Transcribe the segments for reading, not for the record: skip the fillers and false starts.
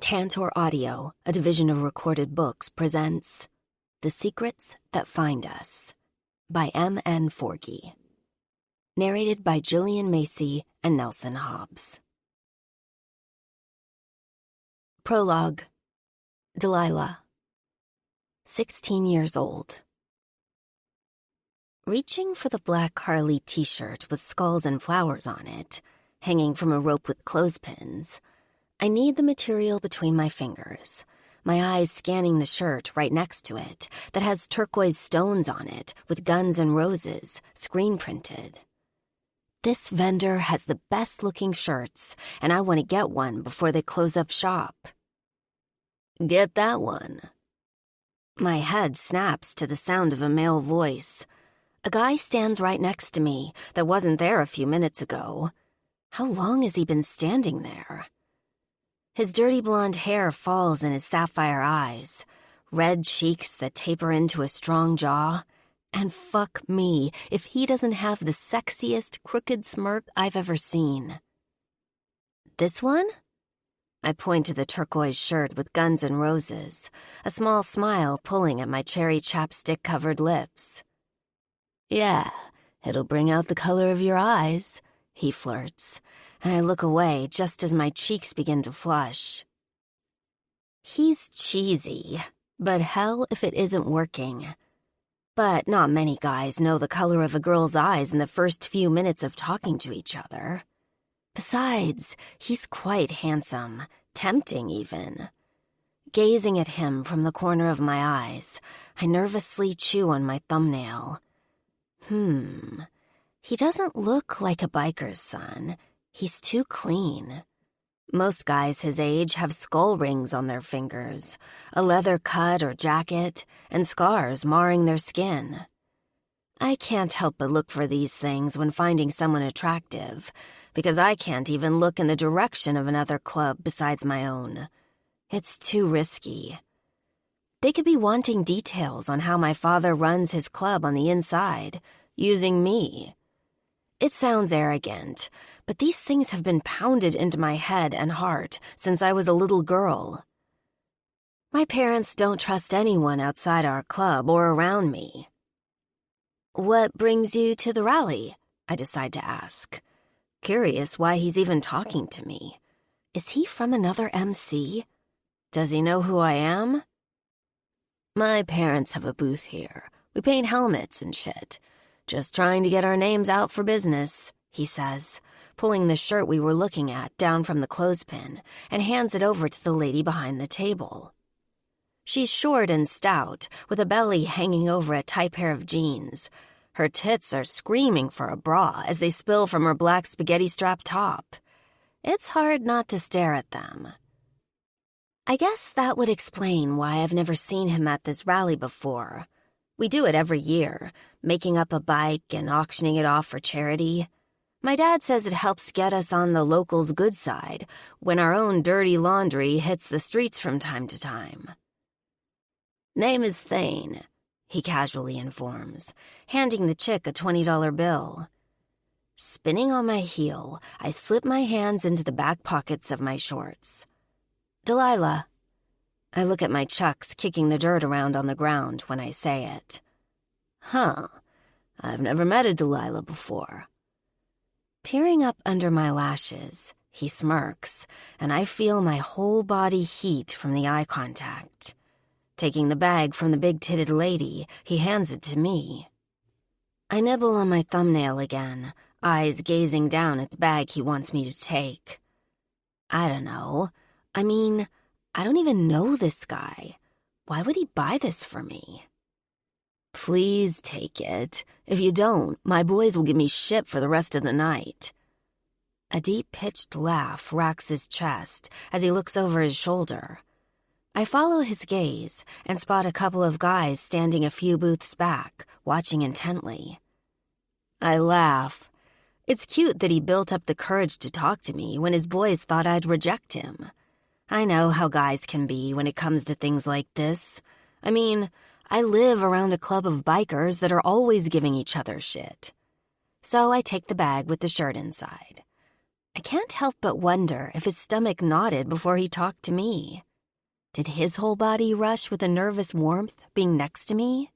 Tantor Audio, a division of Recorded Books, presents The Secrets That Find Us by M.N. Forgy. Narrated by Gillian Macy and Nelson Hobbs. Prologue. Delilah. 16 years old. Reaching for the black Harley t-shirt with skulls and flowers on it, hanging from a rope with clothespins, I knead the material between my fingers, my eyes scanning the shirt right next to it that has turquoise stones on it with guns and roses, screen printed. This vendor has the best-looking shirts, and I want to get one before they close up shop. Get that one. My head snaps to the sound of a male voice. A guy stands right next to me that wasn't there a few minutes ago. How long has he been standing there? His dirty blonde hair falls in his sapphire eyes, red cheeks that taper into a strong jaw, and fuck me if he doesn't have the sexiest crooked smirk I've ever seen. This one? I point to the turquoise shirt with guns and roses, a small smile pulling at my cherry chapstick-covered lips. Yeah, it'll bring out the color of your eyes, he flirts, and I look away just as my cheeks begin to flush. He's cheesy, but hell if it isn't working. But not many guys know the color of a girl's eyes in the first few minutes of talking to each other. Besides, he's quite handsome, tempting even. Gazing at him from the corner of my eyes, I nervously chew on my thumbnail. He doesn't look like a biker's son. He's too clean. Most guys his age have skull rings on their fingers, a leather cut or jacket, and scars marring their skin. I can't help but look for these things when finding someone attractive, because I can't even look in the direction of another club besides my own. It's too risky. They could be wanting details on how my father runs his club on the inside, using me. It sounds arrogant, but these things have been pounded into my head and heart since I was a little girl. My parents don't trust anyone outside our club or around me. What brings you to the rally? I decide to ask. Curious why he's even talking to me. Is he from another MC? Does he know who I am? My parents have a booth here. We paint helmets and shit. Just trying to get our names out for business, he says, pulling the shirt we were looking at down from the clothespin and hands it over to the lady behind the table. She's short and stout, with a belly hanging over a tight pair of jeans. Her tits are screaming for a bra as they spill from her black spaghetti strap top. It's hard not to stare at them. I guess that would explain why I've never seen him at this rally before. We do it every year, making up a bike and auctioning it off for charity. My dad says it helps get us on the locals' good side when our own dirty laundry hits the streets from time to time. Name is Thane, he casually informs, handing the chick a $20 bill. Spinning on my heel, I slip my hands into the back pockets of my shorts. Delilah. I look at my chucks kicking the dirt around on the ground when I say it. Huh, I've never met a Delilah before. Peering up under my lashes, he smirks, and I feel my whole body heat from the eye contact. Taking the bag from the big-titted lady, he hands it to me. I nibble on my thumbnail again, eyes gazing down at the bag he wants me to take. I don't know. I don't even know this guy. Why would he buy this for me? Please take it. If you don't, my boys will give me shit for the rest of the night. A deep-pitched laugh racks his chest as he looks over his shoulder. I follow his gaze and spot a couple of guys standing a few booths back, watching intently. I laugh. It's cute that he built up the courage to talk to me when his boys thought I'd reject him. I know how guys can be when it comes to things like this. I live around a club of bikers that are always giving each other shit. So I take the bag with the shirt inside. I can't help but wonder if his stomach knotted before he talked to me. Did his whole body rush with a nervous warmth being next to me?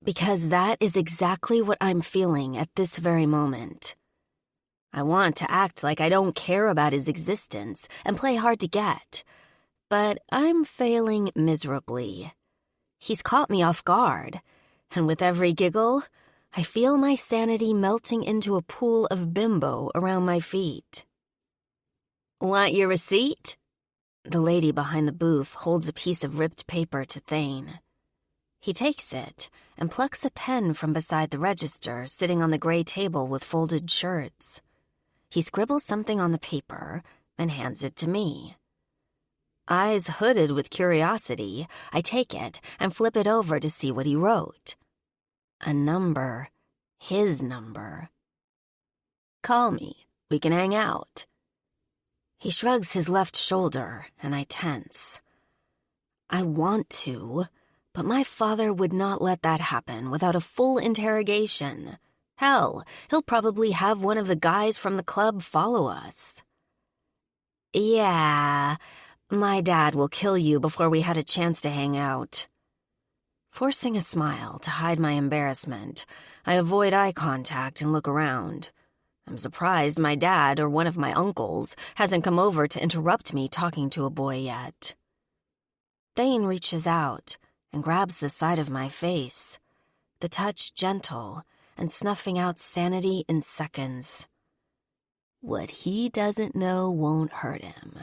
Because that is exactly what I'm feeling at this very moment. I want to act like I don't care about his existence and play hard to get, but I'm failing miserably. He's caught me off guard, and with every giggle, I feel my sanity melting into a pool of bimbo around my feet. Want your receipt? The lady behind the booth holds a piece of ripped paper to Thane. He takes it and plucks a pen from beside the register sitting on the gray table with folded shirts. He scribbles something on the paper and hands it to me. Eyes hooded with curiosity, I take it and flip it over to see what he wrote. A number. His number. Call me. We can hang out. He shrugs his left shoulder, and I tense. I want to, but my father would not let that happen without a full interrogation. Hell, he'll probably have one of the guys from the club follow us. Yeah, my dad will kill you before we had a chance to hang out. Forcing a smile to hide my embarrassment, I avoid eye contact and look around. I'm surprised my dad or one of my uncles hasn't come over to interrupt me talking to a boy yet. Thane reaches out and grabs the side of my face, the touch gentle and snuffing out sanity in seconds. What he doesn't know won't hurt him.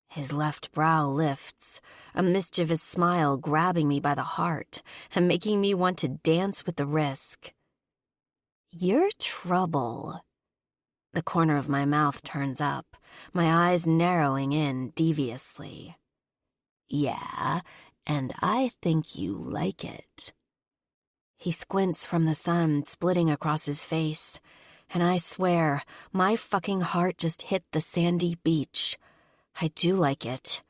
His left brow lifts, a mischievous smile grabbing me by the heart and making me want to dance with the risk. You're trouble. The corner of my mouth turns up, my eyes narrowing in deviously. Yeah, and I think you like it. He squints from the sun splitting across his face, and I swear my fucking heart just hit the sandy beach. I do like it.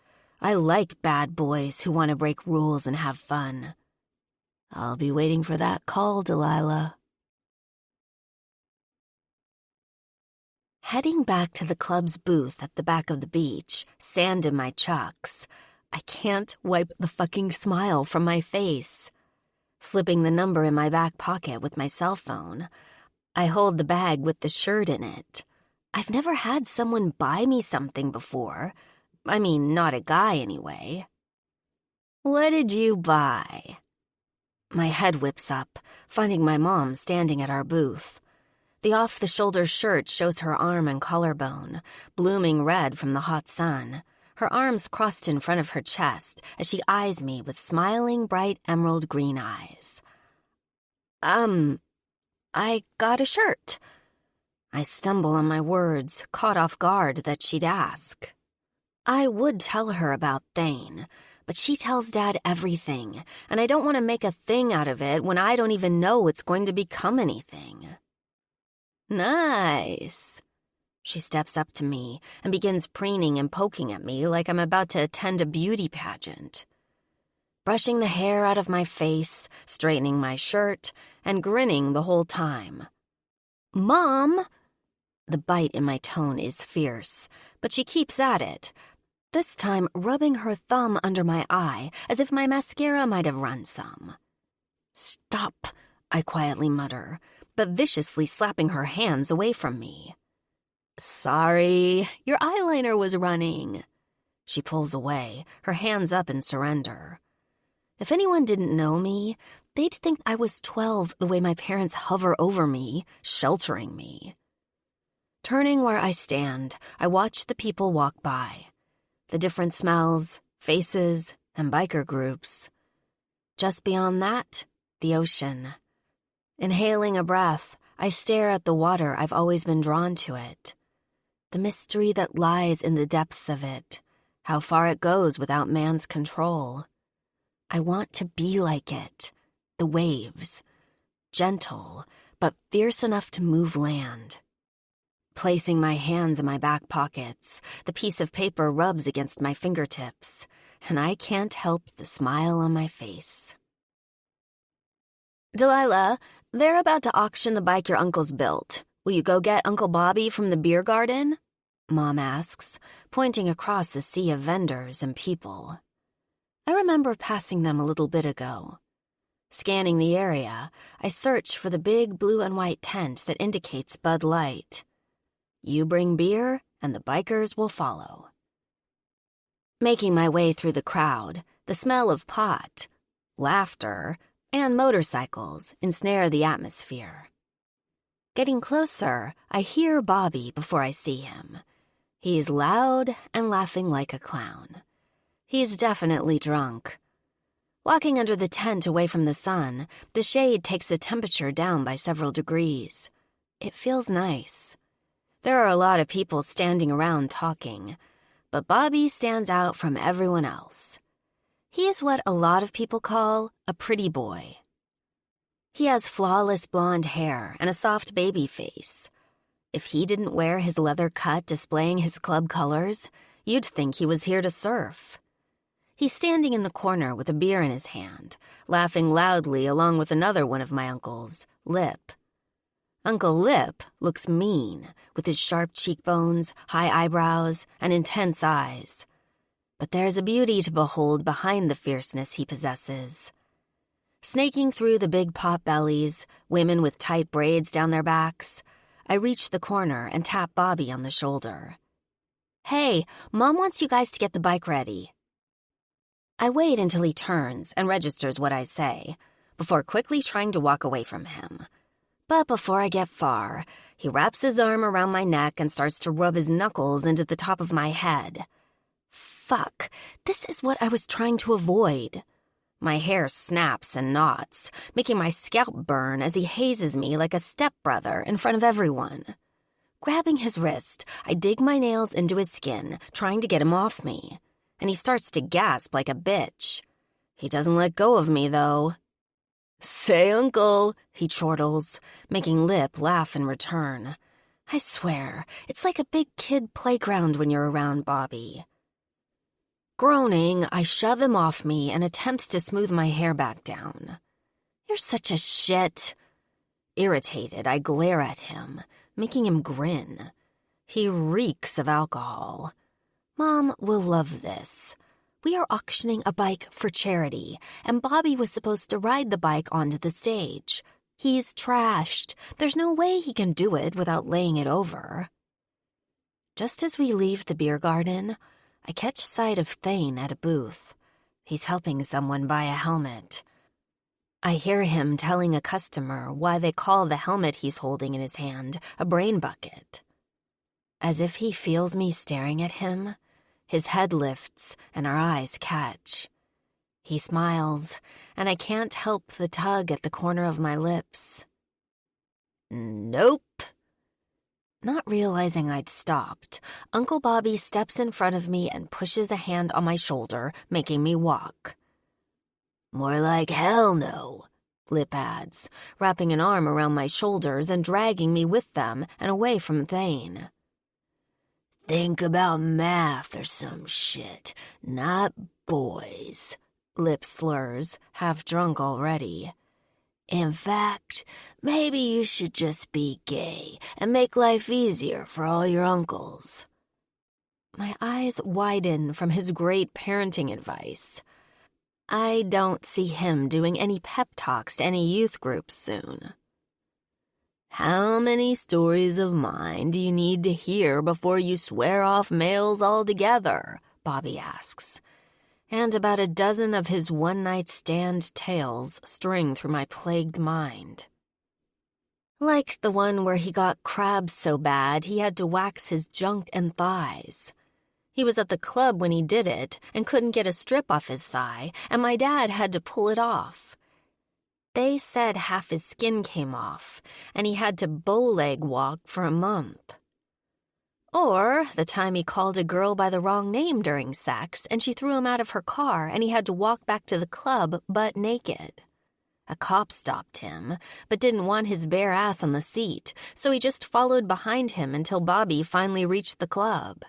I like bad boys who want to break rules and have fun. I'll be waiting for that call, Delilah. Heading back to the club's booth at the back of the beach, sand in my chucks, I can't wipe the fucking smile from my face. Slipping the number in my back pocket with my cell phone, I hold the bag with the shirt in it. I've never had someone buy me something before. I mean, not a guy anyway. What did you buy? My head whips up, finding my mom standing at our booth. The off-the-shoulder shirt shows her arm and collarbone, blooming red from the hot sun, her arms crossed in front of her chest as she eyes me with smiling, bright emerald green eyes. I got a shirt. I stumble on my words, caught off guard that she'd ask. I would tell her about Thane, but she tells Dad everything, and I don't want to make a thing out of it when I don't even know it's going to become anything. Nice. She steps up to me and begins preening and poking at me like I'm about to attend a beauty pageant. Brushing the hair out of my face, straightening my shirt, and grinning the whole time. Mom! The bite in my tone is fierce, but she keeps at it, this time rubbing her thumb under my eye as if my mascara might have run some. Stop, I quietly mutter, but viciously slapping her hands away from me. Sorry, your eyeliner was running. She pulls away, her hands up in surrender. If anyone didn't know me, they'd think I was 12 the way my parents hover over me, sheltering me. Turning where I stand, I watch the people walk by. The different smells, faces, and biker groups. Just beyond that, the ocean. Inhaling a breath, I stare at the water I've always been drawn to it. The mystery that lies in the depths of it, how far it goes without man's control. I want to be like it, the waves. Gentle, but fierce enough to move land. Placing my hands in my back pockets, the piece of paper rubs against my fingertips, and I can't help the smile on my face. Delilah, they're about to auction the bike your uncle's built. Will you go get Uncle Bobby from the beer garden? Mom asks, pointing across a sea of vendors and people. I remember passing them a little bit ago. Scanning the area, I search for the big blue and white tent that indicates Bud Light. You bring beer, and the bikers will follow. Making my way through the crowd, the smell of pot, laughter, and motorcycles ensnare the atmosphere. Getting closer, I hear Bobby before I see him. He's loud and laughing like a clown. He's definitely drunk. Walking under the tent away from the sun, the shade takes the temperature down by several degrees. It feels nice. There are a lot of people standing around talking, but Bobby stands out from everyone else. He is what a lot of people call a pretty boy. He has flawless blonde hair and a soft baby face. If he didn't wear his leather cut displaying his club colors, you'd think he was here to surf. He's standing in the corner with a beer in his hand, laughing loudly along with another one of my uncles, Lip. Uncle Lip looks mean, with his sharp cheekbones, high eyebrows, and intense eyes. But there's a beauty to behold behind the fierceness he possesses. Snaking through the big pot-bellies, women with tight braids down their backs, I reach the corner and tap Bobby on the shoulder. Hey, Mom wants you guys to get the bike ready. I wait until he turns and registers what I say, before quickly trying to walk away from him. But before I get far, he wraps his arm around my neck and starts to rub his knuckles into the top of my head. Fuck, this is what I was trying to avoid. My hair snaps and knots, making my scalp burn as he hazes me like a stepbrother in front of everyone. Grabbing his wrist, I dig my nails into his skin, trying to get him off me, and he starts to gasp like a bitch. He doesn't let go of me, though. Say, Uncle, he chortles, making Lip laugh in return. I swear, it's like a big kid playground when you're around Bobby. Groaning, I shove him off me and attempt to smooth my hair back down. You're such a shit. Irritated, I glare at him, making him grin. He reeks of alcohol. Mom will love this. We are auctioning a bike for charity, and Bobby was supposed to ride the bike onto the stage. He's trashed. There's no way he can do it without laying it over. Just as we leave the beer garden, I catch sight of Thane at a booth. He's helping someone buy a helmet. I hear him telling a customer why they call the helmet he's holding in his hand a brain bucket. As if he feels me staring at him, his head lifts and our eyes catch. He smiles, and I can't help the tug at the corner of my lips. Nope. Not realizing I'd stopped, Uncle Bobby steps in front of me and pushes a hand on my shoulder, making me walk. More like hell no, Lip adds, wrapping an arm around my shoulders and dragging me with them and away from Thane. Think about math or some shit, not boys, Lip slurs, half drunk already. In fact, maybe you should just be gay and make life easier for all your uncles. My eyes widen from his great parenting advice. I don't see him doing any pep talks to any youth groups soon. How many stories of mine do you need to hear before you swear off males altogether? Bobby asks. And about a dozen of his one-night-stand tales string through my plagued mind. Like the one where he got crabs so bad he had to wax his junk and thighs. He was at the club when he did it and couldn't get a strip off his thigh, and my dad had to pull it off. They said half his skin came off, and he had to bow-leg walk for a month. Or the time he called a girl by the wrong name during sex, and she threw him out of her car, and he had to walk back to the club butt naked. A cop stopped him, but didn't want his bare ass on the seat, so he just followed behind him until Bobby finally reached the club.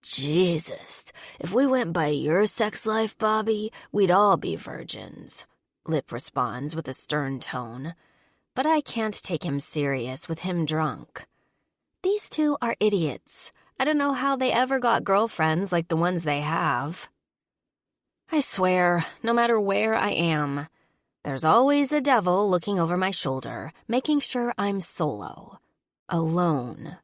Jesus, if we went by your sex life, Bobby, we'd all be virgins, Lip responds with a stern tone. but I can't take him serious with him drunk. These two are idiots. I don't know how they ever got girlfriends like the ones they have. I swear, no matter where I am, there's always a devil looking over my shoulder, making sure I'm solo, alone.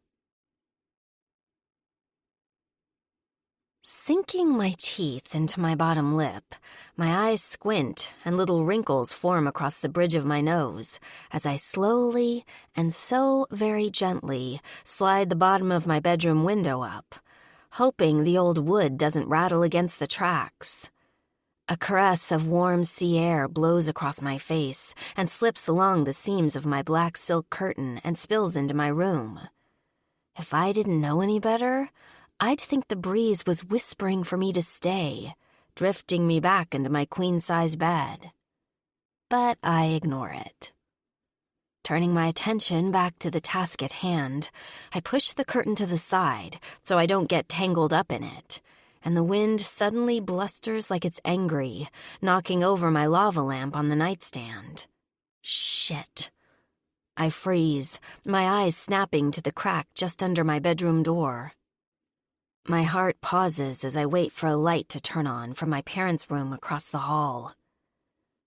Sinking my teeth into my bottom lip, my eyes squint and little wrinkles form across the bridge of my nose as I slowly and so very gently slide the bottom of my bedroom window up, hoping the old wood doesn't rattle against the tracks. A caress of warm sea air blows across my face and slips along the seams of my black silk curtain and spills into my room. If I didn't know any better, I'd think the breeze was whispering for me to stay, drifting me back into my queen-size bed. But I ignore it. Turning my attention back to the task at hand, I push the curtain to the side so I don't get tangled up in it, and the wind suddenly blusters like it's angry, knocking over my lava lamp on the nightstand. Shit. I freeze, my eyes snapping to the crack just under my bedroom door. My heart pauses as I wait for a light to turn on from my parents' room across the hall.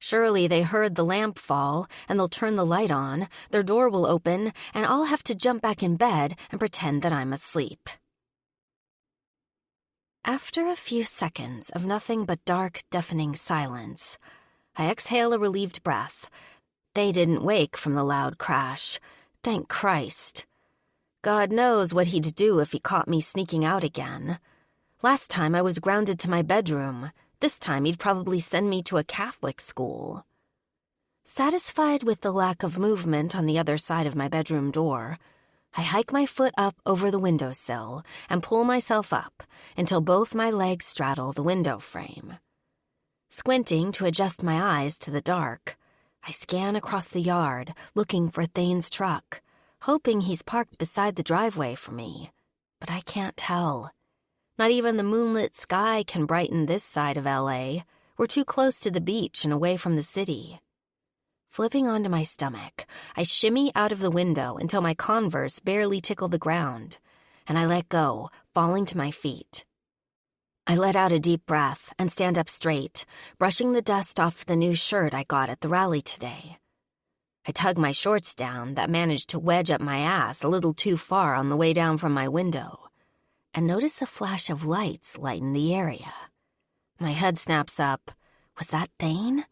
Surely they heard the lamp fall, and they'll turn the light on, their door will open, and I'll have to jump back in bed and pretend that I'm asleep. After a few seconds of nothing but dark, deafening silence, I exhale a relieved breath. They didn't wake from the loud crash. Thank Christ. God knows what he'd do if he caught me sneaking out again. Last time I was grounded to my bedroom. This time he'd probably send me to a Catholic school. Satisfied with the lack of movement on the other side of my bedroom door, I hike my foot up over the windowsill and pull myself up until both my legs straddle the window frame. Squinting to adjust my eyes to the dark, I scan across the yard looking for Thane's truck, hoping he's parked beside the driveway for me, but I can't tell. Not even the moonlit sky can brighten this side of LA. We're too close to the beach and away from the city. Flipping onto my stomach, I shimmy out of the window until my Converse barely tickle the ground, and I let go, falling to my feet. I let out a deep breath and stand up straight, brushing the dust off the new shirt I got at the rally today. I tug my shorts down that managed to wedge up my ass a little too far on the way down from my window, and notice a flash of lights lighten the area. My head snaps up. Was that Thane?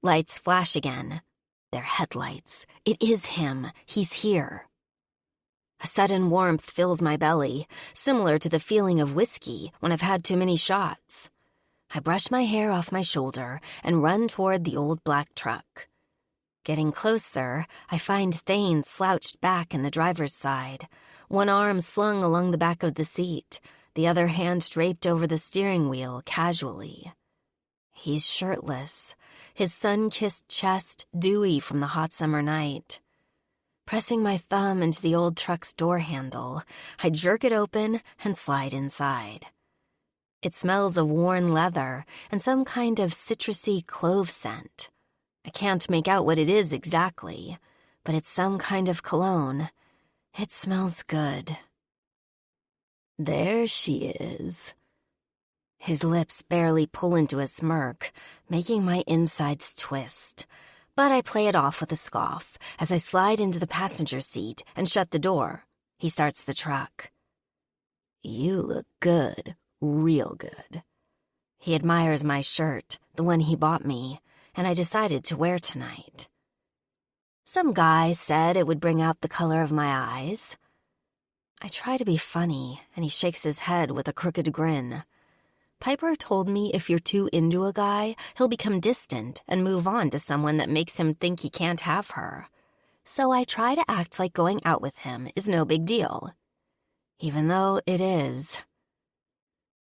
Lights flash again. They're headlights. It is him. He's here. A sudden warmth fills my belly, similar to the feeling of whiskey when I've had too many shots. I brush my hair off my shoulder and run toward the old black truck. Getting closer, I find Thane slouched back in the driver's side, one arm slung along the back of the seat, the other hand draped over the steering wheel casually. He's shirtless, his sun-kissed chest dewy from the hot summer night. Pressing my thumb into the old truck's door handle, I jerk it open and slide inside. It smells of worn leather and some kind of citrusy clove scent. I can't make out what it is exactly, but it's some kind of cologne. It smells good. There she is. His lips barely pull into a smirk, making my insides twist. But I play it off with a scoff as I slide into the passenger seat and shut the door. He starts the truck. You look good, real good. He admires my shirt, the one he bought me, and I decided to wear tonight. Some guy said it would bring out the color of my eyes. I try to be funny, and he shakes his head with a crooked grin. Piper told me if you're too into a guy, he'll become distant and move on to someone that makes him think he can't have her. So I try to act like going out with him is no big deal. Even though it is.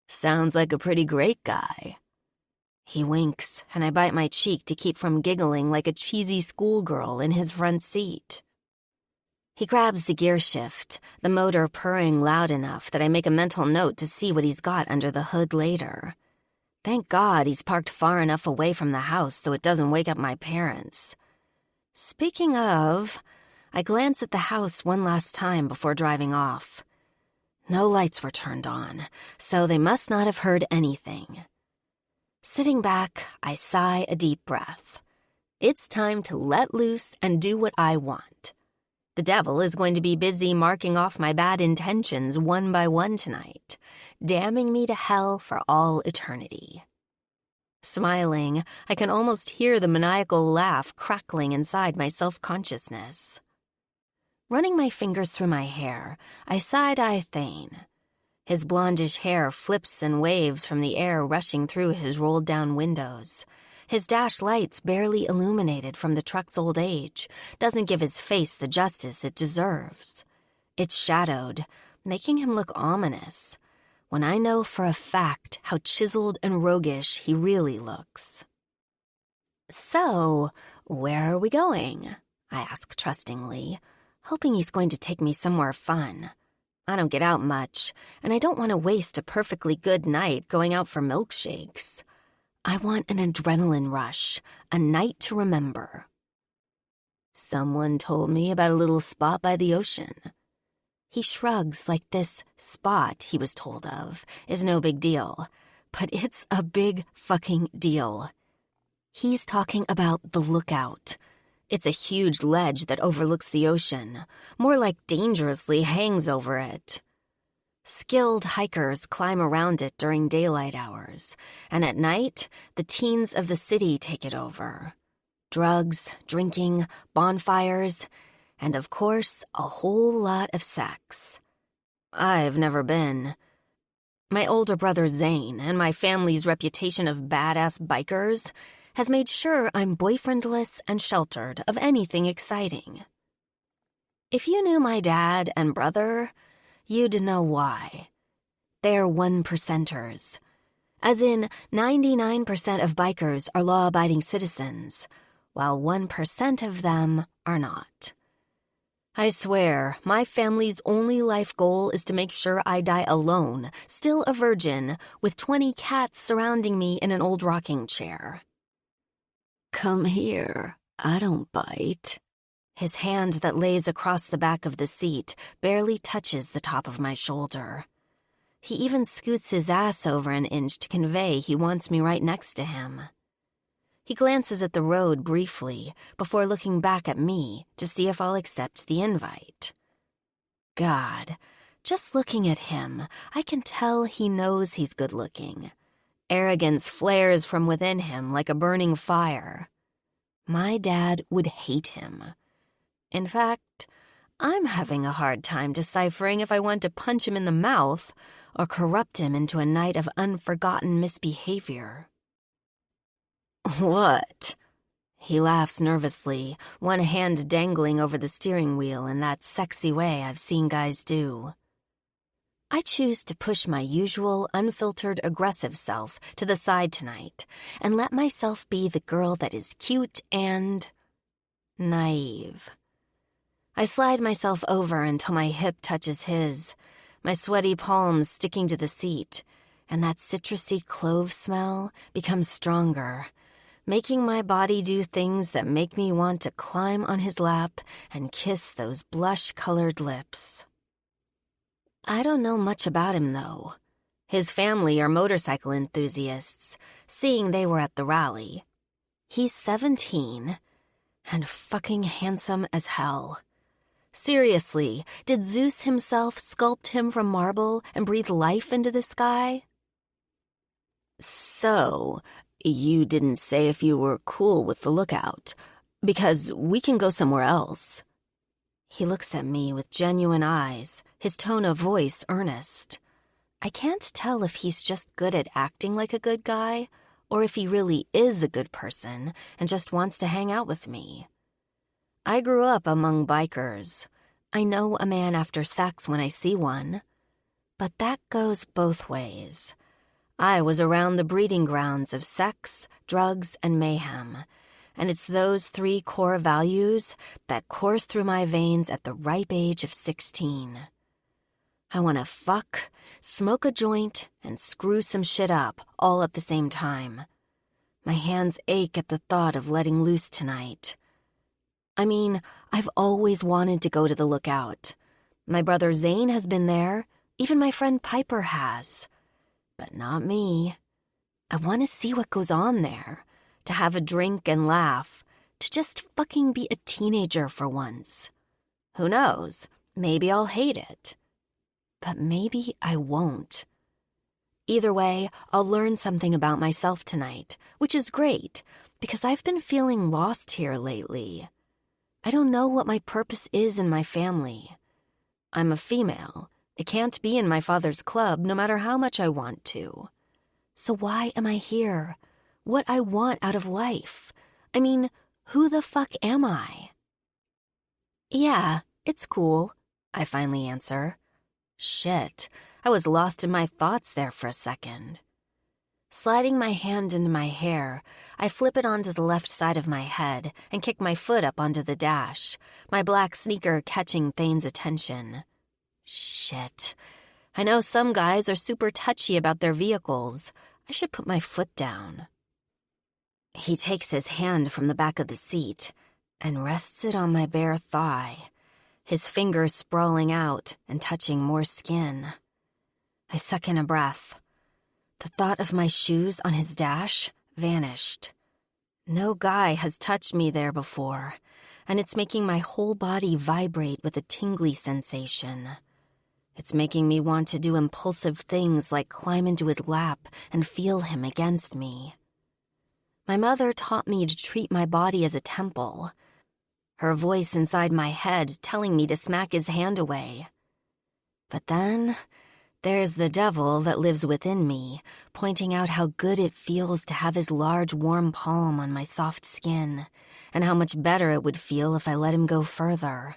Sounds like a pretty great guy. He winks, and I bite my cheek to keep from giggling like a cheesy schoolgirl in his front seat. He grabs the gear shift, the motor purring loud enough that I make a mental note to see what he's got under the hood later. Thank God he's parked far enough away from the house so it doesn't wake up my parents. Speaking of, I glance at the house one last time before driving off. No lights were turned on, so they must not have heard anything. Sitting back, I sigh a deep breath. It's time to let loose and do what I want. The devil is going to be busy marking off my bad intentions one by one tonight, damning me to hell for all eternity. Smiling, I can almost hear the maniacal laugh crackling inside my self-consciousness. Running my fingers through my hair, I side-eye Thane. His blondish hair flips and waves from the air rushing through his rolled-down windows. His dash lights, barely illuminated from the truck's old age, doesn't give his face the justice it deserves. It's shadowed, making him look ominous, when I know for a fact how chiseled and roguish he really looks. "So, where are we going?" I ask trustingly, hoping he's going to take me somewhere fun. I don't get out much, and I don't want to waste a perfectly good night going out for milkshakes. I want an adrenaline rush, a night to remember. "Someone told me about a little spot by the ocean." He shrugs like this spot he was told of is no big deal, but it's a big fucking deal. He's talking about the Lookout. It's a huge ledge that overlooks the ocean, more like dangerously hangs over it. Skilled hikers climb around it during daylight hours, and at night, the teens of the city take it over. Drugs, drinking, bonfires, and of course, a whole lot of sex. I've never been. My older brother Zane and my family's reputation of badass bikers has made sure I'm boyfriendless and sheltered of anything exciting. If you knew my dad and brother, you'd know why. They're 1%ers. As in, 99% of bikers are law-abiding citizens, while 1% of them are not. I swear, my family's only life goal is to make sure I die alone, still a virgin, with 20 cats surrounding me in an old rocking chair. "Come here, I don't bite." His hand that lays across the back of the seat barely touches the top of my shoulder. He even scoots his ass over an inch to convey he wants me right next to him. He glances at the road briefly before looking back at me to see if I'll accept the invite. God, just looking at him, I can tell he knows he's good-looking. Arrogance flares from within him like a burning fire. My dad would hate him. In fact, I'm having a hard time deciphering if I want to punch him in the mouth or corrupt him into a night of unforgotten misbehavior. "What?" He laughs nervously, one hand dangling over the steering wheel in that sexy way I've seen guys do. I choose to push my usual, unfiltered, aggressive self to the side tonight and let myself be the girl that is cute and naive. I slide myself over until my hip touches his, my sweaty palms sticking to the seat, and that citrusy clove smell becomes stronger, making my body do things that make me want to climb on his lap and kiss those blush-colored lips. I don't know much about him, though. His family are motorcycle enthusiasts, seeing they were at the rally. He's 17, and fucking handsome as hell. Seriously, did Zeus himself sculpt him from marble and breathe life into the sky? "So, you didn't say if you were cool with the Lookout, because we can go somewhere else." He looks at me with genuine eyes, his tone of voice earnest. I can't tell if he's just good at acting like a good guy, or if he really is a good person and just wants to hang out with me. I grew up among bikers. I know a man after sex when I see one. But that goes both ways. I was around the breeding grounds of sex, drugs, and mayhem, and it's those 3 core values that course through my veins at the ripe age of 16. I want to fuck, smoke a joint, and screw some shit up all at the same time. My hands ache at the thought of letting loose tonight. I mean, I've always wanted to go to the Lookout. My brother Zane has been there. Even my friend Piper has. But not me. I want to see what goes on there. To have a drink and laugh. To just fucking be a teenager for once. Who knows? Maybe I'll hate it. But maybe I won't. Either way, I'll learn something about myself tonight, which is great, because I've been feeling lost here lately. I don't know what my purpose is in my family. I'm a female. I can't be in my father's club no matter how much I want to. So why am I here? What I want out of life? I mean, who the fuck am I? Yeah, it's cool, I finally answer. Shit, I was lost in my thoughts there for a second. Sliding my hand into my hair, I flip it onto the left side of my head and kick my foot up onto the dash, my black sneaker catching Thane's attention. Shit. I know some guys are super touchy about their vehicles. I should put my foot down. He takes his hand from the back of the seat and rests it on my bare thigh, his fingers sprawling out and touching more skin. I suck in a breath. The thought of my shoes on his dash vanished. No guy has touched me there before, and it's making my whole body vibrate with a tingly sensation. It's making me want to do impulsive things like climb into his lap and feel him against me. My mother taught me to treat my body as a temple. Her voice inside my head telling me to smack his hand away. But then there's the devil that lives within me, pointing out how good it feels to have his large, warm palm on my soft skin, and how much better it would feel if I let him go further.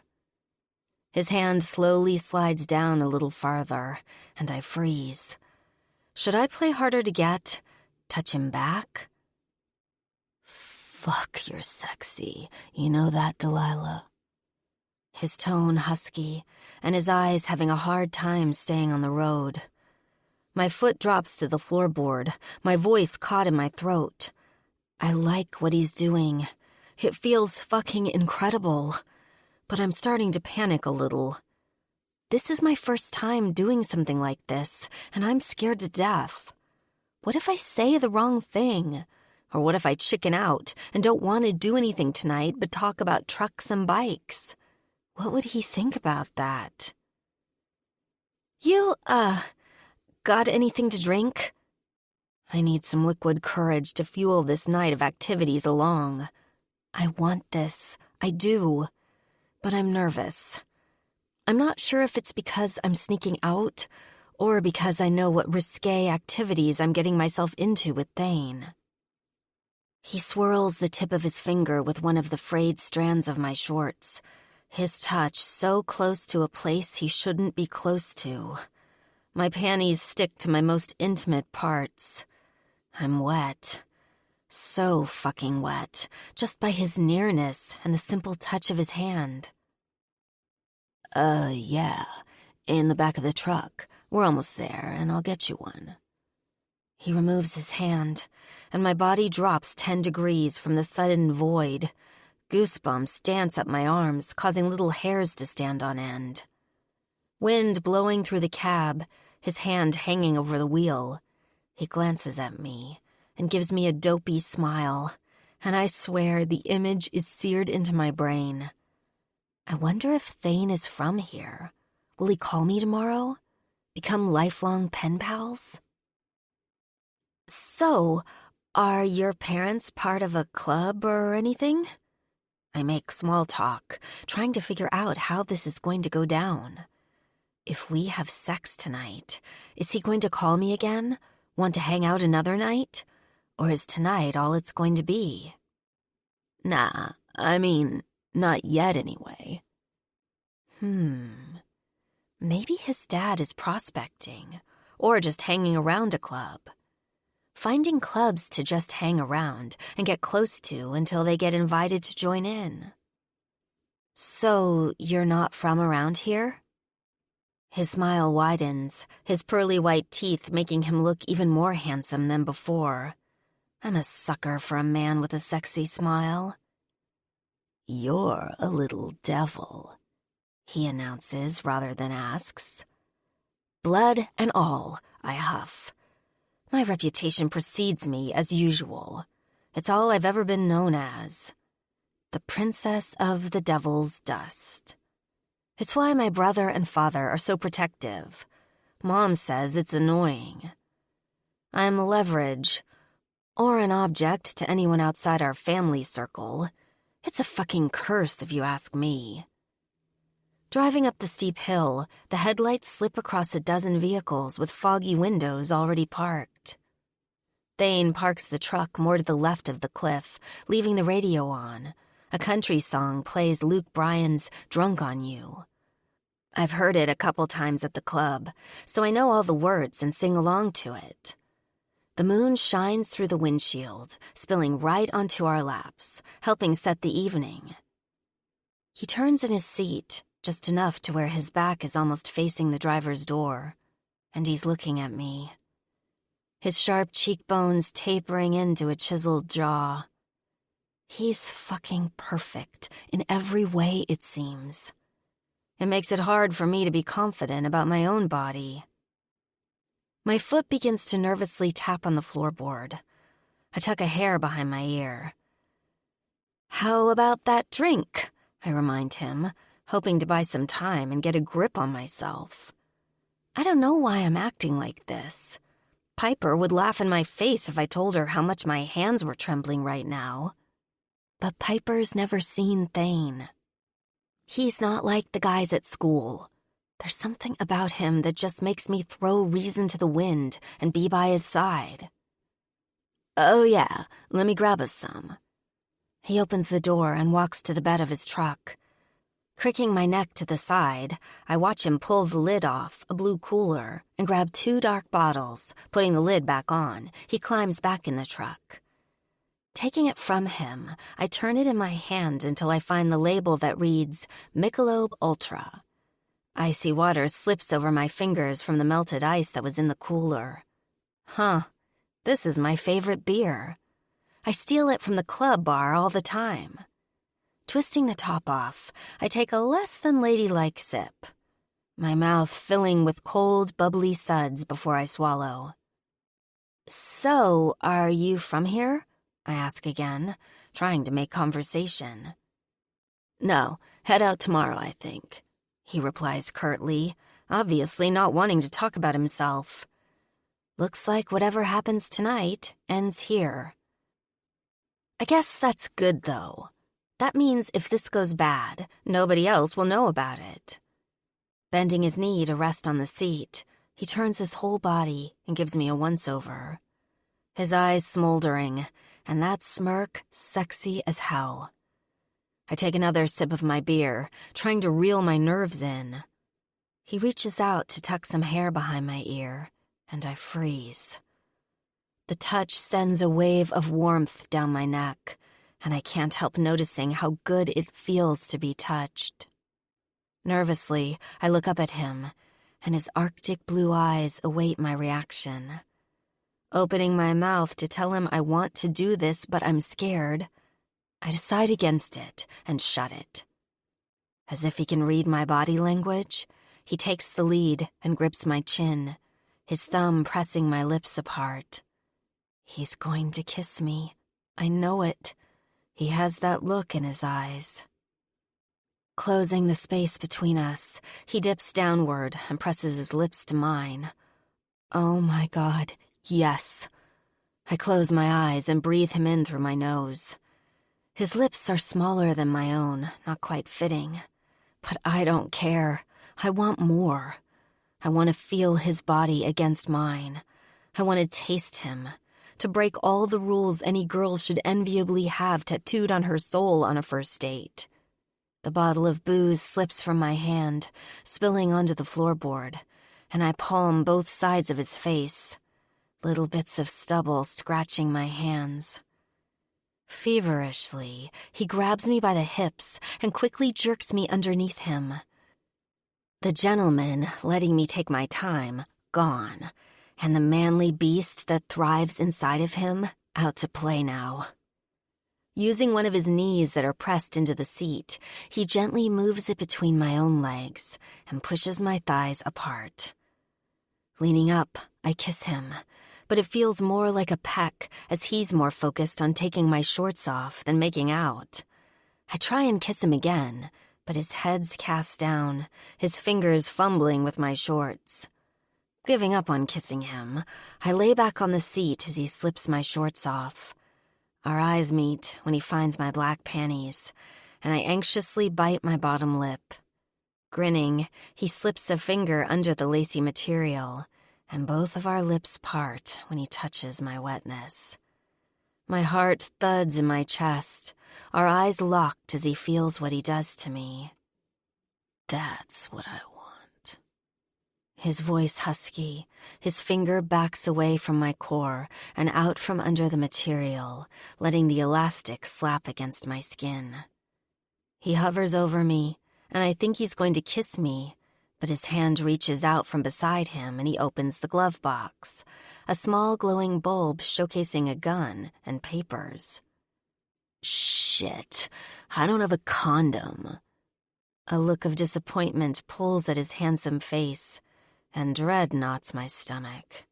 His hand slowly slides down a little farther, and I freeze. Should I play harder to get? Touch him back? Fuck, you're sexy. You know that, Delilah? His tone husky, and his eyes having a hard time staying on the road. My foot drops to the floorboard, my voice caught in my throat. I like what he's doing. It feels fucking incredible. But I'm starting to panic a little. This is my first time doing something like this, and I'm scared to death. What if I say the wrong thing? Or what if I chicken out and don't want to do anything tonight but talk about trucks and bikes? What would he think about that? You, got anything to drink? I need some liquid courage to fuel this night of activities along. I want this. I do. But I'm nervous. I'm not sure if it's because I'm sneaking out or because I know what risque activities I'm getting myself into with Thane. He swirls the tip of his finger with one of the frayed strands of my shorts, his touch so close to a place he shouldn't be close to. My panties stick to my most intimate parts. I'm wet. So fucking wet, just by his nearness and the simple touch of his hand. Yeah, in the back of the truck. We're almost there, and I'll get you one. He removes his hand, and my body drops 10 degrees from the sudden void. Goosebumps dance up my arms, causing little hairs to stand on end. Wind blowing through the cab, his hand hanging over the wheel. He glances at me and gives me a dopey smile, and I swear the image is seared into my brain. I wonder if Thane is from here. Will he call me tomorrow? Become lifelong pen pals? So, are your parents part of a club or anything? I make small talk, trying to figure out how this is going to go down. If we have sex tonight, is he going to call me again? Want to hang out another night? Or is tonight all it's going to be? Nah, I mean, not yet anyway. Maybe his dad is prospecting, or just hanging around a club. Finding clubs to just hang around and get close to until they get invited to join in. So, you're not from around here? His smile widens, his pearly white teeth making him look even more handsome than before. I'm a sucker for a man with a sexy smile. "You're a little devil," he announces rather than asks. "Blood and all," I huff. My reputation precedes me as usual. It's all I've ever been known as. The Princess of the Devil's Dust. It's why my brother and father are so protective. Mom says it's annoying. I'm leverage, or an object to anyone outside our family circle. It's a fucking curse if you ask me. Driving up the steep hill, the headlights slip across a dozen vehicles with foggy windows already parked. Thane parks the truck more to the left of the cliff, leaving the radio on. A country song plays Luke Bryan's "Drunk on You." I've heard it a couple times at the club, so I know all the words and sing along to it. The moon shines through the windshield, spilling right onto our laps, helping set the evening. He turns in his seat, just enough to where his back is almost facing the driver's door, and he's looking at me. His sharp cheekbones tapering into a chiseled jaw. He's fucking perfect in every way, it seems. It makes it hard for me to be confident about my own body. My foot begins to nervously tap on the floorboard. I tuck a hair behind my ear. "How about that drink?" I remind him, hoping to buy some time and get a grip on myself. I don't know why I'm acting like this. Piper would laugh in my face if I told her how much my hands were trembling right now. But Piper's never seen Thane. He's not like the guys at school. There's something about him that just makes me throw reason to the wind and be by his side. "Oh yeah, let me grab us some." He opens the door and walks to the bed of his truck. Cricking my neck to the side, I watch him pull the lid off a blue cooler and grab 2 dark bottles. Putting the lid back on, he climbs back in the truck. Taking it from him, I turn it in my hand until I find the label that reads Michelob Ultra. Icy water slips over my fingers from the melted ice that was in the cooler. This is my favorite beer. I steal it from the club bar all the time. Twisting the top off, I take a less than ladylike sip, my mouth filling with cold, bubbly suds before I swallow. "So, are you from here?" I ask again, trying to make conversation. "No, head out tomorrow, I think," he replies curtly, obviously not wanting to talk about himself. Looks like whatever happens tonight ends here. I guess that's good, though. That means if this goes bad, nobody else will know about it. Bending his knee to rest on the seat, he turns his whole body and gives me a once-over. His eyes smoldering, and that smirk sexy as hell. I take another sip of my beer, trying to reel my nerves in. He reaches out to tuck some hair behind my ear, and I freeze. The touch sends a wave of warmth down my neck, and I can't help noticing how good it feels to be touched. Nervously, I look up at him, and his arctic blue eyes await my reaction. Opening my mouth to tell him I want to do this, but I'm scared, I decide against it and shut it. As if he can read my body language, he takes the lead and grips my chin, his thumb pressing my lips apart. He's going to kiss me. I know it. He has that look in his eyes. Closing the space between us, he dips downward and presses his lips to mine. Oh my God, yes. I close my eyes and breathe him in through my nose. His lips are smaller than my own, not quite fitting. But I don't care. I want more. I want to feel his body against mine. I want to taste him. To break all the rules any girl should enviably have tattooed on her soul on a first date. The bottle of booze slips from my hand, spilling onto the floorboard, and I palm both sides of his face, little bits of stubble scratching my hands. Feverishly, he grabs me by the hips and quickly jerks me underneath him. The gentleman, letting me take my time, gone, and the manly beast that thrives inside of him, out to play now. Using one of his knees that are pressed into the seat, he gently moves it between my own legs and pushes my thighs apart. Leaning up, I kiss him, but it feels more like a peck as he's more focused on taking my shorts off than making out. I try and kiss him again, but his head's cast down, his fingers fumbling with my shorts. Giving up on kissing him, I lay back on the seat as he slips my shorts off. Our eyes meet when he finds my black panties, and I anxiously bite my bottom lip. Grinning, he slips a finger under the lacy material, and both of our lips part when he touches my wetness. My heart thuds in my chest, our eyes locked as he feels what he does to me. That's what I want. His voice husky, his finger backs away from my core and out from under the material, letting the elastic slap against my skin. He hovers over me, and I think he's going to kiss me, but his hand reaches out from beside him and he opens the glove box, a small glowing bulb showcasing a gun and papers. Shit, I don't have a condom. A look of disappointment pulls at his handsome face, and dread knots my stomach.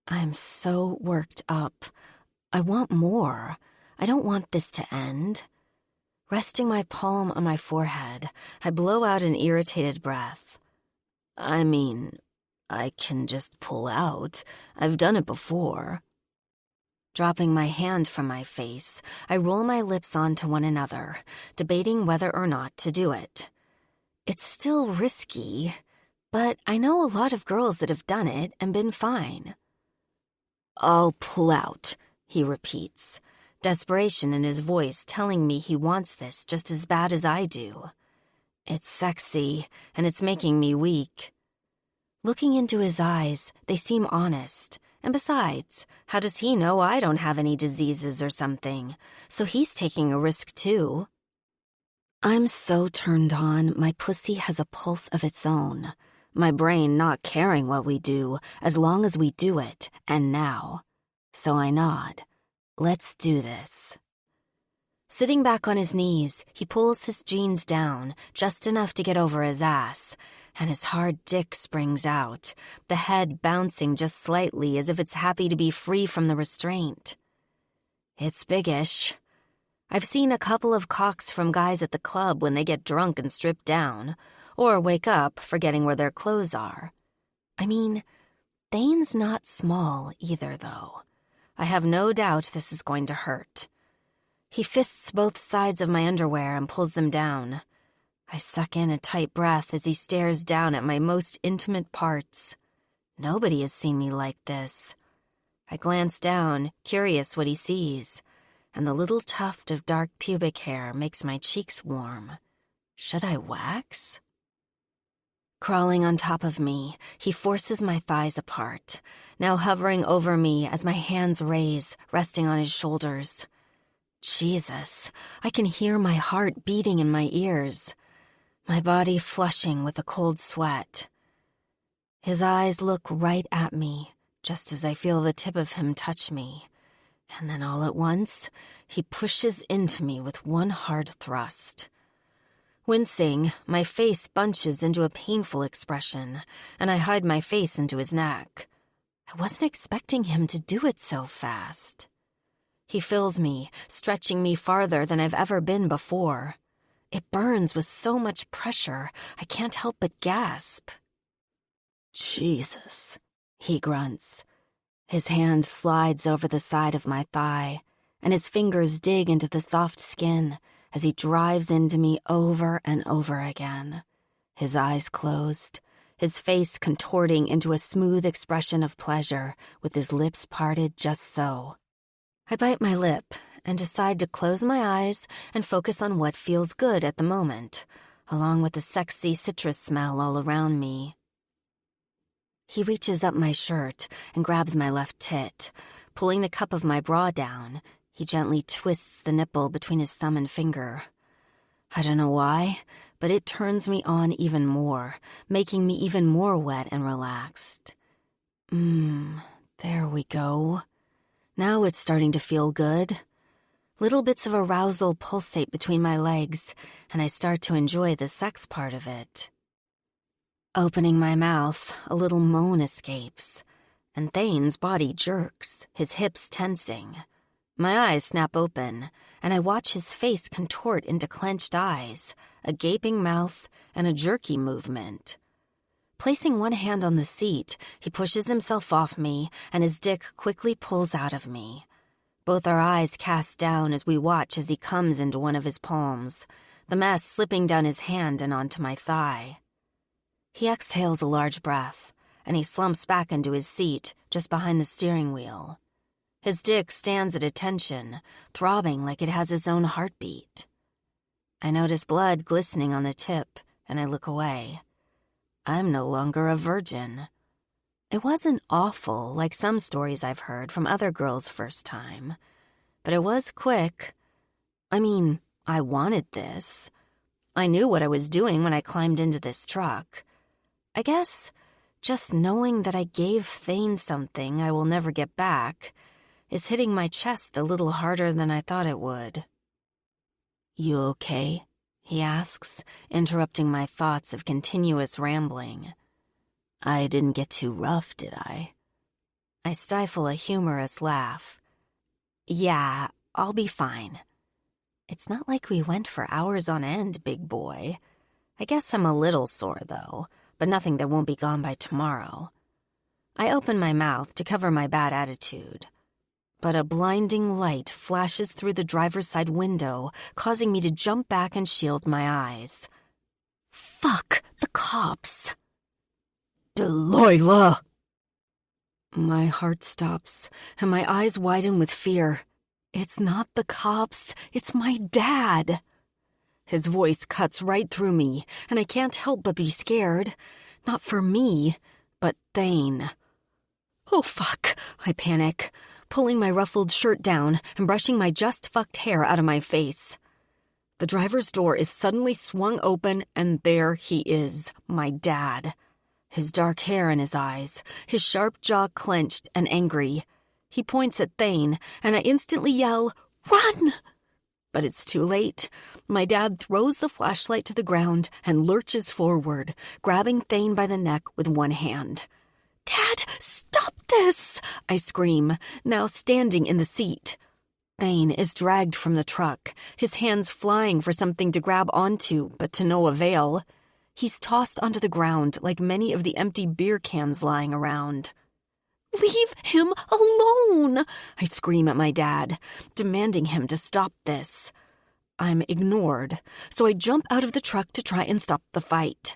I'm so worked up. I want more. I don't want this to end. Resting my palm on my forehead, I blow out an irritated breath. I mean, I can just pull out. I've done it before. Dropping my hand from my face, I roll my lips onto one another, debating whether or not to do it. It's still risky, but I know a lot of girls that have done it and been fine. I'll pull out, he repeats, desperation in his voice telling me he wants this just as bad as I do. It's sexy, and it's making me weak. Looking into his eyes, they seem honest. And besides, how does he know I don't have any diseases or something? So he's taking a risk too. I'm so turned on, my pussy has a pulse of its own. My brain not caring what we do, as long as we do it, and now. So I nod. Let's do this. Sitting back on his knees, he pulls his jeans down, just enough to get over his ass, and his hard dick springs out, the head bouncing just slightly as if it's happy to be free from the restraint. It's biggish. I've seen a couple of cocks from guys at the club when they get drunk and strip down, or wake up forgetting where their clothes are. I mean, Thane's not small either, though. I have no doubt this is going to hurt. He fists both sides of my underwear and pulls them down. I suck in a tight breath as he stares down at my most intimate parts. Nobody has seen me like this. I glance down, curious what he sees, and the little tuft of dark pubic hair makes my cheeks warm. Should I wax? Crawling on top of me, he forces my thighs apart, now hovering over me as my hands raise, resting on his shoulders. Jesus, I can hear my heart beating in my ears, my body flushing with a cold sweat. His eyes look right at me, just as I feel the tip of him touch me, and then all at once, he pushes into me with one hard thrust. Wincing, my face bunches into a painful expression, and I hide my face into his neck. I wasn't expecting him to do it so fast. He fills me, stretching me farther than I've ever been before. It burns with so much pressure, I can't help but gasp. Jesus, he grunts. His hand slides over the side of my thigh, and his fingers dig into the soft skin as he drives into me over and over again. His eyes closed, his face contorting into a smooth expression of pleasure with his lips parted just so. I bite my lip and decide to close my eyes and focus on what feels good at the moment, along with the sexy citrus smell all around me. He reaches up my shirt and grabs my left tit. Pulling the cup of my bra down, he gently twists the nipple between his thumb and finger. I don't know why, but it turns me on even more, making me even more wet and relaxed. There we go. Now it's starting to feel good. Little bits of arousal pulsate between my legs, and I start to enjoy the sex part of it. Opening my mouth, a little moan escapes, and Thane's body jerks, his hips tensing. My eyes snap open, and I watch his face contort into clenched eyes, a gaping mouth, and a jerky movement. Placing one hand on the seat, he pushes himself off me, and his dick quickly pulls out of me. Both our eyes cast down as we watch as he comes into one of his palms, the mess slipping down his hand and onto my thigh. He exhales a large breath, and he slumps back into his seat just behind the steering wheel. His dick stands at attention, throbbing like it has its own heartbeat. I notice blood glistening on the tip, and I look away. I'm no longer a virgin. It wasn't awful like some stories I've heard from other girls' first time, but it was quick. I mean, I wanted this. I knew what I was doing when I climbed into this truck. I guess just knowing that I gave Thane something I will never get back is hitting my chest a little harder than I thought it would. "You okay?" he asks, interrupting my thoughts of continuous rambling. "I didn't get too rough, did I?" I stifle a humorous laugh. "Yeah, I'll be fine. It's not like we went for hours on end, big boy. I guess I'm a little sore, though, but nothing that won't be gone by tomorrow." I open my mouth to cover my bad attitude, but a blinding light flashes through the driver's side window, causing me to jump back and shield my eyes. Fuck, the cops! "Delilah!" My heart stops, and my eyes widen with fear. It's not the cops, it's my dad. His voice cuts right through me, and I can't help but be scared. Not for me, but Thane. "Oh, fuck," I panic, pulling my ruffled shirt down and brushing my just-fucked hair out of my face. The driver's door is suddenly swung open, and there he is, my dad. His dark hair in his eyes, his sharp jaw clenched and angry. He points at Thane, and I instantly yell, "Run!" But it's too late. My dad throws the flashlight to the ground and lurches forward, grabbing Thane by the neck with one hand. "Dad, stop this!" I scream, now standing in the seat. Thane is dragged from the truck, his hands flying for something to grab onto, but to no avail. He's tossed onto the ground like many of the empty beer cans lying around. "Leave him alone!" I scream at my dad, demanding him to stop this. I'm ignored, so I jump out of the truck to try and stop the fight.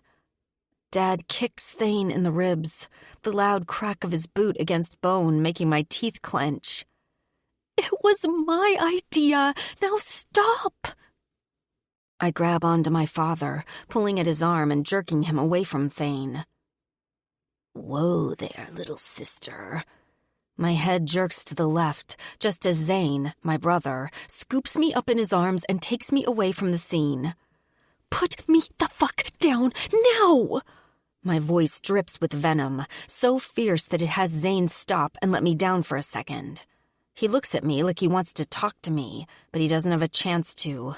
Dad kicks Thane in the ribs, the loud crack of his boot against bone making my teeth clench. "It was my idea! Now stop!" I grab onto my father, pulling at his arm and jerking him away from Thane. "Whoa there, little sister." My head jerks to the left, just as Zane, my brother, scoops me up in his arms and takes me away from the scene. "Put me the fuck down, now!" My voice drips with venom, so fierce that it has Zane stop and let me down for a second. He looks at me like he wants to talk to me, but he doesn't have a chance to.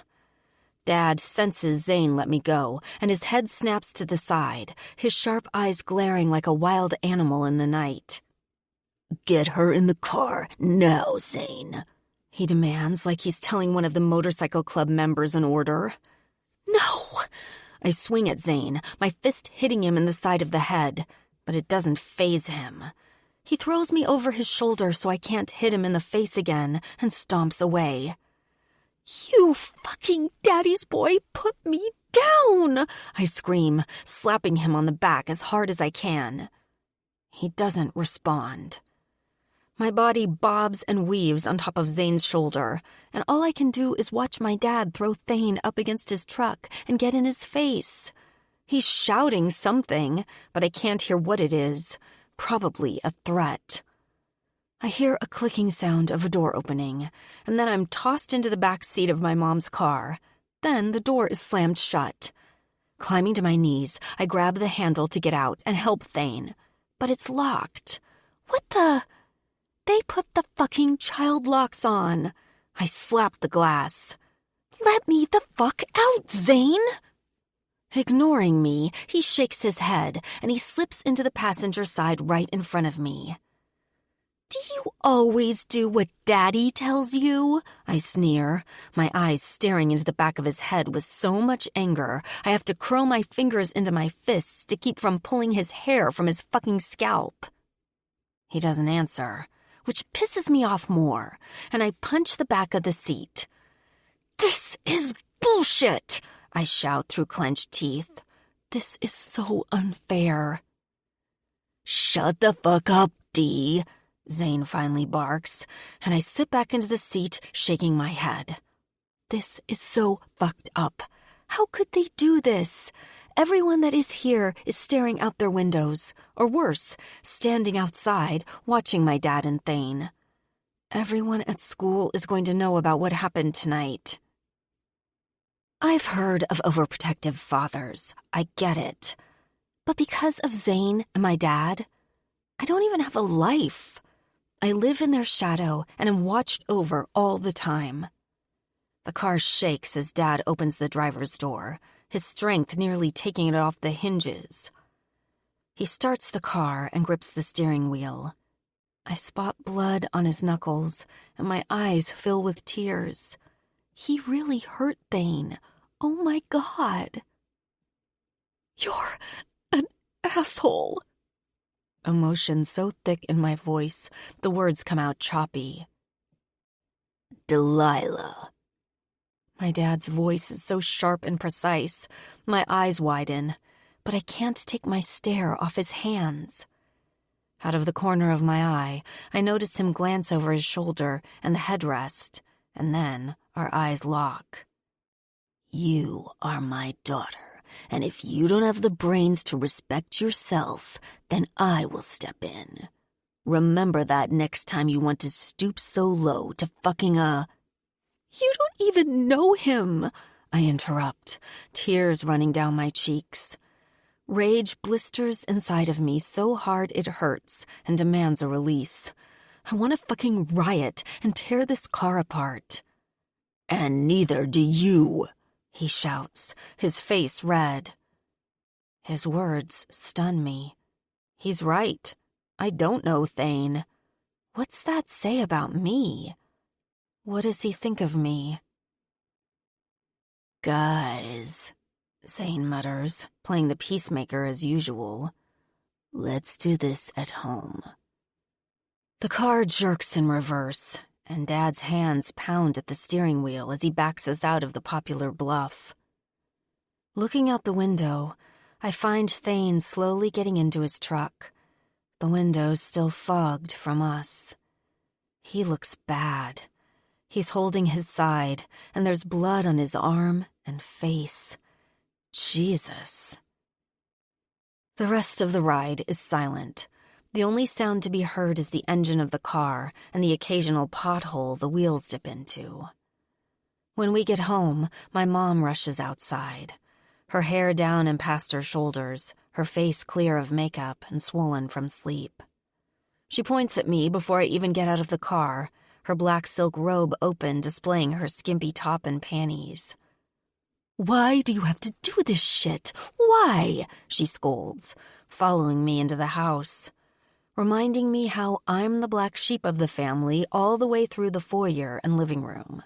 Dad senses Zane let me go, and his head snaps to the side, his sharp eyes glaring like a wild animal in the night. "Get her in the car, now, Zane," he demands like he's telling one of the motorcycle club members an order. "No!" I swing at Zane, my fist hitting him in the side of the head, but it doesn't faze him. He throws me over his shoulder so I can't hit him in the face again and stomps away. "You fucking daddy's boy, put me down!" I scream, slapping him on the back as hard as I can. He doesn't respond. My body bobs and weaves on top of Zane's shoulder, and all I can do is watch my dad throw Thane up against his truck and get in his face. He's shouting something, but I can't hear what it is. Probably a threat. I hear a clicking sound of a door opening, and then I'm tossed into the back seat of my mom's car. Then the door is slammed shut. Climbing to my knees, I grab the handle to get out and help Thane. But it's locked. What the? They put the fucking child locks on. I slapped the glass. "Let me the fuck out, Zane!" Ignoring me, he shakes his head and he slips into the passenger side right in front of me. "Do you always do what Daddy tells you?" I sneer, my eyes staring into the back of his head with so much anger I have to curl my fingers into my fists to keep from pulling his hair from his fucking scalp. He doesn't answer, which pisses me off more, and I punch the back of the seat. "This is bullshit!" I shout through clenched teeth. "This is so unfair." "Shut the fuck up, Dee," Zane finally barks, and I sit back into the seat, shaking my head. This is so fucked up. How could they do this? Everyone that is here is staring out their windows, or worse, standing outside, watching my dad and Thane. Everyone at school is going to know about what happened tonight. I've heard of overprotective fathers. I get it. But because of Zane and my dad, I don't even have a life. I live in their shadow and am watched over all the time. The car shakes as Dad opens the driver's door, his strength nearly taking it off the hinges. He starts the car and grips the steering wheel. I spot blood on his knuckles, and my eyes fill with tears. He really hurt Thane. Oh my God. "You're an asshole." Emotion so thick in my voice, the words come out choppy. "Delilah." My dad's voice is so sharp and precise. My eyes widen, but I can't take my stare off his hands. Out of the corner of my eye, I notice him glance over his shoulder and the headrest, and then our eyes lock. "You are my daughter, and if you don't have the brains to respect yourself, then I will step in. Remember that next time you want to stoop so low to fucking a—" "You don't even know him," I interrupt, tears running down my cheeks. Rage blisters inside of me so hard it hurts and demands a release. I want to fucking riot and tear this car apart. "And neither do you," he shouts, his face red. His words stun me. He's right. I don't know Thane. What's that say about me? What does he think of me? "Guys," Zane mutters, playing the peacemaker as usual. "Let's do this at home." The car jerks in reverse, and Dad's hands pound at the steering wheel as he backs us out of the popular bluff. Looking out the window, I find Thane slowly getting into his truck. The window's still fogged from us. He looks bad. He's holding his side, and there's blood on his arm and face. Jesus. The rest of the ride is silent. The only sound to be heard is the engine of the car and the occasional pothole the wheels dip into. When we get home, my mom rushes outside. Her hair down and past her shoulders, her face clear of makeup and swollen from sleep. She points at me before I even get out of the car, her black silk robe open displaying her skimpy top and panties. "Why do you have to do this shit? Why?" she scolds, following me into the house, reminding me how I'm the black sheep of the family all the way through the foyer and living room.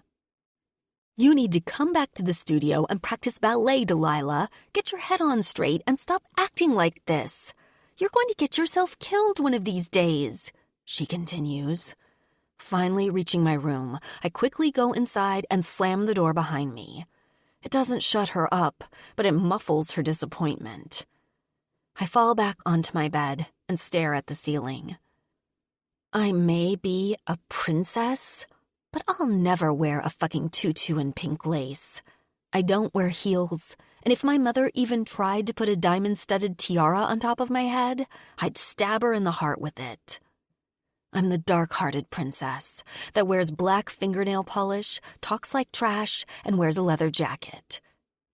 "You need to come back to the studio and practice ballet, Delilah. Get your head on straight and stop acting like this. You're going to get yourself killed one of these days," she continues. Finally reaching my room, I quickly go inside and slam the door behind me. It doesn't shut her up, but it muffles her disappointment. I fall back onto my bed and stare at the ceiling. I may be a princess, but I'll never wear a fucking tutu and pink lace. I don't wear heels, and if my mother even tried to put a diamond-studded tiara on top of my head, I'd stab her in the heart with it. I'm the dark-hearted princess that wears black fingernail polish, talks like trash, and wears a leather jacket.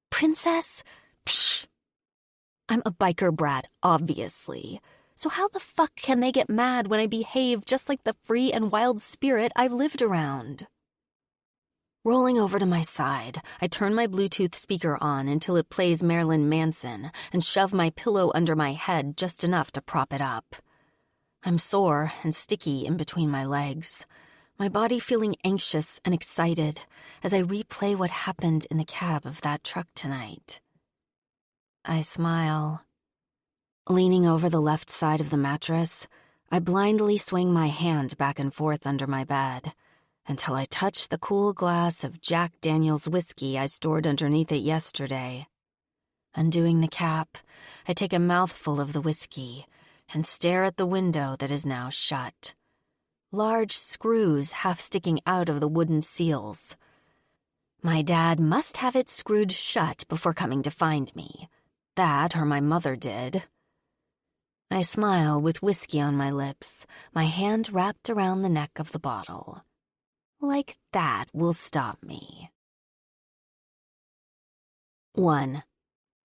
Princess? Psh! I'm a biker brat, obviously. So how the fuck can they get mad when I behave just like the free and wild spirit I've lived around? Rolling over to my side, I turn my Bluetooth speaker on until it plays Marilyn Manson and shove my pillow under my head just enough to prop it up. I'm sore and sticky in between my legs, my body feeling anxious and excited as I replay what happened in the cab of that truck tonight. I smile. Leaning over the left side of the mattress, I blindly swing my hand back and forth under my bed until I touch the cool glass of Jack Daniel's whiskey I stored underneath it yesterday. Undoing the cap, I take a mouthful of the whiskey and stare at the window that is now shut. Large screws half sticking out of the wooden seals. My dad must have it screwed shut before coming to find me. That or my mother did. I smile with whiskey on my lips, my hand wrapped around the neck of the bottle. Like that will stop me. 1.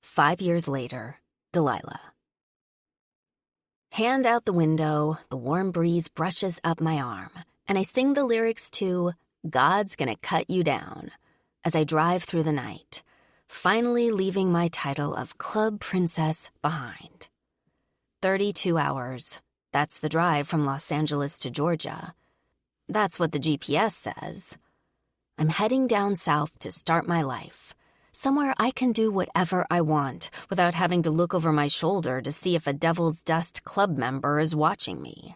5 years later, Delilah. Hand out the window, the warm breeze brushes up my arm, and I sing the lyrics to God's Gonna Cut You Down as I drive through the night, finally leaving my title of Club Princess behind. 32 hours. That's the drive from Los Angeles to Georgia. That's what the GPS says. I'm heading down south to start my life, somewhere I can do whatever I want without having to look over my shoulder to see if a Devil's Dust club member is watching me.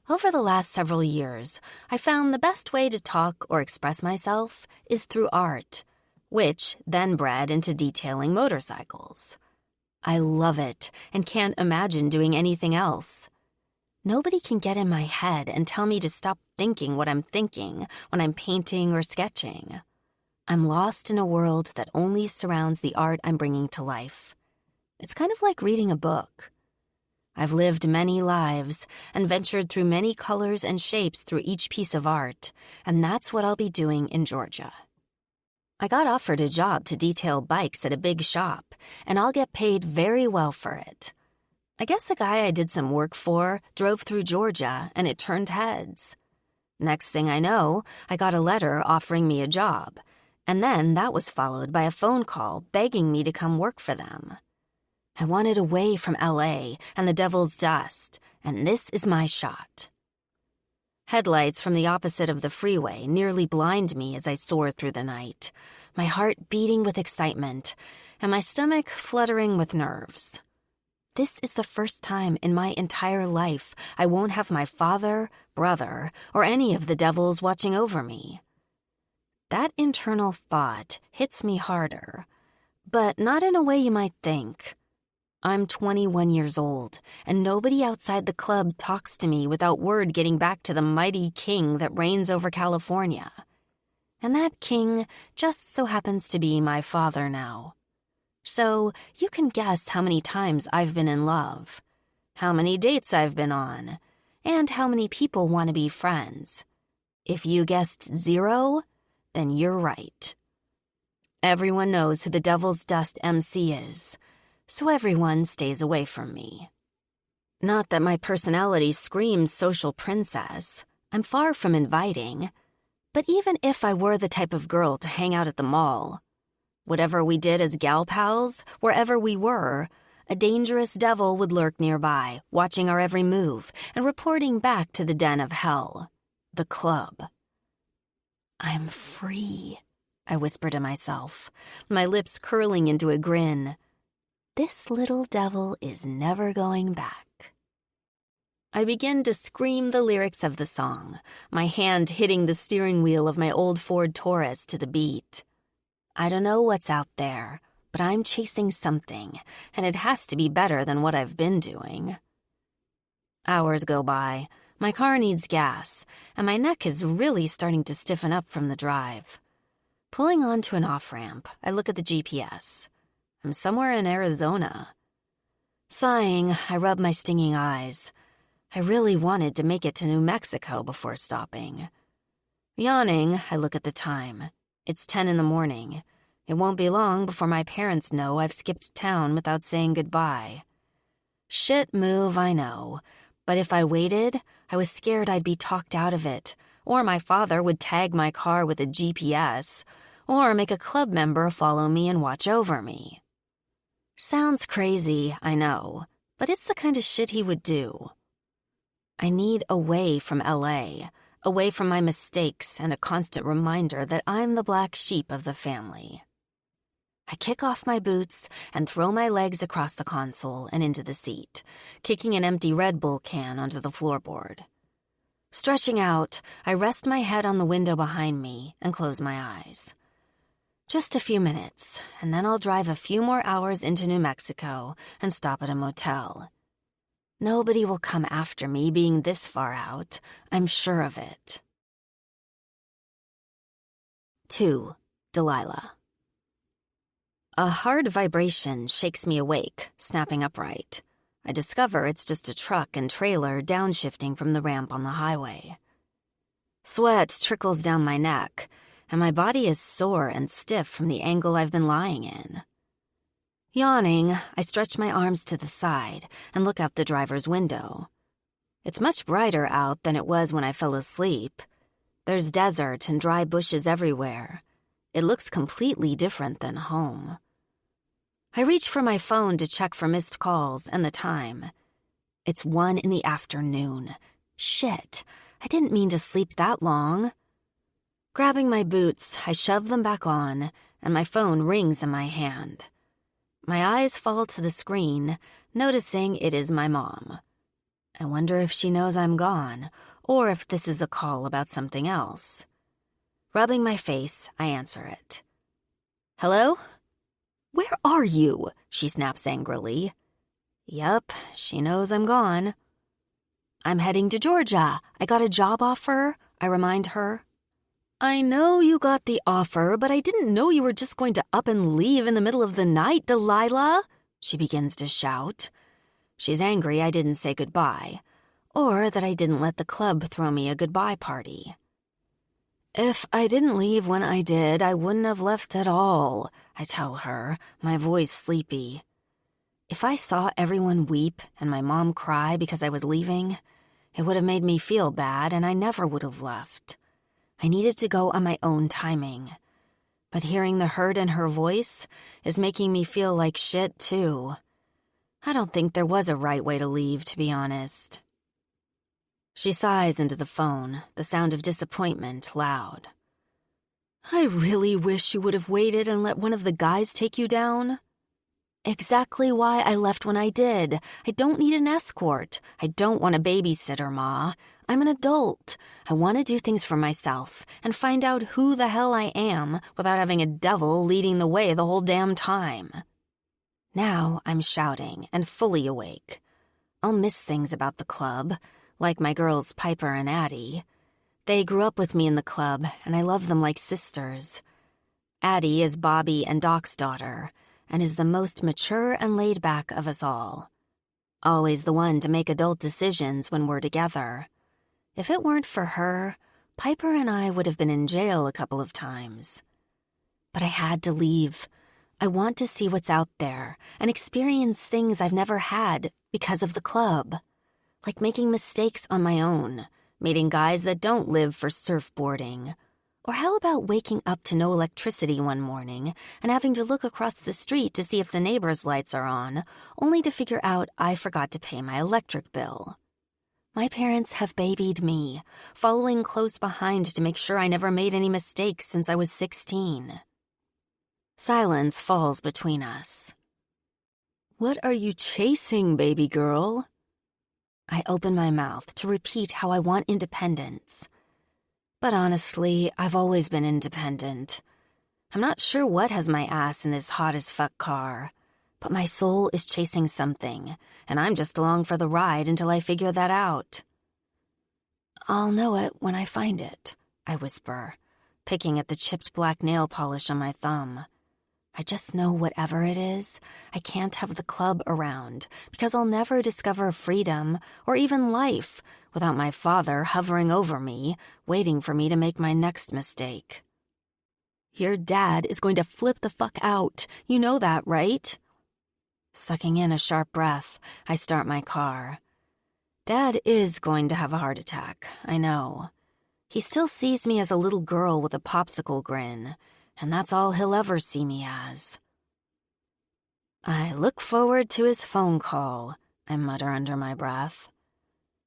Over the last several years, I found the best way to talk or express myself is through art, which then bred into detailing motorcycles. I love it and can't imagine doing anything else. Nobody can get in my head and tell me to stop thinking what I'm thinking when I'm painting or sketching. I'm lost in a world that only surrounds the art I'm bringing to life. It's kind of like reading a book. I've lived many lives and ventured through many colors and shapes through each piece of art, and that's what I'll be doing in Georgia. I got offered a job to detail bikes at a big shop, and I'll get paid very well for it. I guess the guy I did some work for drove through Georgia, and it turned heads. Next thing I know, I got a letter offering me a job, and then that was followed by a phone call begging me to come work for them. I wanted away from LA and the Devil's Dust, and this is my shot. Headlights from the opposite of the freeway nearly blind me as I soar through the night, my heart beating with excitement, and my stomach fluttering with nerves. This is the first time in my entire life I won't have my father, brother, or any of the devils watching over me. That internal thought hits me harder, but not in a way you might think. I'm 21 years old, and nobody outside the club talks to me without word getting back to the mighty king that reigns over California. And that king just so happens to be my father now. So you can guess how many times I've been in love, how many dates I've been on, and how many people want to be friends. If you guessed 0, then you're right. Everyone knows who the Devil's Dust MC is, so everyone stays away from me. Not that my personality screams social princess. I'm far from inviting. But even if I were the type of girl to hang out at the mall, whatever we did as gal pals, wherever we were, a dangerous devil would lurk nearby, watching our every move and reporting back to the den of hell, the club. I'm free, I whisper to myself, my lips curling into a grin. This little devil is never going back. I begin to scream the lyrics of the song, my hand hitting the steering wheel of my old Ford Taurus to the beat. I don't know what's out there, but I'm chasing something, and it has to be better than what I've been doing. Hours go by, my car needs gas, and my neck is really starting to stiffen up from the drive. Pulling onto an off-ramp, I look at the GPS. I'm somewhere in Arizona. Sighing, I rub my stinging eyes. I really wanted to make it to New Mexico before stopping. Yawning, I look at the time. It's 10 in the morning. It won't be long before my parents know I've skipped town without saying goodbye. Shit move, I know. But if I waited, I was scared I'd be talked out of it, or my father would tag my car with a GPS, or make a club member follow me and watch over me. Sounds crazy, I know, but it's the kind of shit he would do. I need away from LA, away from my mistakes and a constant reminder that I'm the black sheep of the family. I kick off my boots and throw my legs across the console and into the seat, kicking an empty Red Bull can onto the floorboard. Stretching out, I rest my head on the window behind me and close my eyes. Just a few minutes, and then I'll drive a few more hours into New Mexico and stop at a motel. Nobody will come after me being this far out, I'm sure of it. 2. Delilah. A hard vibration shakes me awake, snapping upright. I discover it's just a truck and trailer downshifting from the ramp on the highway. Sweat trickles down my neck, and my body is sore and stiff from the angle I've been lying in. Yawning, I stretch my arms to the side and look out the driver's window. It's much brighter out than it was when I fell asleep. There's desert and dry bushes everywhere. It looks completely different than home. I reach for my phone to check for missed calls and the time. It's 1 p.m. Shit, I didn't mean to sleep that long. Grabbing my boots, I shove them back on, and my phone rings in my hand. My eyes fall to the screen, noticing it is my mom. I wonder if she knows I'm gone, or if this is a call about something else. Rubbing my face, I answer it. Hello? Where are you? She snaps angrily. Yup, she knows I'm gone. I'm heading to Georgia. I got a job offer, I remind her. I know you got the offer, but I didn't know you were just going to up and leave in the middle of the night, Delilah, she begins to shout. She's angry I didn't say goodbye, or that I didn't let the club throw me a goodbye party. If I didn't leave when I did, I wouldn't have left at all, I tell her, my voice sleepy. If I saw everyone weep and my mom cry because I was leaving, it would have made me feel bad and I never would have left. I needed to go on my own timing. But hearing the hurt in her voice is making me feel like shit, too. I don't think there was a right way to leave, to be honest. She sighs into the phone, the sound of disappointment loud. I really wish you would have waited and let one of the guys take you down. Exactly why I left when I did. I don't need an escort. I don't want a babysitter, Ma. I'm an adult. I want to do things for myself and find out who the hell I am without having a devil leading the way the whole damn time. Now I'm shouting and fully awake. I'll miss things about the club, like my girls Piper and Addie. They grew up with me in the club, and I love them like sisters. Addie is Bobby and Doc's daughter, and is the most mature and laid back of us all. Always the one to make adult decisions when we're together. If it weren't for her, Piper and I would have been in jail a couple of times. But I had to leave. I want to see what's out there and experience things I've never had because of the club. Like making mistakes on my own, meeting guys that don't live for surfboarding. Or how about waking up to no electricity one morning and having to look across the street to see if the neighbor's lights are on, only to figure out I forgot to pay my electric bill. My parents have babied me, following close behind to make sure I never made any mistakes since I was 16. Silence falls between us. What are you chasing, baby girl? I open my mouth to repeat how I want independence. But honestly, I've always been independent. I'm not sure what has my ass in this hot-as-fuck car, but my soul is chasing something, and I'm just along for the ride until I figure that out. I'll know it when I find it, I whisper, picking at the chipped black nail polish on my thumb. I just know whatever it is, I can't have the club around because I'll never discover freedom or even life without my father hovering over me, waiting for me to make my next mistake. Your dad is going to flip the fuck out. You know that, right? Sucking in a sharp breath, I start my car. Dad is going to have a heart attack, I know. He still sees me as a little girl with a popsicle grin, and that's all he'll ever see me as. I look forward to his phone call, I mutter under my breath.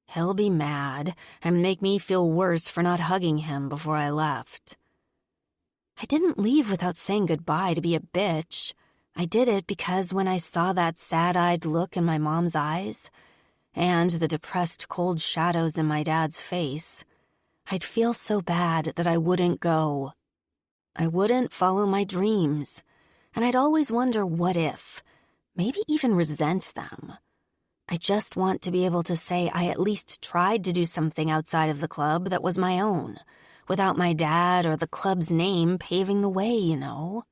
He'll be mad and make me feel worse for not hugging him before I left. I didn't leave without saying goodbye to be a bitch. I did it because when I saw that sad-eyed look in my mom's eyes and the depressed cold shadows in my dad's face, I'd feel so bad that I wouldn't go. I wouldn't follow my dreams, and I'd always wonder what if, maybe even resent them. I just want to be able to say I at least tried to do something outside of the club that was my own, without my dad or the club's name paving the way, you know.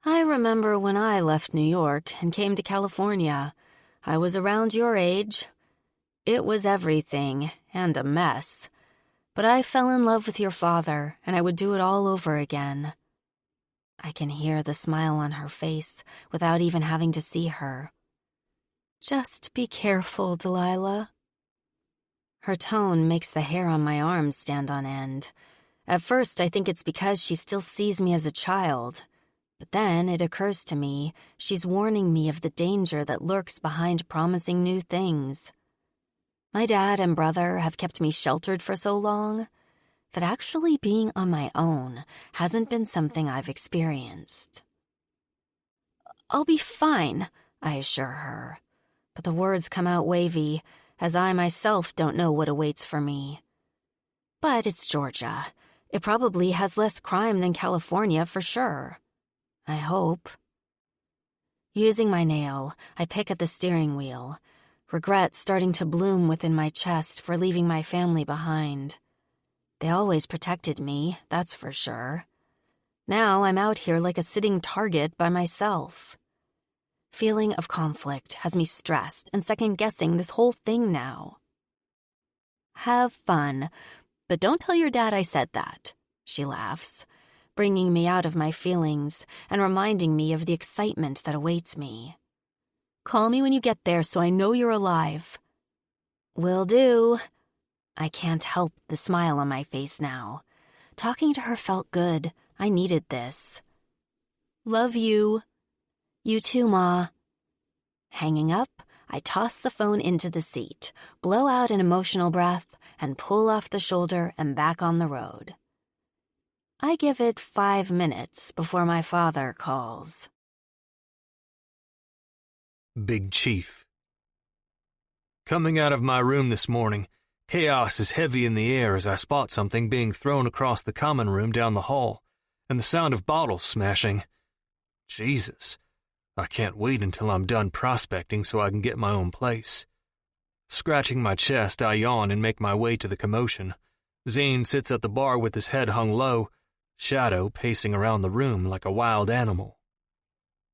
I remember when I left New York and came to California. I was around your age. It was everything, and a mess. But I fell in love with your father, and I would do it all over again. I can hear the smile on her face without even having to see her. Just be careful, Delilah. Her tone makes the hair on my arms stand on end. At first, I think it's because she still sees me as a child. But then it occurs to me she's warning me of the danger that lurks behind promising new things. My dad and brother have kept me sheltered for so long that actually being on my own hasn't been something I've experienced. I'll be fine, I assure her, but the words come out wavy, as I myself don't know what awaits for me. But it's Georgia. It probably has less crime than California for sure. I hope. Using my nail, I pick at the steering wheel, regret starting to bloom within my chest for leaving my family behind. They always protected me, that's for sure. Now I'm out here like a sitting target by myself. Feeling of conflict has me stressed and second-guessing this whole thing now. Have fun, but don't tell your dad I said that, she laughs, bringing me out of my feelings and reminding me of the excitement that awaits me. Call me when you get there so I know you're alive. Will do. I can't help the smile on my face now. Talking to her felt good. I needed this. Love you. You too, Ma. Hanging up, I toss the phone into the seat, blow out an emotional breath, and pull off the shoulder and back on the road. I give it 5 minutes before my father calls. Big Chief. Coming out of my room this morning, chaos is heavy in the air as I spot something being thrown across the common room down the hall, and the sound of bottles smashing. Jesus, I can't wait until I'm done prospecting so I can get my own place. Scratching my chest, I yawn and make my way to the commotion. Zane sits at the bar with his head hung low, Shadow pacing around the room like a wild animal.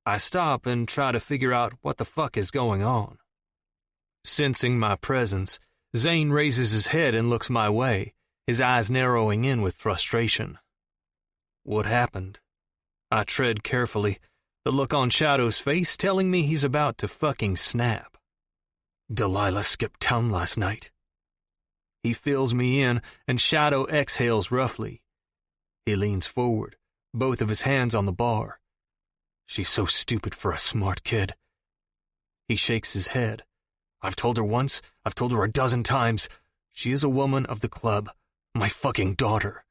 I stop and try to figure out what the fuck is going on. Sensing my presence, Zane raises his head and looks my way, his eyes narrowing in with frustration. What happened? I tread carefully, the look on Shadow's face telling me he's about to fucking snap. Delilah skipped town last night. He fills me in, and Shadow exhales roughly. He leans forward, both of his hands on the bar. She's so stupid for a smart kid. He shakes his head. I've told her once, I've told her a dozen times. She is a woman of the club, my fucking daughter.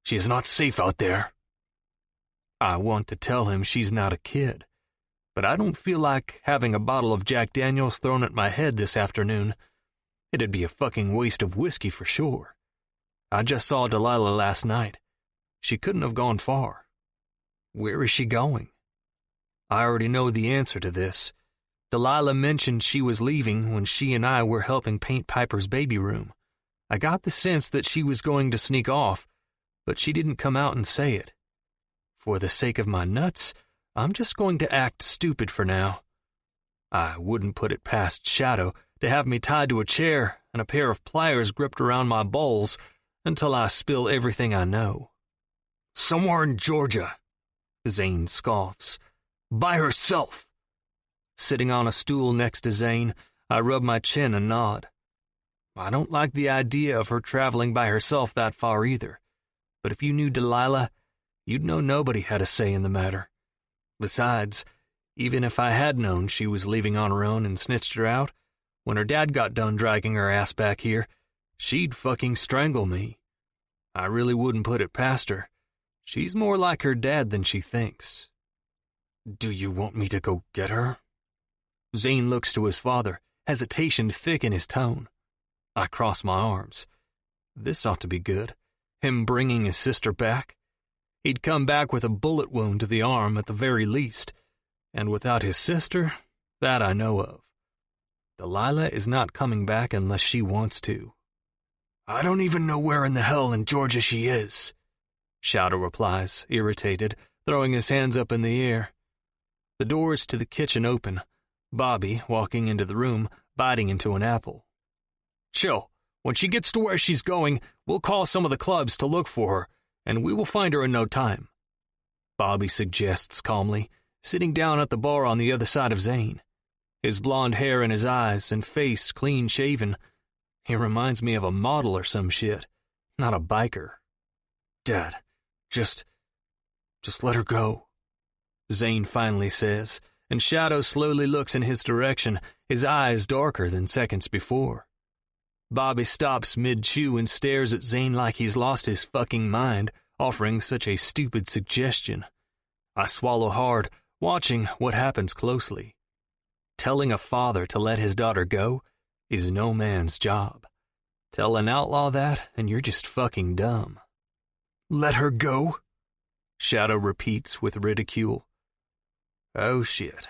She is not safe out there. I want to tell him she's not a kid, but I don't feel like having a bottle of Jack Daniels thrown at my head this afternoon. It'd be a fucking waste of whiskey for sure. I just saw Delilah last night. She couldn't have gone far. Where is she going? I already know the answer to this. Delilah mentioned she was leaving when she and I were helping paint Piper's baby room. I got the sense that she was going to sneak off, but she didn't come out and say it. For the sake of my nuts, I'm just going to act stupid for now. I wouldn't put it past Shadow to have me tied to a chair and a pair of pliers gripped around my balls until I spill everything I know. Somewhere in Georgia, Zane scoffs. By herself. Sitting on a stool next to Zane, I rub my chin and nod. I don't like the idea of her traveling by herself that far either. But if you knew Delilah, you'd know nobody had a say in the matter. Besides, even if I had known she was leaving on her own and snitched her out, when her dad got done dragging her ass back here, she'd fucking strangle me. I really wouldn't put it past her. She's more like her dad than she thinks. Do you want me to go get her? Zane looks to his father, hesitation thick in his tone. I cross my arms. This ought to be good. Him bringing his sister back. He'd come back with a bullet wound to the arm at the very least. And without his sister, that I know of. Delilah is not coming back unless she wants to. I don't even know where in the hell in Georgia she is, Shadow replies, irritated, throwing his hands up in the air. The doors to the kitchen open, Bobby walking into the room, biting into an apple. Chill. When she gets to where she's going, we'll call some of the clubs to look for her, and we will find her in no time, Bobby suggests calmly, sitting down at the bar on the other side of Zane. His blonde hair in his eyes and face clean-shaven. He reminds me of a model or some shit, not a biker. Dad, just let her go, Zane finally says, and Shadow slowly looks in his direction, his eyes darker than seconds before. Bobby stops mid-chew and stares at Zane like he's lost his fucking mind, offering such a stupid suggestion. I swallow hard, watching what happens closely. Telling a father to let his daughter go is no man's job. Tell an outlaw that, and you're just fucking dumb. Let her go? Shadow repeats with ridicule. Oh shit,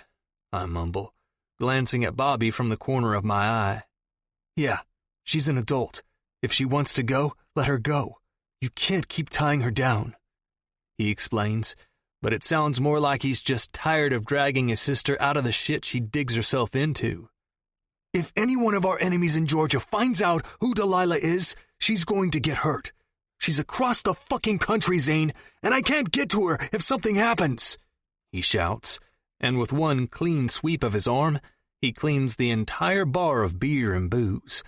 I mumble, glancing at Bobby from the corner of my eye. Yeah, she's an adult. If she wants to go, let her go. You can't keep tying her down, he explains, but it sounds more like he's just tired of dragging his sister out of the shit she digs herself into. If any one of our enemies in Georgia finds out who Delilah is, she's going to get hurt. She's across the fucking country, Zane, and I can't get to her if something happens, he shouts, and with one clean sweep of his arm, he cleans the entire bar of beer and booze,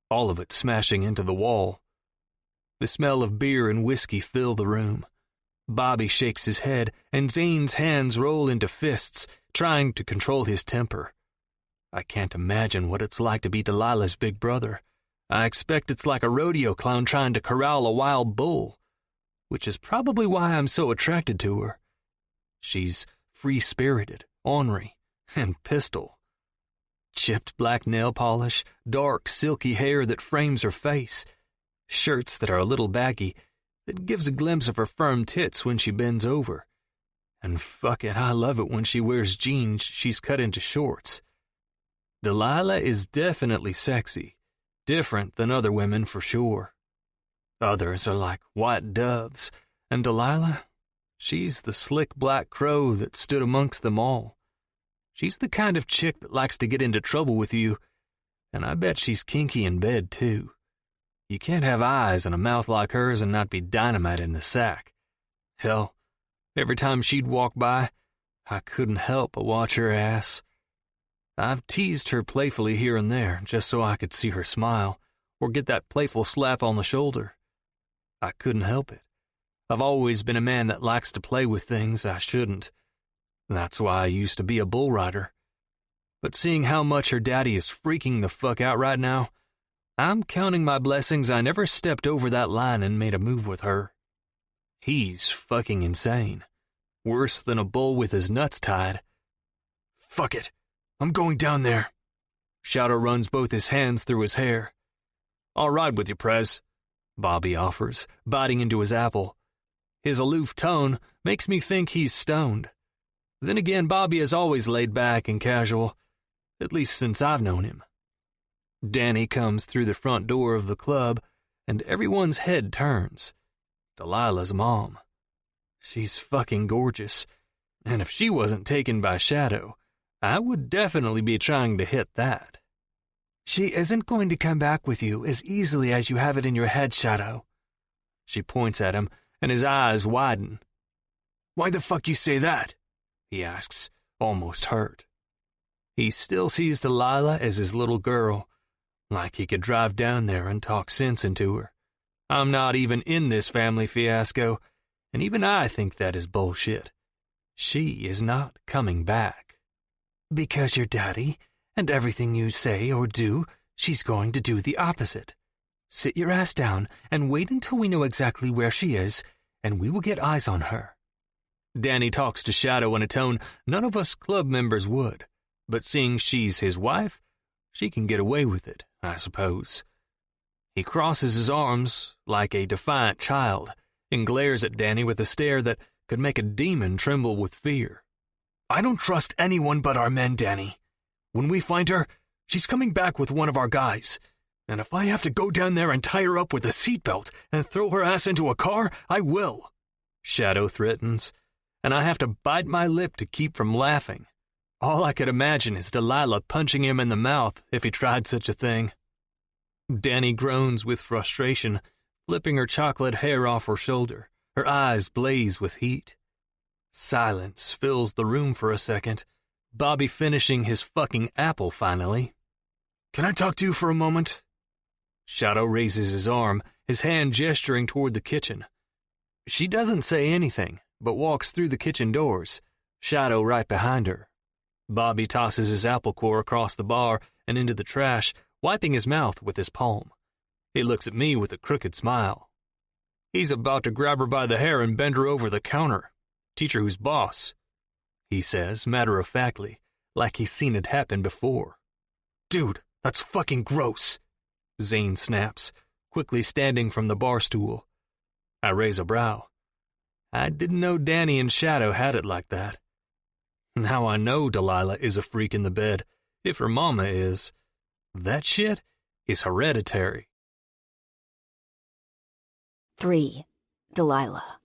all of it smashing into the wall. The smell of beer and whiskey fill the room. Bobby shakes his head, and Zane's hands roll into fists, trying to control his temper. I can't imagine what it's like to be Delilah's big brother. I expect it's like a rodeo clown trying to corral a wild bull, which is probably why I'm so attracted to her. She's free-spirited, ornery, and pistol. Chipped black nail polish, dark, silky hair that frames her face, shirts that are a little baggy, that gives a glimpse of her firm tits when she bends over. And fuck it, I love it when she wears jeans she's cut into shorts. Delilah is definitely sexy, different than other women for sure. Others are like white doves, and Delilah, she's the slick black crow that stood amongst them all. She's the kind of chick that likes to get into trouble with you, and I bet she's kinky in bed too. You can't have eyes and a mouth like hers and not be dynamite in the sack. Hell, every time she'd walk by, I couldn't help but watch her ass. I've teased her playfully here and there just so I could see her smile or get that playful slap on the shoulder. I couldn't help it. I've always been a man that likes to play with things I shouldn't. That's why I used to be a bull rider. But seeing how much her daddy is freaking the fuck out right now, I'm counting my blessings I never stepped over that line and made a move with her. He's fucking insane. Worse than a bull with his nuts tied. Fuck it. I'm going down there. Shadow runs both his hands through his hair. I'll ride with you, Prez, Bobby offers, biting into his apple. His aloof tone makes me think he's stoned. Then again, Bobby is always laid back and casual, at least since I've known him. Danny comes through the front door of the club, and everyone's head turns. Delilah's mom. She's fucking gorgeous, and if she wasn't taken by Shadow, I would definitely be trying to hit that. She isn't going to come back with you as easily as you have it in your head, Shadow. She points at him, and his eyes widen. Why the fuck you say that? He asks, almost hurt. He still sees Delilah as his little girl, Like he could drive down there and talk sense into her. I'm not even in this family fiasco, and even I think that is bullshit. She is not coming back. Because your daddy, and everything you say or do, she's going to do the opposite. Sit your ass down and wait until we know exactly where she is, and we will get eyes on her. Danny talks to Shadow in a tone none of us club members would, but seeing she's his wife, she can get away with it, I suppose. He crosses his arms like a defiant child and glares at Danny with a stare that could make a demon tremble with fear. I don't trust anyone but our men, Danny. When we find her, she's coming back with one of our guys. And if I have to go down there and tie her up with a seatbelt and throw her ass into a car, I will. Shadow threatens, and I have to bite my lip to keep from laughing. All I could imagine is Delilah punching him in the mouth if he tried such a thing. Danny groans with frustration, flipping her chocolate hair off her shoulder. Her eyes blaze with heat. Silence fills the room for a second, Bobby finishing his fucking apple finally. Can I talk to you for a moment? Shadow raises his arm, his hand gesturing toward the kitchen. She doesn't say anything, but walks through the kitchen doors, Shadow right behind her. Bobby tosses his apple core across the bar and into the trash, wiping his mouth with his palm. He looks at me with a crooked smile. He's about to grab her by the hair and bend her over the counter. Teach her who's boss, he says, matter-of-factly, like he's seen it happen before. Dude, that's fucking gross, Zane snaps, quickly standing from the bar stool. I raise a brow. I didn't know Danny and Shadow had it like that. Now I know Delilah is a freak in the bed, if her mama is. That shit is hereditary. 3. Delilah.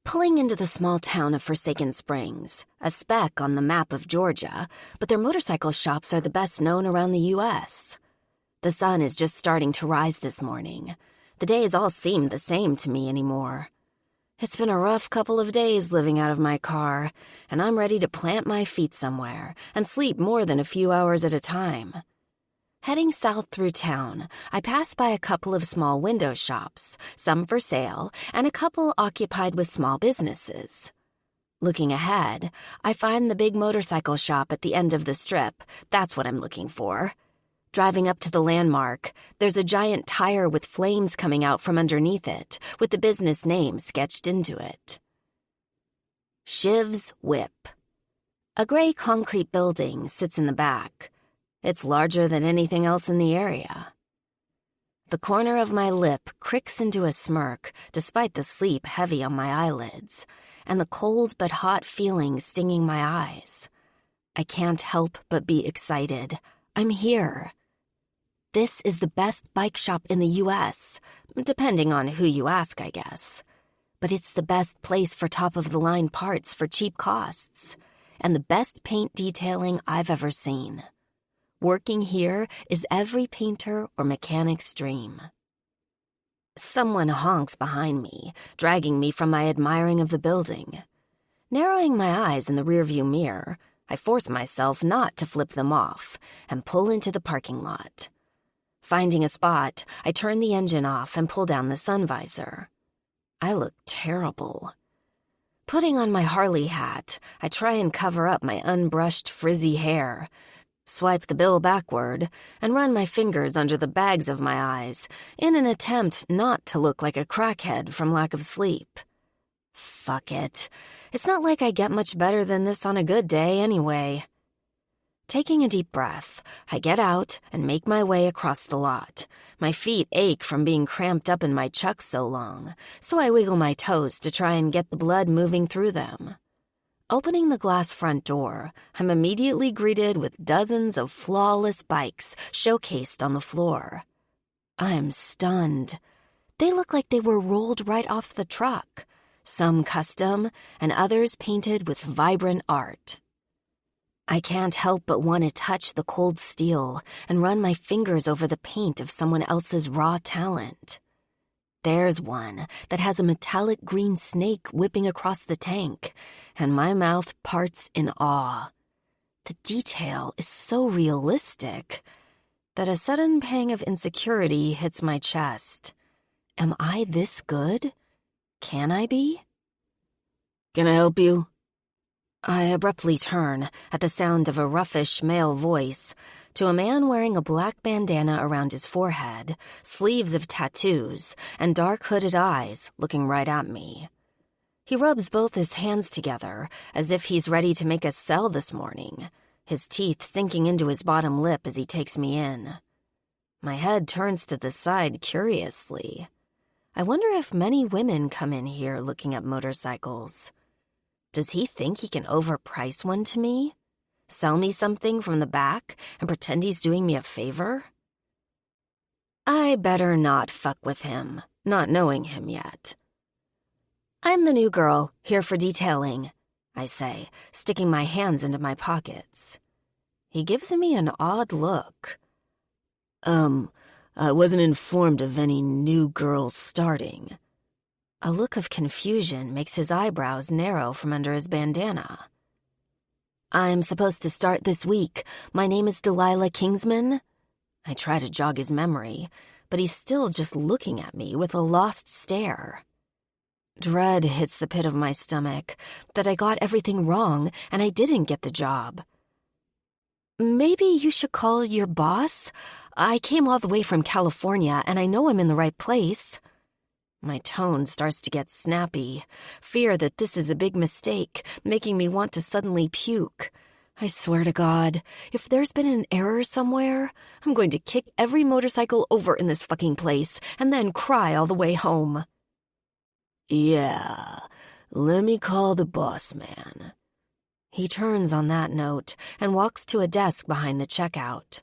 Pulling into the small town of Forsaken Springs, a speck on the map of Georgia, but their motorcycle shops are the best known around the U.S. The sun is just starting to rise this morning. The days all seem the same to me anymore. It's been a rough couple of days living out of my car, and I'm ready to plant my feet somewhere and sleep more than a few hours at a time. Heading south through town, I pass by a couple of small window shops, some for sale, and a couple occupied with small businesses. Looking ahead, I find the big motorcycle shop at the end of the strip. That's what I'm looking for. Driving up to the landmark, there's a giant tire with flames coming out from underneath it, with the business name sketched into it. Shiv's Whip. A gray concrete building sits in the back. It's larger than anything else in the area. The corner of my lip cricks into a smirk despite the sleep heavy on my eyelids, and the cold but hot feeling stinging my eyes. I can't help but be excited. I'm here. This is the best bike shop in the U.S., depending on who you ask, I guess. But it's the best place for top-of-the-line parts for cheap costs, and the best paint detailing I've ever seen. Working here is every painter or mechanic's dream. Someone honks behind me, dragging me from my admiring of the building. Narrowing my eyes in the rearview mirror, I force myself not to flip them off and pull into the parking lot. Finding a spot, I turn the engine off and pull down the sun visor. I look terrible. Putting on my Harley hat, I try and cover up my unbrushed, frizzy hair, swipe the bill backward, and run my fingers under the bags of my eyes in an attempt not to look like a crackhead from lack of sleep. Fuck it. It's not like I get much better than this on a good day anyway. Taking a deep breath, I get out and make my way across the lot. My feet ache from being cramped up in my chucks so long, so I wiggle my toes to try and get the blood moving through them. Opening the glass front door, I'm immediately greeted with dozens of flawless bikes showcased on the floor. I'm stunned. They look like they were rolled right off the truck, some custom and others painted with vibrant art. I can't help but want to touch the cold steel and run my fingers over the paint of someone else's raw talent. There's one that has a metallic green snake whipping across the tank, and my mouth parts in awe. The detail is so realistic. that a sudden pang of insecurity hits my chest. Am I this good? Can I be? Can I help you? I abruptly turn at the sound of a roughish male voice to a man wearing a black bandana around his forehead, sleeves of tattoos, and dark hooded eyes looking right at me. He rubs both his hands together as if he's ready to make a sell this morning, his teeth sinking into his bottom lip as he takes me in. My head turns to the side curiously. I wonder if many women come in here looking at motorcycles. Does he think he can overprice one to me? Sell me something from the back and pretend he's doing me a favor? I better not fuck with him, not knowing him yet. I'm the new girl, here for detailing, I say, sticking my hands into my pockets. He gives me an odd look. I wasn't informed of any new girls starting. A look of confusion makes his eyebrows narrow from under his bandana. I'm supposed to start this week. My name is Delilah Kingsman. I try to jog his memory, but he's still just looking at me with a lost stare. Dread hits the pit of my stomach that I got everything wrong and I didn't get the job. Maybe you should call your boss? I came all the way from California and I know I'm in the right place. My tone starts to get snappy, fear that this is a big mistake, making me want to suddenly puke. I swear to God, if there's been an error somewhere, I'm going to kick every motorcycle over in this fucking place and then cry all the way home. Yeah, let me call the boss man. He turns on that note and walks to a desk behind the checkout.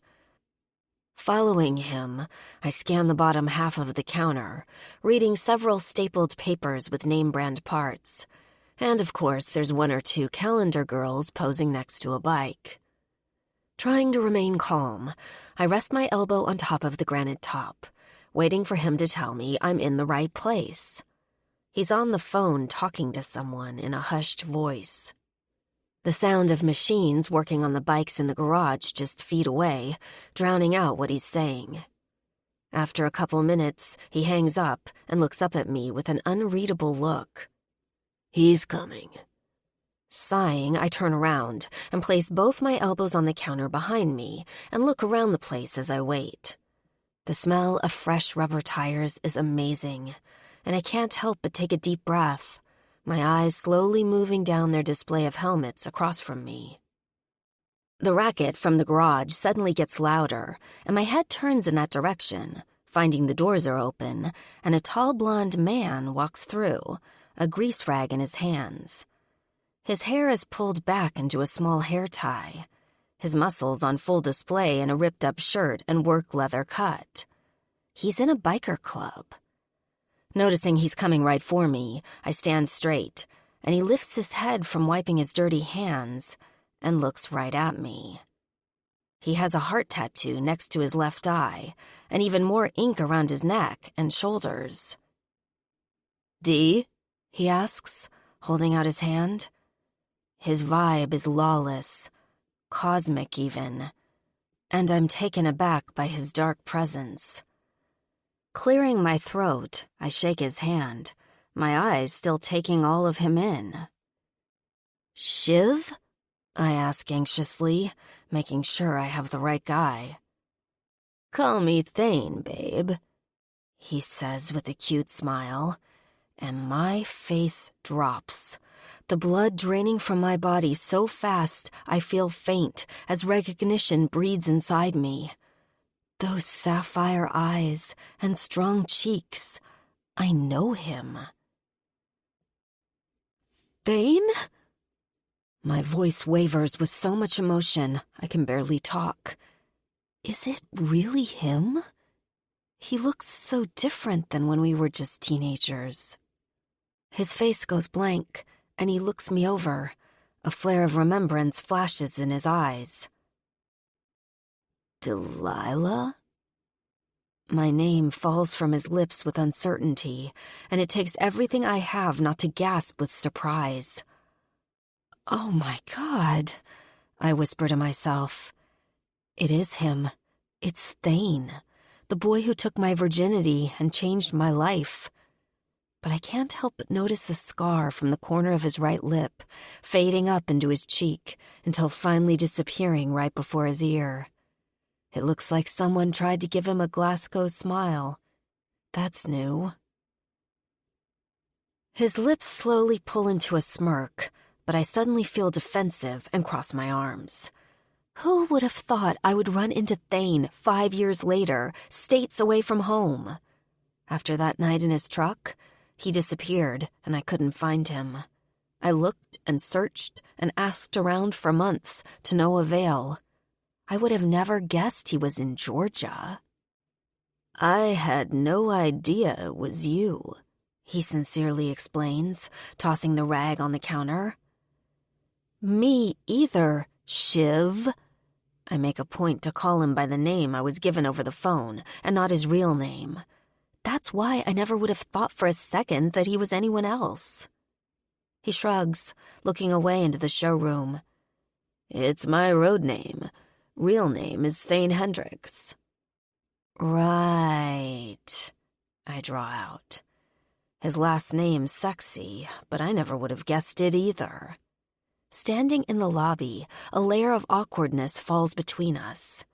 Following him, I scan the bottom half of the counter, reading several stapled papers with name-brand parts. And of course, there's one or two calendar girls posing next to a bike. Trying to remain calm, I rest my elbow on top of the granite top, waiting for him to tell me I'm in the right place. He's on the phone talking to someone in a hushed voice. The sound of machines working on the bikes in the garage just feet away, drowning out what he's saying. After a couple minutes, he hangs up and looks up at me with an unreadable look. He's coming. Sighing, I turn around and place both my elbows on the counter behind me and look around the place as I wait. The smell of fresh rubber tires is amazing, and I can't help but take a deep breath, my eyes slowly moving down their display of helmets across from me. The racket from the garage suddenly gets louder, and my head turns in that direction, finding the doors are open, and a tall blonde man walks through, a grease rag in his hands. His hair is pulled back into a small hair tie, his muscles on full display in a ripped-up shirt and work leather cut. He's in a biker club. Noticing he's coming right for me, I stand straight, and he lifts his head from wiping his dirty hands and looks right at me. He has a heart tattoo next to his left eye, and even more ink around his neck and shoulders. D? He asks, holding out his hand. His vibe is lawless, cosmic even, and I'm taken aback by his dark presence. Clearing my throat, I shake his hand, my eyes still taking all of him in. Shiv? I ask anxiously, making sure I have the right guy. Call me Thane, babe, he says with a cute smile, and my face drops, the blood draining from my body so fast I feel faint as recognition breeds inside me. Those sapphire eyes and strong cheeks. I know him. Thane? My voice wavers with so much emotion I can barely talk. Is it really him? He looks so different than when we were just teenagers. His face goes blank, and he looks me over. A flare of remembrance flashes in his eyes. Delilah? My name falls from his lips with uncertainty, and it takes everything I have not to gasp with surprise. Oh my God, I whisper to myself. It is him. It's Thane, the boy who took my virginity and changed my life. But I can't help but notice a scar from the corner of his right lip, fading up into his cheek until finally disappearing right before his ear. It looks like someone tried to give him a Glasgow smile. That's new. His lips slowly pull into a smirk, but I suddenly feel defensive and cross my arms. Who would have thought I would run into Thane 5 years later, states away from home? After that night in his truck, he disappeared and I couldn't find him. I looked and searched and asked around for months to no avail. I would have never guessed he was in Georgia. I had no idea it was you, he sincerely explains, tossing the rag on the counter. Me either, Shiv. I make a point to call him by the name I was given over the phone and not his real name. That's why I never would have thought for a second that he was anyone else. He shrugs, looking away into the showroom. It's my road name. Real name is Thane Hendricks. Right, I draw out. His last name's sexy, but I never would have guessed it either. Standing in the lobby, a layer of awkwardness falls between us.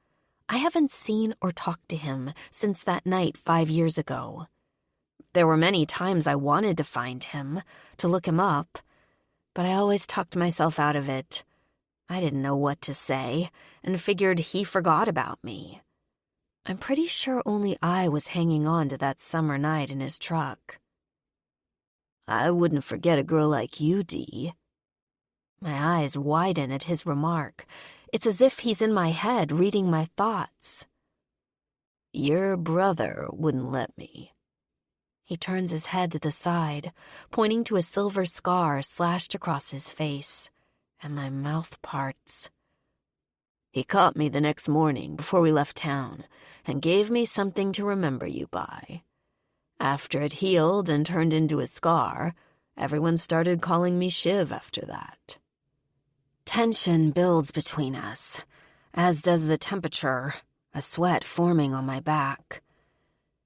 I haven't seen or talked to him since that night 5 years ago. There were many times I wanted to find him, to look him up, but I always talked myself out of it. I didn't know what to say, and figured he forgot about me. I'm pretty sure only I was hanging on to that summer night in his truck. I wouldn't forget a girl like you, Dee. My eyes widen at his remark. It's as if he's in my head reading my thoughts. Your brother wouldn't let me. He turns his head to the side, pointing to a silver scar slashed across his face, and my mouth parts. He caught me the next morning before we left town and gave me something to remember you by. After it healed and turned into a scar, everyone started calling me Shiv after that. Tension builds between us, as does the temperature, a sweat forming on my back.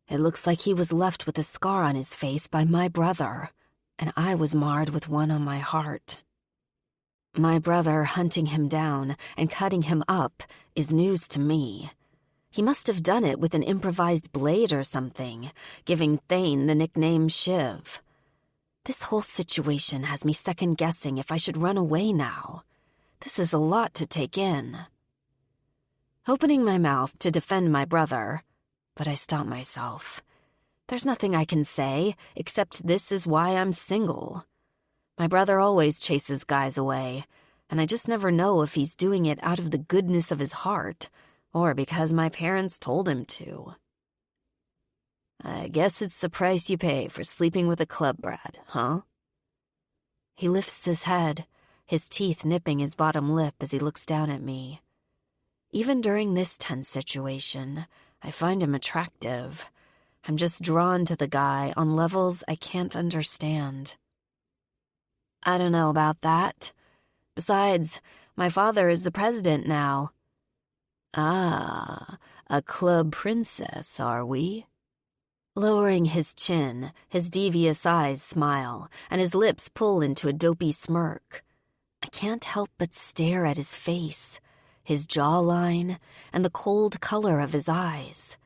It looks like he was left with a scar on his face by my brother, and I was marred with one on my heart. My brother hunting him down and cutting him up is news to me. He must have done it with an improvised blade or something, giving Thane the nickname Shiv. This whole situation has me second-guessing if I should run away now. This is a lot to take in. Opening my mouth to defend my brother, but I stop myself. There's nothing I can say except this is why I'm single. My brother always chases guys away, and I just never know if he's doing it out of the goodness of his heart or because my parents told him to. I guess it's the price you pay for sleeping with a club brat, huh? He lifts his head, his teeth nipping his bottom lip as he looks down at me. Even during this tense situation, I find him attractive. I'm just drawn to the guy on levels I can't understand. I don't know about that. Besides, my father is the president now. Ah, a club princess, are we? Lowering his chin, his devious eyes smile, and his lips pull into a dopey smirk. I can't help but stare at his face, his jawline, and the cold color of his eyes.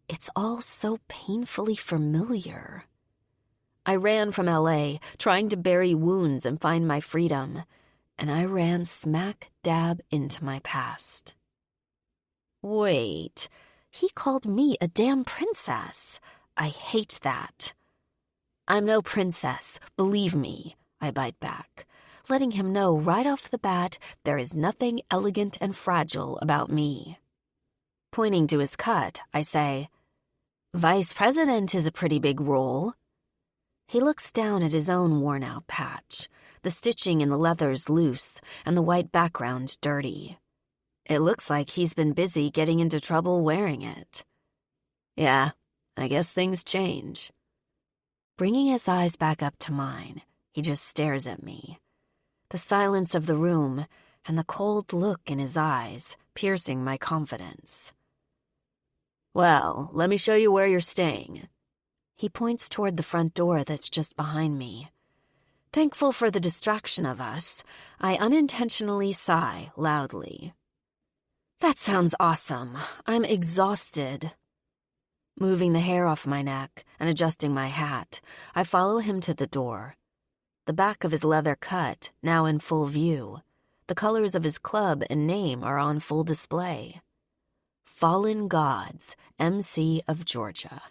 It's all so painfully familiar. I ran from L.A., trying to bury wounds and find my freedom, and I ran smack dab into my past. Wait, he called me a damn princess. I hate that. I'm no princess, believe me, I bite back, letting him know right off the bat there is nothing elegant and fragile about me. Pointing to his cut, I say, Vice President is a pretty big role. He looks down at his own worn-out patch, the stitching in the leather's loose and the white background dirty. It looks like he's been busy getting into trouble wearing it. Yeah, I guess things change. Bringing his eyes back up to mine, he just stares at me. The silence of the room and the cold look in his eyes piercing my confidence. Well, let me show you where you're staying. He points toward the front door that's just behind me. Thankful for the distraction of us, I unintentionally sigh loudly. That sounds awesome. I'm exhausted. Moving the hair off my neck and adjusting my hat, I follow him to the door. The back of his leather cut, now in full view. The colors of his club and name are on full display. Fallen Gods, MC of Georgia.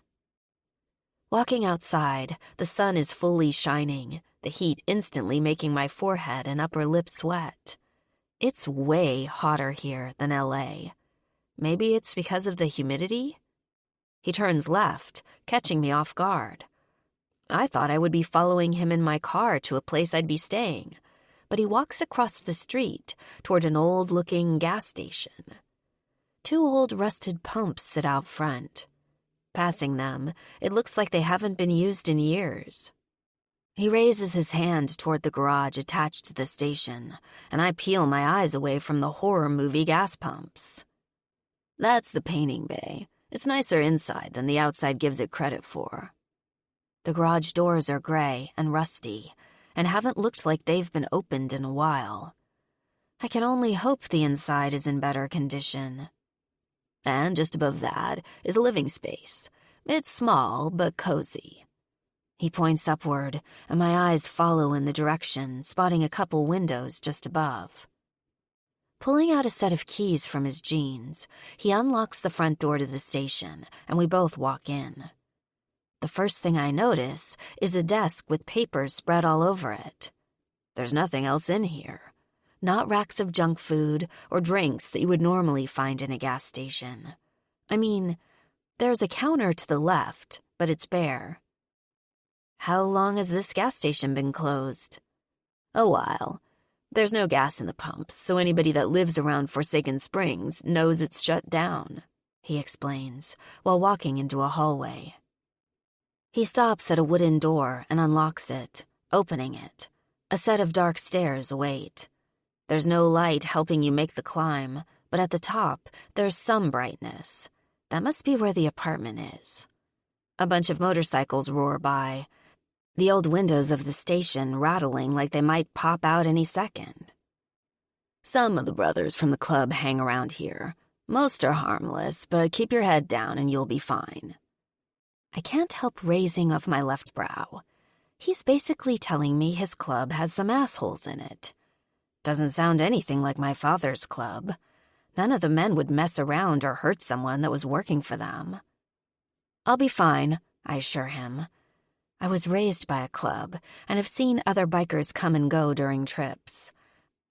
Walking outside, the sun is fully shining, the heat instantly making my forehead and upper lip sweat. It's way hotter here than LA. Maybe it's because of the humidity? He turns left, catching me off guard. I thought I would be following him in my car to a place I'd be staying, but he walks across the street toward an old-looking gas station. 2 old rusted pumps sit out front. Passing them, it looks like they haven't been used in years. He raises his hand toward the garage attached to the station, and I peel my eyes away from the horror movie gas pumps. That's the painting bay. It's nicer inside than the outside gives it credit for. The garage doors are gray and rusty, and haven't looked like they've been opened in a while. I can only hope the inside is in better condition. And just above that is a living space. It's small, but cozy. He points upward, and my eyes follow in the direction, spotting a couple windows just above. Pulling out a set of keys from his jeans, he unlocks the front door to the station, and we both walk in. The first thing I notice is a desk with papers spread all over it. There's nothing else in here. Not racks of junk food or drinks that you would normally find in a gas station. I mean, there's a counter to the left, but it's bare. How long has this gas station been closed? A while. There's no gas in the pumps, so anybody that lives around Forsaken Springs knows it's shut down, he explains, while walking into a hallway. He stops at a wooden door and unlocks it, opening it. A set of dark stairs await. There's no light helping you make the climb, but at the top, there's some brightness. That must be where the apartment is. A bunch of motorcycles roar by, the old windows of the station rattling like they might pop out any second. Some of the brothers from the club hang around here. Most are harmless, but keep your head down and you'll be fine. I can't help raising of my left brow. He's basically telling me his club has some assholes in it. Doesn't sound anything like my father's club. None of the men would mess around or hurt someone that was working for them. I'll be fine, I assure him. I was raised by a club and have seen other bikers come and go during trips.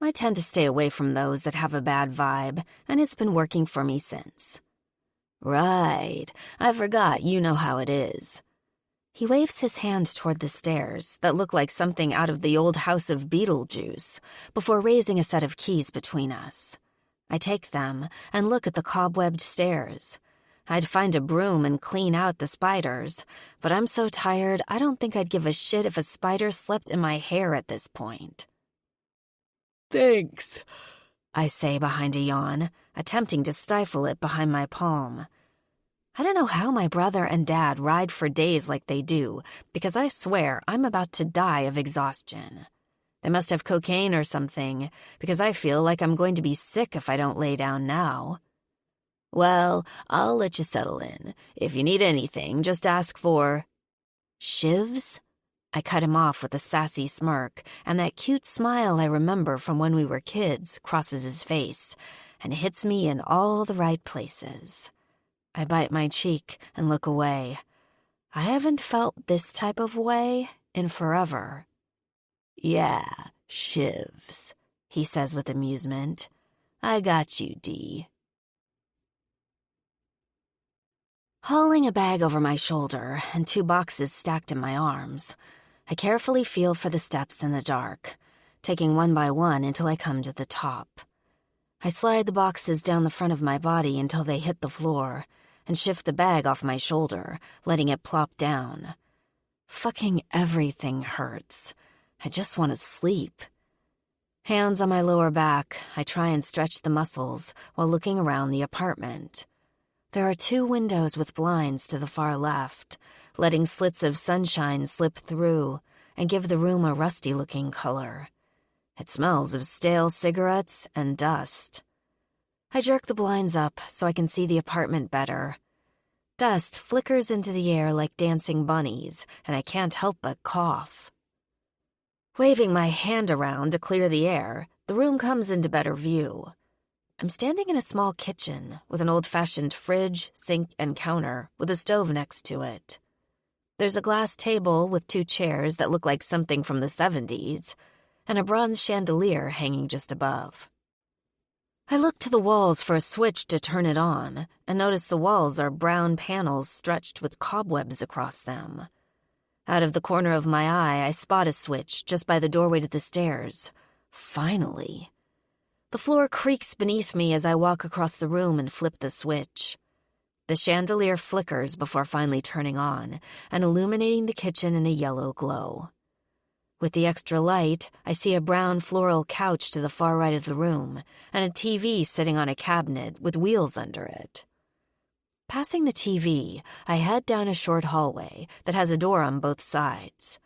I tend to stay away from those that have a bad vibe, and it's been working for me since. Right, I forgot you know how it is. He waves his hand toward the stairs that look like something out of the old house of Beetlejuice before raising a set of keys between us. I take them and look at the cobwebbed stairs. I'd find a broom and clean out the spiders, but I'm so tired I don't think I'd give a shit if a spider slept in my hair at this point. Thanks, I say behind a yawn, attempting to stifle it behind my palm. I don't know how my brother and dad ride for days like they do, because I swear I'm about to die of exhaustion. They must have cocaine or something, because I feel like I'm going to be sick if I don't lay down now. Well, I'll let you settle in. If you need anything, just ask for... Shivs? I cut him off with a sassy smirk, and that cute smile I remember from when we were kids crosses his face, and hits me in all the right places. I bite my cheek and look away. I haven't felt this type of way in forever. Yeah, shivs, he says with amusement. I got you, D. Hauling a bag over my shoulder and 2 boxes stacked in my arms, I carefully feel for the steps in the dark, taking one by one until I come to the top. I slide the boxes down the front of my body until they hit the floor, and shift the bag off my shoulder, letting it plop down. Fucking everything hurts. I just want to sleep. Hands on my lower back, I try and stretch the muscles while looking around the apartment. There are 2 windows with blinds to the far left, letting slits of sunshine slip through and give the room a rusty-looking color. It smells of stale cigarettes and dust. I jerk the blinds up so I can see the apartment better. Dust flickers into the air like dancing bunnies, and I can't help but cough. Waving my hand around to clear the air, the room comes into better view. I'm standing in a small kitchen with an old-fashioned fridge, sink, and counter with a stove next to it. There's a glass table with 2 chairs that look like something from the 70s, and a bronze chandelier hanging just above. I look to the walls for a switch to turn it on, and notice the walls are brown panels stretched with cobwebs across them. Out of the corner of my eye, I spot a switch just by the doorway to the stairs. Finally. The floor creaks beneath me as I walk across the room and flip the switch. The chandelier flickers before finally turning on and illuminating the kitchen in a yellow glow. With the extra light, I see a brown floral couch to the far right of the room and a TV sitting on a cabinet with wheels under it. Passing the TV, I head down a short hallway that has a door on both sides.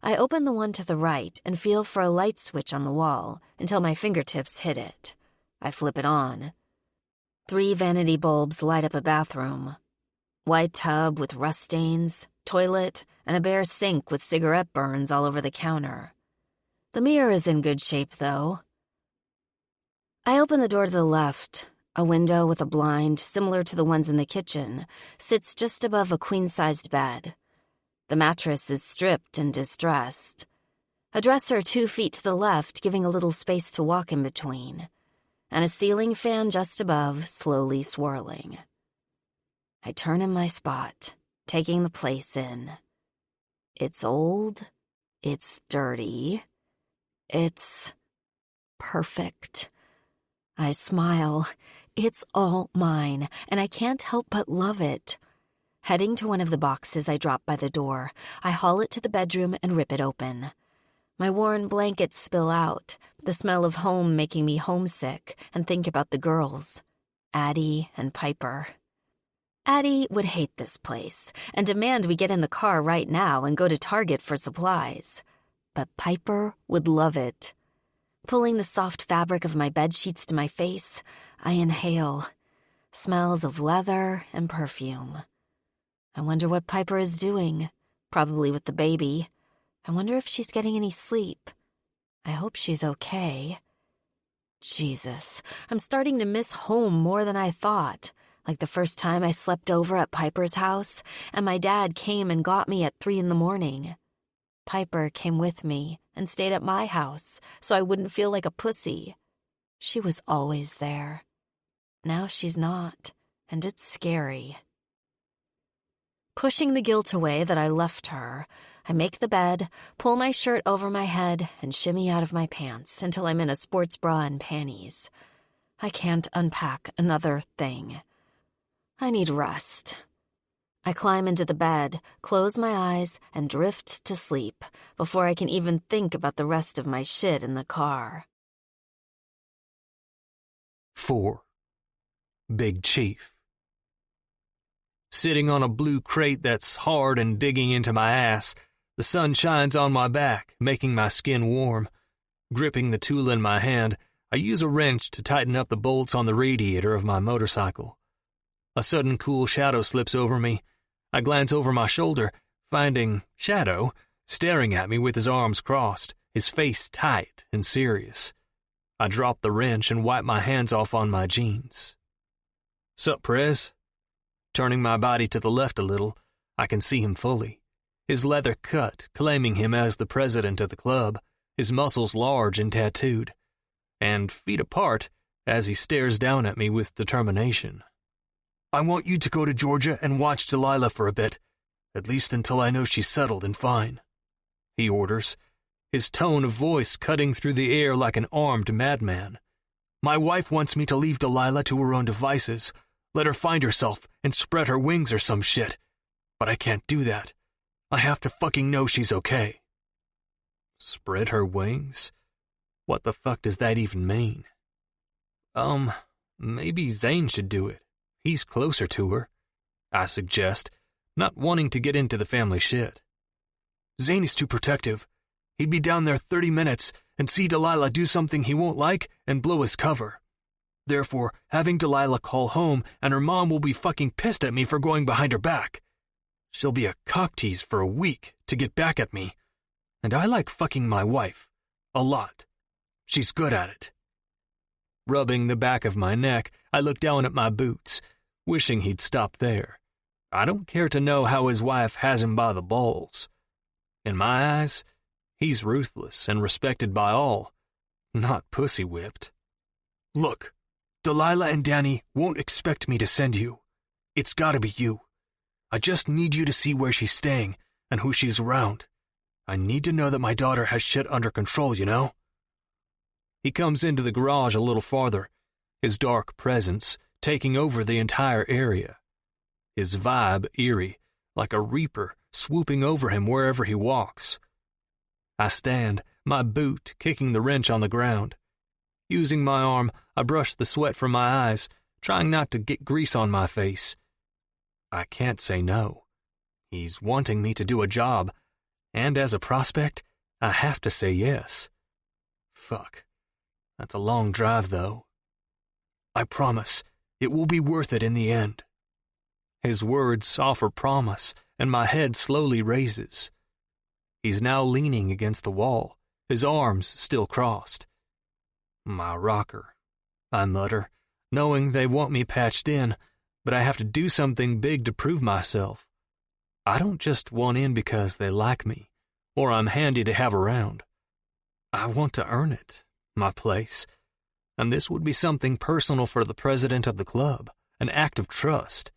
I open the one to the right and feel for a light switch on the wall until my fingertips hit it. I flip it on. 3 vanity bulbs light up a bathroom. White tub with rust stains, toilet, and a bare sink with cigarette burns all over the counter. The mirror is in good shape, though. I open the door to the left. A window with a blind, similar to the ones in the kitchen, sits just above a queen-sized bed. The mattress is stripped and distressed. A dresser 2 feet to the left, giving a little space to walk in between, and a ceiling fan just above, slowly swirling. I turn in my spot, taking the place in. It's old, it's dirty, it's perfect. I smile. It's all mine, and I can't help but love it. Heading to one of the boxes I drop by the door, I haul it to the bedroom and rip it open. My worn blankets spill out, the smell of home making me homesick and think about the girls, Addie and Piper. Addie would hate this place and demand we get in the car right now and go to Target for supplies. But Piper would love it. Pulling the soft fabric of my bedsheets to my face, I inhale. Smells of leather and perfume. I wonder what Piper is doing, probably with the baby. I wonder if she's getting any sleep. I hope she's okay. Jesus, I'm starting to miss home more than I thought, like the first time I slept over at Piper's house, and my dad came and got me at 3 a.m. Piper came with me and stayed at my house so I wouldn't feel like a pussy. She was always there. Now she's not, and it's scary. Pushing the guilt away that I left her, I make the bed, pull my shirt over my head, and shimmy out of my pants until I'm in a sports bra and panties. I can't unpack another thing. I need rest. I climb into the bed, close my eyes, and drift to sleep before I can even think about the rest of my shit in the car. 4. Big Chief. Sitting on a blue crate that's hard and digging into my ass, the sun shines on my back, making my skin warm. Gripping the tool in my hand, I use a wrench to tighten up the bolts on the radiator of my motorcycle. A sudden cool shadow slips over me. I glance over my shoulder, finding Shadow staring at me with his arms crossed, his face tight and serious. I drop the wrench and wipe my hands off on my jeans. "Sup, Prez?" Turning my body to the left a little, I can see him fully. His leather cut, claiming him as the president of the club, his muscles large and tattooed, and feet apart as he stares down at me with determination. "I want you to go to Georgia and watch Delilah for a bit, at least until I know she's settled and fine," he orders, his tone of voice cutting through the air like an armed madman. "My wife wants me to leave Delilah to her own devices, let her find herself and spread her wings or some shit. But I can't do that. I have to fucking know she's okay." Spread her wings? What the fuck does that even mean? Maybe Zane should do it. He's closer to her, I suggest, not wanting to get into the family shit. Zane is too protective. He'd be down there 30 minutes and see Delilah do something he won't like and blow his cover. Therefore, having Delilah call home and her mom will be fucking pissed at me for going behind her back. She'll be a cock tease for a week to get back at me. And I like fucking my wife. A lot. She's good at it. Rubbing the back of my neck, I look down at my boots, wishing he'd stop there. I don't care to know how his wife has him by the balls. In my eyes, he's ruthless and respected by all, not pussy-whipped. Look, Delilah and Danny won't expect me to send you. It's gotta be you. I just need you to see where she's staying and who she's around. I need to know that my daughter has shit under control, you know? He comes into the garage a little farther, his dark presence taking over the entire area. His vibe eerie, like a reaper swooping over him wherever he walks. I stand, my boot kicking the wrench on the ground. Using my arm, I brush the sweat from my eyes, trying not to get grease on my face. I can't say no. He's wanting me to do a job, and as a prospect, I have to say yes. Fuck. That's a long drive, though. I promise, it will be worth it in the end. His words offer promise, and my head slowly raises. He's now leaning against the wall, his arms still crossed. My rocker, I mutter, knowing they want me patched in, but I have to do something big to prove myself. I don't just want in because they like me, or I'm handy to have around. I want to earn it, my place, and this would be something personal for the president of the club, an act of trust.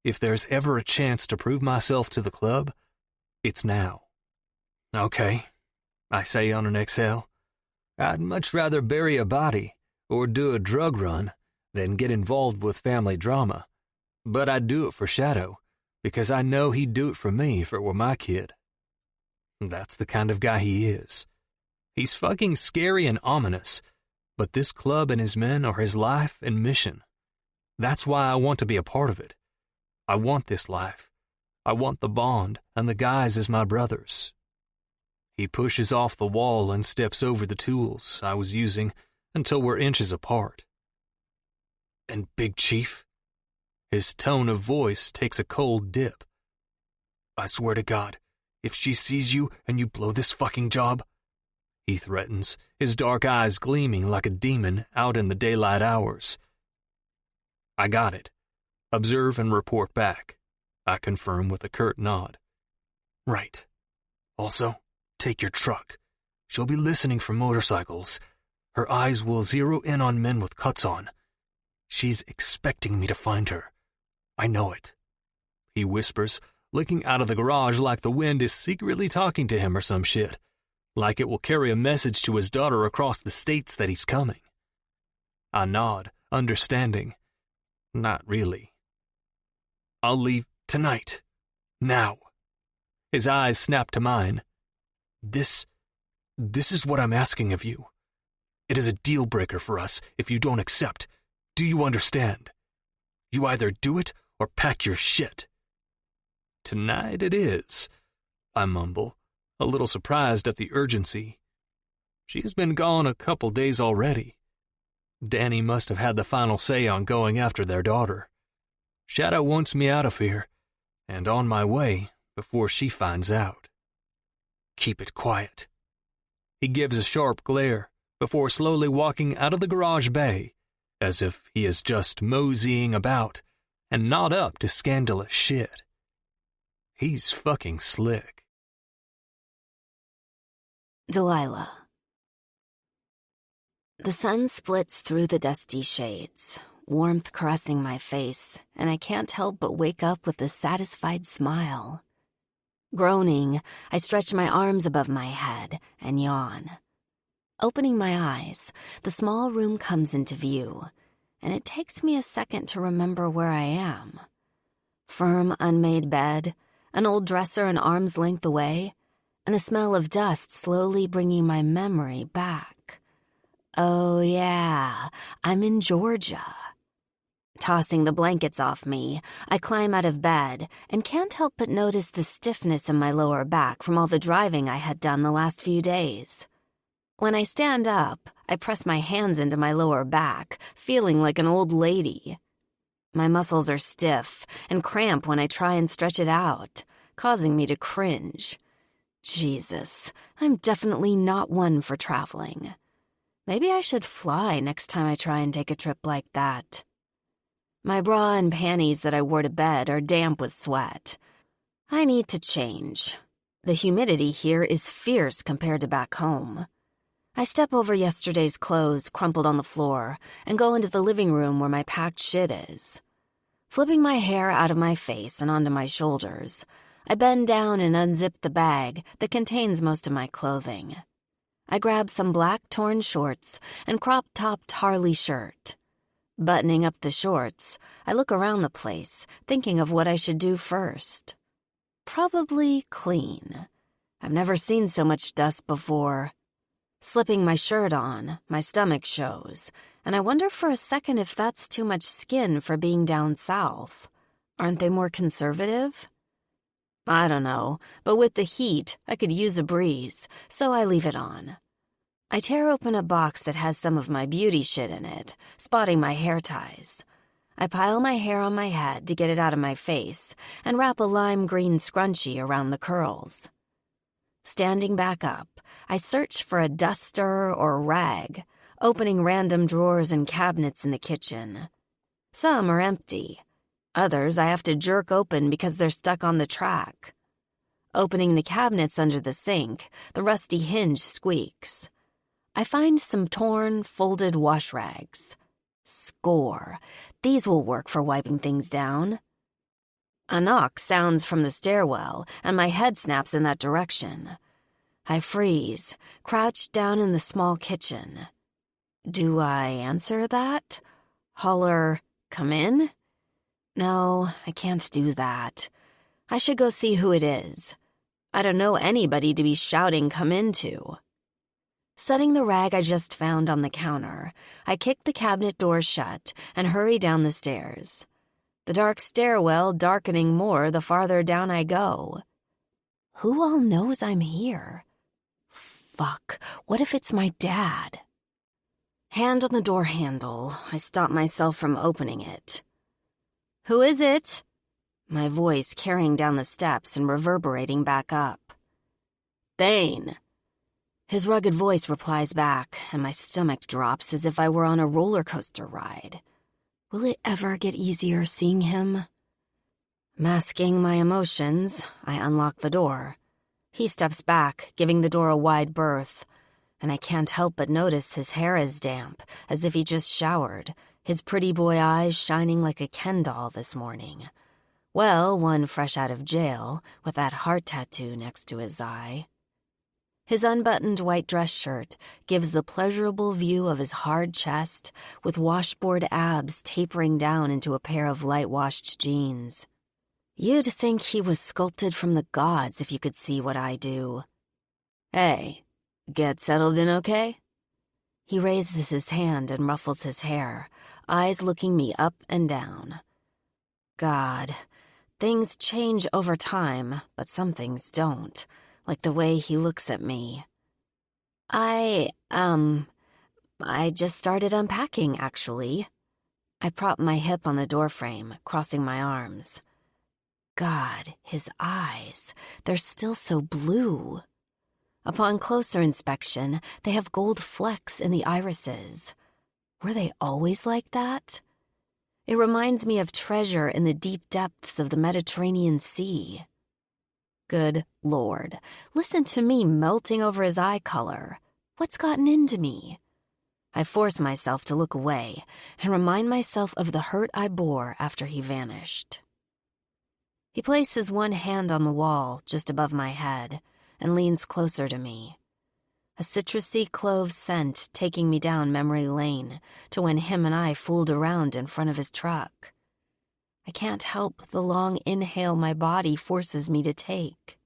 If there's ever a chance to prove myself to the club, it's now. Okay, I say on an exhale. I'd much rather bury a body or do a drug run than get involved with family drama, but I'd do it for Shadow, because I know he'd do it for me if it were my kid. That's the kind of guy he is. He's fucking scary and ominous, but this club and his men are his life and mission. That's why I want to be a part of it. I want this life. I want the bond and the guys as my brothers. He pushes off the wall and steps over the tools I was using until we're inches apart. And Big Chief? His tone of voice takes a cold dip. I swear to God, if she sees you and you blow this fucking job, he threatens, his dark eyes gleaming like a demon out in the daylight hours. I got it. Observe and report back, I confirm with a curt nod. Right. Also, take your truck. She'll be listening for motorcycles. Her eyes will zero in on men with cuts on. She's expecting me to find her. I know it. He whispers, looking out of the garage like the wind is secretly talking to him or some shit, like it will carry a message to his daughter across the states that he's coming. I nod, understanding. Not really. I'll leave tonight. Now. His eyes snap to mine. This is what I'm asking of you. It is a deal breaker for us if you don't accept. Do you understand? You either do it or pack your shit. Tonight it is, I mumble, a little surprised at the urgency. She's been gone a couple days already. Danny must have had the final say on going after their daughter. Shadow wants me out of here, and on my way before she finds out. Keep it quiet. He gives a sharp glare before slowly walking out of the garage bay, as if he is just moseying about and not up to scandalous shit. He's fucking slick. Delilah. The sun splits through the dusty shades, warmth caressing my face, and I can't help but wake up with a satisfied smile. Groaning, I stretch my arms above my head and yawn. Opening my eyes, the small room comes into view, and it takes me a second to remember where I am. Firm, unmade bed, an old dresser an arm's length away, and the smell of dust slowly bringing my memory back. Oh yeah, I'm in Georgia. Tossing the blankets off me, I climb out of bed and can't help but notice the stiffness in my lower back from all the driving I had done the last few days. When I stand up, I press my hands into my lower back, feeling like an old lady. My muscles are stiff and cramp when I try and stretch it out, causing me to cringe. Jesus, I'm definitely not one for traveling. Maybe I should fly next time I try and take a trip like that. My bra and panties that I wore to bed are damp with sweat. I need to change. The humidity here is fierce compared to back home. I step over yesterday's clothes crumpled on the floor and go into the living room where my packed shit is. Flipping my hair out of my face and onto my shoulders, I bend down and unzip the bag that contains most of my clothing. I grab some black torn shorts and crop-topped Harley shirt. Buttoning up the shorts, I look around the place, thinking of what I should do first. Probably clean. I've never seen so much dust before. Slipping my shirt on, my stomach shows, and I wonder for a second if that's too much skin for being down south. Aren't they more conservative? I don't know, but with the heat, I could use a breeze, so I leave it on. I tear open a box that has some of my beauty shit in it, spotting my hair ties. I pile my hair on my head to get it out of my face and wrap a lime green scrunchie around the curls. Standing back up, I search for a duster or rag, opening random drawers and cabinets in the kitchen. Some are empty. Others I have to jerk open because they're stuck on the track. Opening the cabinets under the sink, the rusty hinge squeaks. I find some torn, folded wash rags. Score. These will work for wiping things down. A knock sounds from the stairwell, and my head snaps in that direction. I freeze, crouched down in the small kitchen. Do I answer that? Holler, "Come in"? No, I can't do that. I should go see who it is. I don't know anybody to be shouting "come in" to. Setting the rag I just found on the counter, I kick the cabinet door shut and hurry down the stairs. The dark stairwell darkening more the farther down I go. Who all knows I'm here? Fuck, what if it's my dad? Hand on the door handle, I stop myself from opening it. Who is it? My voice carrying down the steps and reverberating back up. Thane. His rugged voice replies back, and my stomach drops as if I were on a roller coaster ride. Will it ever get easier seeing him? Masking my emotions, I unlock the door. He steps back, giving the door a wide berth, and I can't help but notice his hair is damp, as if he just showered, his pretty boy eyes shining like a Ken doll this morning. Well, one fresh out of jail, with that heart tattoo next to his eye. His unbuttoned white dress shirt gives the pleasurable view of his hard chest with washboard abs tapering down into a pair of light-washed jeans. You'd think he was sculpted from the gods if you could see what I do. Hey, get settled in okay? He raises his hand and ruffles his hair, eyes looking me up and down. God, things change over time, but some things don't. Like the way he looks at me. I just started unpacking, actually. I prop my hip on the doorframe, crossing my arms. God, his eyes, they're still so blue. Upon closer inspection, they have gold flecks in the irises. Were they always like that? It reminds me of treasure in the deep depths of the Mediterranean Sea. Good Lord, listen to me melting over his eye color. What's gotten into me? I force myself to look away and remind myself of the hurt I bore after he vanished. He places one hand on the wall just above my head and leans closer to me. A citrusy clove scent taking me down memory lane to when him and I fooled around in front of his truck. I can't help the long inhale my body forces me to take.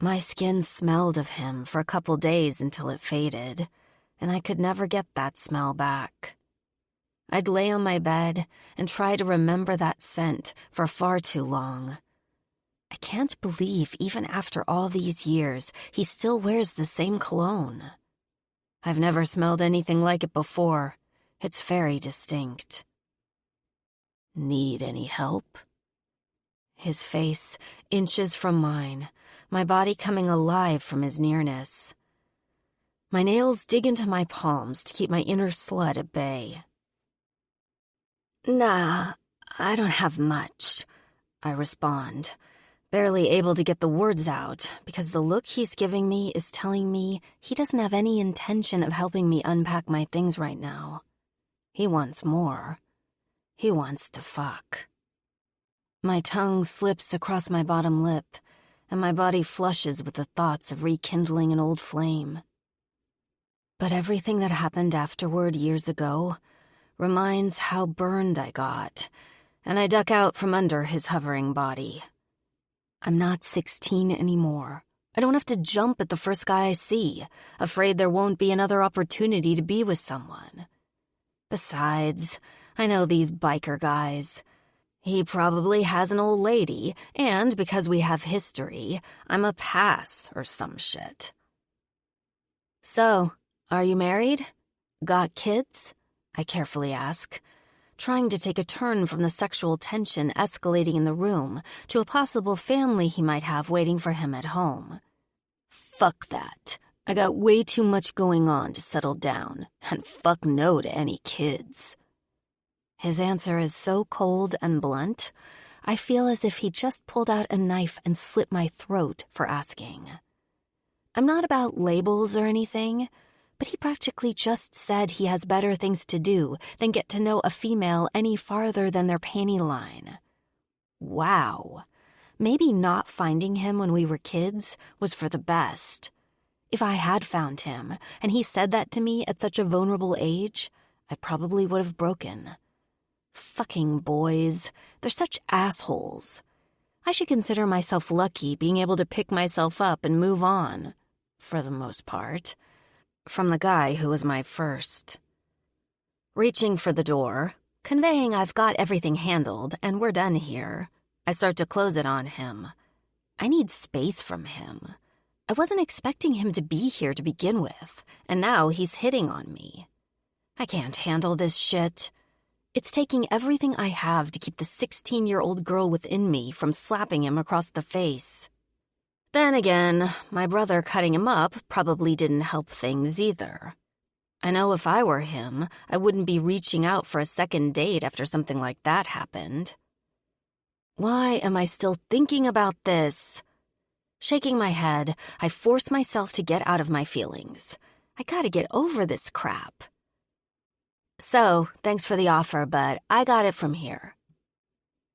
My skin smelled of him for a couple days until it faded, and I could never get that smell back. I'd lay on my bed and try to remember that scent for far too long. I can't believe even after all these years, he still wears the same cologne. I've never smelled anything like it before. It's very distinct. Need any help? His face inches from mine, my body coming alive from his nearness. My nails dig into my palms to keep my inner slut at bay. Nah, I don't have much, I respond, barely able to get the words out because the look he's giving me is telling me he doesn't have any intention of helping me unpack my things right now. He wants more. He wants to fuck. My tongue slips across my bottom lip, and my body flushes with the thoughts of rekindling an old flame. But everything that happened afterward years ago reminds how burned I got, and I duck out from under his hovering body. I'm not 16 anymore. I don't have to jump at the first guy I see, afraid there won't be another opportunity to be with someone. Besides, I know these biker guys. He probably has an old lady, and because we have history, I'm a pass or some shit. So, are you married? Got kids? I carefully ask, trying to take a turn from the sexual tension escalating in the room to a possible family he might have waiting for him at home. Fuck that. I got way too much going on to settle down, and fuck no to any kids. His answer is so cold and blunt, I feel as if he just pulled out a knife and slit my throat for asking. I'm not about labels or anything, but he practically just said he has better things to do than get to know a female any farther than their panty line. Wow. Maybe not finding him when we were kids was for the best. If I had found him, and he said that to me at such a vulnerable age, I probably would have broken. Fucking boys. They're such assholes. I should consider myself lucky being able to pick myself up and move on, for the most part, from the guy who was my first. Reaching for the door, conveying I've got everything handled and we're done here, I start to close it on him. I need space from him. I wasn't expecting him to be here to begin with, and now he's hitting on me. I can't handle this shit. It's taking everything I have to keep the 16-year-old girl within me from slapping him across the face. Then again, my brother cutting him up probably didn't help things either. I know if I were him, I wouldn't be reaching out for a second date after something like that happened. Why am I still thinking about this? Shaking my head, I force myself to get out of my feelings. I gotta get over this crap. So, thanks for the offer, but I got it from here.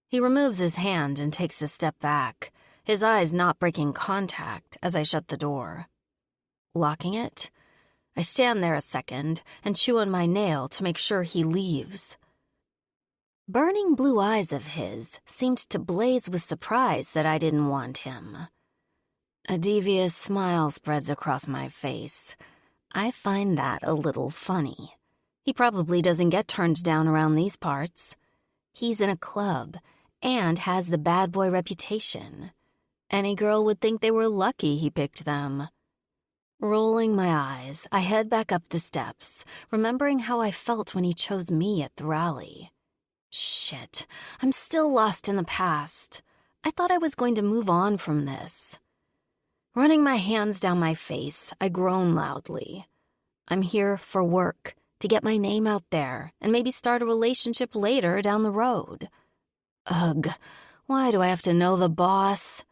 He removes his hand and takes a step back, his eyes not breaking contact as I shut the door. Locking it, I stand there a second and chew on my nail to make sure he leaves. Burning blue eyes of his seemed to blaze with surprise that I didn't want him. A devious smile spreads across my face. I find that a little funny. He probably doesn't get turned down around these parts. He's in a club and has the bad boy reputation. Any girl would think they were lucky he picked them. Rolling my eyes, I head back up the steps, remembering how I felt when he chose me at the rally. Shit, I'm still lost in the past. I thought I was going to move on from this. Running my hands down my face, I groan loudly. I'm here for work, to get my name out there, and maybe start a relationship later down the road. Ugh, why do I have to know the boss?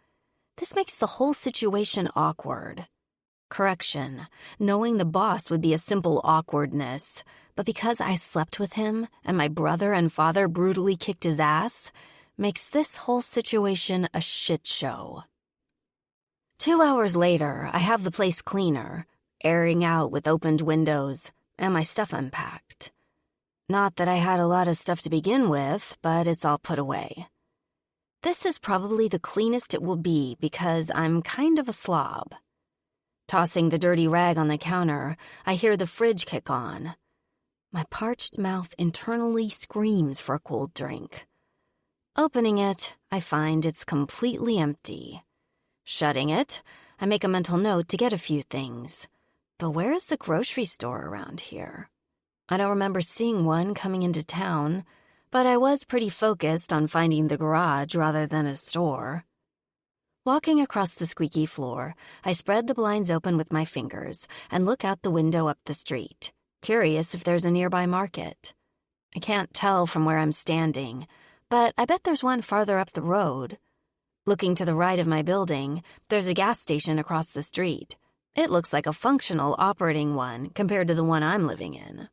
This makes the whole situation awkward. Correction, knowing the boss would be a simple awkwardness, but because I slept with him and my brother and father brutally kicked his ass, makes this whole situation a shit show. 2 hours later, I have the place cleaner, airing out with opened windows, and my stuff unpacked. Not that I had a lot of stuff to begin with, but it's all put away. This is probably the cleanest it will be because I'm kind of a slob. Tossing the dirty rag on the counter, I hear the fridge kick on. My parched mouth internally screams for a cold drink. Opening it, I find it's completely empty. Shutting it, I make a mental note to get a few things. But where is the grocery store around here? I don't remember seeing one coming into town, but I was pretty focused on finding the garage rather than a store. Walking across the squeaky floor, I spread the blinds open with my fingers and look out the window up the street, curious if there's a nearby market. I can't tell from where I'm standing, but I bet there's one farther up the road. Looking to the right of my building, there's a gas station across the street. It looks like a functional operating one compared to the one I'm living in.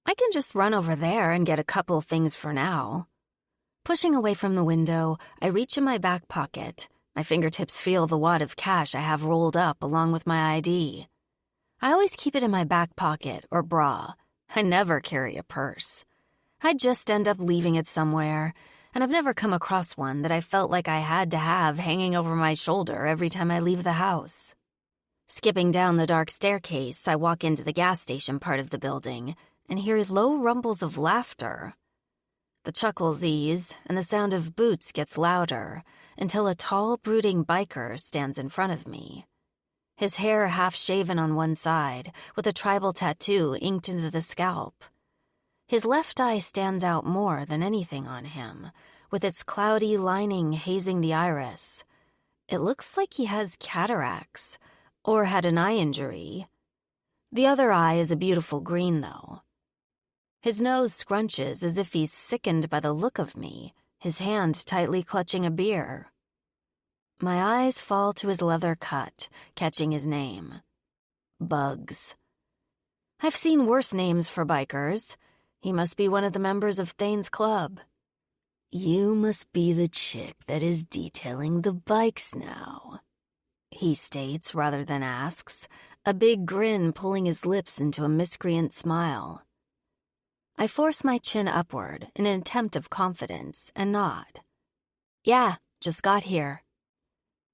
I can just run over there and get a couple things for now. Pushing away from the window, I reach in my back pocket. My fingertips feel the wad of cash I have rolled up along with my ID. I always keep it in my back pocket or bra. I never carry a purse. I just end up leaving it somewhere, and I've never come across one that I felt like I had to have hanging over my shoulder every time I leave the house. Skipping down the dark staircase, I walk into the gas station part of the building and hear low rumbles of laughter. The chuckles ease, and the sound of boots gets louder until a tall, brooding biker stands in front of me. His hair half-shaven on one side, with a tribal tattoo inked into the scalp. His left eye stands out more than anything on him, with its cloudy lining hazing the iris. It looks like he has cataracts, or had an eye injury. The other eye is a beautiful green, though. His nose scrunches as if he's sickened by the look of me, his hand tightly clutching a beer. My eyes fall to his leather cut, catching his name. Bugs. I've seen worse names for bikers. He must be one of the members of Thane's club. You must be the chick that is detailing the bikes now, he states rather than asks, a big grin pulling his lips into a miscreant smile. I force my chin upward in an attempt of confidence and nod. Yeah, just got here.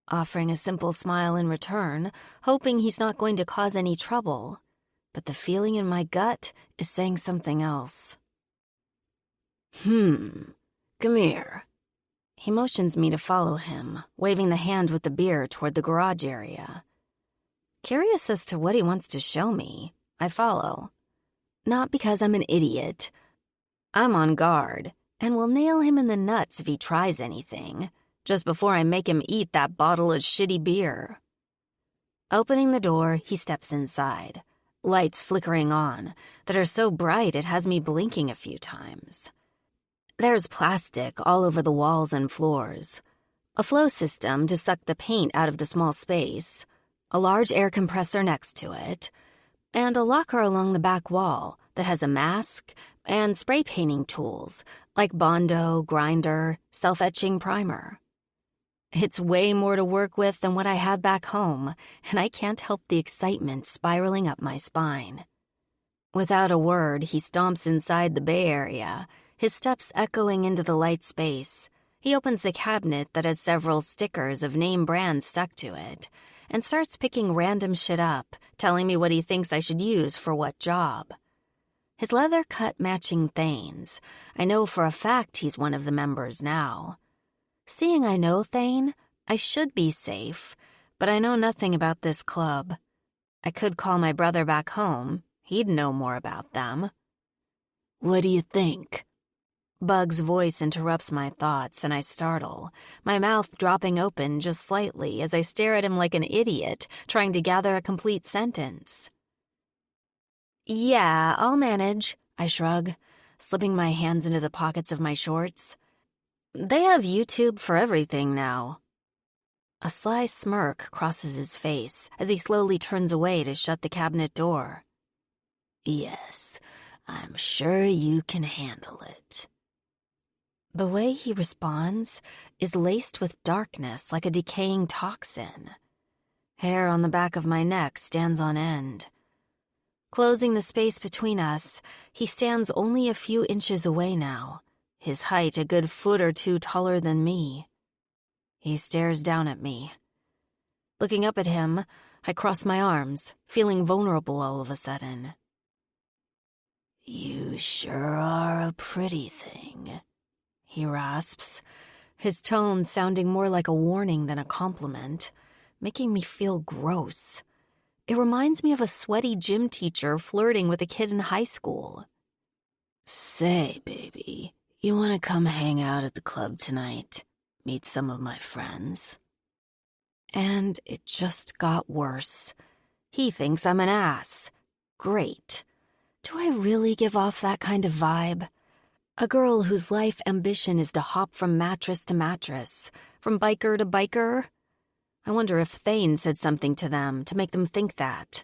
Offering a simple smile in return, hoping he's not going to cause any trouble, but the feeling in my gut is saying something else. Come here. He motions me to follow him, waving the hand with the beer toward the garage area. Curious as to what he wants to show me, I follow. Not because I'm an idiot. I'm on guard, and will nail him in the nuts if he tries anything, just before I make him eat that bottle of shitty beer. Opening the door, he steps inside, lights flickering on that are so bright it has me blinking a few times. There's plastic all over the walls and floors, a flow system to suck the paint out of the small space, a large air compressor next to it, and a locker along the back wall that has a mask and spray painting tools like Bondo, grinder, self-etching primer. It's way more to work with than what I had back home, and I can't help the excitement spiraling up my spine. Without a word, he stomps inside the Bay Area, his steps echoing into the light space. He opens the cabinet that has several stickers of name brands stuck to it, and starts picking random shit up, telling me what he thinks I should use for what job. His leather cut matching Thane's. I know for a fact he's one of the members now. Seeing I know Thane, I should be safe, but I know nothing about this club. I could call my brother back home. He'd know more about them. What do you think? Bug's voice interrupts my thoughts, and I startle, my mouth dropping open just slightly as I stare at him like an idiot, trying to gather a complete sentence. Yeah, I'll manage, I shrug, slipping my hands into the pockets of my shorts. They have YouTube for everything now. A sly smirk crosses his face as he slowly turns away to shut the cabinet door. Yes, I'm sure you can handle it. The way he responds is laced with darkness like a decaying toxin. Hair on the back of my neck stands on end. Closing the space between us, he stands only a few inches away now, his height a good foot or two taller than me. He stares down at me. Looking up at him, I cross my arms, feeling vulnerable all of a sudden. "You sure are a pretty thing," he rasps, his tone sounding more like a warning than a compliment, making me feel gross. It reminds me of a sweaty gym teacher flirting with a kid in high school. "Say, baby, you want to come hang out at the club tonight? Meet some of my friends?" And it just got worse. He thinks I'm an ass. Great. Do I really give off that kind of vibe? A girl whose life ambition is to hop from mattress to mattress, from biker to biker? I wonder if Thane said something to them to make them think that.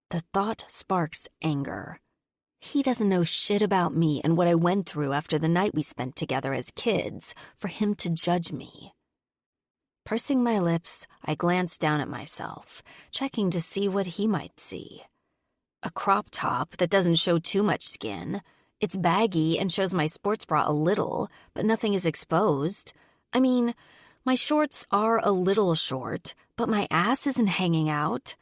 The thought sparks anger. He doesn't know shit about me and what I went through after the night we spent together as kids for him to judge me. Pursing my lips, I glance down at myself, checking to see what he might see. A crop top that doesn't show too much skin. It's baggy and shows my sports bra a little, but nothing is exposed. I mean, my shorts are a little short, but my ass isn't hanging out.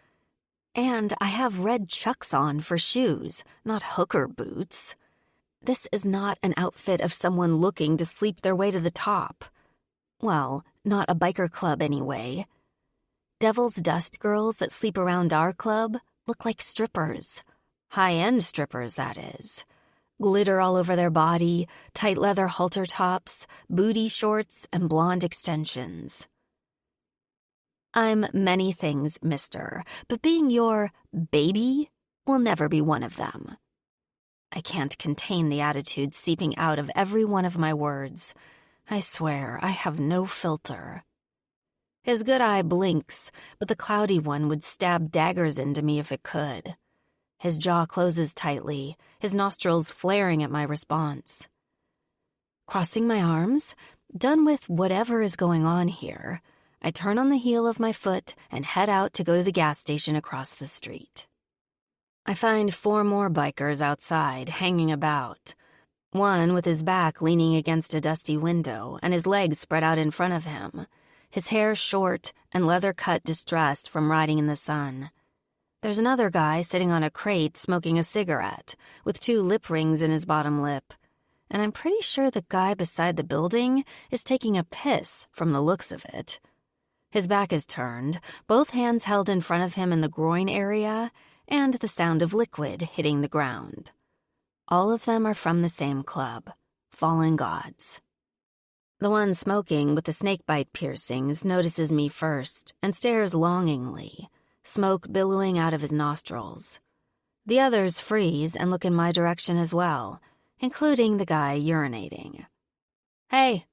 And I have red Chucks on for shoes, not hooker boots. This is not an outfit of someone looking to sleep their way to the top. Well, not a biker club anyway. Devil's Dust girls that sleep around our club look like strippers. High-end strippers, that is. Glitter all over their body, tight leather halter tops, booty shorts, and blonde extensions. I'm many things, mister, but being your baby will never be one of them. I can't contain the attitude seeping out of every one of my words. I swear, I have no filter. His good eye blinks, but the cloudy one would stab daggers into me if it could. His jaw closes tightly, his nostrils flaring at my response. Crossing my arms, done with whatever is going on here, I turn on the heel of my foot and head out to go to the gas station across the street. I find 4 more bikers outside, hanging about. One with his back leaning against a dusty window and his legs spread out in front of him, his hair short and leather cut distressed from riding in the sun. There's another guy sitting on a crate smoking a cigarette, with 2 lip rings in his bottom lip, and I'm pretty sure the guy beside the building is taking a piss from the looks of it. His back is turned, both hands held in front of him in the groin area, and the sound of liquid hitting the ground. All of them are from the same club, Fallen Gods. The one smoking with the snakebite piercings notices me first and stares longingly, smoke billowing out of his nostrils. The others freeze and look in my direction as well, including the guy urinating. "Hey!"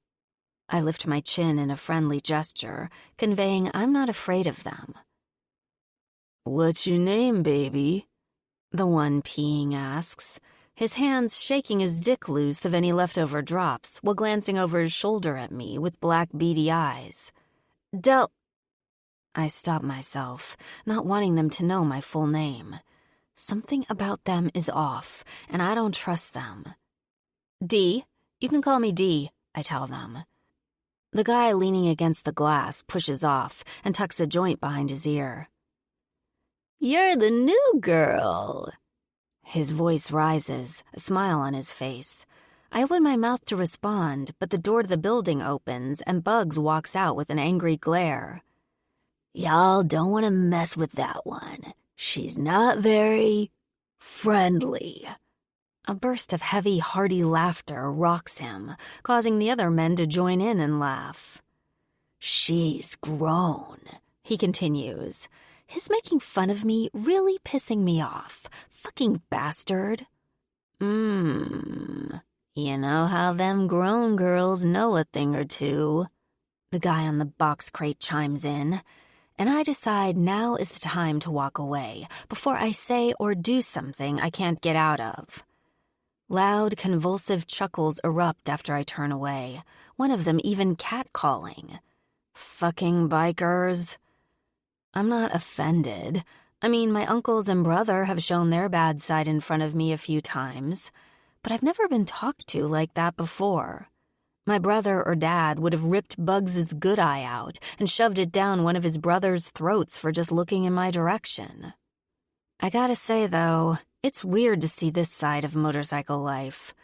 I lift my chin in a friendly gesture, conveying I'm not afraid of them. "What's your name, baby?" the one peeing asks, his hands shaking his dick loose of any leftover drops while glancing over his shoulder at me with black beady eyes. I stop myself, not wanting them to know my full name. Something about them is off, and I don't trust them. "D, you can call me D," I tell them. The guy leaning against the glass pushes off and tucks a joint behind his ear. "You're the new girl." His voice rises, a smile on his face. I open my mouth to respond, but the door to the building opens and Bugs walks out with an angry glare. "Y'all don't want to mess with that one. She's not very friendly." A burst of heavy, hearty laughter rocks him, causing the other men to join in and laugh. "She's grown," he continues, his making fun of me really pissing me off. Fucking bastard. You know how them grown girls know a thing or two. The guy on the box crate chimes in, and I decide now is the time to walk away before I say or do something I can't get out of. Loud, convulsive chuckles erupt after I turn away, one of them even catcalling. Fucking bikers. I'm not offended. I mean, my uncles and brother have shown their bad side in front of me a few times, but I've never been talked to like that before. My brother or dad would have ripped Bugs's good eye out and shoved it down one of his brother's throats for just looking in my direction. I gotta say, though, It's weird to see this side of motorcycle life.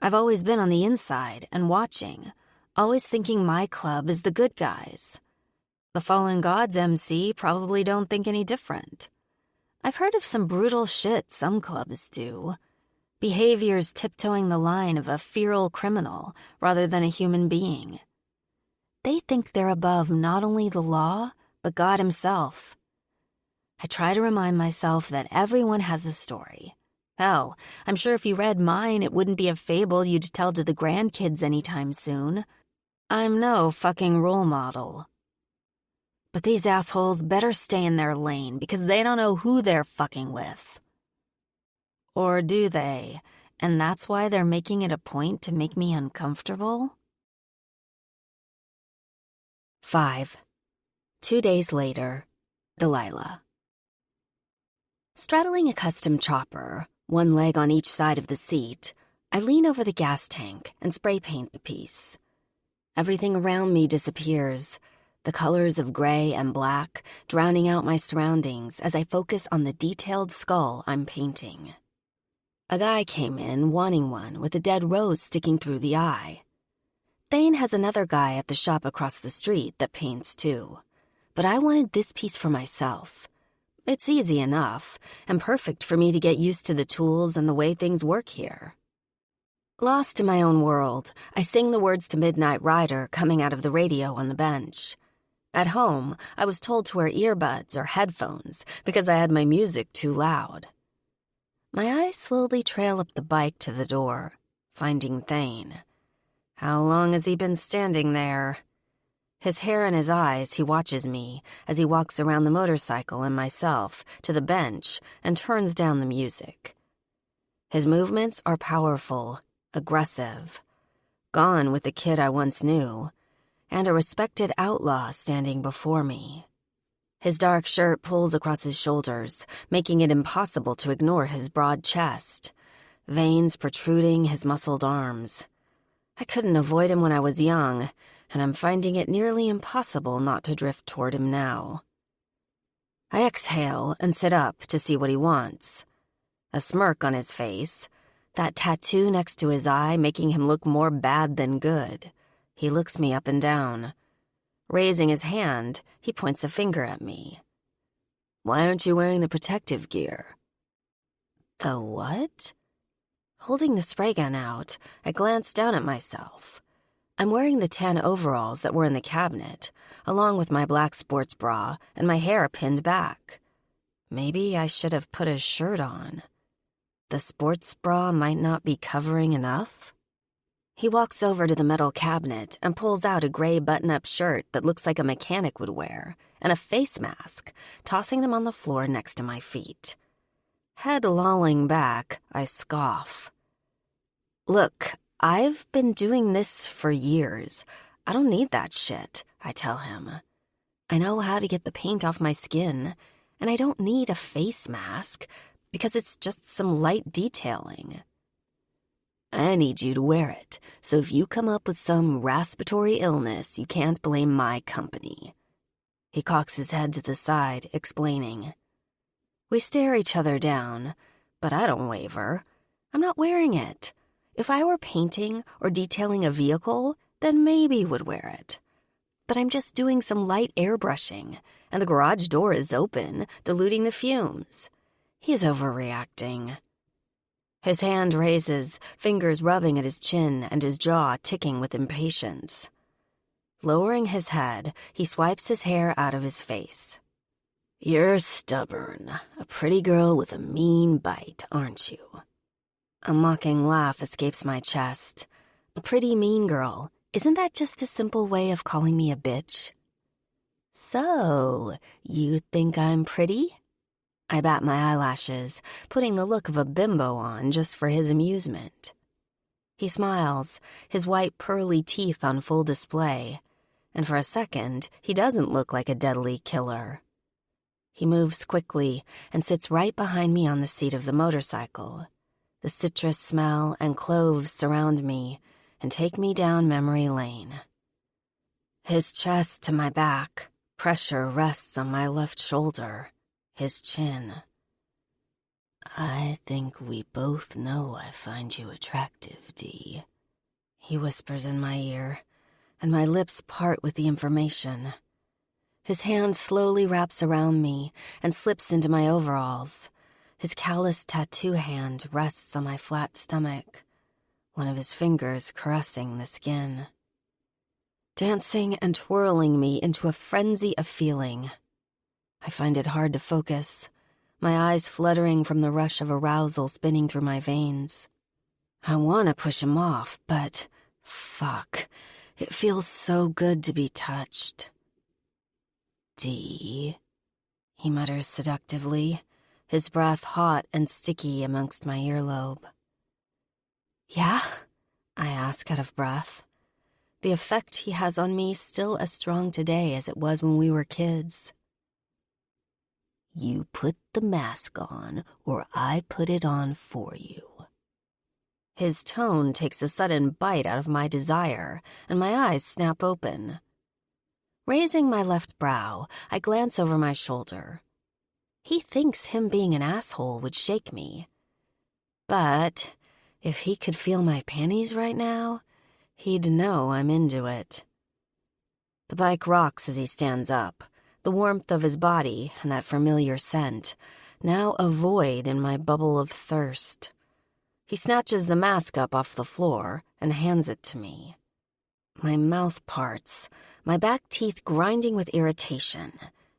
I've always been on the inside and watching, always thinking my club is the good guys. The Fallen Gods MC probably don't think any different. I've heard of some brutal shit some clubs do. Behaviors tiptoeing the line of a feral criminal rather than a human being. They think they're above not only the law, but God himself. I try to remind myself that everyone has a story. Hell, I'm sure if you read mine, it wouldn't be a fable you'd tell to the grandkids anytime soon. I'm no fucking role model. But these assholes better stay in their lane because they don't know who they're fucking with. Or do they? And that's why they're making it a point to make me uncomfortable? 5. 2 days later, Delilah. Straddling a custom chopper, one leg on each side of the seat, I lean over the gas tank and spray paint the piece. Everything around me disappears, the colors of gray and black drowning out my surroundings as I focus on the detailed skull I'm painting. A guy came in wanting one with a dead rose sticking through the eye. Thane has another guy at the shop across the street that paints too, but I wanted this piece for myself. It's easy enough, and perfect for me to get used to the tools and the way things work here. Lost in my own world, I sing the words to Midnight Rider coming out of the radio on the bench. At home, I was told to wear earbuds or headphones because I had my music too loud. My eyes slowly trail up the bike to the door, finding Thane. How long has he been standing there? His hair in his eyes, he watches me as he walks around the motorcycle and myself to the bench and turns down the music. His movements are powerful, aggressive. Gone with the kid I once knew, and a respected outlaw standing before me. His dark shirt pulls across his shoulders, making it impossible to ignore his broad chest, veins protruding his muscled arms. I couldn't avoid him when I was young, and I'm finding it nearly impossible not to drift toward him now. I exhale and sit up to see what he wants. A smirk on his face, that tattoo next to his eye making him look more bad than good. He looks me up and down. Raising his hand, he points a finger at me. Why aren't you wearing the protective gear? The what? Holding the spray gun out, I glance down at myself. I'm wearing the tan overalls that were in the cabinet, along with my black sports bra and my hair pinned back. Maybe I should have put a shirt on. The sports bra might not be covering enough. He walks over to the metal cabinet and pulls out a gray button-up shirt that looks like a mechanic would wear, and a face mask, tossing them on the floor next to my feet. Head lolling back, I scoff. Look, I've been doing this for years. I don't need that shit, I tell him. I know how to get the paint off my skin, and I don't need a face mask because it's just some light detailing. I need you to wear it, so if you come up with some respiratory illness, you can't blame my company. He cocks his head to the side, explaining. We stare each other down, but I don't waver. I'm not wearing it. If I were painting or detailing a vehicle, then maybe would wear it. But I'm just doing some light airbrushing, and the garage door is open, diluting the fumes. He's overreacting. His hand raises, fingers rubbing at his chin and his jaw ticking with impatience. Lowering his head, he swipes his hair out of his face. You're stubborn, a pretty girl with a mean bite, aren't you? A mocking laugh escapes my chest. A pretty mean girl, isn't that just a simple way of calling me a bitch? So, you think I'm pretty? I bat my eyelashes, putting the look of a bimbo on just for his amusement. He smiles, his white pearly teeth on full display, and for a second, he doesn't look like a deadly killer. He moves quickly and sits right behind me on the seat of the motorcycle. The citrus smell and cloves surround me and take me down memory lane. His chest to my back, pressure rests on my left shoulder, his chin. I think we both know I find you attractive, Dee. He whispers in my ear, and my lips part with the information. His hand slowly wraps around me and slips into my overalls. His calloused tattoo hand rests on my flat stomach, one of his fingers caressing the skin, dancing and twirling me into a frenzy of feeling. I find it hard to focus, my eyes fluttering from the rush of arousal spinning through my veins. I want to push him off, but fuck, it feels so good to be touched. Dee, he mutters seductively, his breath hot and sticky amongst my earlobe. Yeah? I ask out of breath. The effect he has on me still as strong today as it was when we were kids. You put the mask on, or I put it on for you. His tone takes a sudden bite out of my desire, and my eyes snap open. Raising my left brow, I glance over my shoulder. He thinks him being an asshole would shake me. But if he could feel my panties right now, he'd know I'm into it. The bike rocks as he stands up, the warmth of his body and that familiar scent, now a void in my bubble of thirst. He snatches the mask up off the floor and hands it to me. My mouth parts, my back teeth grinding with irritation.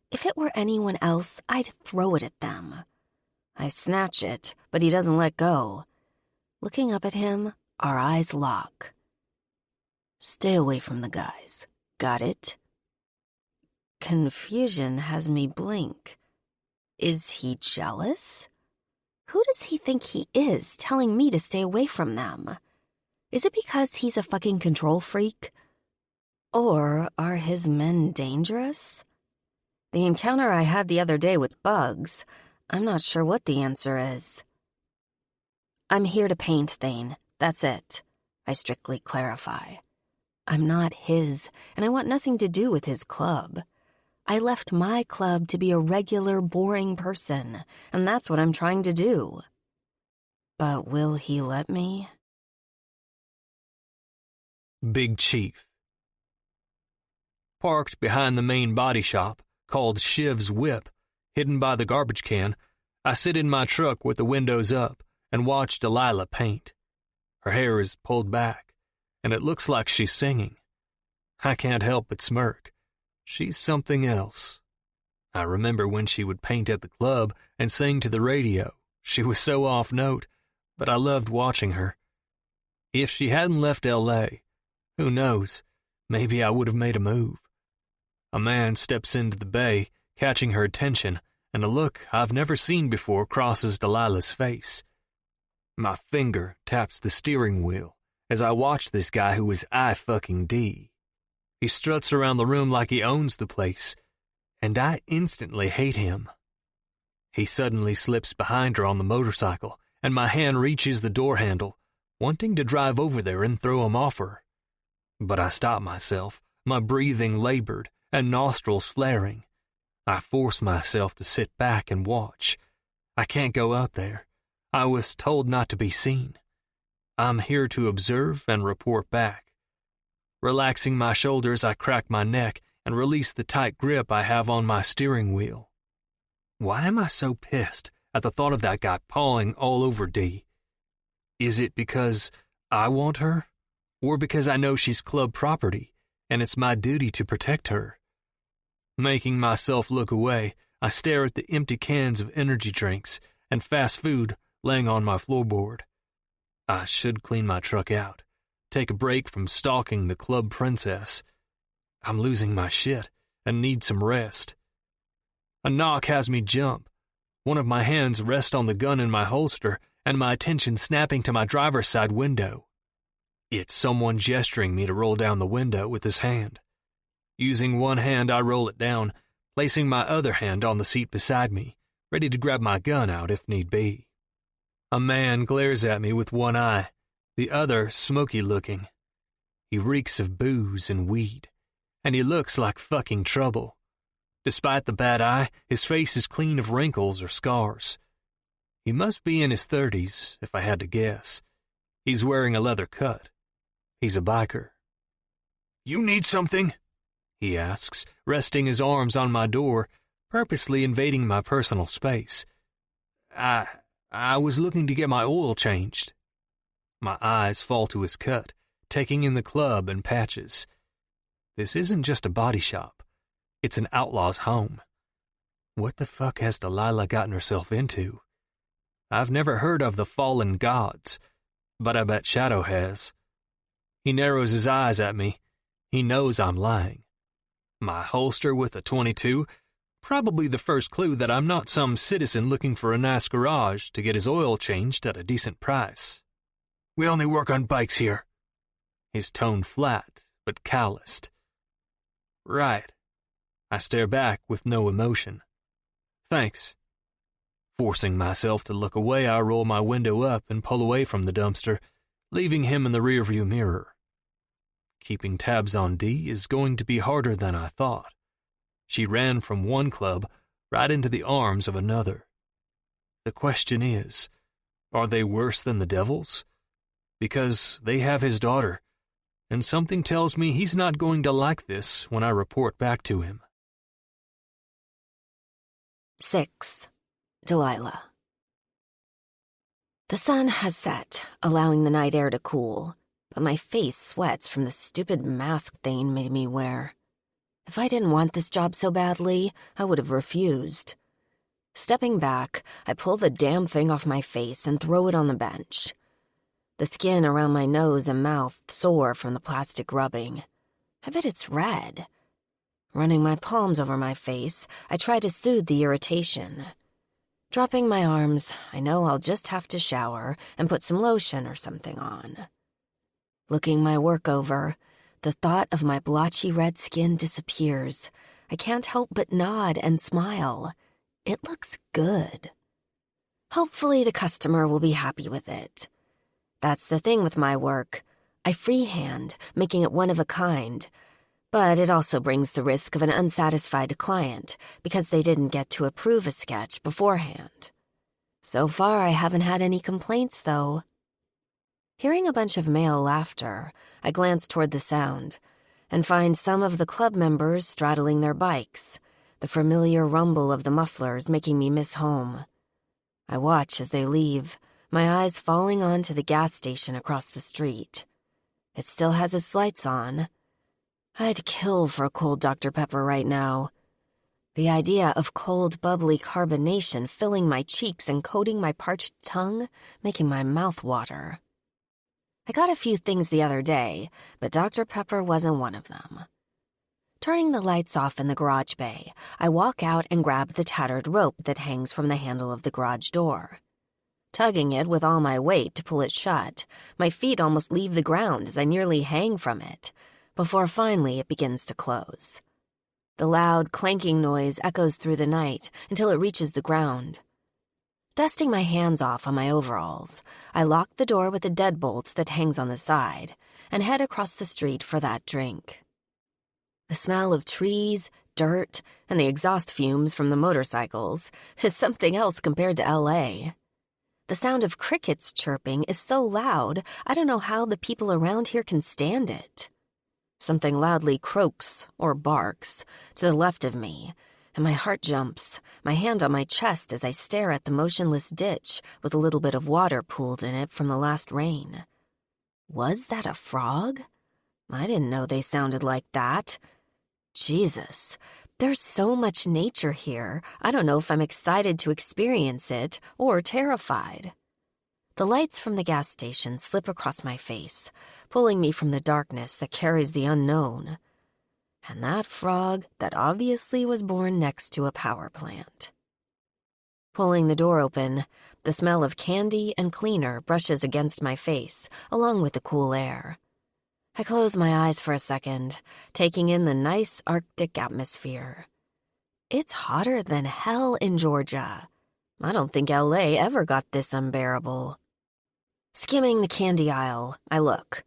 If it were anyone else, I'd throw it at them. I snatch it, but he doesn't let go. Looking up at him, our eyes lock. Stay away from the guys. Got it? Confusion has me blink. Is he jealous? Who does he think he is, telling me to stay away from them? Is it because he's a fucking control freak? Or are his men dangerous? The encounter I had the other day with bugs, I'm not sure what the answer is. I'm here to paint, Thane. That's it. I strictly clarify. I'm not his, and I want nothing to do with his club. I left my club to be a regular, boring person, and that's what I'm trying to do. But will he let me? Big Chief. Parked behind the main body shop, called Shiv's Whip, hidden by the garbage can, I sit in my truck with the windows up and watch Delilah paint. Her hair is pulled back, and it looks like she's singing. I can't help but smirk. She's something else. I remember when she would paint at the club and sing to the radio. She was so off-note, but I loved watching her. If she hadn't left L.A., who knows, maybe I would have made a move. A man steps into the bay, catching her attention, and a look I've never seen before crosses Delilah's face. My finger taps the steering wheel as I watch this guy who is I-fucking-D. He struts around the room like he owns the place, and I instantly hate him. He suddenly slips behind her on the motorcycle, and my hand reaches the door handle, wanting to drive over there and throw him off her. But I stop myself, my breathing labored and nostrils flaring. I force myself to sit back and watch. I can't go out there. I was told not to be seen. I'm here to observe and report back. Relaxing my shoulders, I crack my neck and release the tight grip I have on my steering wheel. Why am I so pissed at the thought of that guy pawing all over Dee? Is it because I want her? Or because I know she's club property and it's my duty to protect her? Making myself look away, I stare at the empty cans of energy drinks and fast food laying on my floorboard. I should clean my truck out. Take a break from stalking the club princess. I'm losing my shit and need some rest. A knock has me jump. One of my hands rests on the gun in my holster and my attention snapping to my driver's side window. It's someone gesturing me to roll down the window with his hand. Using one hand, I roll it down, placing my other hand on the seat beside me, ready to grab my gun out if need be. A man glares at me with one eye, the other smoky-looking. He reeks of booze and weed, and he looks like fucking trouble. Despite the bad eye, his face is clean of wrinkles or scars. He must be in his 30s, if I had to guess. He's wearing a leather cut. He's a biker. "You need something?" he asks, resting his arms on my door, purposely invading my personal space. I was looking to get my oil changed." My eyes fall to his cut, taking in the club and patches. This isn't just a body shop. It's an outlaw's home. What the fuck has Delilah gotten herself into? I've never heard of the fallen gods, but I bet Shadow has. He narrows his eyes at me. He knows I'm lying. My holster with a .22, probably the first clue that I'm not some citizen looking for a nice garage to get his oil changed at a decent price. "We only work on bikes here." His tone flat, but calloused. "Right." I stare back with no emotion. "Thanks." Forcing myself to look away, I roll my window up and pull away from the dumpster, leaving him in the rearview mirror. Keeping tabs on Dee is going to be harder than I thought. She ran from one club right into the arms of another. The question is, are they worse than the Devils? Because they have his daughter, and something tells me he's not going to like this when I report back to him. 6. Delilah. The sun has set, allowing the night air to cool, but my face sweats from the stupid mask Thane made me wear. If I didn't want this job so badly, I would have refused. Stepping back, I pull the damn thing off my face and throw it on the bench. The skin around my nose and mouth sore from the plastic rubbing. I bet it's red. Running my palms over my face, I try to soothe the irritation. Dropping my arms, I know I'll just have to shower and put some lotion or something on. Looking my work over, the thought of my blotchy red skin disappears. I can't help but nod and smile. It looks good. Hopefully the customer will be happy with it. That's the thing with my work. I freehand, making it one of a kind. But it also brings the risk of an unsatisfied client because they didn't get to approve a sketch beforehand. So far, I haven't had any complaints, though. Hearing a bunch of male laughter, I glance toward the sound and find some of the club members straddling their bikes, the familiar rumble of the mufflers making me miss home. I watch as they leave, my eyes falling onto the gas station across the street. It still has its lights on. I'd kill for a cold Dr. Pepper right now. The idea of cold, bubbly carbonation filling my cheeks and coating my parched tongue, making my mouth water. I got a few things the other day, but Dr. Pepper wasn't one of them. Turning the lights off in the garage bay, I walk out and grab the tattered rope that hangs from the handle of the garage door. Tugging it with all my weight to pull it shut, my feet almost leave the ground as I nearly hang from it, before finally it begins to close. The loud, clanking noise echoes through the night until it reaches the ground. Dusting my hands off on my overalls, I lock the door with the deadbolt that hangs on the side and head across the street for that drink. The smell of trees, dirt, and the exhaust fumes from the motorcycles is something else compared to LA. The sound of crickets chirping is so loud, I don't know how the people around here can stand it. Something loudly croaks or barks to the left of me, and my heart jumps, my hand on my chest as I stare at the motionless ditch with a little bit of water pooled in it from the last rain. Was that a frog? I didn't know they sounded like that. Jesus, there's so much nature here, I don't know if I'm excited to experience it or terrified. The lights from the gas station slip across my face, pulling me from the darkness that carries the unknown. And that frog that obviously was born next to a power plant. Pulling the door open, the smell of candy and cleaner brushes against my face, along with the cool air. I close my eyes for a second, taking in the nice Arctic atmosphere. It's hotter than hell in Georgia. I don't think LA ever got this unbearable. Skimming the candy aisle, I look,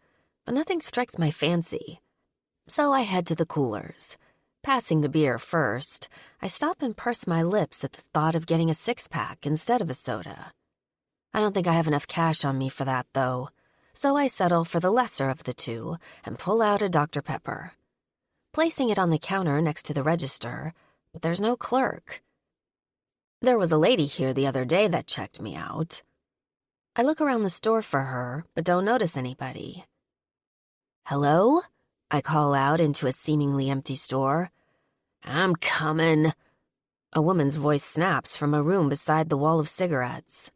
but nothing strikes my fancy. So I head to the coolers. Passing the beer first, I stop and purse my lips at the thought of getting a six-pack instead of a soda. I don't think I have enough cash on me for that, though, so I settle for the lesser of the two and pull out a Dr. Pepper. Placing it on the counter next to the register, but there's no clerk. There was a lady here the other day that checked me out. I look around the store for her, but don't notice anybody. "Hello?" I call out into a seemingly empty store. "I'm coming." A woman's voice snaps from a room beside the wall of cigarettes.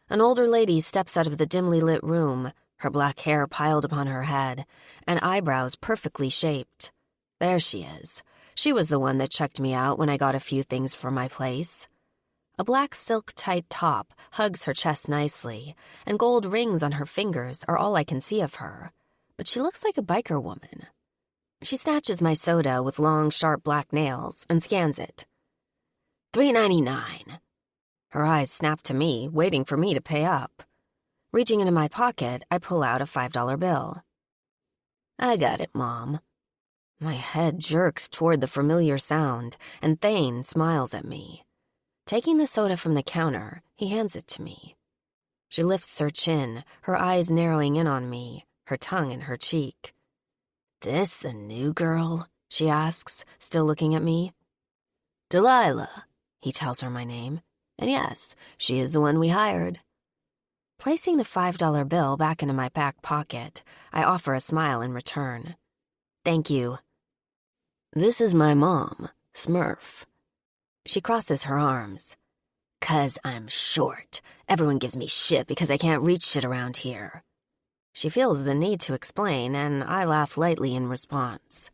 An older lady steps out of the dimly lit room, her black hair piled upon her head, and eyebrows perfectly shaped. There she is. She was the one that checked me out when I got a few things for my place. A black silk-tight top hugs her chest nicely, and gold rings on her fingers are all I can see of her, but she looks like a biker woman. She snatches my soda with long, sharp black nails and scans it. $3.99. Her eyes snap to me, waiting for me to pay up. Reaching into my pocket, I pull out a $5 bill. "I got it, Mom." My head jerks toward the familiar sound, and Thane smiles at me. Taking the soda from the counter, he hands it to me. She lifts her chin, her eyes narrowing in on me, her tongue in her cheek. "This the new girl?" she asks, still looking at me. "Delilah," he tells her my name. And yes, she is the one we hired. Placing the $5 bill back into my back pocket, I offer a smile in return. "Thank you." "This is my mom, Smurf." She crosses her arms. "'Cause I'm short. Everyone gives me shit because I can't reach shit around here." She feels the need to explain, and I laugh lightly in response.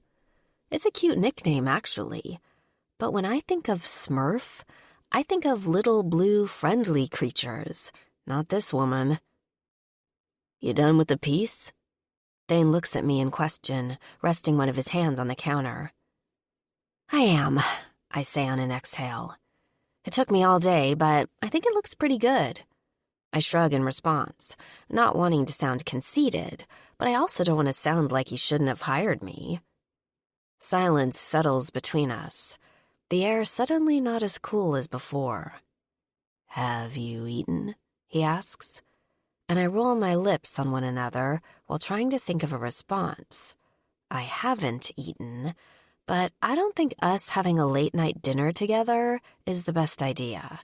It's a cute nickname, actually. But when I think of Smurf, I think of little blue friendly creatures, not this woman. "You done with the piece?" Thane looks at me in question, resting one of his hands on the counter. "I am," I say on an exhale. "It took me all day, but I think it looks pretty good." I shrug in response, not wanting to sound conceited, but I also don't want to sound like he shouldn't have hired me. Silence settles between us, the air suddenly not as cool as before. "Have you eaten?" he asks, and I roll my lips on one another while trying to think of a response. I haven't eaten, but I don't think us having a late-night dinner together is the best idea.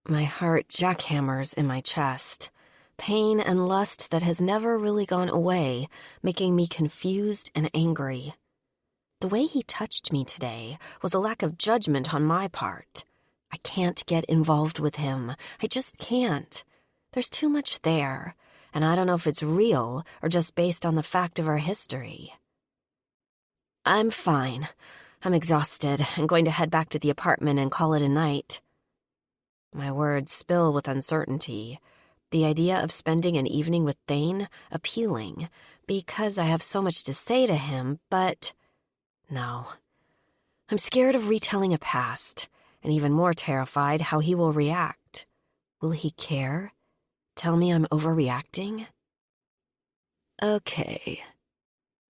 My heart jackhammers in my chest, pain and lust that has never really gone away, making me confused and angry. The way he touched me today was a lack of judgment on my part. I can't get involved with him. I just can't. There's too much there, and I don't know if it's real or just based on the fact of our history. "I'm fine. I'm exhausted and going to head back to the apartment and call it a night." My words spill with uncertainty, the idea of spending an evening with Thane appealing, because I have so much to say to him, but no. I'm scared of retelling a past, and even more terrified how he will react. Will he care? Tell me I'm overreacting? "Okay."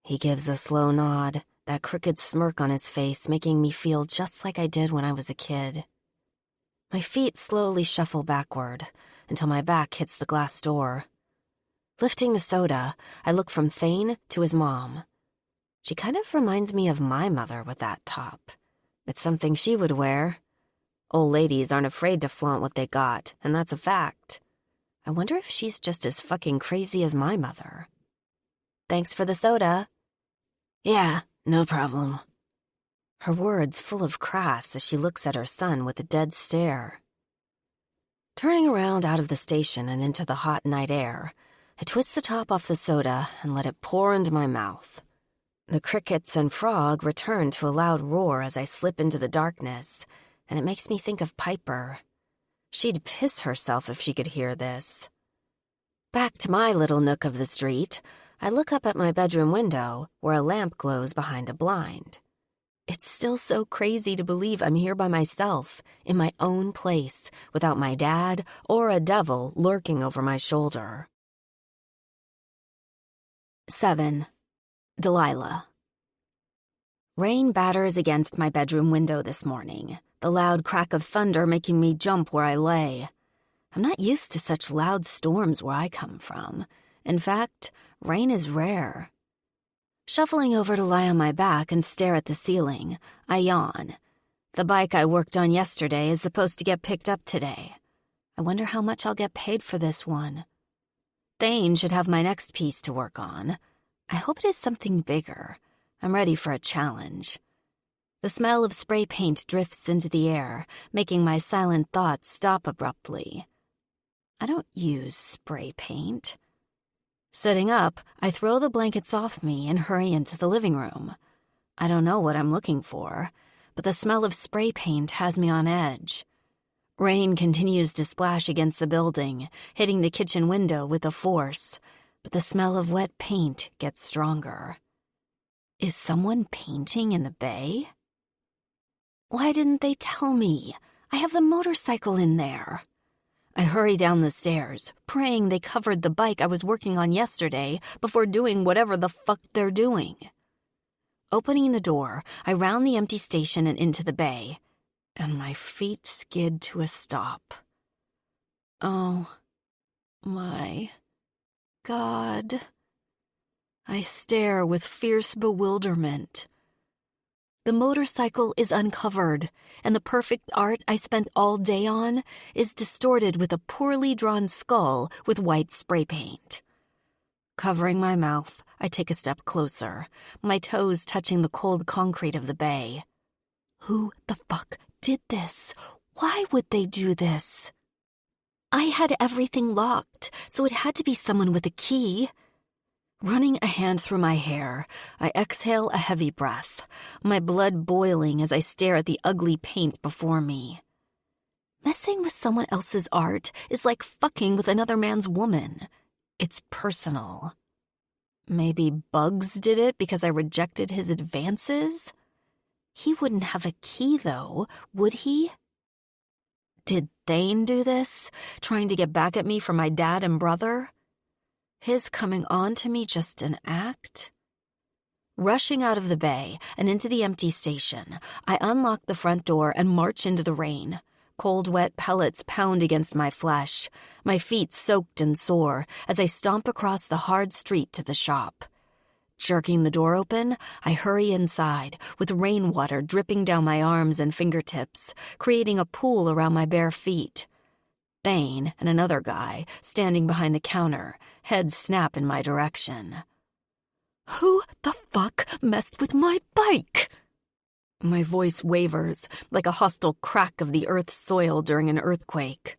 He gives a slow nod, that crooked smirk on his face making me feel just like I did when I was a kid. My feet slowly shuffle backward until my back hits the glass door. Lifting the soda, I look from Thane to his mom. She kind of reminds me of my mother with that top. It's something she would wear. Old ladies aren't afraid to flaunt what they got, and that's a fact. I wonder if she's just as fucking crazy as my mother. "Thanks for the soda." "Yeah, no problem." Her words full of crass as she looks at her son with a dead stare. Turning around out of the station and into the hot night air, I twist the top off the soda and let it pour into my mouth. The crickets and frog return to a loud roar as I slip into the darkness, and it makes me think of Piper. She'd piss herself if she could hear this. Back to my little nook of the street, I look up at my bedroom window where a lamp glows behind a blind. It's still so crazy to believe I'm here by myself, in my own place, without my dad or a devil lurking over my shoulder. 7. Delilah. Rain batters against my bedroom window this morning, the loud crack of thunder making me jump where I lay. I'm not used to such loud storms where I come from. In fact, rain is rare. Shuffling over to lie on my back and stare at the ceiling, I yawn. The bike I worked on yesterday is supposed to get picked up today. I wonder how much I'll get paid for this one. Thane should have my next piece to work on. I hope it is something bigger. I'm ready for a challenge. The smell of spray paint drifts into the air, making my silent thoughts stop abruptly. I don't use spray paint. Sitting up, I throw the blankets off me and hurry into the living room. I don't know what I'm looking for, but the smell of spray paint has me on edge. Rain continues to splash against the building, hitting the kitchen window with a force, but the smell of wet paint gets stronger. Is someone painting in the bay? Why didn't they tell me? I have the motorcycle in there. I hurry down the stairs, praying they covered the bike I was working on yesterday before doing whatever the fuck they're doing. Opening the door, I round the empty station and into the bay, and my feet skid to a stop. Oh my God. I stare with fierce bewilderment. The motorcycle is uncovered, and the perfect art I spent all day on is distorted with a poorly drawn skull with white spray paint. Covering my mouth, I take a step closer, my toes touching the cold concrete of the bay. Who the fuck did this? Why would they do this? I had everything locked, so it had to be someone with a key. Running a hand through my hair, I exhale a heavy breath, my blood boiling as I stare at the ugly paint before me. Messing with someone else's art is like fucking with another man's woman. It's personal. Maybe Bugs did it because I rejected his advances? He wouldn't have a key, though, would he? Did Thane do this, trying to get back at me for my dad and brother? His coming on to me just an act? Rushing out of the bay and into the empty station, I unlock the front door and march into the rain. Cold, wet pellets pound against my flesh, my feet soaked and sore as I stomp across the hard street to the shop. Jerking the door open, I hurry inside, with rainwater dripping down my arms and fingertips, creating a pool around my bare feet. Thane and another guy, standing behind the counter, heads snap in my direction. Who the fuck messed with my bike? My voice wavers like a hostile crack of the earth's soil during an earthquake.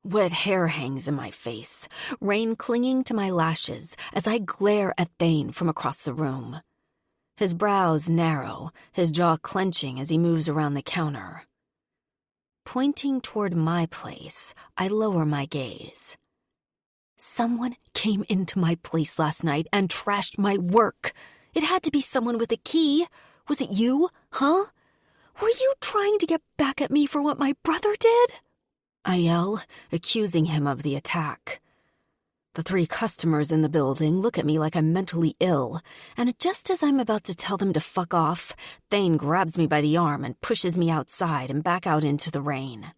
Wet hair hangs in my face, rain clinging to my lashes as I glare at Thane from across the room. His brows narrow, his jaw clenching as he moves around the counter. Pointing toward my place, I lower my gaze. Someone came into my place last night and trashed my work. It had to be someone with a key. Was it you, huh? Were you trying to get back at me for what my brother did? I yell, accusing him of the attack. The 3 customers in the building look at me like I'm mentally ill, and just as I'm about to tell them to fuck off, Thane grabs me by the arm and pushes me outside and back out into the rain.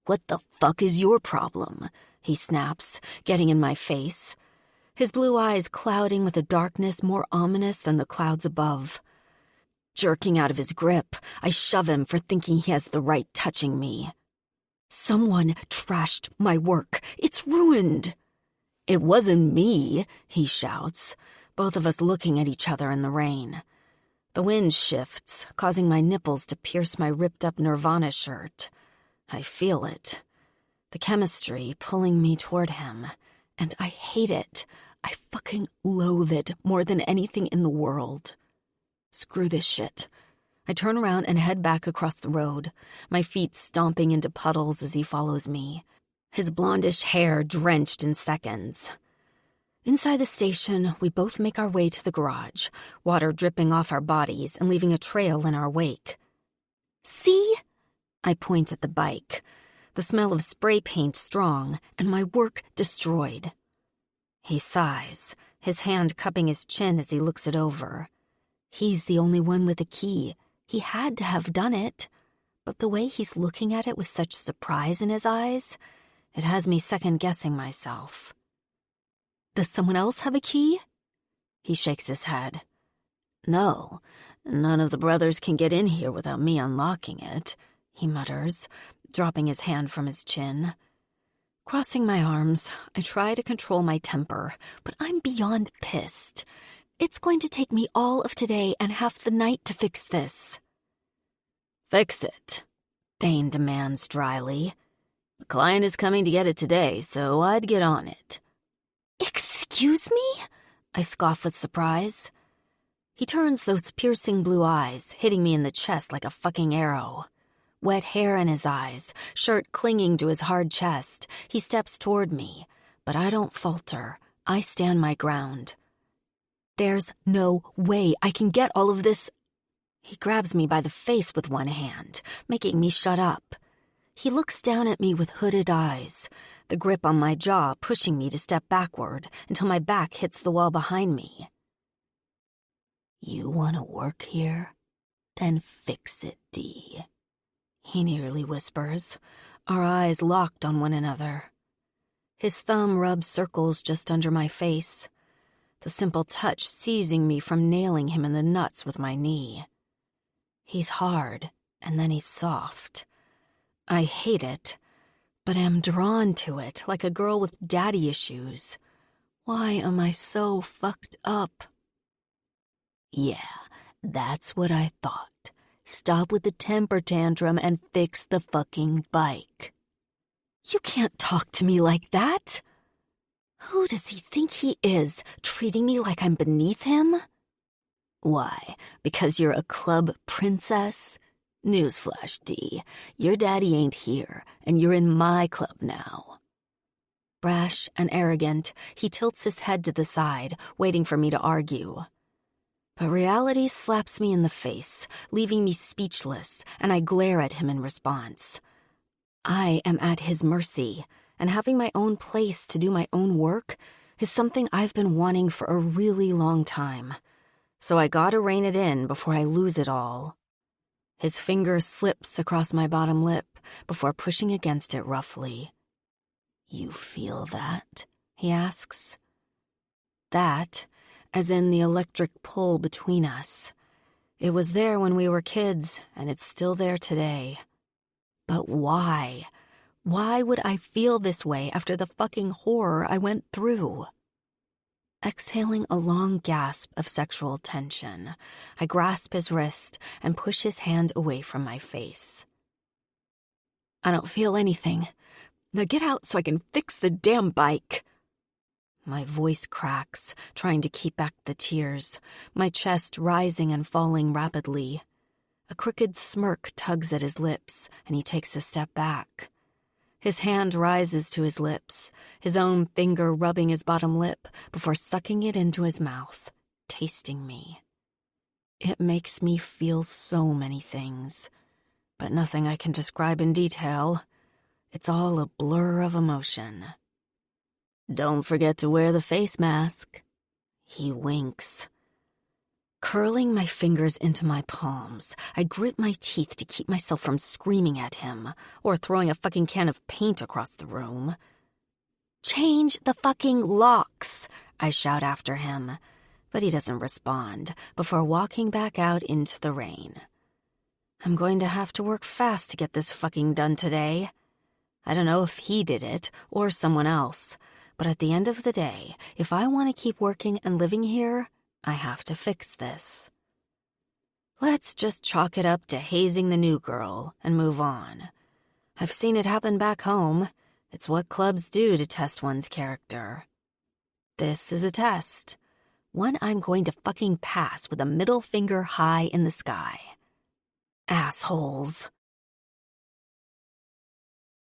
What the fuck is your problem? He snaps, getting in my face. His blue eyes clouding with a darkness more ominous than the clouds above. Jerking out of his grip, I shove him for thinking he has the right touching me. Someone trashed my work. It's ruined. It wasn't me, he shouts, both of us looking at each other in the rain. The wind shifts, causing my nipples to pierce my ripped-up Nirvana shirt. I feel it. The chemistry pulling me toward him, and I hate it. I fucking loathe it more than anything in the world. Screw this shit. I turn around and head back across the road, my feet stomping into puddles as he follows me, his blondish hair drenched in seconds. Inside the station, we both make our way to the garage, water dripping off our bodies and leaving a trail in our wake. See? I point at the bike, the smell of spray paint strong, and my work destroyed. He sighs, his hand cupping his chin as he looks it over. He's the only one with a key. He had to have done it. But the way he's looking at it with such surprise in his eyes, It has me second-guessing myself. Does someone else have a key? He shakes his head. No, none of the brothers can get in here without me unlocking it, he mutters, dropping his hand from his chin. Crossing my arms, I try to control my temper, but I'm beyond pissed. It's going to take me all of today and half the night to fix this. Fix it, Thane demands dryly. The client is coming to get it today, so I'd get on it. Excuse me? I scoff with surprise. He turns those piercing blue eyes, hitting me in the chest like a fucking arrow. Wet hair in his eyes, shirt clinging to his hard chest, he steps toward me, but I don't falter. I stand my ground. There's no way I can get all of this. He grabs me by the face with one hand, making me shut up. He looks down at me with hooded eyes, the grip on my jaw pushing me to step backward until my back hits the wall behind me. You want to work here? Then fix it, D. He nearly whispers, our eyes locked on one another. His thumb rubs circles just under my face, the simple touch seizing me from nailing him in the nuts with my knee. He's hard, and then he's soft. I hate it, but am drawn to it like a girl with daddy issues. Why am I so fucked up? Yeah, that's what I thought. Stop with the temper tantrum and fix the fucking bike. You can't talk to me like that. Who does he think he is, treating me like I'm beneath him? Why, because you're a club princess? Newsflash, D. Your daddy ain't here, and you're in my club now. Brash and arrogant, he tilts his head to the side, waiting for me to argue. But reality slaps me in the face, leaving me speechless, and I glare at him in response. I am at his mercy, and having my own place to do my own work is something I've been wanting for a really long time. So I gotta rein it in before I lose it all. His finger slips across my bottom lip before pushing against it roughly. You feel that? He asks. That, as in the electric pull between us. It was there when we were kids, and it's still there today. But why? Why would I feel this way after the fucking horror I went through? Exhaling a long gasp of sexual tension, I grasp his wrist and push his hand away from my face. I don't feel anything. Now get out so I can fix the damn bike. My voice cracks, trying to keep back the tears, my chest rising and falling rapidly. A crooked smirk tugs at his lips, and he takes a step back. His hand rises to his lips, his own finger rubbing his bottom lip before sucking it into his mouth, tasting me. It makes me feel so many things, but nothing I can describe in detail. It's all a blur of emotion. Don't forget to wear the face mask. He winks. Curling my fingers into my palms, I grit my teeth to keep myself from screaming at him or throwing a fucking can of paint across the room. Change the fucking locks, I shout after him, but he doesn't respond before walking back out into the rain. I'm going to have to work fast to get this fucking done today. I don't know if he did it or someone else, but at the end of the day, if I want to keep working and living here, I have to fix this. Let's just chalk it up to hazing the new girl and move on. I've seen it happen back home. It's what clubs do to test one's character. This is a test. One I'm going to fucking pass with a middle finger high in the sky. Assholes.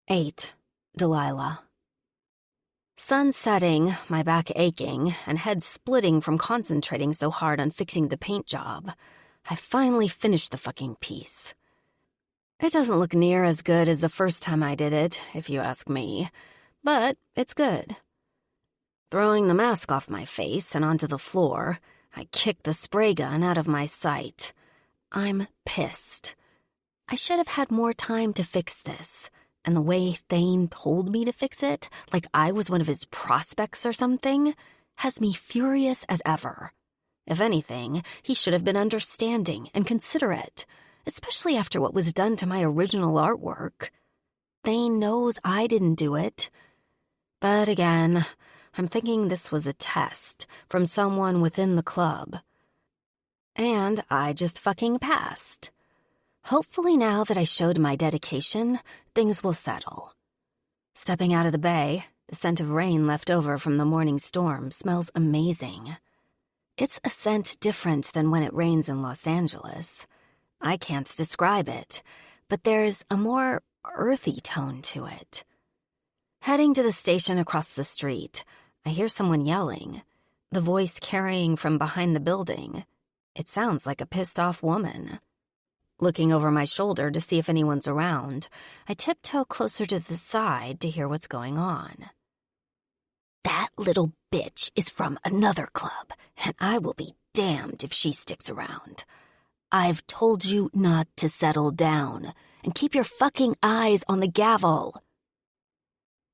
8. Delilah. Sun setting, my back aching, and head splitting from concentrating so hard on fixing the paint job. I finally finished the fucking piece. It doesn't look near as good as the first time I did it, if you ask me, but it's good. Throwing the mask off my face and onto the floor, I kicked the spray gun out of my sight. I'm pissed. I should have had more time to fix this. And the way Thane told me to fix it, like I was one of his prospects or something, has me furious as ever. If anything, he should have been understanding and considerate, especially after what was done to my original artwork. Thane knows I didn't do it. But again, I'm thinking this was a test from someone within the club. And I just fucking passed. Hopefully now that I showed my dedication, things will settle. Stepping out of the bay, the scent of rain left over from the morning storm smells amazing. It's a scent different than when it rains in Los Angeles. I can't describe it, but there's a more earthy tone to it. Heading to the station across the street, I hear someone yelling, the voice carrying from behind the building. It sounds like a pissed-off woman. Looking over my shoulder to see if anyone's around, I tiptoe closer to the side to hear what's going on. That little bitch is from another club, and I will be damned if she sticks around. I've told you not to settle down, and keep your fucking eyes on the gavel.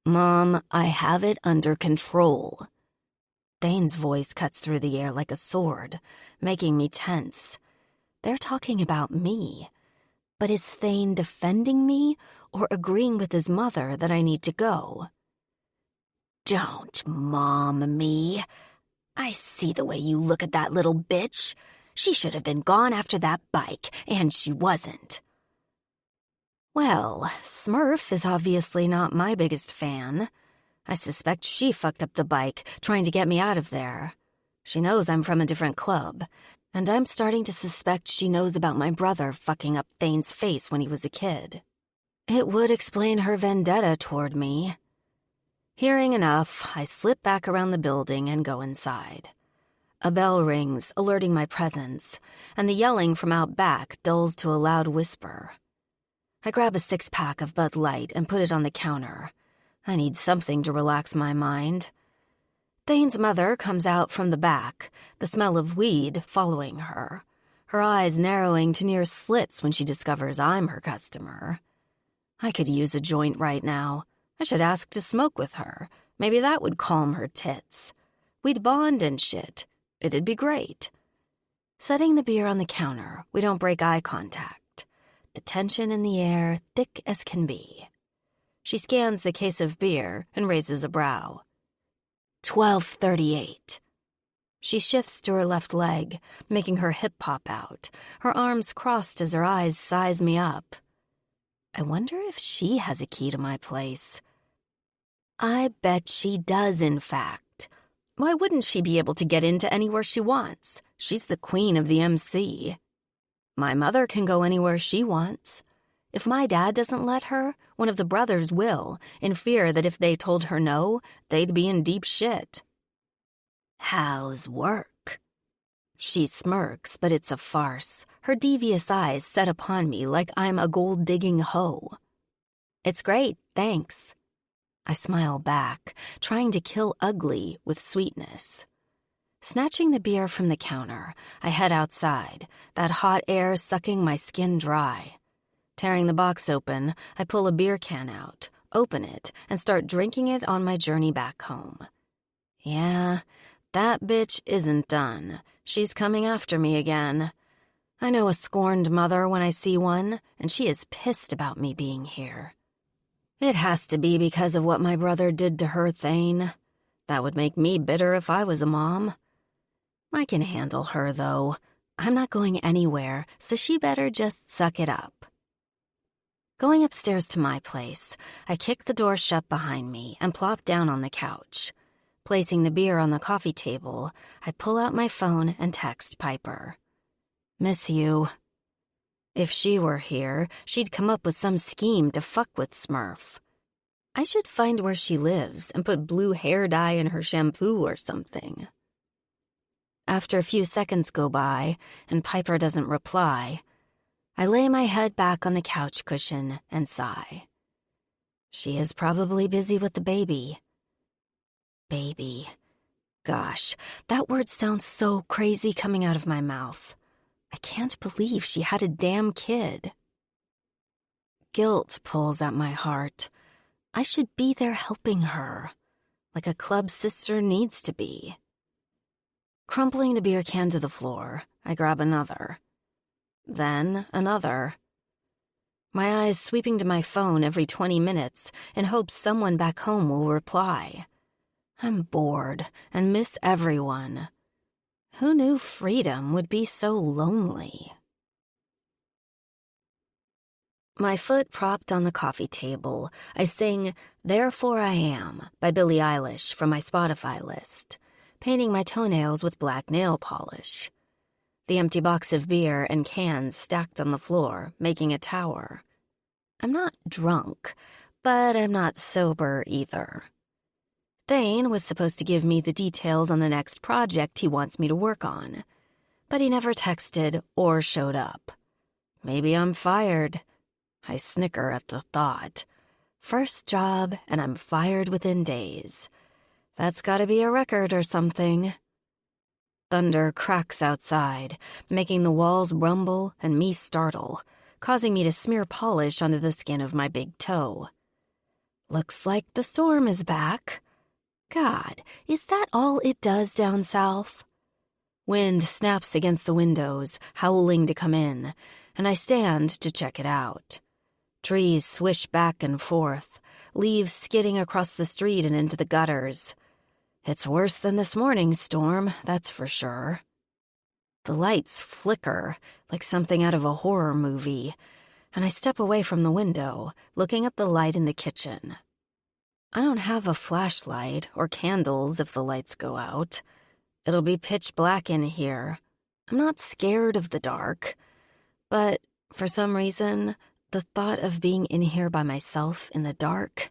Mom, I have it under control. Thane's voice cuts through the air like a sword, making me tense. They're talking about me. But is Thane defending me or agreeing with his mother that I need to go? Don't mom me. I see the way you look at that little bitch. She should have been gone after that bike, and she wasn't. Well, Smurf is obviously not my biggest fan. I suspect she fucked up the bike, trying to get me out of there. She knows I'm from a different club, and I'm starting to suspect she knows about my brother fucking up Thane's face when he was a kid. It would explain her vendetta toward me. Hearing enough, I slip back around the building and go inside. A bell rings, alerting my presence, and the yelling from out back dulls to a loud whisper. I grab a 6-pack of Bud Light and put it on the counter. I need something to relax my mind. Thane's mother comes out from the back, the smell of weed following her, her eyes narrowing to near slits when she discovers I'm her customer. I could use a joint right now. I should ask to smoke with her. Maybe that would calm her tits. We'd bond and shit. It'd be great. Setting the beer on the counter, we don't break eye contact. The tension in the air thick as can be. She scans the case of beer and raises a brow. 12:38. She shifts to her left leg, making her hip pop out, her arms crossed as her eyes size me up. I wonder if she has a key to my place. I bet she does, in fact. Why wouldn't she be able to get into anywhere she wants? She's the queen of the MC. My mother can go anywhere she wants. If my dad doesn't let her, one of the brothers will, in fear that if they told her no, they'd be in deep shit. How's work? She smirks, but it's a farce, her devious eyes set upon me like I'm a gold-digging hoe. It's great, thanks. I smile back, trying to kill ugly with sweetness. Snatching the beer from the counter, I head outside, that hot air sucking my skin dry. Tearing the box open, I pull a beer can out, open it, and start drinking it on my journey back home. Yeah, that bitch isn't done. She's coming after me again. I know a scorned mother when I see one, and she is pissed about me being here. It has to be because of what my brother did to her, Thane. That would make me bitter if I was a mom. I can handle her, though. I'm not going anywhere, so she better just suck it up. Going upstairs to my place, I kick the door shut behind me and plop down on the couch. Placing the beer on the coffee table, I pull out my phone and text Piper. Miss you. If she were here, she'd come up with some scheme to fuck with Smurf. I should find where she lives and put blue hair dye in her shampoo or something. After a few seconds go by and Piper doesn't reply, I lay my head back on the couch cushion and sigh. She is probably busy with the baby. Baby. Gosh, that word sounds so crazy coming out of my mouth. I can't believe she had a damn kid. Guilt pulls at my heart. I should be there helping her, like a club sister needs to be. Crumpling the beer can to the floor, I grab another. Then another. My eyes sweeping to my phone every 20 minutes in hopes someone back home will reply. I'm bored and miss everyone. Who knew freedom would be so lonely? My foot propped on the coffee table, I sing Therefore I Am by Billie Eilish from my Spotify list, painting my toenails with black nail polish. The empty box of beer and cans stacked on the floor, making a tower. I'm not drunk, but I'm not sober either. Thane was supposed to give me the details on the next project he wants me to work on, but he never texted or showed up. Maybe I'm fired. I snicker at the thought. First job, and I'm fired within days. That's gotta be a record or something. Thunder cracks outside, making the walls rumble and me startle, causing me to smear polish onto the skin of my big toe. Looks like the storm is back. God, is that all it does down south? Wind snaps against the windows, howling to come in, and I stand to check it out. Trees swish back and forth, leaves skidding across the street and into the gutters. It's worse than this morning's storm, that's for sure. The lights flicker like something out of a horror movie, and I step away from the window, looking at the light in the kitchen. I don't have a flashlight or candles if the lights go out. It'll be pitch black in here. I'm not scared of the dark, but for some reason, the thought of being in here by myself in the dark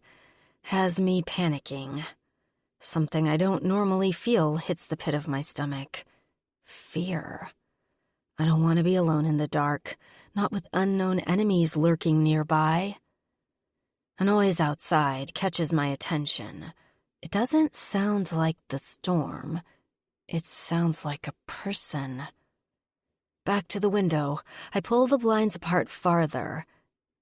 has me panicking. Something I don't normally feel hits the pit of my stomach. Fear. I don't want to be alone in the dark, not with unknown enemies lurking nearby. A noise outside catches my attention. It doesn't sound like the storm. It sounds like a person. Back to the window, I pull the blinds apart farther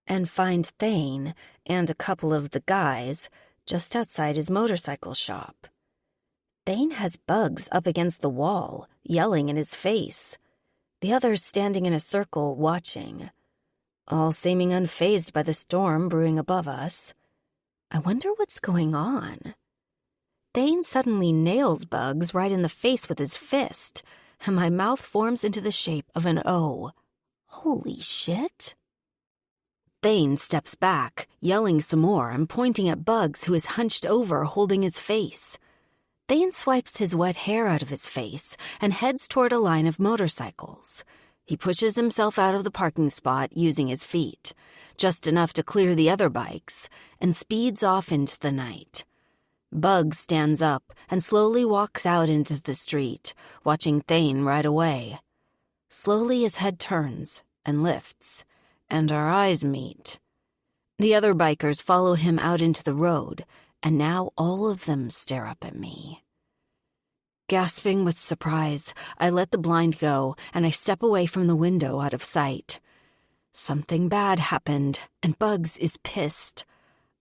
and find Thane and a couple of the guys just outside his motorcycle shop. Thane has Bugs up against the wall, yelling in his face. The others standing in a circle, watching, all seeming unfazed by the storm brewing above us. I wonder what's going on. Thane suddenly nails Bugs right in the face with his fist, and my mouth forms into the shape of an O. Holy shit. Thane steps back, yelling some more and pointing at Bugs, who is hunched over holding his face. Thane swipes his wet hair out of his face and heads toward a line of motorcycles. He pushes himself out of the parking spot using his feet, just enough to clear the other bikes, and speeds off into the night. Bugs stands up and slowly walks out into the street, watching Thane ride away. Slowly his head turns and lifts, and our eyes meet. The other bikers follow him out into the road, and now all of them stare up at me. Gasping with surprise, I let the blind go, and I step away from the window out of sight. Something bad happened, and Bugs is pissed.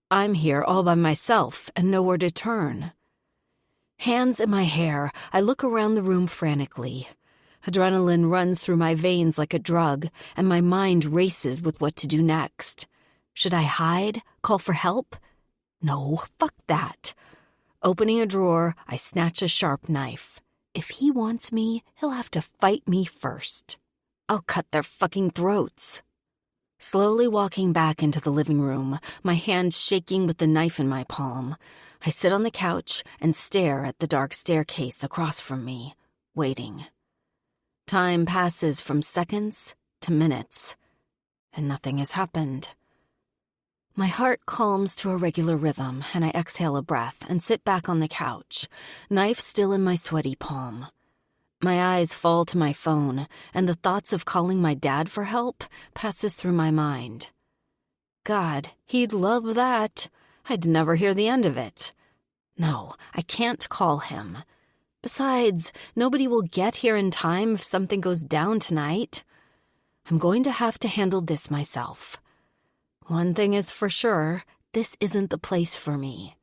I'm here all by myself and nowhere to turn. Hands in my hair, I look around the room frantically. Adrenaline runs through my veins like a drug, and my mind races with what to do next. Should I hide? Call for help? No, fuck that. Opening a drawer, I snatch a sharp knife. If he wants me, he'll have to fight me first. I'll cut their fucking throats. Slowly walking back into the living room, my hand shaking with the knife in my palm, I sit on the couch and stare at the dark staircase across from me, waiting. Time passes from seconds to minutes, and nothing has happened. My heart calms to a regular rhythm, and I exhale a breath and sit back on the couch, knife still in my sweaty palm. My eyes fall to my phone, and the thoughts of calling my dad for help passes through my mind. God, he'd love that. I'd never hear the end of it. No, I can't call him. Besides, nobody will get here in time if something goes down tonight. I'm going to have to handle this myself. One thing is for sure, this isn't the place for me.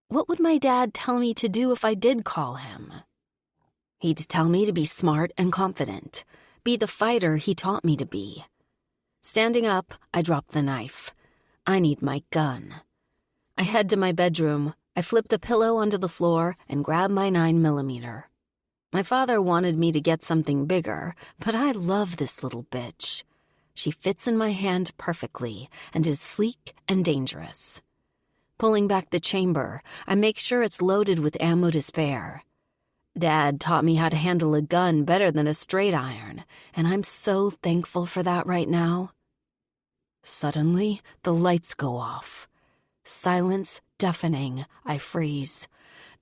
What would my dad tell me to do if I did call him? He'd tell me to be smart and confident, be the fighter he taught me to be. Standing up, I drop the knife. I need my gun. I head to my bedroom. I flip the pillow onto the floor and grab my 9mm. My father wanted me to get something bigger, but I love this little bitch. She fits in my hand perfectly and is sleek and dangerous. Pulling back the chamber, I make sure it's loaded with ammo to spare. Dad taught me how to handle a gun better than a straight iron, and I'm so thankful for that right now. Suddenly, the lights go off. Silence deafening, I freeze.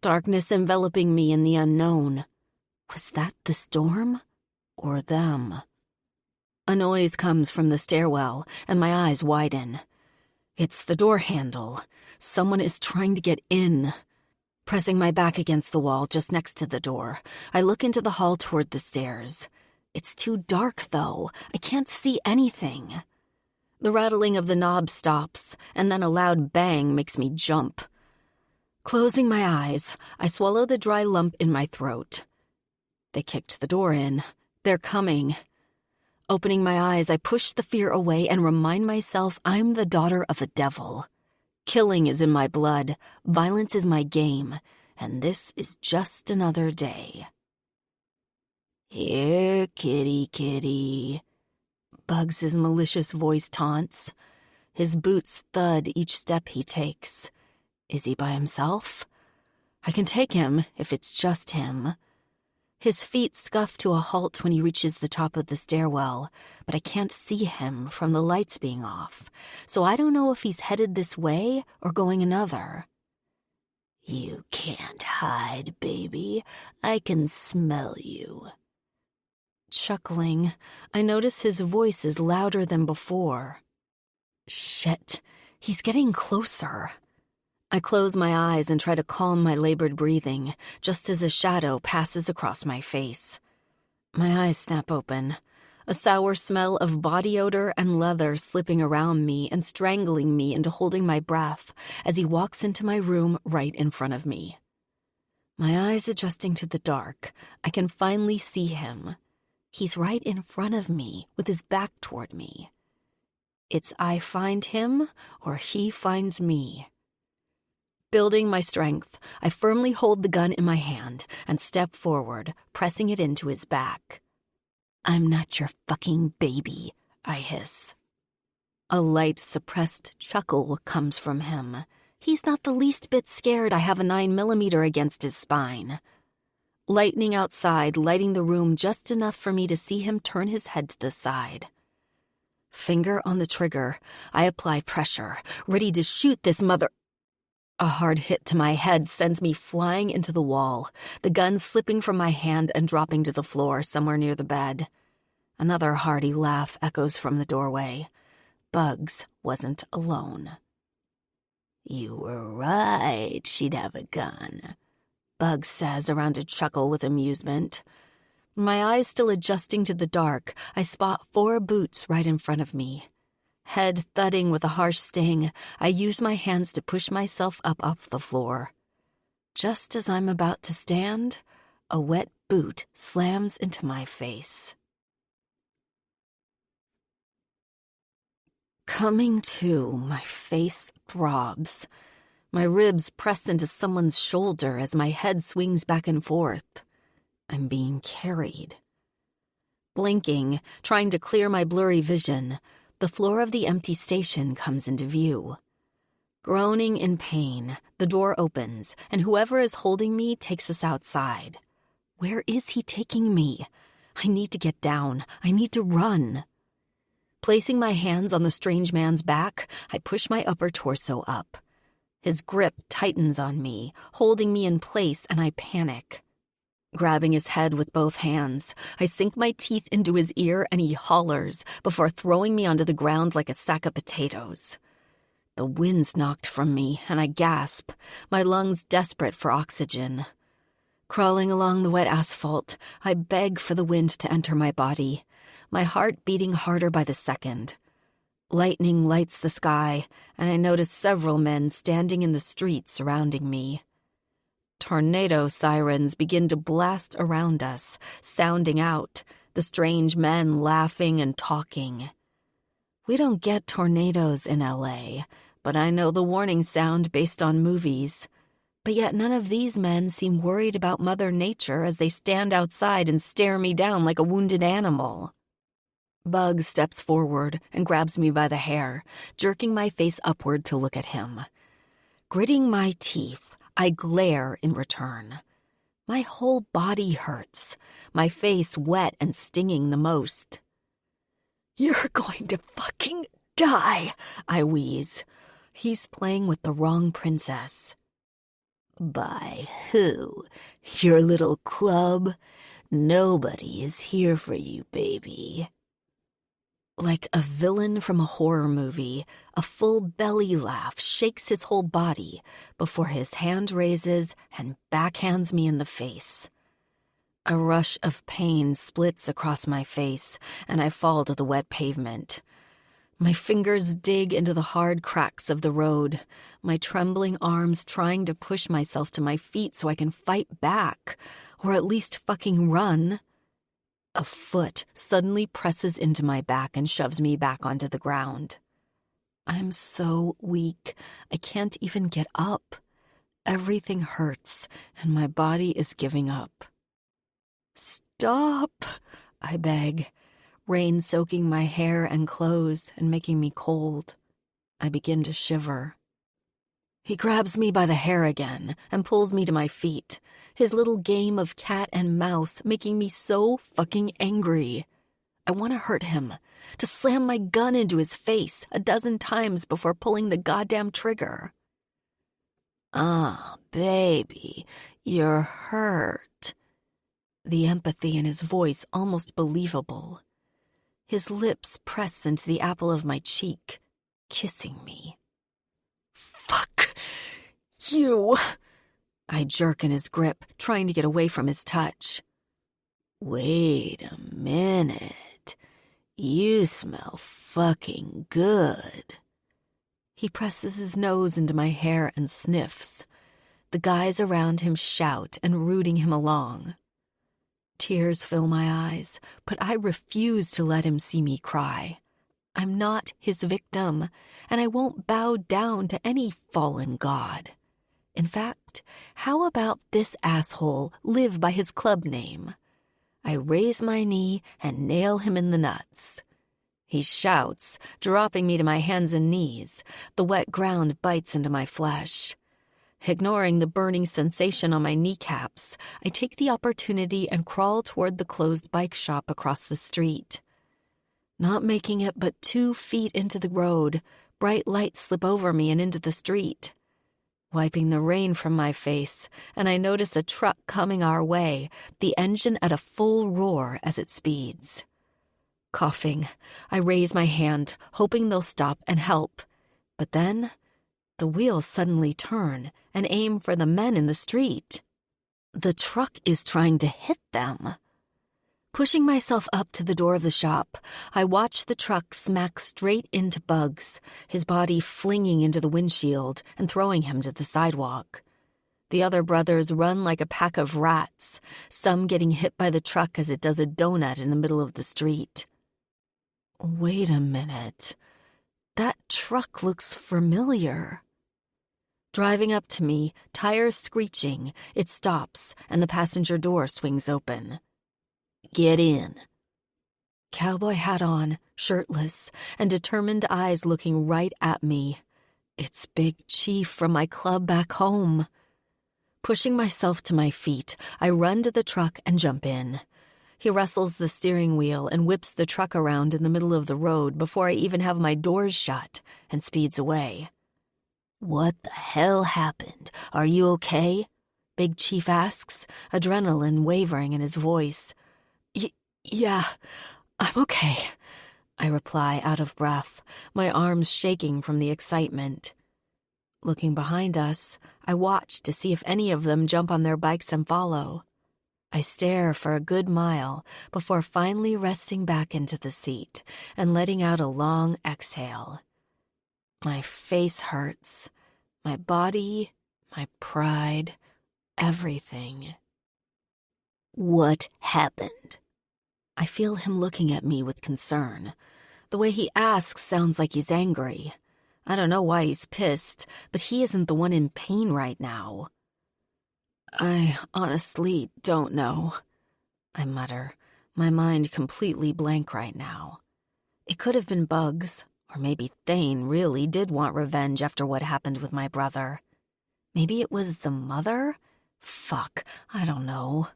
Darkness enveloping me in the unknown. Was that the storm? Or them? A noise comes from the stairwell, and my eyes widen. It's the door handle. Someone is trying to get in. Pressing my back against the wall just next to the door, I look into the hall toward the stairs. It's too dark, though. I can't see anything. The rattling of the knob stops, and then a loud bang makes me jump. Closing my eyes, I swallow the dry lump in my throat. They kicked the door in. They're coming. Opening my eyes, I push the fear away and remind myself I'm the daughter of a devil. Killing is in my blood, violence is my game, and this is just another day. Here, kitty, kitty. Bugs' malicious voice taunts. His boots thud each step he takes. Is he by himself? I can take him if it's just him. His feet scuff to a halt when he reaches the top of the stairwell, but I can't see him from the lights being off, so I don't know if he's headed this way or going another. You can't hide, baby. I can smell you. Chuckling, I notice his voice is louder than before. Shit, he's getting closer. I close my eyes and try to calm my labored breathing, just as a shadow passes across my face. My eyes snap open, a sour smell of body odor and leather slipping around me and strangling me into holding my breath as he walks into my room right in front of me. My eyes adjusting to the dark, I can finally see him. He's right in front of me with his back toward me. It's I find him or he finds me. Building my strength, I firmly hold the gun in my hand and step forward, pressing it into his back. I'm not your fucking baby, I hiss. A light, suppressed chuckle comes from him. He's not the least bit scared I have a 9mm against his spine. Lightning outside, lighting the room just enough for me to see him turn his head to the side. Finger on the trigger, I apply pressure, ready to shoot this mother... A hard hit to my head sends me flying into the wall, the gun slipping from my hand and dropping to the floor somewhere near the bed. Another hearty laugh echoes from the doorway. Bugs wasn't alone. You were right, she'd have a gun, Bugs says around a chuckle with amusement. My eyes still adjusting to the dark, I spot 4 boots right in front of me. Head thudding with a harsh sting, I use my hands to push myself up off the floor. Just as I'm about to stand, a wet boot slams into my face. Coming to, my face throbs. My ribs press into someone's shoulder as my head swings back and forth. I'm being carried. Blinking, trying to clear my blurry vision, the floor of the empty station comes into view. Groaning in pain, the door opens, and whoever is holding me takes us outside. Where is he taking me? I need to get down. I need to run. Placing my hands on the strange man's back, I push my upper torso up. His grip tightens on me, holding me in place, and I panic. Grabbing his head with both hands, I sink my teeth into his ear and he hollers before throwing me onto the ground like a sack of potatoes. The wind's knocked from me and I gasp, my lungs desperate for oxygen. Crawling along the wet asphalt, I beg for the wind to enter my body, my heart beating harder by the second. Lightning lights the sky, and I notice several men standing in the street surrounding me. Tornado sirens begin to blast around us, sounding out, the strange men laughing and talking. We don't get tornadoes in LA, but I know the warning sound based on movies. But yet none of these men seem worried about Mother Nature as they stand outside and stare me down like a wounded animal. Bug steps forward and grabs me by the hair, jerking my face upward to look at him. Gritting my teeth, I glare in return. My whole body hurts, my face wet and stinging the most. "You're going to fucking die," I wheeze. He's playing with the wrong princess. "By who? Your little club? Nobody is here for you, baby." Like a villain from a horror movie, a full belly laugh shakes his whole body before his hand raises and backhands me in the face. A rush of pain splits across my face, and I fall to the wet pavement. My fingers dig into the hard cracks of the road, my trembling arms trying to push myself to my feet so I can fight back, or at least fucking run. A foot suddenly presses into my back and shoves me back onto the ground. I'm so weak, I can't even get up. Everything hurts, and my body is giving up. "Stop," I beg, rain soaking my hair and clothes and making me cold. I begin to shiver. He grabs me by the hair again and pulls me to my feet, his little game of cat and mouse making me so fucking angry. I want to hurt him, to slam my gun into his face 12 times before pulling the goddamn trigger. "Ah, baby, you're hurt." The empathy in his voice almost believable. His lips press into the apple of my cheek, kissing me. "Fuck you!" I jerk in his grip, trying to get away from his touch. "Wait a minute. You smell fucking good." He presses his nose into my hair and sniffs. The guys around him shout and rooting him along. Tears fill my eyes, but I refuse to let him see me cry. I'm not his victim, and I won't bow down to any fallen god. In fact, how about this asshole live by his club name? I raise my knee and nail him in the nuts. He shouts, dropping me to my hands and knees. The wet ground bites into my flesh. Ignoring the burning sensation on my kneecaps, I take the opportunity and crawl toward the closed bike shop across the street. Not making it but 2 feet into the road, bright lights slip over me and into the street. Wiping the rain from my face, and I notice a truck coming our way, the engine at a full roar as it speeds. Coughing, I raise my hand, hoping they'll stop and help. But then, the wheels suddenly turn and aim for the men in the street. The truck is trying to hit them. Pushing myself up to the door of the shop, I watch the truck smack straight into Bugs, his body flinging into the windshield and throwing him to the sidewalk. The other brothers run like a pack of rats, some getting hit by the truck as it does a donut in the middle of the street. Wait a minute. That truck looks familiar. Driving up to me, tires screeching, it stops and the passenger door swings open. "Get in." Cowboy hat on, shirtless, and determined eyes looking right at me. It's Big Chief from my club back home. Pushing myself to my feet, I run to the truck and jump in. He wrestles the steering wheel and whips the truck around in the middle of the road before I even have my doors shut, and speeds away. "What the hell happened? Are you okay?" Big Chief asks, adrenaline wavering in his voice. Yeah, I'm okay," I reply out of breath, my arms shaking from the excitement. Looking behind us, I watch to see if any of them jump on their bikes and follow. I stare for a good mile before finally resting back into the seat and letting out a long exhale. My face hurts, my body, my pride, everything. What happened? I feel him looking at me with concern. The way he asks sounds like he's angry. I don't know why he's pissed, but he isn't the one in pain right now. I honestly don't know, I mutter, my mind completely blank right now. It could have been bugs, or maybe Thane really did want revenge after what happened with my brother. Maybe it was the mother? Fuck, I don't know.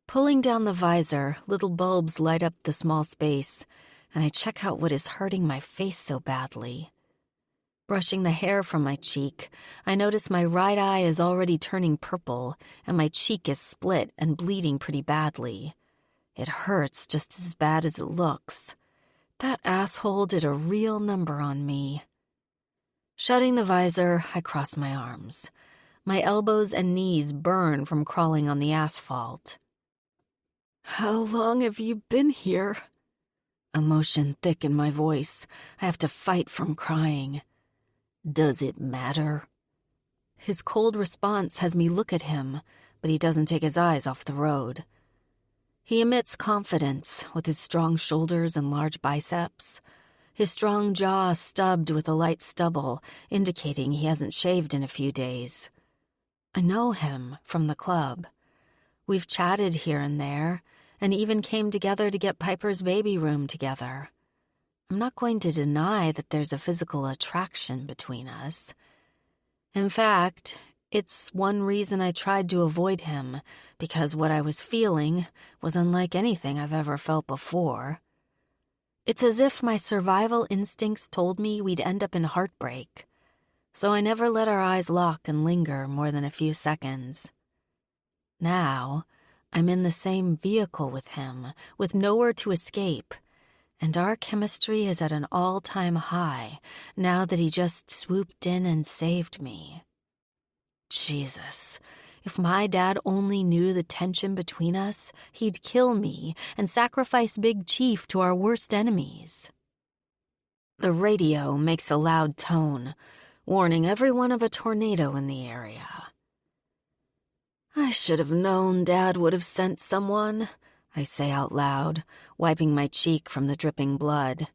Pulling down the visor, little bulbs light up the small space, and I check out what is hurting my face so badly. Brushing the hair from my cheek, I notice my right eye is already turning purple, and my cheek is split and bleeding pretty badly. It hurts just as bad as it looks. That asshole did a real number on me. Shutting the visor, I cross my arms. My elbows and knees burn from crawling on the asphalt. How long have you been here? Emotion thick in my voice. I have to fight from crying. Does it matter? His cold response has me look at him, but he doesn't take his eyes off the road. He emits confidence with his strong shoulders and large biceps. His strong jaw stubbed with a light stubble, indicating he hasn't shaved in a few days. I know him from the club. We've chatted here and there, and even came together to get Piper's baby room together. I'm not going to deny that there's a physical attraction between us. In fact, it's one reason I tried to avoid him, because what I was feeling was unlike anything I've ever felt before. It's as if my survival instincts told me we'd end up in heartbreak, so I never let our eyes lock and linger more than a few seconds. Now, I'm in the same vehicle with him, with nowhere to escape, and our chemistry is at an all-time high now that he just swooped in and saved me. Jesus, if my dad only knew the tension between us, he'd kill me and sacrifice Big Chief to our worst enemies. The radio makes a loud tone, warning everyone of a tornado in the area. I should have known Dad would have sent someone, I say out loud, wiping my cheek from the dripping blood.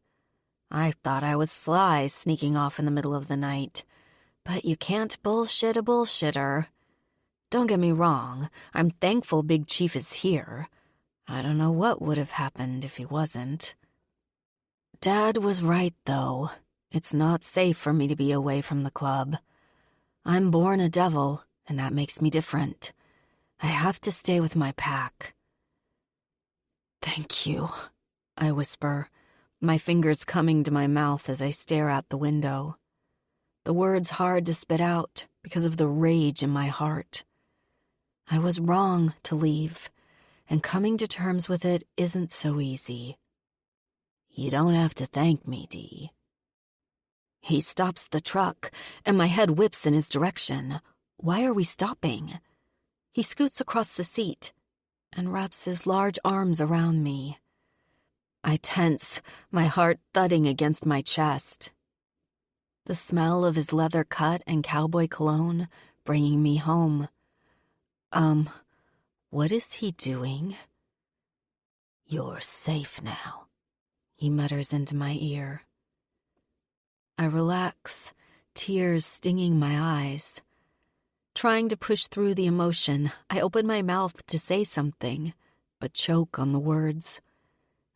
I thought I was sly sneaking off in the middle of the night, but you can't bullshit a bullshitter. Don't get me wrong, I'm thankful Big Chief is here. I don't know what would have happened if he wasn't. Dad was right, though. It's not safe for me to be away from the club. I'm born a devil, and that makes me different. I have to stay with my pack. Thank you, I whisper, my fingers coming to my mouth as I stare out the window. The words hard to spit out because of the rage in my heart. I was wrong to leave, and coming to terms with it isn't so easy. You don't have to thank me, Dee. He stops the truck, and my head whips in his direction. Why are we stopping? He scoots across the seat and wraps his large arms around me. I tense, my heart thudding against my chest. The smell of his leather cut and cowboy cologne bringing me home. What is he doing? You're safe now, he mutters into my ear. I relax, tears stinging my eyes. Trying to push through the emotion, I open my mouth to say something, but choke on the words.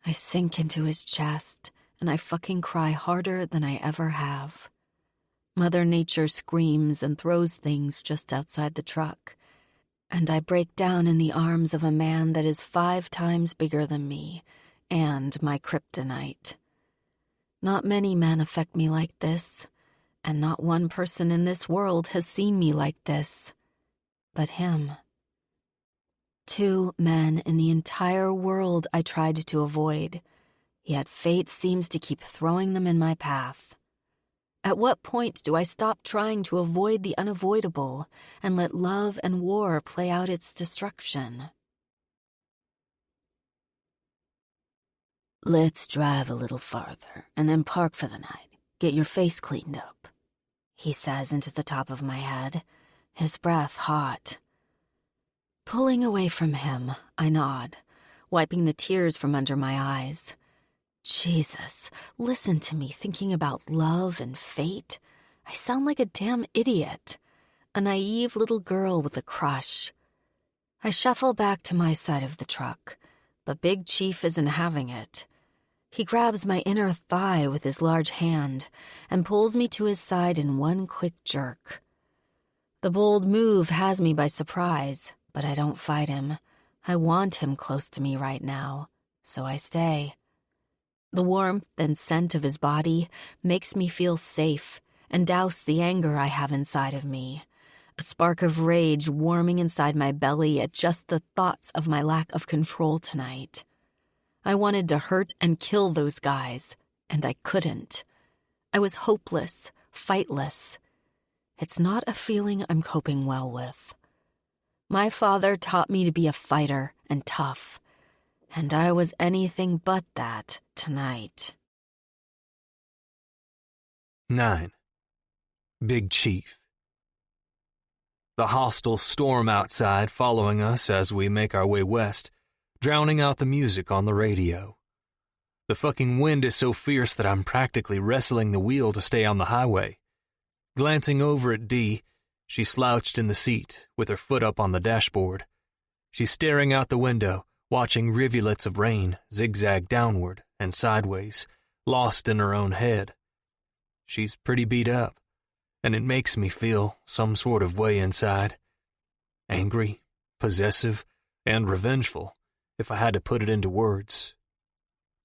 I sink into his chest, and I fucking cry harder than I ever have. Mother Nature screams and throws things just outside the truck, and I break down in the arms of a man that is 5 times bigger than me, and my kryptonite. Not many men affect me like this, and not one person in this world has seen me like this. But him. 2 men in the entire world I tried to avoid, yet fate seems to keep throwing them in my path. At what point do I stop trying to avoid the unavoidable and let love and war play out its destruction? Let's drive a little farther and then park for the night. Get your face cleaned up, he says into the top of my head, his breath hot. Pulling away from him, I nod, wiping the tears from under my eyes. Jesus, listen to me thinking about love and fate. I sound like a damn idiot, a naive little girl with a crush. I shuffle back to my side of the truck, but Big Chief isn't having it. He grabs my inner thigh with his large hand and pulls me to his side in one quick jerk. The bold move has me by surprise, but I don't fight him. I want him close to me right now, so I stay. The warmth and scent of his body makes me feel safe and douse the anger I have inside of me, a spark of rage warming inside my belly at just the thoughts of my lack of control tonight. I wanted to hurt and kill those guys, and I couldn't. I was hopeless, fightless. It's not a feeling I'm coping well with. My father taught me to be a fighter and tough, and I was anything but that tonight. 9. Big Chief. The hostile storm outside following us as we make our way west, drowning out the music on the radio. The fucking wind is so fierce that I'm practically wrestling the wheel to stay on the highway. Glancing over at Dee, she slouched in the seat, with her foot up on the dashboard. She's staring out the window, watching rivulets of rain zigzag downward and sideways, lost in her own head. She's pretty beat up, and it makes me feel some sort of way inside. Angry, possessive, and revengeful, if I had to put it into words.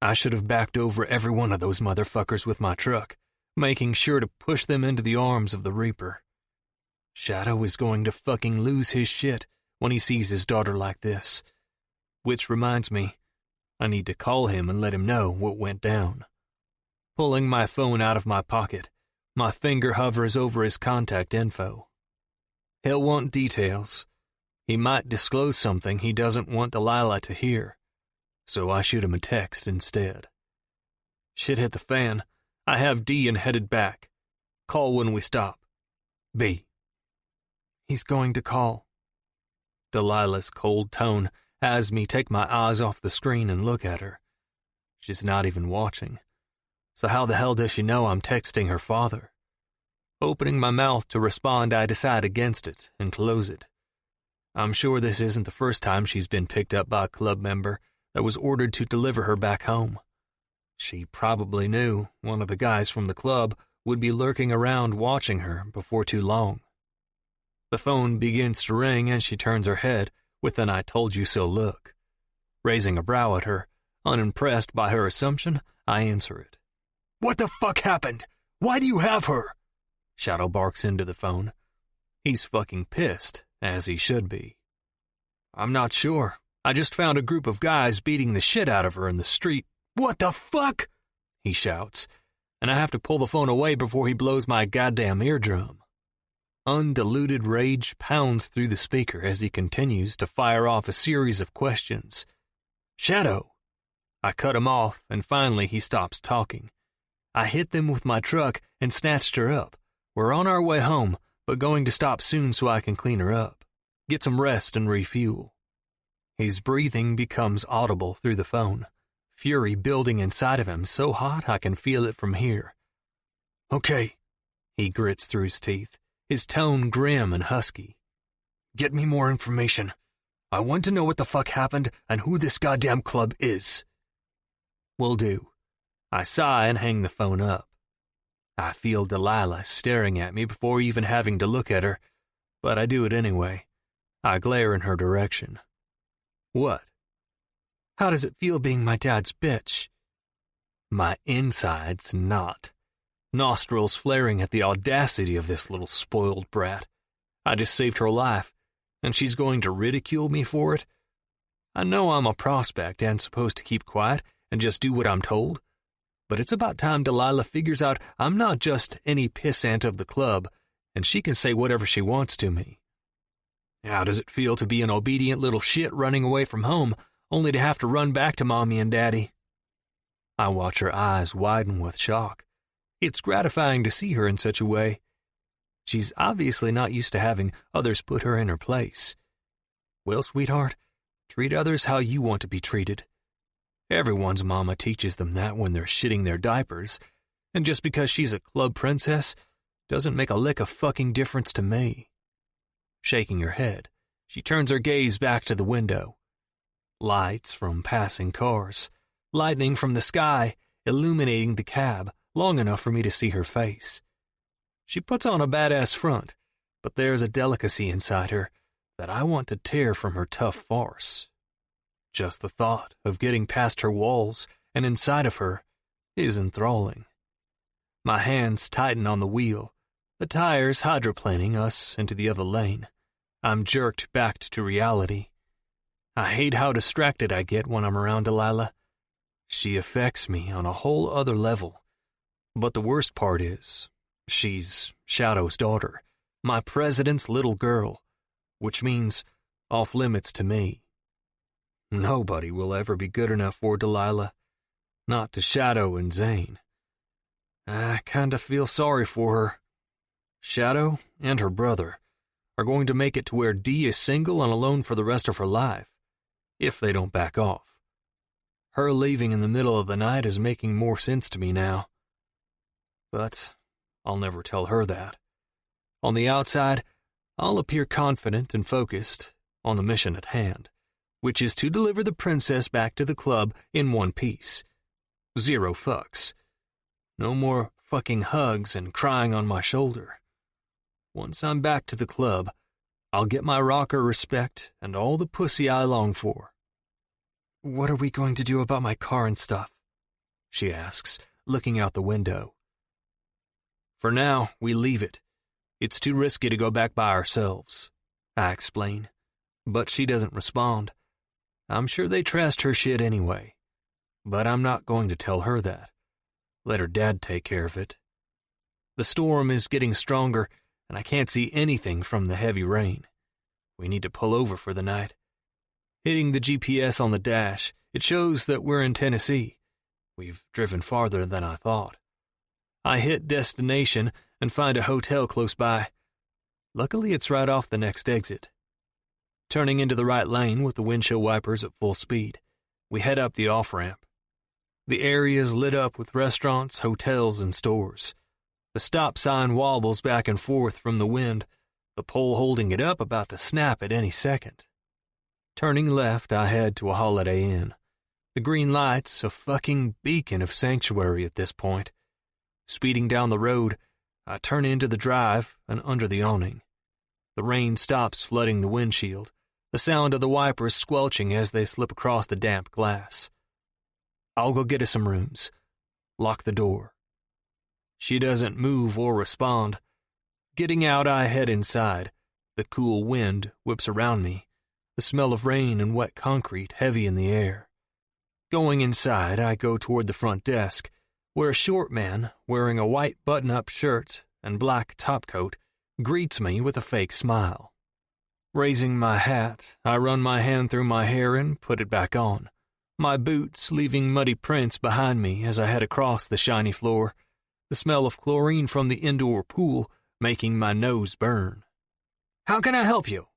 I should have backed over every one of those motherfuckers with my truck, making sure to push them into the arms of the Reaper. Shadow is going to fucking lose his shit when he sees his daughter like this. Which reminds me, I need to call him and let him know what went down. Pulling my phone out of my pocket, my finger hovers over his contact info. He'll want details. He might disclose something he doesn't want Delilah to hear, so I shoot him a text instead. Shit hit the fan. I have D and headed back. Call when we stop. B. He's going to call. Delilah's cold tone has me take my eyes off the screen and look at her. She's not even watching. So how the hell does she know I'm texting her father? Opening my mouth to respond, I decide against it and close it. I'm sure this isn't the first time she's been picked up by a club member that was ordered to deliver her back home. She probably knew one of the guys from the club would be lurking around watching her before too long. The phone begins to ring and she turns her head with an I told you so look. Raising a brow at her, unimpressed by her assumption, I answer it. What the fuck happened? Why do you have her? Shadow barks into the phone. He's fucking pissed, as he should be. I'm not sure. I just found a group of guys beating the shit out of her in the street. What the fuck? He shouts, and I have to pull the phone away before he blows my goddamn eardrum. Undiluted rage pounds through the speaker as he continues to fire off a series of questions. Shadow! I cut him off, and finally he stops talking. I hit them with my truck and snatched her up. We're on our way home, but going to stop soon so I can clean her up, get some rest and refuel. His breathing becomes audible through the phone, fury building inside of him so hot I can feel it from here. Okay, he grits through his teeth, his tone grim and husky. Get me more information. I want to know what the fuck happened and who this goddamn club is. Will do. I sigh and hang the phone up. I feel Delilah staring at me before even having to look at her, but I do it anyway. I glare in her direction. What? How does it feel being my dad's bitch? My insides knot. Nostrils flaring at the audacity of this little spoiled brat. I just saved her life, and she's going to ridicule me for it? I know I'm a prospect and supposed to keep quiet and just do what I'm told, but it's about time Delilah figures out I'm not just any pissant of the club, and she can say whatever she wants to me. How does it feel to be an obedient little shit running away from home, only to have to run back to Mommy and Daddy? I watch her eyes widen with shock. It's gratifying to see her in such a way. She's obviously not used to having others put her in her place. Well, sweetheart, treat others how you want to be treated. Everyone's mama teaches them that when they're shitting their diapers, and just because she's a club princess doesn't make a lick of fucking difference to me. Shaking her head, she turns her gaze back to the window. Lights from passing cars, lightning from the sky, illuminating the cab long enough for me to see her face. She puts on a badass front, but there's a delicacy inside her that I want to tear from her tough farce. Just the thought of getting past her walls and inside of her is enthralling. My hands tighten on the wheel, the tires hydroplaning us into the other lane. I'm jerked back to reality. I hate how distracted I get when I'm around Delilah. She affects me on a whole other level. But the worst part is, she's Shadow's daughter, my president's little girl, which means off limits to me. Nobody will ever be good enough for Delilah, not to Shadow and Zane. I kinda feel sorry for her. Shadow and her brother are going to make it to where Dee is single and alone for the rest of her life, if they don't back off. Her leaving in the middle of the night is making more sense to me now. But I'll never tell her that. On the outside, I'll appear confident and focused on the mission at hand, which is to deliver the princess back to the club in one piece. 0 fucks. No more fucking hugs and crying on my shoulder. Once I'm back to the club, I'll get my rocker respect and all the pussy I long for. What are we going to do about my car and stuff? She asks, looking out the window. For now, we leave it. It's too risky to go back by ourselves, I explain. But she doesn't respond. I'm sure they trashed her shit anyway. But I'm not going to tell her that. Let her dad take care of it. The storm is getting stronger, and I can't see anything from the heavy rain. We need to pull over for the night. Hitting the GPS on the dash, it shows that we're in Tennessee. We've driven farther than I thought. I hit destination and find a hotel close by. Luckily, it's right off the next exit. Turning into the right lane with the windshield wipers at full speed, we head up the off-ramp. The area is lit up with restaurants, hotels, and stores. The stop sign wobbles back and forth from the wind, the pole holding it up about to snap at any second. Turning left, I head to a Holiday Inn. The green light's a fucking beacon of sanctuary at this point. Speeding down the road, I turn into the drive and under the awning. The rain stops flooding the windshield, the sound of the wipers squelching as they slip across the damp glass. I'll go get us some rooms. Lock the door. She doesn't move or respond. Getting out, I head inside. The cool wind whips around me, the smell of rain and wet concrete heavy in the air. Going inside, I go toward the front desk, where a short man, wearing a white button-up shirt and black topcoat, greets me with a fake smile. Raising my hat, I run my hand through my hair and put it back on, my boots leaving muddy prints behind me as I head across the shiny floor, the smell of chlorine from the indoor pool making my nose burn. "How can I help you?"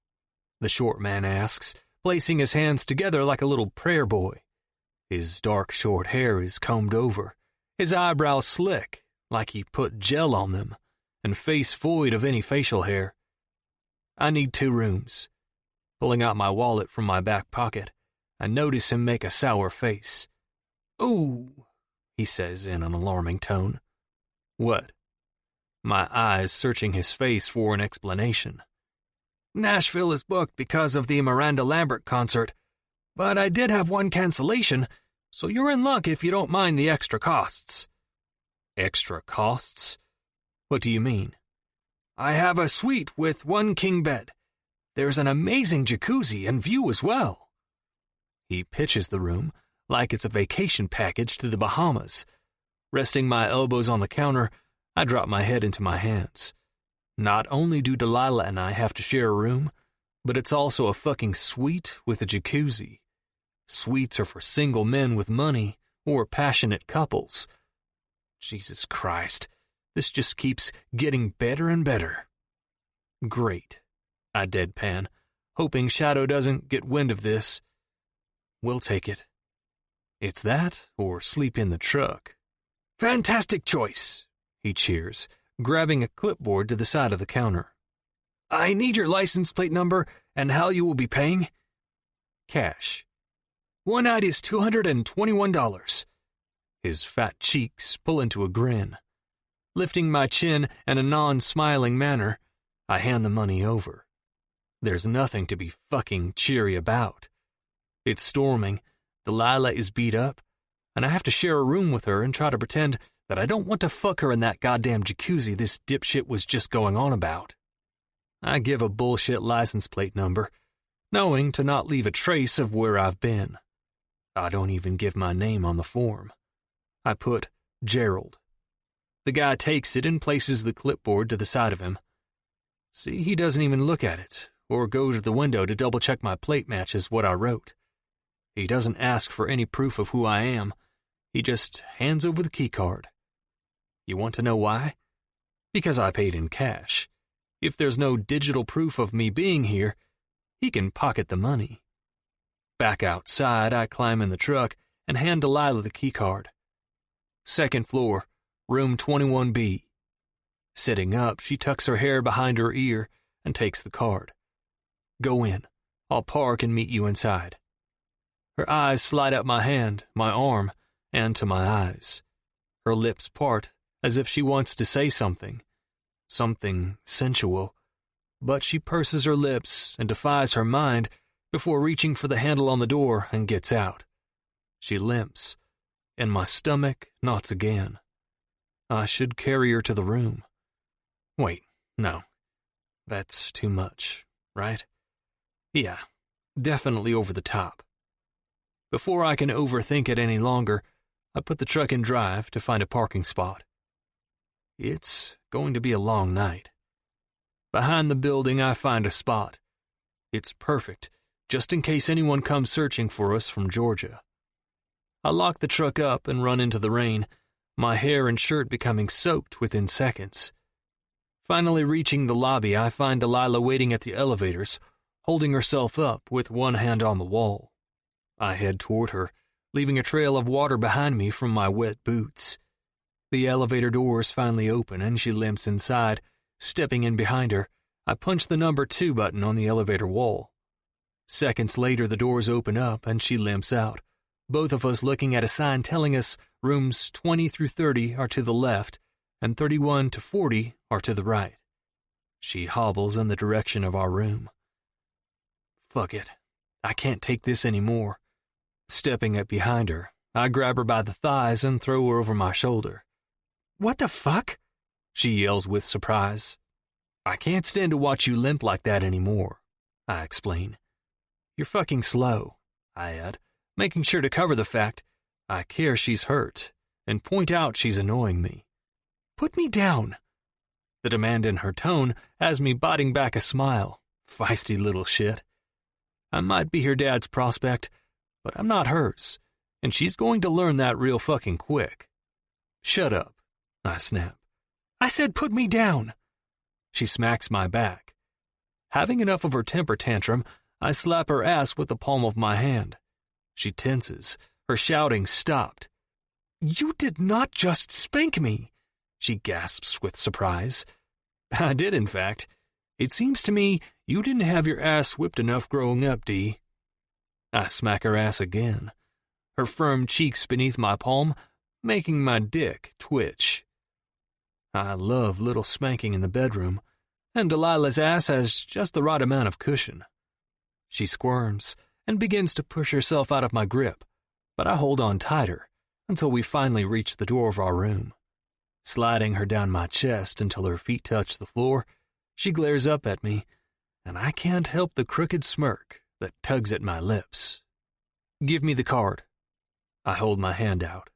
the short man asks, placing his hands together like a little prayer boy. His dark short hair is combed over, his eyebrows slick, like he put gel on them, and face void of any facial hair. I need 2 rooms. Pulling out my wallet from my back pocket, I notice him make a sour face. "Ooh," he says in an alarming tone. "What?" My eyes searching his face for an explanation. "Nashville is booked because of the Miranda Lambert concert, but I did have 1 cancellation, so you're in luck if you don't mind the extra costs." "Extra costs? What do you mean?" "I have a suite with 1 king bed. There's an amazing jacuzzi and view as well." He pitches the room like it's a vacation package to the Bahamas. Resting my elbows on the counter, I drop my head into my hands. Not only do Delilah and I have to share a room, but it's also a fucking suite with a jacuzzi. Suites are for single men with money or passionate couples. Jesus Christ, this just keeps getting better and better. Great, I deadpan, hoping Shadow doesn't get wind of this. We'll take it. It's that or sleep in the truck. Fantastic choice, he cheers, grabbing a clipboard to the side of the counter. I need your license plate number and how you will be paying. Cash. One night is $221. His fat cheeks pull into a grin. Lifting my chin in a non-smiling manner, I hand the money over. There's nothing to be fucking cheery about. It's storming, Delilah is beat up, and I have to share a room with her and try to pretend that I don't want to fuck her in that goddamn jacuzzi this dipshit was just going on about. I give a bullshit license plate number, knowing to not leave a trace of where I've been. I don't even give my name on the form. I put Gerald. The guy takes it and places the clipboard to the side of him. See, he doesn't even look at it, or go to the window to double-check my plate matches what I wrote. He doesn't ask for any proof of who I am. He just hands over the keycard. You want to know why? Because I paid in cash. If there's no digital proof of me being here, he can pocket the money. Back outside, I climb in the truck and hand Delilah the keycard. Second floor, room 21B. Sitting up, she tucks her hair behind her ear and takes the card. Go in. I'll park and meet you inside. Her eyes slide up my hand, my arm, and to my eyes. Her lips part as if she wants to say something sensual, but she purses her lips and defies her mind before reaching for the handle on the door and gets out. She limps, and my stomach knots again. I should carry her to the room. Wait, no. That's too much, right? Yeah, definitely over the top. Before I can overthink it any longer, I put the truck in drive to find a parking spot. It's going to be a long night. Behind the building, I find a spot. It's perfect, just in case anyone comes searching for us from Georgia. I lock the truck up and run into the rain, my hair and shirt becoming soaked within seconds. Finally reaching the lobby, I find Delilah waiting at the elevators, holding herself up with one hand on the wall. I head toward her, leaving a trail of water behind me from my wet boots. The elevator doors finally open and she limps inside. Stepping in behind her, I punch the number 2 button on the elevator wall. Seconds later, the doors open up and she limps out, both of us looking at a sign telling us rooms 20 through 30 are to the left and 31 to 40 are to the right. She hobbles in the direction of our room. Fuck it. I can't take this anymore. Stepping up behind her, I grab her by the thighs and throw her over my shoulder. What the fuck? She yells with surprise. I can't stand to watch you limp like that anymore, I explain. You're fucking slow, I add, making sure to cover the fact I care she's hurt and point out she's annoying me. Put me down. The demand in her tone has me biting back a smile. Feisty little shit. I might be her dad's prospect, but I'm not hers, and she's going to learn that real fucking quick. Shut up, I snap. I said put me down. She smacks my back. Having enough of her temper tantrum, I slap her ass with the palm of my hand. She tenses, her shouting stopped. You did not just spank me, she gasps with surprise. I did, in fact. It seems to me you didn't have your ass whipped enough growing up, Dee. I smack her ass again, her firm cheeks beneath my palm, making my dick twitch. I love little spanking in the bedroom, and Delilah's ass has just the right amount of cushion. She squirms and begins to push herself out of my grip, but I hold on tighter until we finally reach the door of our room. Sliding her down my chest until her feet touch the floor, she glares up at me, and I can't help the crooked smirk that tugs at my lips. Give me the card. I hold my hand out.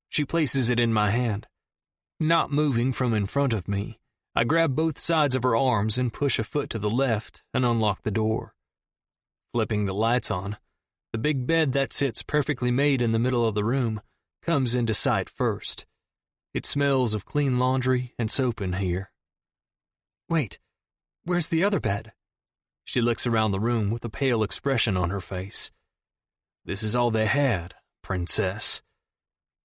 She places it in my hand. Not moving from in front of me, I grab both sides of her arms and push a foot to the left and unlock the door. Flipping the lights on, the big bed that sits perfectly made in the middle of the room comes into sight first. It smells of clean laundry and soap in here. Wait, where's the other bed? She looks around the room with a pale expression on her face. This is all they had, princess.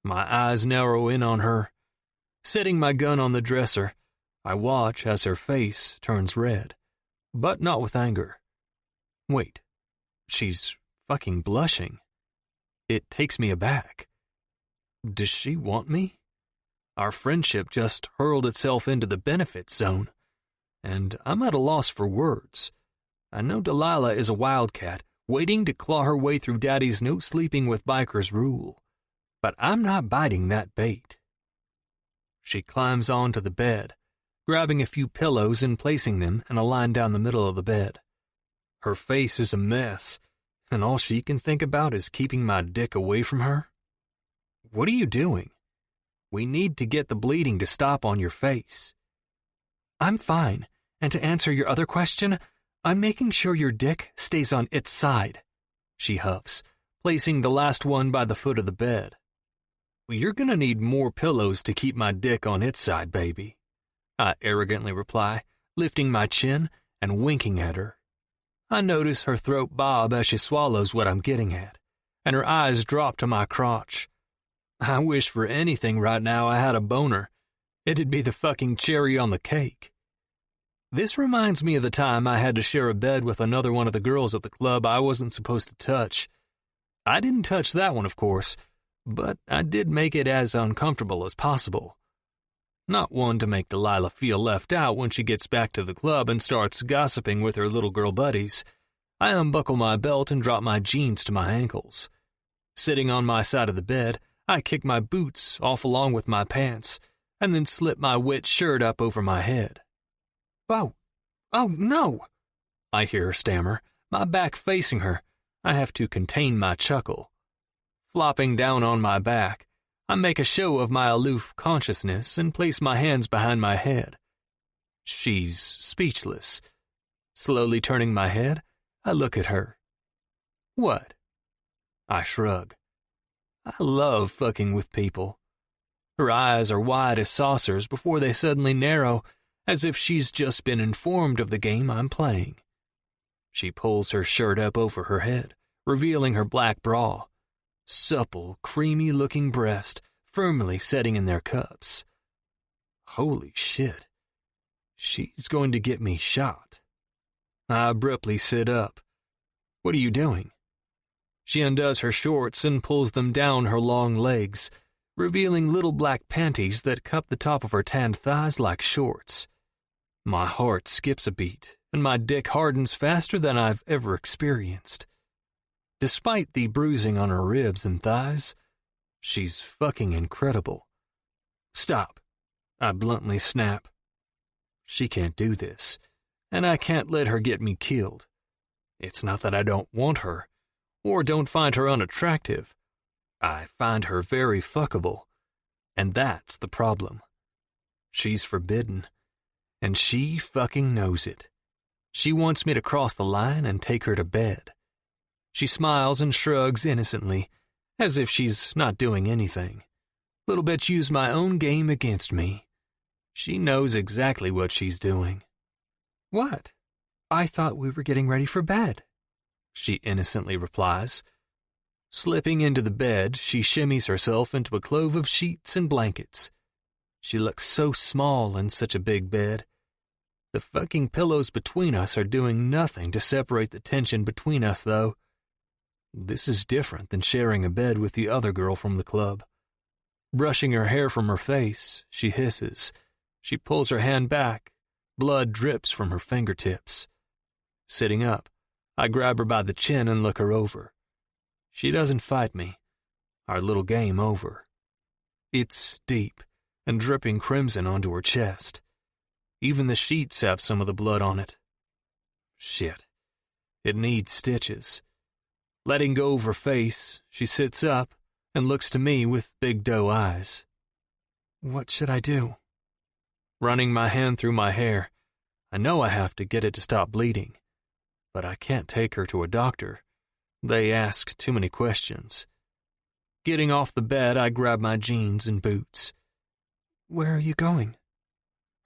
My eyes narrow in on her. Setting my gun on the dresser, I watch as her face turns red, but not with anger. Wait, she's fucking blushing. It takes me aback. Does she want me? Our friendship just hurled itself into the benefit zone, and I'm at a loss for words. I know Delilah is a wildcat, waiting to claw her way through Daddy's no sleeping with bikers rule, but I'm not biting that bait. She climbs onto the bed, grabbing a few pillows and placing them in a line down the middle of the bed. Her face is a mess, and all she can think about is keeping my dick away from her. What are you doing? We need to get the bleeding to stop on your face. I'm fine, and to answer your other question, I'm making sure your dick stays on its side, she huffs, placing the last one by the foot of the bed. You're gonna need more pillows to keep my dick on its side, baby, I arrogantly reply, lifting my chin and winking at her. I notice her throat bob as she swallows what I'm getting at, and her eyes drop to my crotch. I wish for anything right now I had a boner. It'd be the fucking cherry on the cake. This reminds me of the time I had to share a bed with another one of the girls at the club I wasn't supposed to touch. I didn't touch that one, of course, but I did make it as uncomfortable as possible. Not one to make Delilah feel left out when she gets back to the club and starts gossiping with her little girl buddies. I unbuckle my belt and drop my jeans to my ankles. Sitting on my side of the bed, I kick my boots off along with my pants, and then slip my wet shirt up over my head. Oh no, I hear her stammer, my back facing her. I have to contain my chuckle. Flopping down on my back, I make a show of my aloof consciousness and place my hands behind my head. She's speechless. Slowly turning my head, I look at her. What? I shrug. I love fucking with people. Her eyes are wide as saucers before they suddenly narrow, as if she's just been informed of the game I'm playing. She pulls her shirt up over her head, revealing her black bra. Supple, creamy-looking breast firmly setting in their cups. Holy shit. She's going to get me shot. I abruptly sit up. What are you doing? She undoes her shorts and pulls them down her long legs, revealing little black panties that cup the top of her tanned thighs like shorts. My heart skips a beat, and my dick hardens faster than I've ever experienced. Despite the bruising on her ribs and thighs, she's fucking incredible. Stop, I bluntly snap. She can't do this, and I can't let her get me killed. It's not that I don't want her, or don't find her unattractive. I find her very fuckable, and that's the problem. She's forbidden, and she fucking knows it. She wants me to cross the line and take her to bed. She smiles and shrugs innocently, as if she's not doing anything. Little bitch used my own game against me. She knows exactly what she's doing. What? I thought we were getting ready for bed, she innocently replies. Slipping into the bed, she shimmies herself into a clove of sheets and blankets. She looks so small in such a big bed. The fucking pillows between us are doing nothing to separate the tension between us, though. This is different than sharing a bed with the other girl from the club. Brushing her hair from her face, she hisses. She pulls her hand back. Blood drips from her fingertips. Sitting up, I grab her by the chin and look her over. She doesn't fight me. Our little game over. It's deep and dripping crimson onto her chest. Even the sheets have some of the blood on it. Shit. It needs stitches. Letting go of her face, she sits up and looks to me with big doe eyes. What should I do? Running my hand through my hair, I know I have to get it to stop bleeding, but I can't take her to a doctor. They ask too many questions. Getting off the bed, I grab my jeans and boots. Where are you going?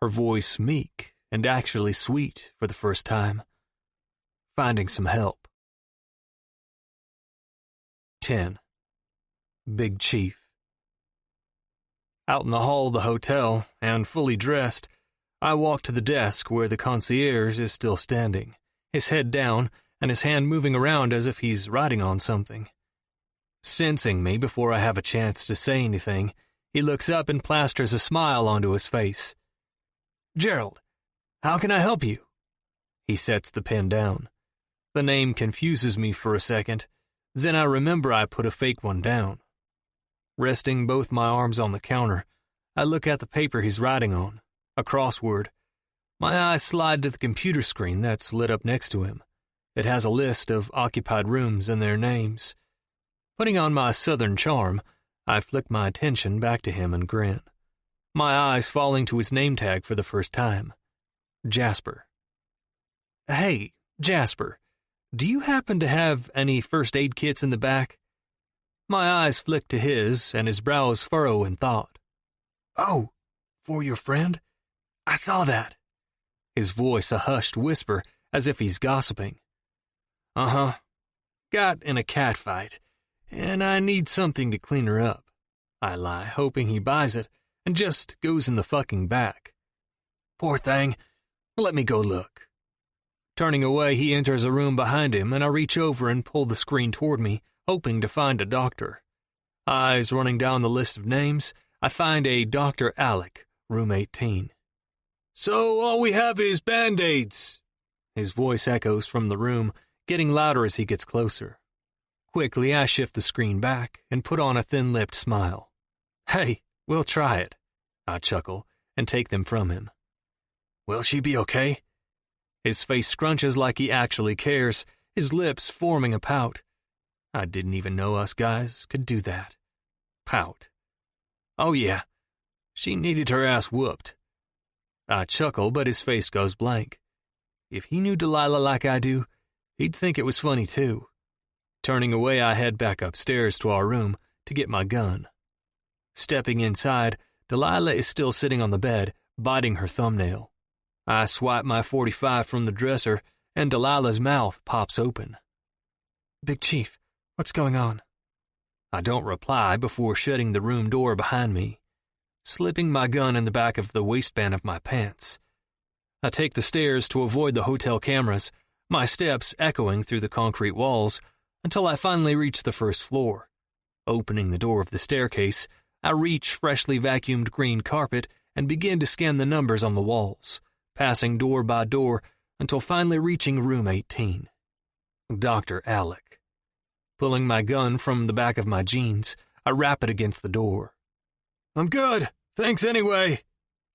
Her voice meek and actually sweet for the first time. Finding some help. 10. Big Chief. Out in the hall of the hotel, and fully dressed, I walk to the desk where the concierge is still standing, his head down and his hand moving around as if he's writing on something. Sensing me before I have a chance to say anything, he looks up and plasters a smile onto his face. "Gerald, how can I help you?" He sets the pen down. The name confuses me for a second, then I remember I put a fake one down. Resting both my arms on the counter, I look at the paper he's writing on, a crossword. My eyes slide to the computer screen that's lit up next to him. It has a list of occupied rooms and their names. Putting on my southern charm, I flick my attention back to him and grin, my eyes falling to his name tag for the first time. Jasper. "Hey, Jasper, do you happen to have any first aid kits in the back?" My eyes flick to his, and his brows furrow in thought. "Oh, for your friend? I saw that." His voice a hushed whisper, as if he's gossiping. "Uh-huh. Got in a cat fight, and I need something to clean her up." I lie, hoping he buys it, and just goes in the fucking back. "Poor thing. Let me go look." Turning away, he enters a room behind him, and I reach over and pull the screen toward me, hoping to find a doctor. Eyes running down the list of names, I find a Dr. Alec, room 18. "So all we have is Band-Aids." His voice echoes from the room, getting louder as he gets closer. Quickly, I shift the screen back and put on a thin-lipped smile. "Hey, we'll try it," I chuckle and take them from him. "Will she be okay?" His face scrunches like he actually cares, his lips forming a pout. I didn't even know us guys could do that. Pout. "Oh yeah, she needed her ass whooped." I chuckle, but his face goes blank. If he knew Delilah like I do, he'd think it was funny too. Turning away, I head back upstairs to our room to get my gun. Stepping inside, Delilah is still sitting on the bed, biting her thumbnail. I swipe my .45 from the dresser, and Delilah's mouth pops open. "Big Chief, what's going on?" I don't reply before shutting the room door behind me, slipping my gun in the back of the waistband of my pants. I take the stairs to avoid the hotel cameras, my steps echoing through the concrete walls, until I finally reach the first floor. Opening the door of the staircase, I reach freshly vacuumed green carpet and begin to scan the numbers on the walls, passing door by door until finally reaching room 18. Dr. Alec. Pulling my gun from the back of my jeans, I rap it against the door. "I'm good, thanks anyway,"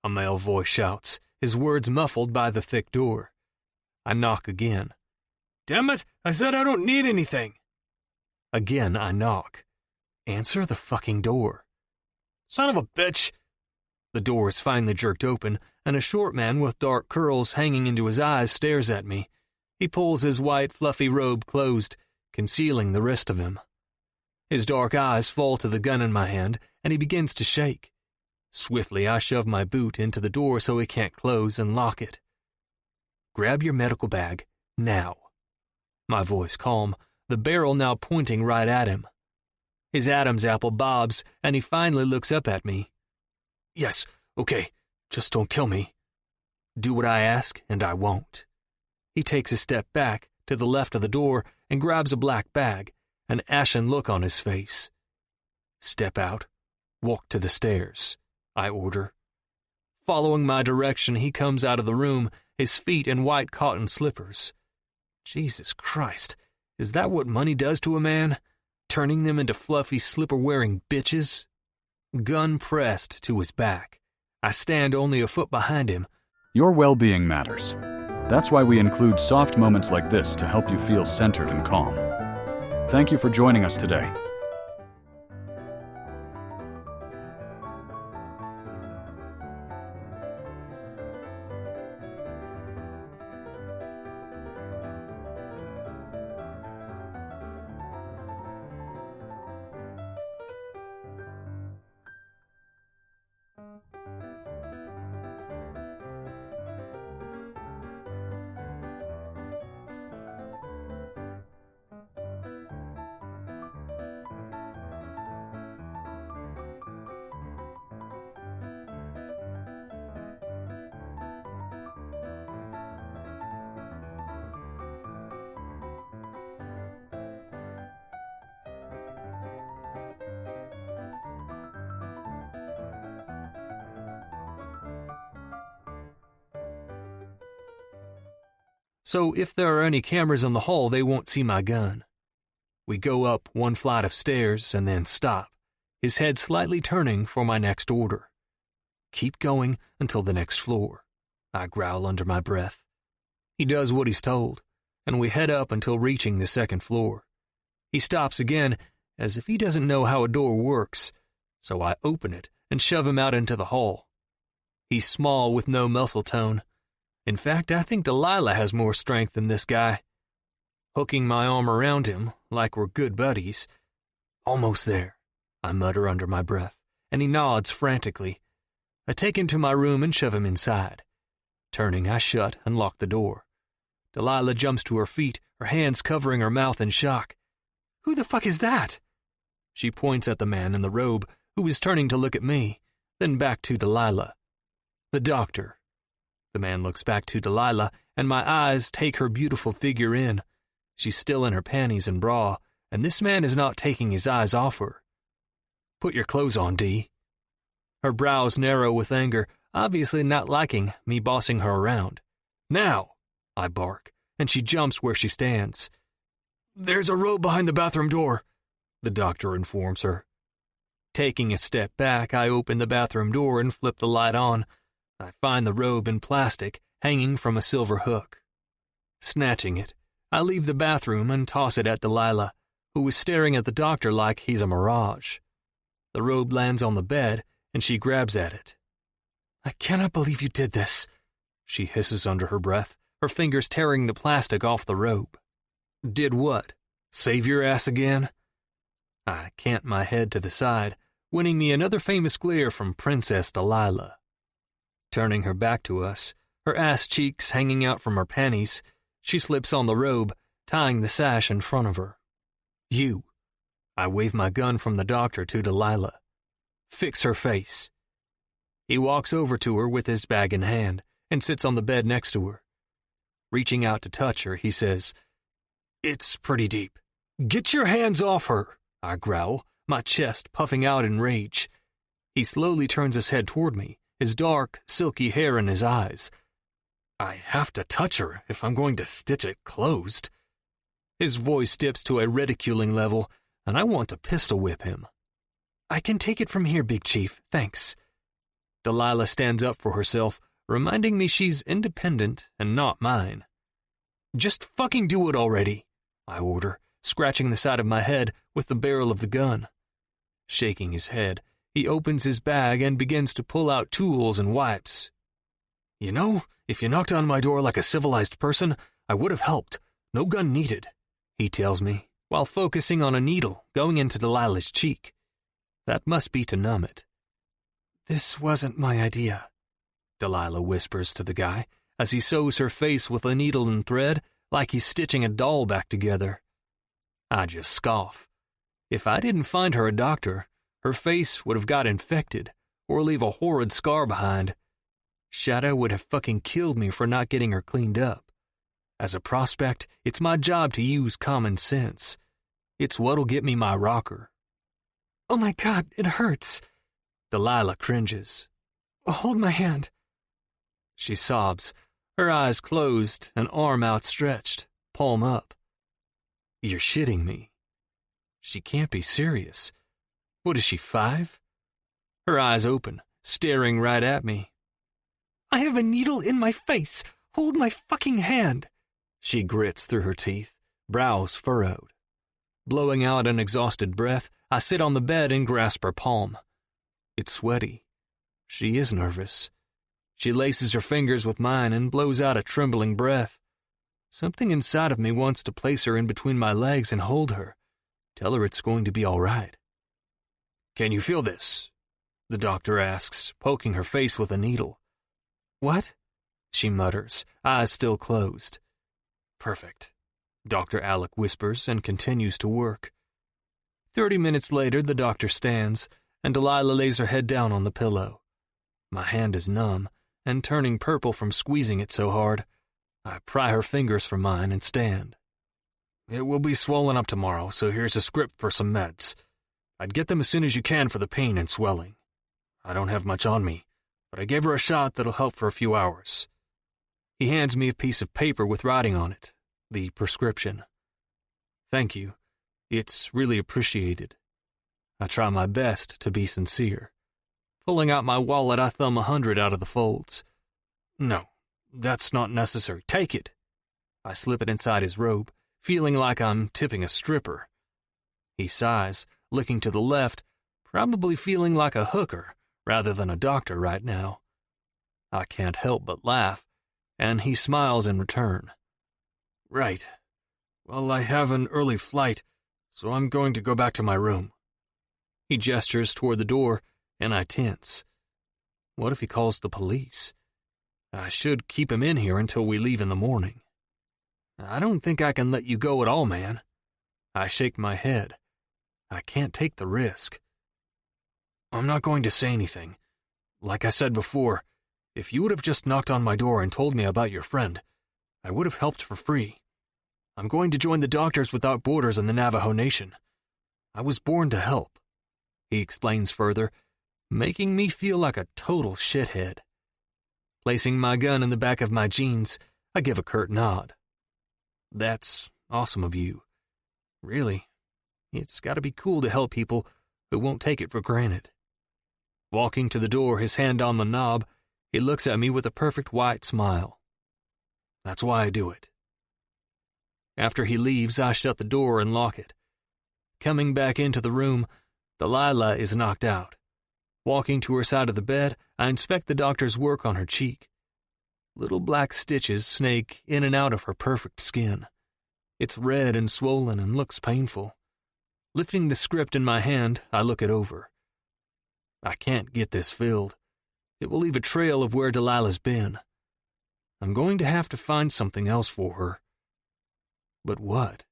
a male voice shouts, his words muffled by the thick door. I knock again. "Damn it, I said I don't need anything." Again I knock. Answer the fucking door. "Son of a bitch." The door is finally jerked open, and a short man with dark curls hanging into his eyes stares at me. He pulls his white, fluffy robe closed, concealing the rest of him. His dark eyes fall to the gun in my hand, and he begins to shake. Swiftly, I shove my boot into the door so he can't close and lock it. "Grab your medical bag, now." My voice calm, the barrel now pointing right at him. His Adam's apple bobs, and he finally looks up at me. "Yes, okay, just don't kill me." Do what I ask, and I won't. He takes a step back to the left of the door and grabs a black bag, an ashen look on his face. "Step out, walk to the stairs," I order. Following my direction, he comes out of the room, his feet in white cotton slippers. Jesus Christ, is that what money does to a man? Turning them into fluffy slipper-wearing bitches? Gun pressed to his back. I stand only a foot behind him. Your well-being matters. That's why we include soft moments like this to help you feel centered and calm. Thank you for joining us today. so if there are any cameras in the hall, they won't see my gun. We go up one flight of stairs and then stop, his head slightly turning for my next order. Keep going until the next floor, I growl under my breath. He does what he's told, and we head up until reaching the second floor. He stops again, as if he doesn't know how a door works, so I open it and shove him out into the hall. He's small with no muscle tone. In fact, I think Delilah has more strength than this guy. Hooking my arm around him, like we're good buddies. Almost there, I mutter under my breath, and he nods frantically. I take him to my room and shove him inside. Turning, I shut and lock the door. Delilah jumps to her feet, her hands covering her mouth in shock. "Who the fuck is that?" She points at the man in the robe, who is turning to look at me, then back to Delilah. "The doctor." The man looks back to Delilah, and my eyes take her beautiful figure in. She's still in her panties and bra, and this man is not taking his eyes off her. "Put your clothes on, Dee." Her brows narrow with anger, obviously not liking me bossing her around. "Now!" I bark, and she jumps where she stands. "There's a robe behind the bathroom door," the doctor informs her. Taking a step back, I open the bathroom door and flip the light on. I find the robe in plastic, hanging from a silver hook. Snatching it, I leave the bathroom and toss it at Delilah, who is staring at the doctor like he's a mirage. The robe lands on the bed, and she grabs at it. "I cannot believe you did this," she hisses under her breath, her fingers tearing the plastic off the robe. "Did what? Save your ass again?" I cant my head to the side, winning me another famous glare from Princess Delilah. Turning her back to us, her ass cheeks hanging out from her panties, she slips on the robe, tying the sash in front of her. "You." I wave my gun from the doctor to Delilah. "Fix her face." He walks over to her with his bag in hand and sits on the bed next to her. Reaching out to touch her, he says, "It's pretty deep." "Get your hands off her," I growl, my chest puffing out in rage. He slowly turns his head toward me, his dark, silky hair in his eyes. "I have to touch her if I'm going to stitch it closed." His voice dips to a ridiculing level, and I want to pistol whip him. "I can take it from here, Big Chief, thanks." Delilah stands up for herself, reminding me she's independent and not mine. "Just fucking do it already," I order, scratching the side of my head with the barrel of the gun. Shaking his head, he opens his bag and begins to pull out tools and wipes. "You know, if you knocked on my door like a civilized person, I would have helped. No gun needed," he tells me, while focusing on a needle going into Delilah's cheek. That must be to numb it. "This wasn't my idea," Delilah whispers to the guy as he sews her face with a needle and thread like he's stitching a doll back together. I just scoff. If I didn't find her a doctor, her face would have got infected or leave a horrid scar behind. Shadow would have fucking killed me for not getting her cleaned up. As a prospect, it's my job to use common sense. It's what'll get me my rocker. "Oh my God, it hurts." Delilah cringes. "Hold my hand." She sobs, her eyes closed, an arm outstretched, palm up. "You're shitting me." She can't be serious. What is she, 5? Her eyes open, staring right at me. "I have a needle in my face. Hold my fucking hand." She grits through her teeth, brows furrowed. Blowing out an exhausted breath, I sit on the bed and grasp her palm. It's sweaty. She is nervous. She laces her fingers with mine and blows out a trembling breath. Something inside of me wants to place her in between my legs and hold her. Tell her it's going to be all right. "Can you feel this?" the doctor asks, poking her face with a needle. "What?" she mutters, eyes still closed. "Perfect," Dr. Alec whispers and continues to work. 30 minutes later, the doctor stands, and Delilah lays her head down on the pillow. My hand is numb and turning purple from squeezing it so hard. I pry her fingers from mine and stand. "It will be swollen up tomorrow, so here's a script for some meds. I'd get them as soon as you can for the pain and swelling. I don't have much on me, but I gave her a shot that'll help for a few hours." He hands me a piece of paper with writing on it, the prescription. Thank you. It's really appreciated. I try my best to be sincere. Pulling out my wallet, I thumb 100 out of the folds. No, that's not necessary. Take it. I slip it inside his robe, feeling like I'm tipping a stripper. He sighs, looking to the left, probably feeling like a hooker rather than a doctor right now. I can't help but laugh, and he smiles in return. Right. Well, I have an early flight, so I'm going to go back to my room. He gestures toward the door, and I tense. What if he calls the police? I should keep him in here until we leave in the morning. I don't think I can let you go at all, man. I shake my head. I can't take the risk. I'm not going to say anything. Like I said before, if you would have just knocked on my door and told me about your friend, I would have helped for free. I'm going to join the Doctors Without Borders in the Navajo Nation. I was born to help, he explains further, making me feel like a total shithead. Placing my gun in the back of my jeans, I give a curt nod. That's awesome of you. Really, it's got to be cool to help people who won't take it for granted. Walking to the door, his hand on the knob, he looks at me with a perfect white smile. That's why I do it. After he leaves, I shut the door and lock it. Coming back into the room, Delilah is knocked out. Walking to her side of the bed, I inspect the doctor's work on her cheek. Little black stitches snake in and out of her perfect skin. It's red and swollen and looks painful. Lifting the script in my hand, I look it over. I can't get this filled. It will leave a trail of where Delilah's been. I'm going to have to find something else for her. But what?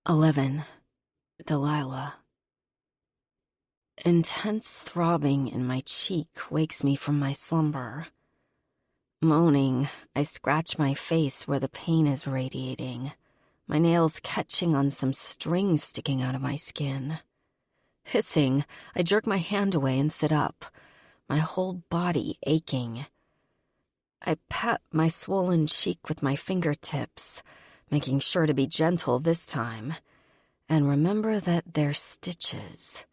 11. Delilah. Intense throbbing in my cheek wakes me from my slumber. Moaning, I scratch my face where the pain is radiating, my nails catching on some string sticking out of my skin. Hissing, I jerk my hand away and sit up, my whole body aching. I pat my swollen cheek with my fingertips, making sure to be gentle this time, and remember that they're stitches.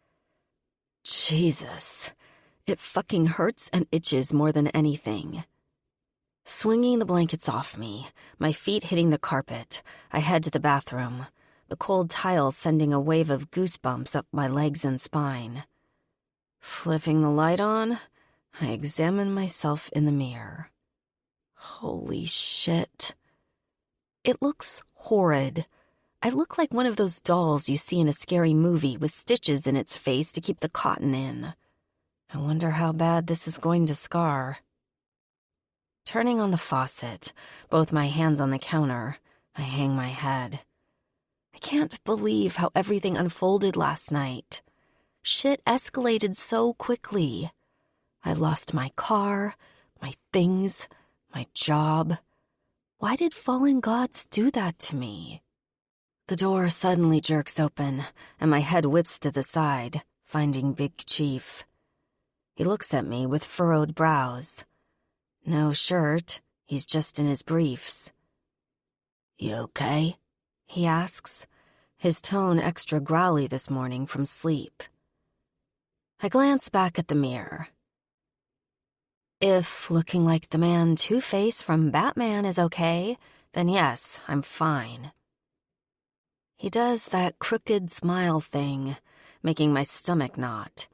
Jesus, it fucking hurts and itches more than anything. Swinging the blankets off me, my feet hitting the carpet, I head to the bathroom, the cold tiles sending a wave of goosebumps up my legs and spine. Flipping the light on, I examine myself in the mirror. Holy shit. It looks horrid. I look like one of those dolls you see in a scary movie with stitches in its face to keep the cotton in. I wonder how bad this is going to scar. Turning on the faucet, both my hands on the counter, I hang my head. I can't believe how everything unfolded last night. Shit escalated so quickly. I lost my car, my things, my job. Why did fallen gods do that to me? The door suddenly jerks open, and my head whips to the side, finding Big Chief. He looks at me with furrowed brows. No shirt, he's just in his briefs. "You okay?" he asks, his tone extra growly this morning from sleep. I glance back at the mirror. If looking like the man Two-Face from Batman is okay, then yes, I'm fine. He does that crooked smile thing, making my stomach knot.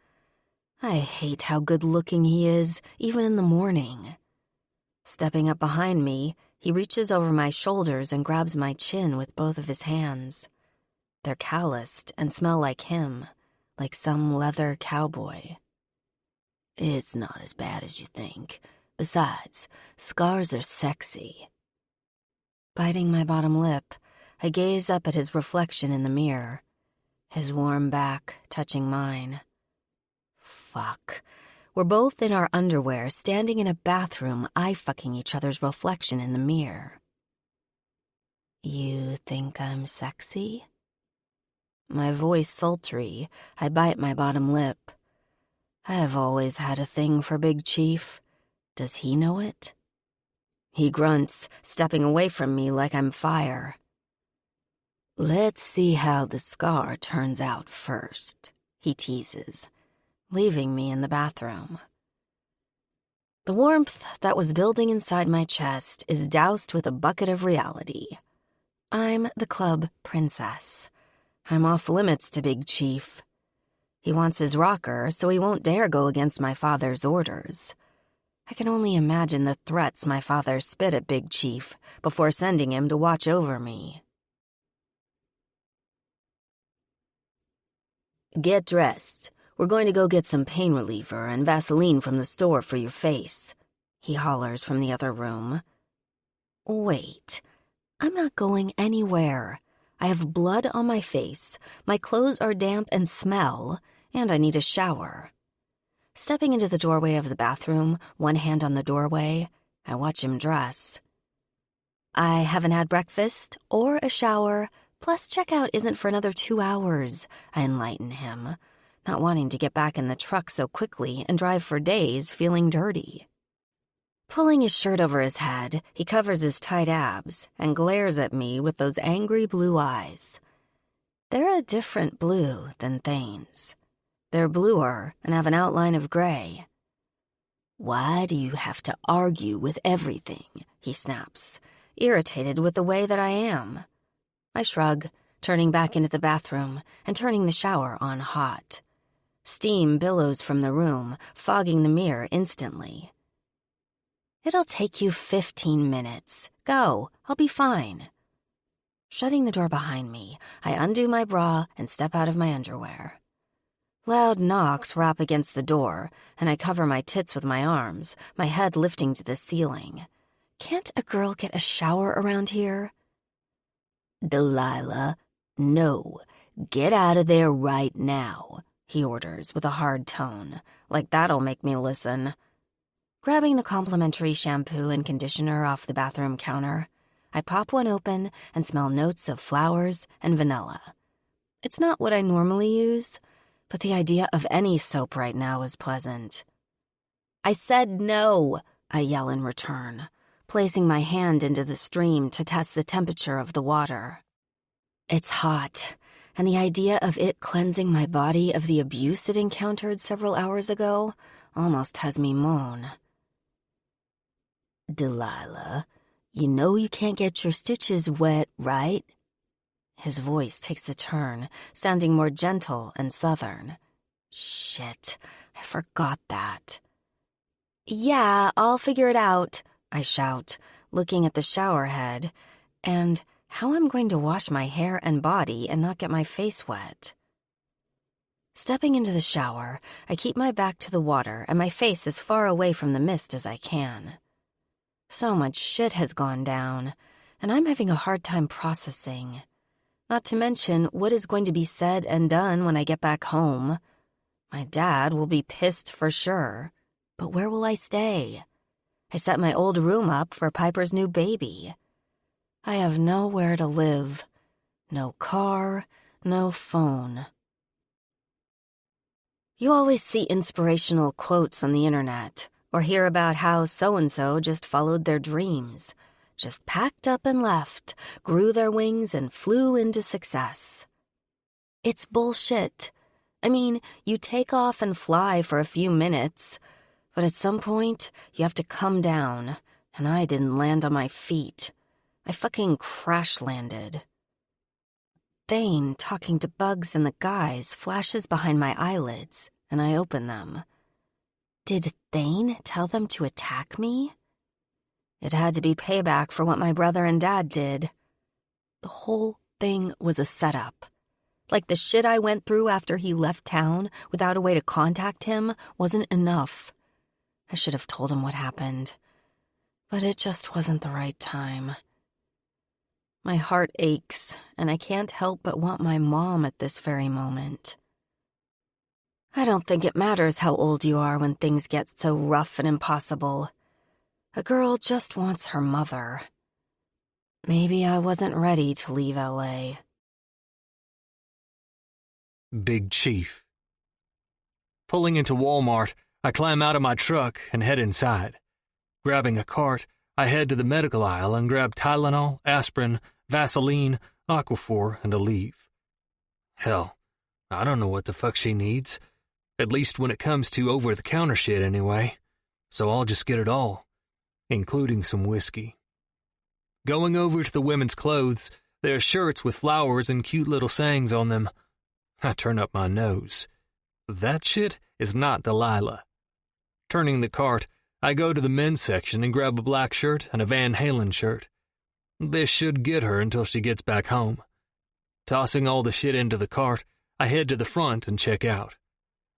I hate how good-looking he is, even in the morning. Stepping up behind me, he reaches over my shoulders and grabs my chin with both of his hands. They're calloused and smell like him, like some leather cowboy. "It's not as bad as you think. Besides, scars are sexy." Biting my bottom lip, I gaze up at his reflection in the mirror, his warm back touching mine. Fuck. We're both in our underwear, standing in a bathroom, eye-fucking each other's reflection in the mirror. "You think I'm sexy?" My voice sultry, I bite my bottom lip. I have always had a thing for Big Chief. Does he know it? He grunts, stepping away from me like I'm fire. Let's see how the scar turns out first, he teases, leaving me in the bathroom. The warmth that was building inside my chest is doused with a bucket of reality. I'm the club princess. I'm off limits to Big Chief. He wants his rocker, so he won't dare go against my father's orders. I can only imagine the threats my father spit at Big Chief before sending him to watch over me. Get dressed. We're going to go get some pain reliever and Vaseline from the store for your face, he hollers from the other room. Wait, I'm not going anywhere. I have blood on my face, my clothes are damp and smell, and I need a shower. Stepping into the doorway of the bathroom, one hand on the doorway, I watch him dress. I haven't had breakfast or a shower, plus checkout isn't for another 2 hours, I enlighten him, not wanting to get back in the truck so quickly and drive for days feeling dirty. Pulling his shirt over his head, he covers his tight abs and glares at me with those angry blue eyes. They're a different blue than Thane's. They're bluer and have an outline of gray. Why do you have to argue with everything? He snaps, irritated with the way that I am. I shrug, turning back into the bathroom and turning the shower on hot. Steam billows from the room, fogging the mirror instantly. It'll take you 15 minutes. Go, I'll be fine. Shutting the door behind me, I undo my bra and step out of my underwear. Loud knocks rap against the door, and I cover my tits with my arms, my head lifting to the ceiling. Can't a girl get a shower around here? Delilah, no. Get out of there right now, he orders with a hard tone, like that'll make me listen. Grabbing the complimentary shampoo and conditioner off the bathroom counter, I pop one open and smell notes of flowers and vanilla. It's not what I normally use, but the idea of any soap right now is pleasant. I said no, I yell in return, placing my hand into the stream to test the temperature of the water. It's hot, and the idea of it cleansing my body of the abuse it encountered several hours ago almost has me moan. Delilah, you know you can't get your stitches wet, right? His voice takes a turn, sounding more gentle and southern. Shit, I forgot that. Yeah, I'll figure it out, I shout, looking at the shower head, and how I'm going to wash my hair and body and not get my face wet. Stepping into the shower, I keep my back to the water and my face as far away from the mist as I can. So much shit has gone down, and I'm having a hard time processing. Not to mention what is going to be said and done when I get back home. My dad will be pissed for sure, but where will I stay? I set my old room up for Piper's new baby. I have nowhere to live. No car, no phone. You always see inspirational quotes on the internet, or hear about how so-and-so just followed their dreams, just packed up and left, grew their wings and flew into success. It's bullshit. I mean, you take off and fly for a few minutes, but at some point, you have to come down, and I didn't land on my feet. I fucking crash-landed. Thane talking to bugs and the guys flashes behind my eyelids, and I open them. Did Thane tell them to attack me? It had to be payback for what my brother and dad did. The whole thing was a setup. Like the shit I went through after he left town without a way to contact him wasn't enough. I should have told him what happened, but it just wasn't the right time. My heart aches, and I can't help but want my mom at this very moment. I don't think it matters how old you are when things get so rough and impossible. A girl just wants her mother. Maybe I wasn't ready to leave L.A. Big Chief. Pulling into Walmart, I climb out of my truck and head inside. Grabbing a cart, I head to the medical aisle and grab Tylenol, aspirin, Vaseline, Aquaphor, and Aleve. Hell, I don't know what the fuck she needs. At least when it comes to over-the-counter shit anyway. So I'll just get it all, including some whiskey. Going over to the women's clothes, there are shirts with flowers and cute little sayings on them. I turn up my nose. That shit is not Delilah. Turning the cart, I go to the men's section and grab a black shirt and a Van Halen shirt. This should get her until she gets back home. Tossing all the shit into the cart, I head to the front and check out.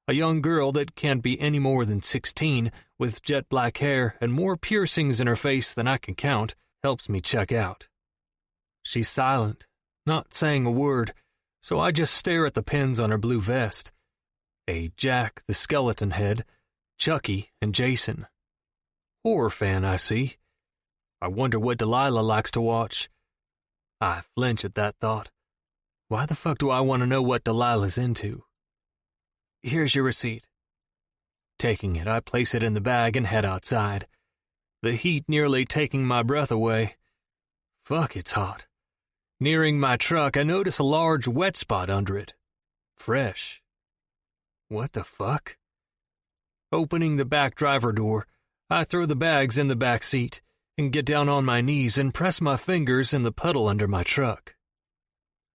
A young girl that can't be any more than 16, with jet black hair and more piercings in her face than I can count, helps me check out. She's silent, not saying a word, so I just stare at the pins on her blue vest. A Jack the Skeleton Head, Chucky, and Jason. Horror fan, I see. I wonder what Delilah likes to watch. I flinch at that thought. Why the fuck do I want to know what Delilah's into? Here's your receipt. Taking it, I place it in the bag and head outside. The heat nearly taking my breath away. Fuck, it's hot. Nearing my truck, I notice a large wet spot under it. Fresh. What the fuck? Opening the back driver door, I throw the bags in the back seat and get down on my knees and press my fingers in the puddle under my truck.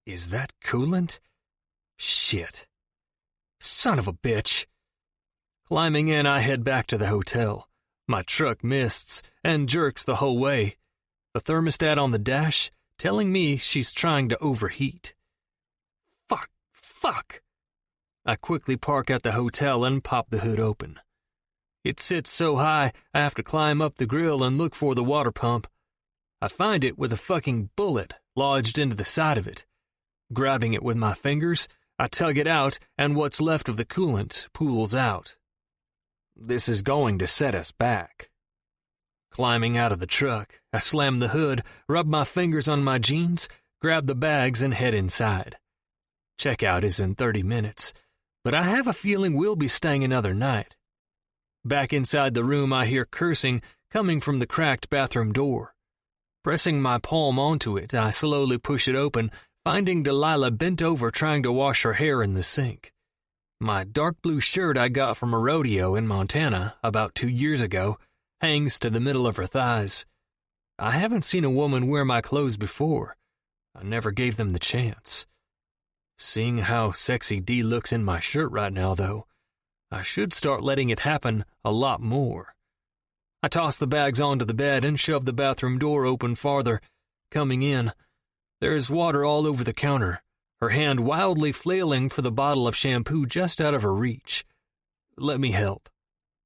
Is that coolant? Shit. Son of a bitch. Climbing in, I head back to the hotel. My truck mists and jerks the whole way. The thermostat on the dash telling me she's trying to overheat. Fuck. I quickly park at the hotel and pop the hood open. It sits so high, I have to climb up the grill and look for the water pump. I find it with a fucking bullet lodged into the side of it. Grabbing it with my fingers, I tug it out, and what's left of the coolant pools out. This is going to set us back. Climbing out of the truck, I slam the hood, rub my fingers on my jeans, grab the bags, and head inside. Checkout is in 30 minutes, but I have a feeling we'll be staying another night. Back inside the room, I hear cursing coming from the cracked bathroom door. Pressing my palm onto it, I slowly push it open, finding Delilah bent over trying to wash her hair in the sink. My dark blue shirt I got from a rodeo in Montana about 2 years ago hangs to the middle of her thighs. I haven't seen a woman wear my clothes before. I never gave them the chance. Seeing how sexy Dee looks in my shirt right now, though, I should start letting it happen a lot more. I toss the bags onto the bed and shove the bathroom door open farther. Coming in, there's water all over the counter, her hand wildly flailing for the bottle of shampoo just out of her reach. Let me help.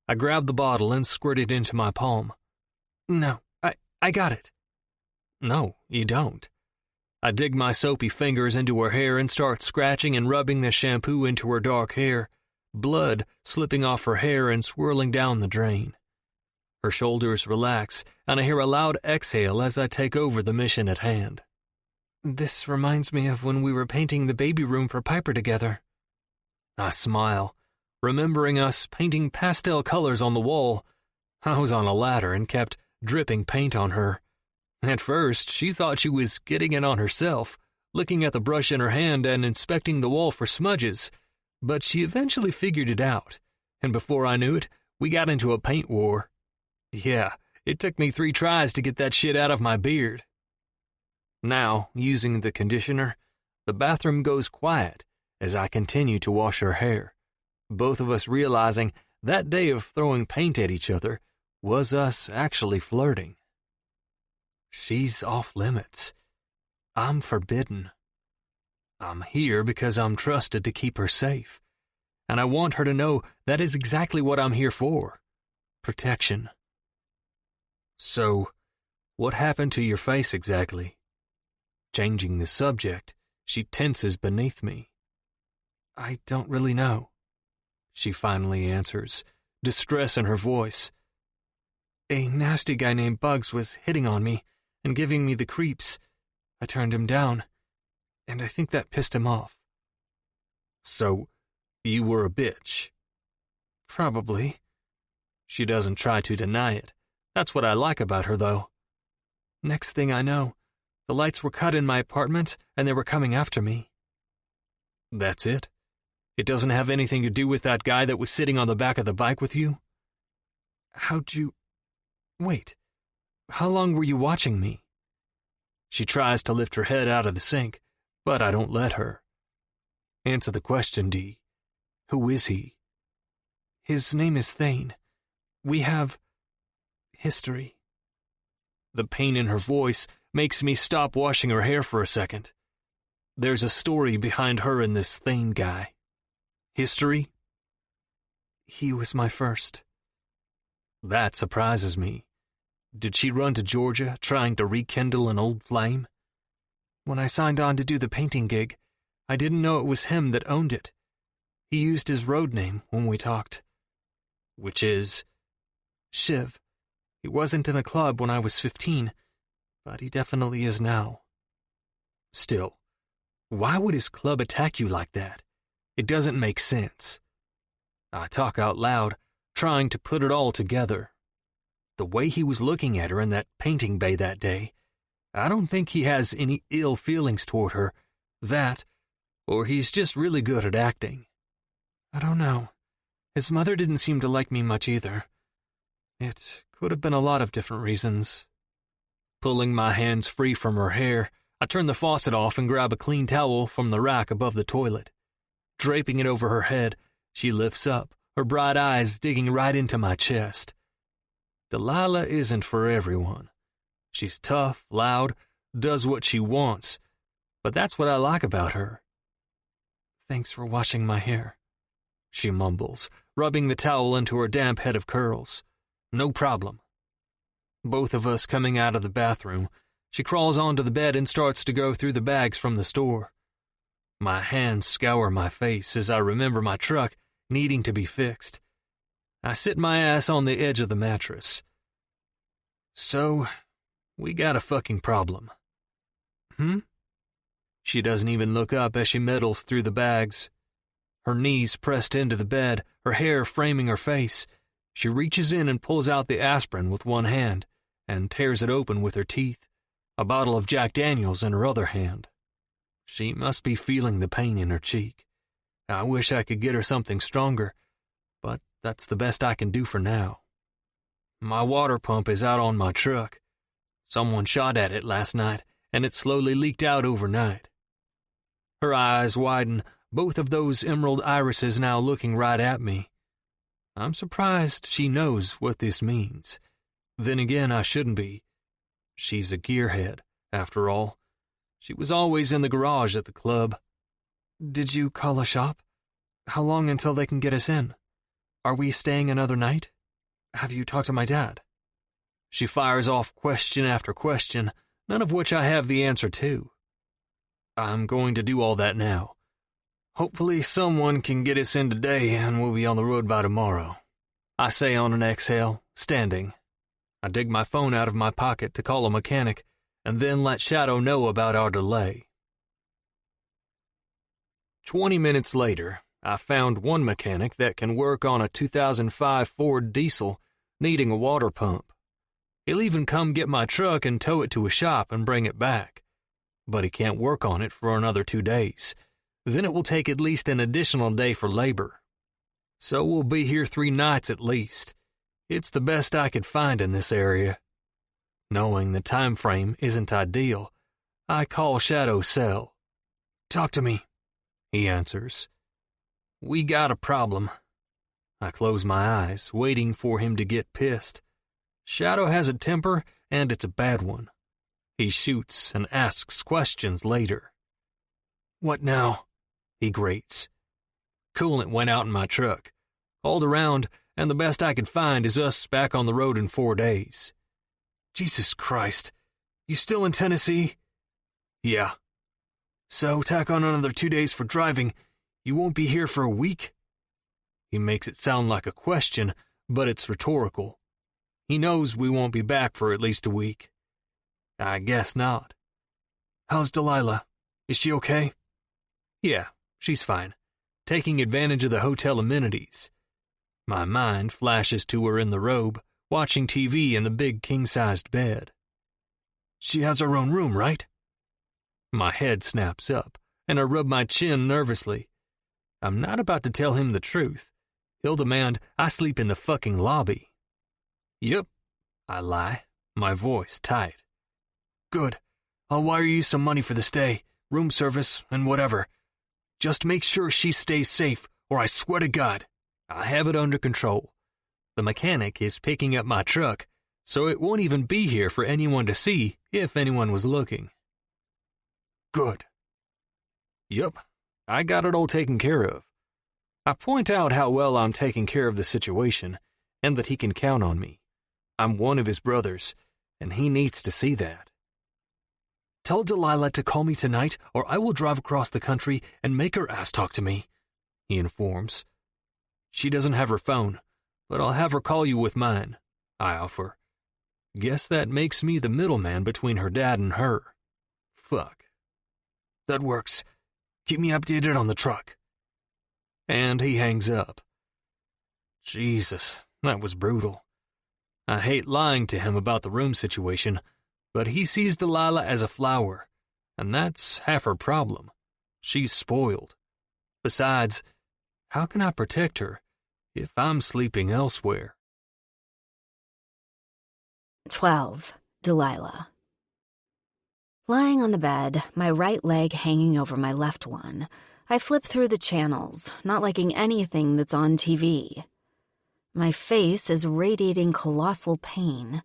I grab the bottle and squirt it into my palm. No, I got it. No, you don't. I dig my soapy fingers into her hair and start scratching and rubbing the shampoo into her dark hair, blood slipping off her hair and swirling down the drain. Her shoulders relax, and I hear a loud exhale as I take over the mission at hand. This reminds me of when we were painting the baby room for Piper together. I smile, remembering us painting pastel colors on the wall. I was on a ladder and kept dripping paint on her. At first, she thought she was getting it on herself, looking at the brush in her hand and inspecting the wall for smudges, but she eventually figured it out, and before I knew it, we got into a paint war. Yeah, it took me 3 tries to get that shit out of my beard. Now, using the conditioner, the bathroom goes quiet as I continue to wash her hair, both of us realizing that day of throwing paint at each other was us actually flirting. She's off limits. I'm forbidden. I'm here because I'm trusted to keep her safe, and I want her to know that is exactly what I'm here for. Protection. So, what happened to your face exactly? Changing the subject, she tenses beneath me. I don't really know, she finally answers, distress in her voice. A nasty guy named Bugs was hitting on me and giving me the creeps. I turned him down, and I think that pissed him off. So, you were a bitch? Probably. She doesn't try to deny it, That's what I like about her, though. Next thing I know, the lights were cut in my apartment and they were coming after me. That's it? It doesn't have anything to do with that guy that was sitting on the back of the bike with you? How'd you... Wait, how long were you watching me? She tries to lift her head out of the sink, but I don't let her. Answer the question, Dee. Who is he? His name is Thane. We have... history. The pain in her voice makes me stop washing her hair for a second. There's a story behind her and this Thane guy. History? He was my first. That surprises me. Did she run to Georgia trying to rekindle an old flame? When I signed on to do the painting gig, I didn't know it was him that owned it. He used his road name when we talked. Which is? Shiv. He wasn't in a club when I was 15, but he definitely is now. Still, why would his club attack you like that? It doesn't make sense. I talk out loud, trying to put it all together. The way he was looking at her in that painting bay that day, I don't think he has any ill feelings toward her. That, or he's just really good at acting. I don't know. His mother didn't seem to like me much either. It could have been a lot of different reasons. Pulling my hands free from her hair, I turn the faucet off and grab a clean towel from the rack above the toilet. Draping it over her head, she lifts up, her bright eyes digging right into my chest. Delilah isn't for everyone. She's tough, loud, does what she wants, but that's what I like about her. Thanks for washing my hair, she mumbles, rubbing the towel into her damp head of curls. No problem. Both of us coming out of the bathroom, she crawls onto the bed and starts to go through the bags from the store. My hands scour my face as I remember my truck needing to be fixed. I sit my ass on the edge of the mattress. So, we got a fucking problem. She doesn't even look up as she meddles through the bags. Her knees pressed into the bed, her hair framing her face. She reaches in and pulls out the aspirin with one hand and tears it open with her teeth, a bottle of Jack Daniels in her other hand. She must be feeling the pain in her cheek. I wish I could get her something stronger, but that's the best I can do for now. My water pump is out on my truck. Someone shot at it last night, and it slowly leaked out overnight. Her eyes widen, both of those emerald irises now looking right at me. I'm surprised she knows what this means. Then again, I shouldn't be. She's a gearhead, after all. She was always in the garage at the club. Did you call a shop? How long until they can get us in? Are we staying another night? Have you talked to my dad? She fires off question after question, none of which I have the answer to. I'm going to do all that now. Hopefully someone can get us in today and we'll be on the road by tomorrow. I say on an exhale, standing. I dig my phone out of my pocket to call a mechanic and then let Shadow know about our delay. 20 minutes later, I found one mechanic that can work on a 2005 Ford diesel needing a water pump. He'll even come get my truck and tow it to a shop and bring it back. But he can't work on it for another 2 days. Then it will take at least an additional day for labor. So we'll be here 3 nights at least. It's the best I could find in this area. Knowing the time frame isn't ideal, I call Shadow's cell. Talk to me, he answers. We got a problem. I close my eyes, waiting for him to get pissed. Shadow has a temper, and it's a bad one. He shoots and asks questions later. What now? He grates. Coolant went out in my truck. Called around, and the best I could find is us back on the road in 4 days. Jesus Christ. You still in Tennessee? Yeah. So tack on another 2 days for driving. You won't be here for a week? He makes it sound like a question, but it's rhetorical. He knows we won't be back for at least a week. I guess not. How's Delilah? Is she okay? Yeah, she's fine. Taking advantage of the hotel amenities. My mind flashes to her in the robe, watching TV in the big king-sized bed. She has her own room, right? My head snaps up, and I rub my chin nervously. I'm not about to tell him the truth. He'll demand I sleep in the fucking lobby. Yep, I lie, my voice tight. Good. I'll wire you some money for the stay, room service, and whatever. Just make sure she stays safe, or I swear to God, I have it under control. The mechanic is picking up my truck, so it won't even be here for anyone to see if anyone was looking. Good. Yep, I got it all taken care of. I point out how well I'm taking care of the situation, and that he can count on me. I'm one of his brothers, and he needs to see that. Tell Delilah to call me tonight, or I will drive across the country and make her ass talk to me, he informs. She doesn't have her phone, but I'll have her call you with mine, I offer. Guess that makes me the middleman between her dad and her. Fuck. That works. Keep me updated on the truck. And he hangs up. Jesus, that was brutal. I hate lying to him about the room situation, but he sees Delilah as a flower, and that's half her problem. She's spoiled. Besides, how can I protect her if I'm sleeping elsewhere? 12. Delilah. Lying on the bed, my right leg hanging over my left one, I flip through the channels, not liking anything that's on TV. My face is radiating colossal pain,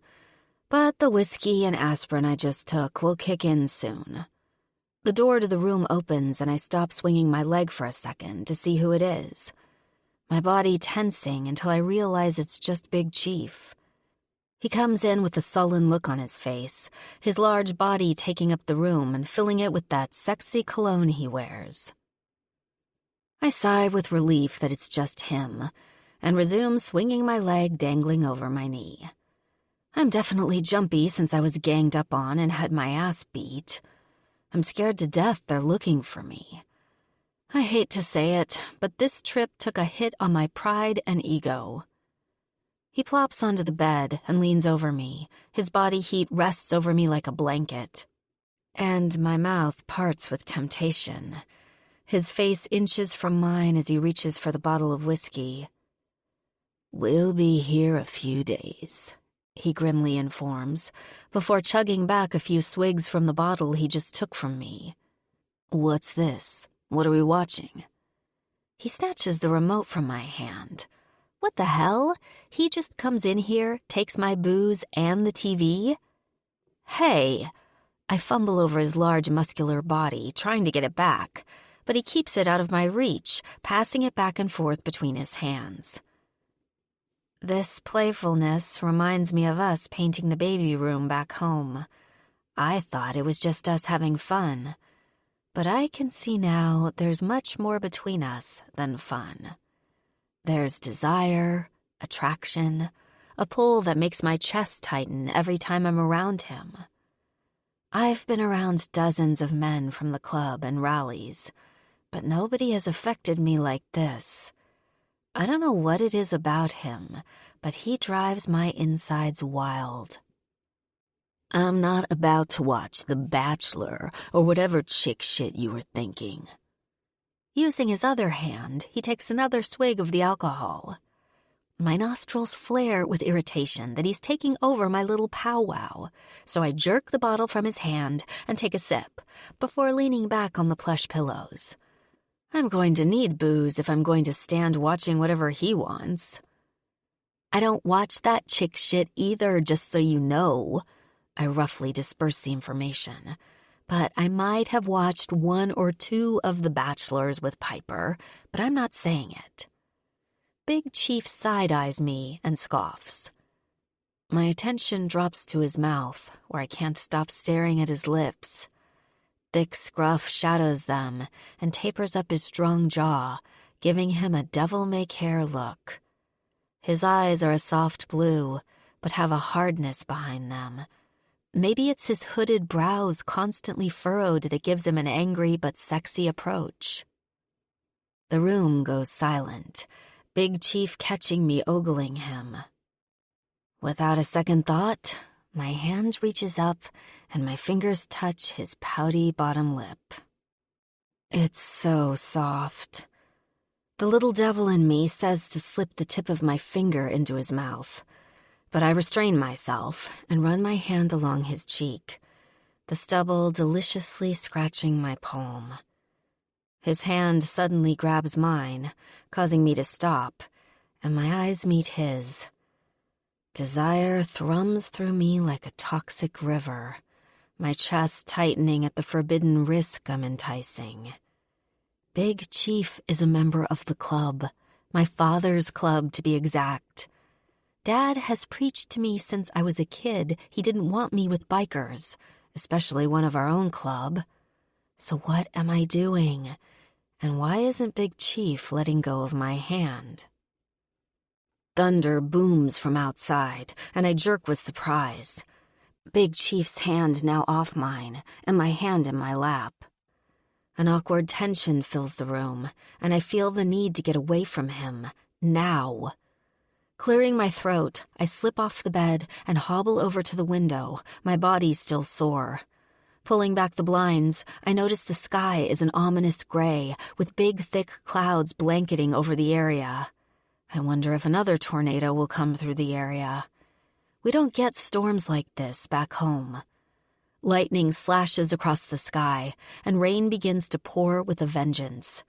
but the whiskey and aspirin I just took will kick in soon. The door to the room opens and I stop swinging my leg for a second to see who it is. My body tensing until I realize it's just Big Chief. He comes in with a sullen look on his face, his large body taking up the room and filling it with that sexy cologne he wears. I sigh with relief that it's just him, and resume swinging my leg dangling over my knee. I'm definitely jumpy since I was ganged up on and had my ass beat. I'm scared to death they're looking for me. I hate to say it, but this trip took a hit on my pride and ego. He plops onto the bed and leans over me. His body heat rests over me like a blanket. And my mouth parts with temptation. His face inches from mine as he reaches for the bottle of whiskey. "We'll be here a few days," he grimly informs, before chugging back a few swigs from the bottle he just took from me. "What's this? What are we watching?" He snatches the remote from my hand. What the hell? He just comes in here, takes my booze and the TV? Hey! I fumble over his large muscular body, trying to get it back, but he keeps it out of my reach, passing it back and forth between his hands. This playfulness reminds me of us painting the baby room back home. I thought it was just us having fun, but I can see now there's much more between us than fun. There's desire, attraction, a pull that makes my chest tighten every time I'm around him. I've been around dozens of men from the club and rallies, but nobody has affected me like this. I don't know what it is about him, but he drives my insides wild. I'm not about to watch The Bachelor or whatever chick shit you were thinking. Using his other hand, he takes another swig of the alcohol. My nostrils flare with irritation that he's taking over my little powwow, so I jerk the bottle from his hand and take a sip, before leaning back on the plush pillows. I'm going to need booze if I'm going to stand watching whatever he wants. I don't watch that chick shit either, just so you know. I roughly disperse the information, but I might have watched one or two of The Bachelors with Piper, but I'm not saying it. Big Chief side-eyes me and scoffs. My attention drops to his mouth, where I can't stop staring at his lips. Thick scruff shadows them and tapers up his strong jaw, giving him a devil-may-care look. His eyes are a soft blue, but have a hardness behind them. Maybe it's his hooded brows constantly furrowed that gives him an angry but sexy approach. The room goes silent, Big Chief catching me ogling him. Without a second thought, my hand reaches up and my fingers touch his pouty bottom lip. It's so soft. The little devil in me says to slip the tip of my finger into his mouth, but I restrain myself and run my hand along his cheek, the stubble deliciously scratching my palm. His hand suddenly grabs mine, causing me to stop, and my eyes meet his. Desire thrums through me like a toxic river, my chest tightening at the forbidden risk I'm enticing. Big Chief is a member of the club, my father's club to be exact. Dad has preached to me since I was a kid he didn't want me with bikers, especially one of our own club. So what am I doing? And why isn't Big Chief letting go of my hand? Thunder booms from outside, and I jerk with surprise. Big Chief's hand now off mine, and my hand in my lap. An awkward tension fills the room, and I feel the need to get away from him, now. Clearing my throat, I slip off the bed and hobble over to the window, my body still sore. Pulling back the blinds, I notice the sky is an ominous gray, with big, thick clouds blanketing over the area. I wonder if another tornado will come through the area. We don't get storms like this back home. Lightning slashes across the sky, and rain begins to pour with a vengeance.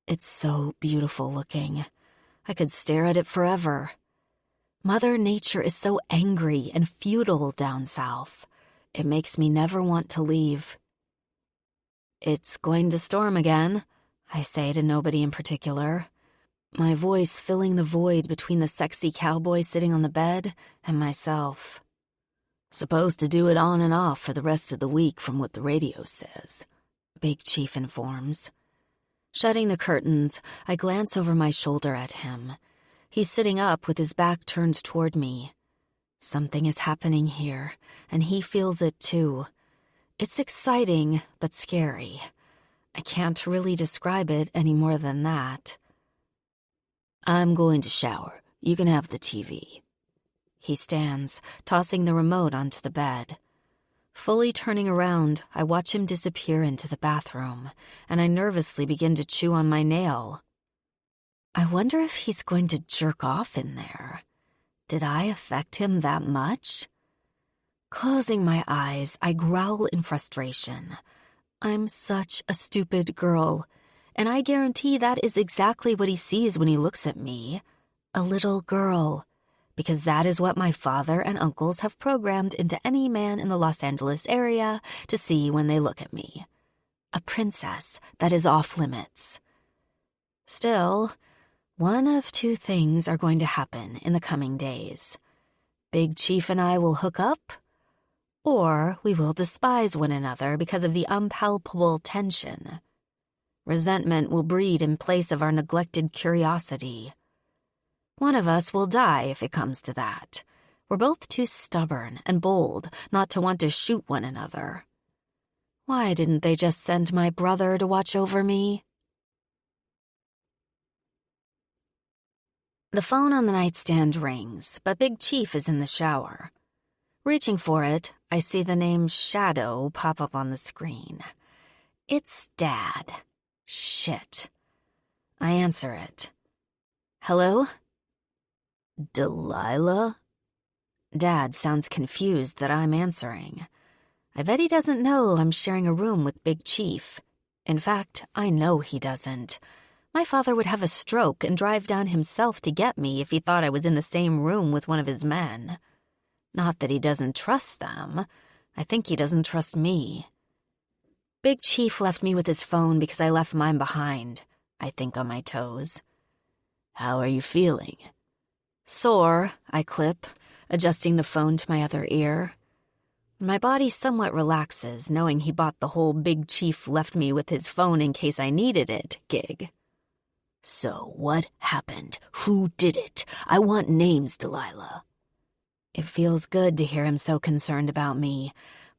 It's so beautiful looking. I could stare at it forever. Mother Nature is so angry and futile down south. It makes me never want to leave. It's going to storm again, I say to nobody in particular, my voice filling the void between the sexy cowboy sitting on the bed and myself. Supposed to do it on and off for the rest of the week from what the radio says, Big Chief informs. Shutting the curtains, I glance over my shoulder at him. He's sitting up with his back turned toward me. Something is happening here, and he feels it too. It's exciting, but scary. I can't really describe it any more than that. I'm going to shower. You can have the TV. He stands, tossing the remote onto the bed. Fully turning around, I watch him disappear into the bathroom, and I nervously begin to chew on my nail. I wonder if he's going to jerk off in there. Did I affect him that much? Closing my eyes, I growl in frustration. I'm such a stupid girl, and I guarantee that is exactly what he sees when he looks at me. A little girl. Because that is what my father and uncles have programmed into any man in the Los Angeles area to see when they look at me. A princess that is off limits. Still, one of two things are going to happen in the coming days. Big Chief and I will hook up, or we will despise one another because of the unpalpable tension. Resentment will breed in place of our neglected curiosity. One of us will die if it comes to that. We're both too stubborn and bold not to want to shoot one another. Why didn't they just send my brother to watch over me? The phone on the nightstand rings, but Big Chief is in the shower. Reaching for it, I see the name Shadow pop up on the screen. It's Dad. Shit. I answer it. Hello? Delilah? Dad sounds confused that I'm answering. I bet he doesn't know I'm sharing a room with Big Chief. In fact, I know he doesn't. My father would have a stroke and drive down himself to get me if he thought I was in the same room with one of his men. Not that he doesn't trust them. I think he doesn't trust me. Big Chief left me with his phone because I left mine behind. I think on my toes. How are you feeling? Sore, I clip, adjusting the phone to my other ear. My body somewhat relaxes, knowing he bought the whole Big Chief left me with his phone in case I needed it gig. So, what happened? Who did it? I want names, Delilah. It feels good to hear him so concerned about me,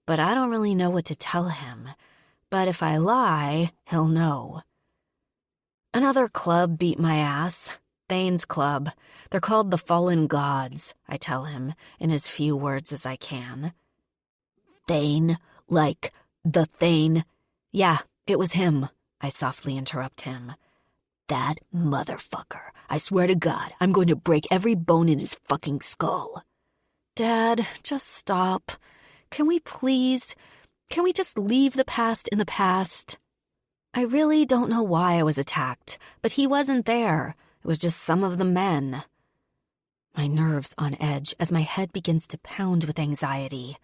but I don't really know what to tell him. But if I lie, he'll know. Another club beat my ass. Thane's club. They're called the Fallen Gods, I tell him, in as few words as I can. Thane? Like the Thane? Yeah, it was him, I softly interrupt him. That motherfucker. I swear to God, I'm going to break every bone in his fucking skull. Dad, just stop. Can we please? Can we just leave the past in the past? I really don't know why I was attacked, but he wasn't there. It was just some of the men. My nerves on edge as my head begins to pound with anxiety.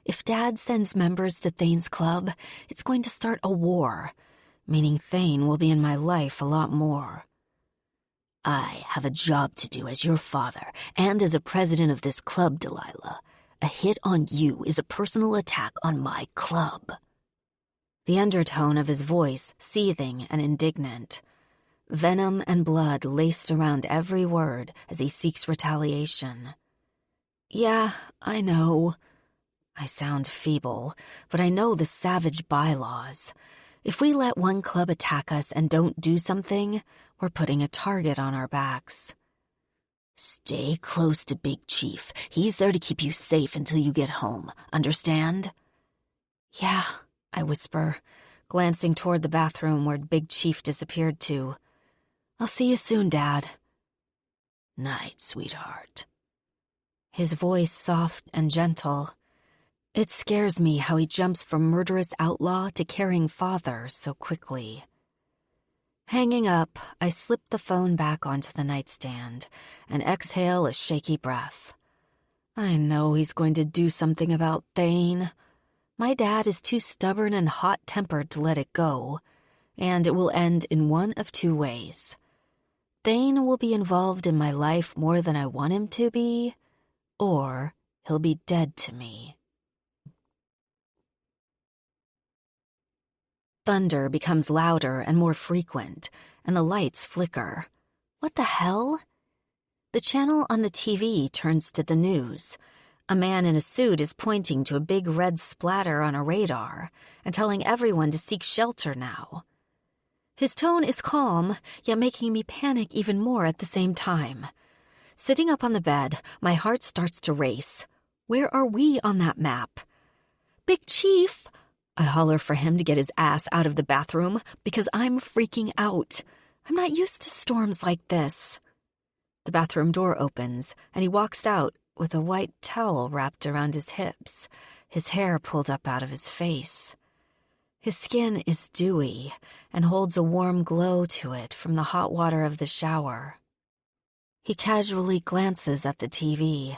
If Dad sends members to Thane's club, it's going to start a war, meaning Thane will be in my life a lot more. I have a job to do as your father and as a president of this club, Delilah. A hit on you is a personal attack on my club. The undertone of his voice seething and indignant. Venom and blood laced around every word as he seeks retaliation. Yeah, I know. I sound feeble, but I know the savage bylaws. If we let one club attack us and don't do something, we're putting a target on our backs. Stay close to Big Chief. He's there to keep you safe until you get home. Understand? Yeah, I whisper, glancing toward the bathroom where Big Chief disappeared to. I'll see you soon, Dad. Night, sweetheart. His voice soft and gentle. It scares me how he jumps from murderous outlaw to caring father so quickly. Hanging up, I slip the phone back onto the nightstand and exhale a shaky breath. I know he's going to do something about Thane. My dad is too stubborn and hot-tempered to let it go, and it will end in one of two ways. Thane will be involved in my life more than I want him to be, or he'll be dead to me. Thunder becomes louder and more frequent, and the lights flicker. What the hell? The channel on the TV turns to the news. A man in a suit is pointing to a big red splatter on a radar and telling everyone to seek shelter now. His tone is calm, yet making me panic even more at the same time. Sitting up on the bed, my heart starts to race. Where are we on that map? Big Chief! I holler for him to get his ass out of the bathroom because I'm freaking out. I'm not used to storms like this. The bathroom door opens, and he walks out with a white towel wrapped around his hips, his hair pulled up out of his face. His skin is dewy and holds a warm glow to it from the hot water of the shower. He casually glances at the TV,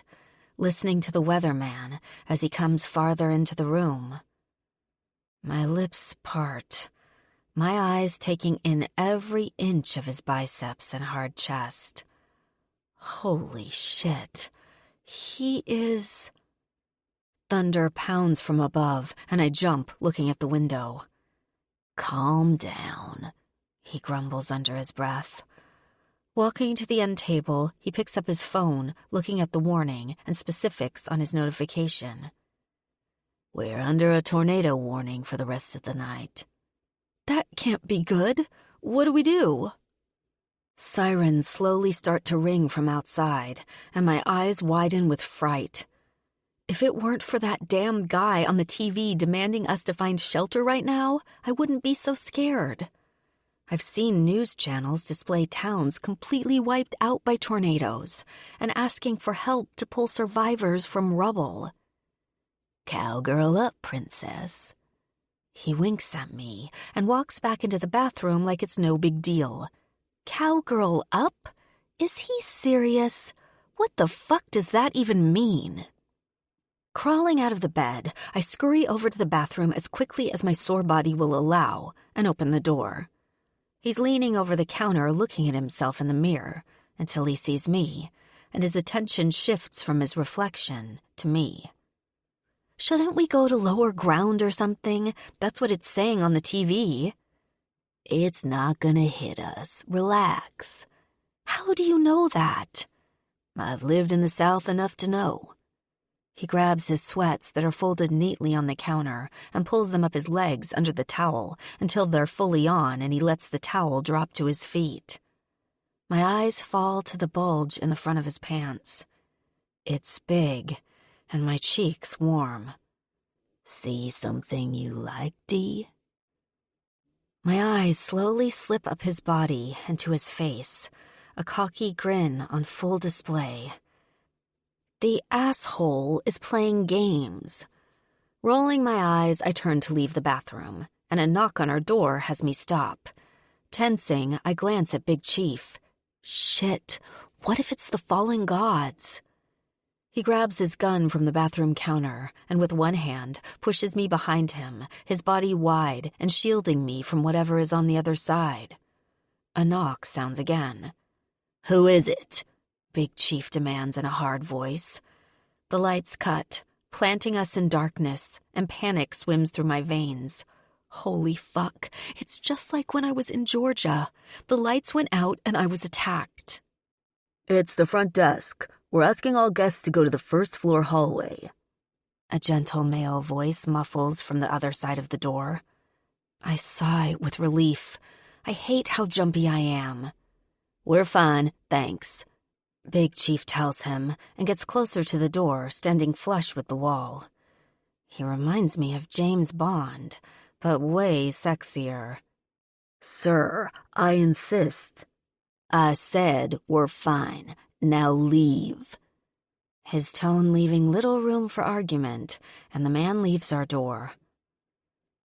listening to the weatherman as he comes farther into the room. My lips part, my eyes taking in every inch of his biceps and hard chest. Holy shit. He is... Thunder pounds from above, and I jump, looking at the window. Calm down, he grumbles under his breath. Walking to the end table, he picks up his phone, looking at the warning and specifics on his notification. We're under a tornado warning for the rest of the night. That can't be good. What do we do? Sirens slowly start to ring from outside, and my eyes widen with fright. If it weren't for that damn guy on the TV demanding us to find shelter right now, I wouldn't be so scared. I've seen news channels display towns completely wiped out by tornadoes and asking for help to pull survivors from rubble. Cowgirl up, princess. He winks at me and walks back into the bathroom like it's no big deal. Cowgirl up? Is he serious? What the fuck does that even mean? Crawling out of the bed, I scurry over to the bathroom as quickly as my sore body will allow and open the door. He's leaning over the counter looking at himself in the mirror until he sees me, and his attention shifts from his reflection to me. Shouldn't we go to lower ground or something? That's what it's saying on the TV. It's not gonna hit us. Relax. How do you know that? I've lived in the South enough to know. He grabs his sweats that are folded neatly on the counter and pulls them up his legs under the towel until they're fully on, and he lets the towel drop to his feet. My eyes fall to the bulge in the front of his pants. It's big, and my cheeks warm. See something you like, Dee? My eyes slowly slip up his body and to his face, a cocky grin on full display. The asshole is playing games. Rolling my eyes, I turn to leave the bathroom, and a knock on our door has me stop. Tensing, I glance at Big Chief. Shit, what if it's the fallen gods? He grabs his gun from the bathroom counter and with one hand pushes me behind him, his body wide and shielding me from whatever is on the other side. A knock sounds again. Who is it? Big Chief demands in a hard voice. The lights cut, planting us in darkness, and panic swims through my veins. Holy fuck, it's just like when I was in Georgia. The lights went out and I was attacked. It's the front desk. We're asking all guests to go to the first-floor hallway. A gentle male voice muffles from the other side of the door. I sigh with relief. I hate how jumpy I am. We're fine, thanks. Big Chief tells him and gets closer to the door, standing flush with the wall. He reminds me of James Bond, but way sexier. Sir, I insist. I said we're fine. Now leave. His tone leaving little room for argument, and the man leaves our door.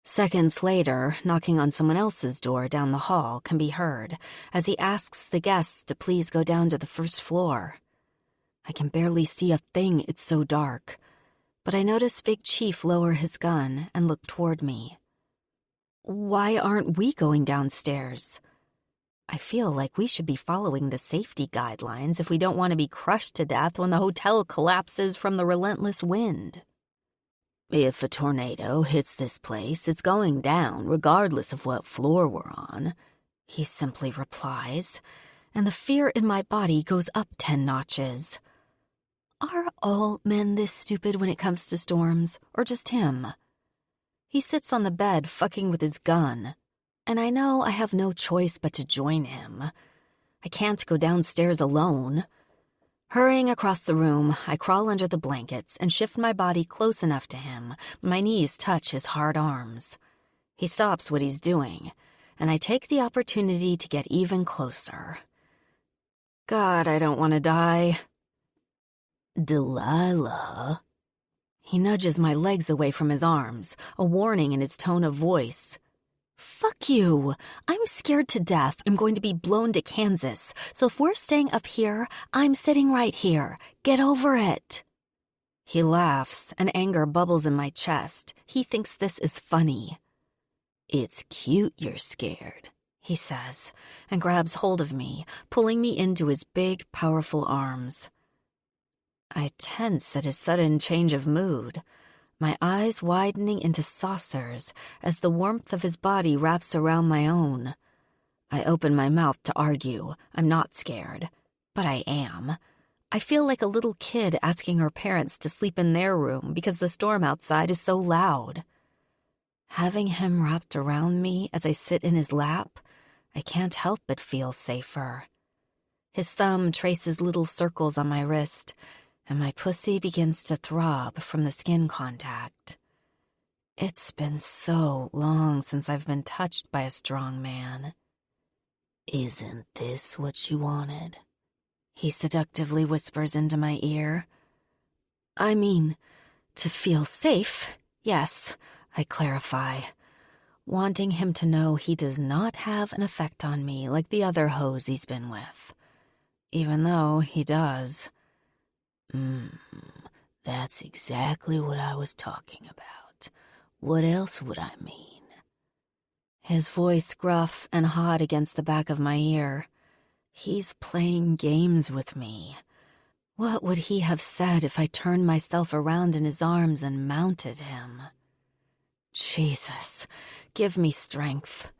Seconds later, knocking on someone else's door down the hall can be heard as he asks the guests to please go down to the first floor. I can barely see a thing, it's so dark, but I notice Big Chief lower his gun and look toward me. Why aren't we going downstairs? I feel like we should be following the safety guidelines if we don't want to be crushed to death when the hotel collapses from the relentless wind. If a tornado hits this place, it's going down regardless of what floor we're on, he simply replies, and the fear in my body goes up 10 notches. Are all men this stupid when it comes to storms, or just him? He sits on the bed fucking with his gun. And I know I have no choice but to join him. I can't go downstairs alone. Hurrying across the room, I crawl under the blankets and shift my body close enough to him. My knees touch his hard arms. He stops what he's doing, and I take the opportunity to get even closer. God, I don't want to die. Delilah. He nudges my legs away from his arms, a warning in his tone of voice. Fuck you. I'm scared to death. I'm going to be blown to Kansas. So if we're staying up here, I'm sitting right here. Get over it. He laughs, and anger bubbles in my chest. He thinks this is funny. It's cute you're scared, he says, and grabs hold of me, pulling me into his big, powerful arms. I tense at his sudden change of mood, my eyes widening into saucers as the warmth of his body wraps around my own. I open my mouth to argue. I'm not scared, but I am. I feel like a little kid asking her parents to sleep in their room because the storm outside is so loud. Having him wrapped around me as I sit in his lap, I can't help but feel safer. His thumb traces little circles on my wrist, and my pussy begins to throb from the skin contact. It's been so long since I've been touched by a strong man. Isn't this what you wanted? He seductively whispers into my ear. I mean, to feel safe, yes, I clarify, wanting him to know he does not have an effect on me like the other hoes he's been with, even though he does. That's exactly what I was talking about. What else would I mean? His voice gruff and hot against the back of my ear. He's playing games with me. What would he have said if I turned myself around in his arms and mounted him? Jesus, give me strength.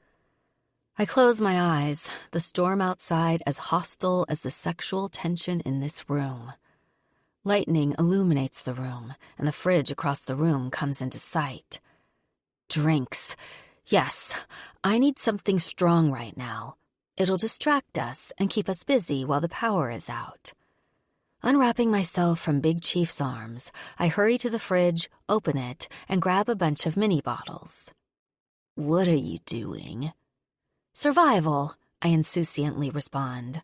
I close my eyes, the storm outside as hostile as the sexual tension in this room. Lightning illuminates the room, and the fridge across the room comes into sight. Drinks. Yes, I need something strong right now. It'll distract us and keep us busy while the power is out. Unwrapping myself from Big Chief's arms, I hurry to the fridge, open it, and grab a bunch of mini bottles. "What are you doing?" "Survival," I insouciantly respond.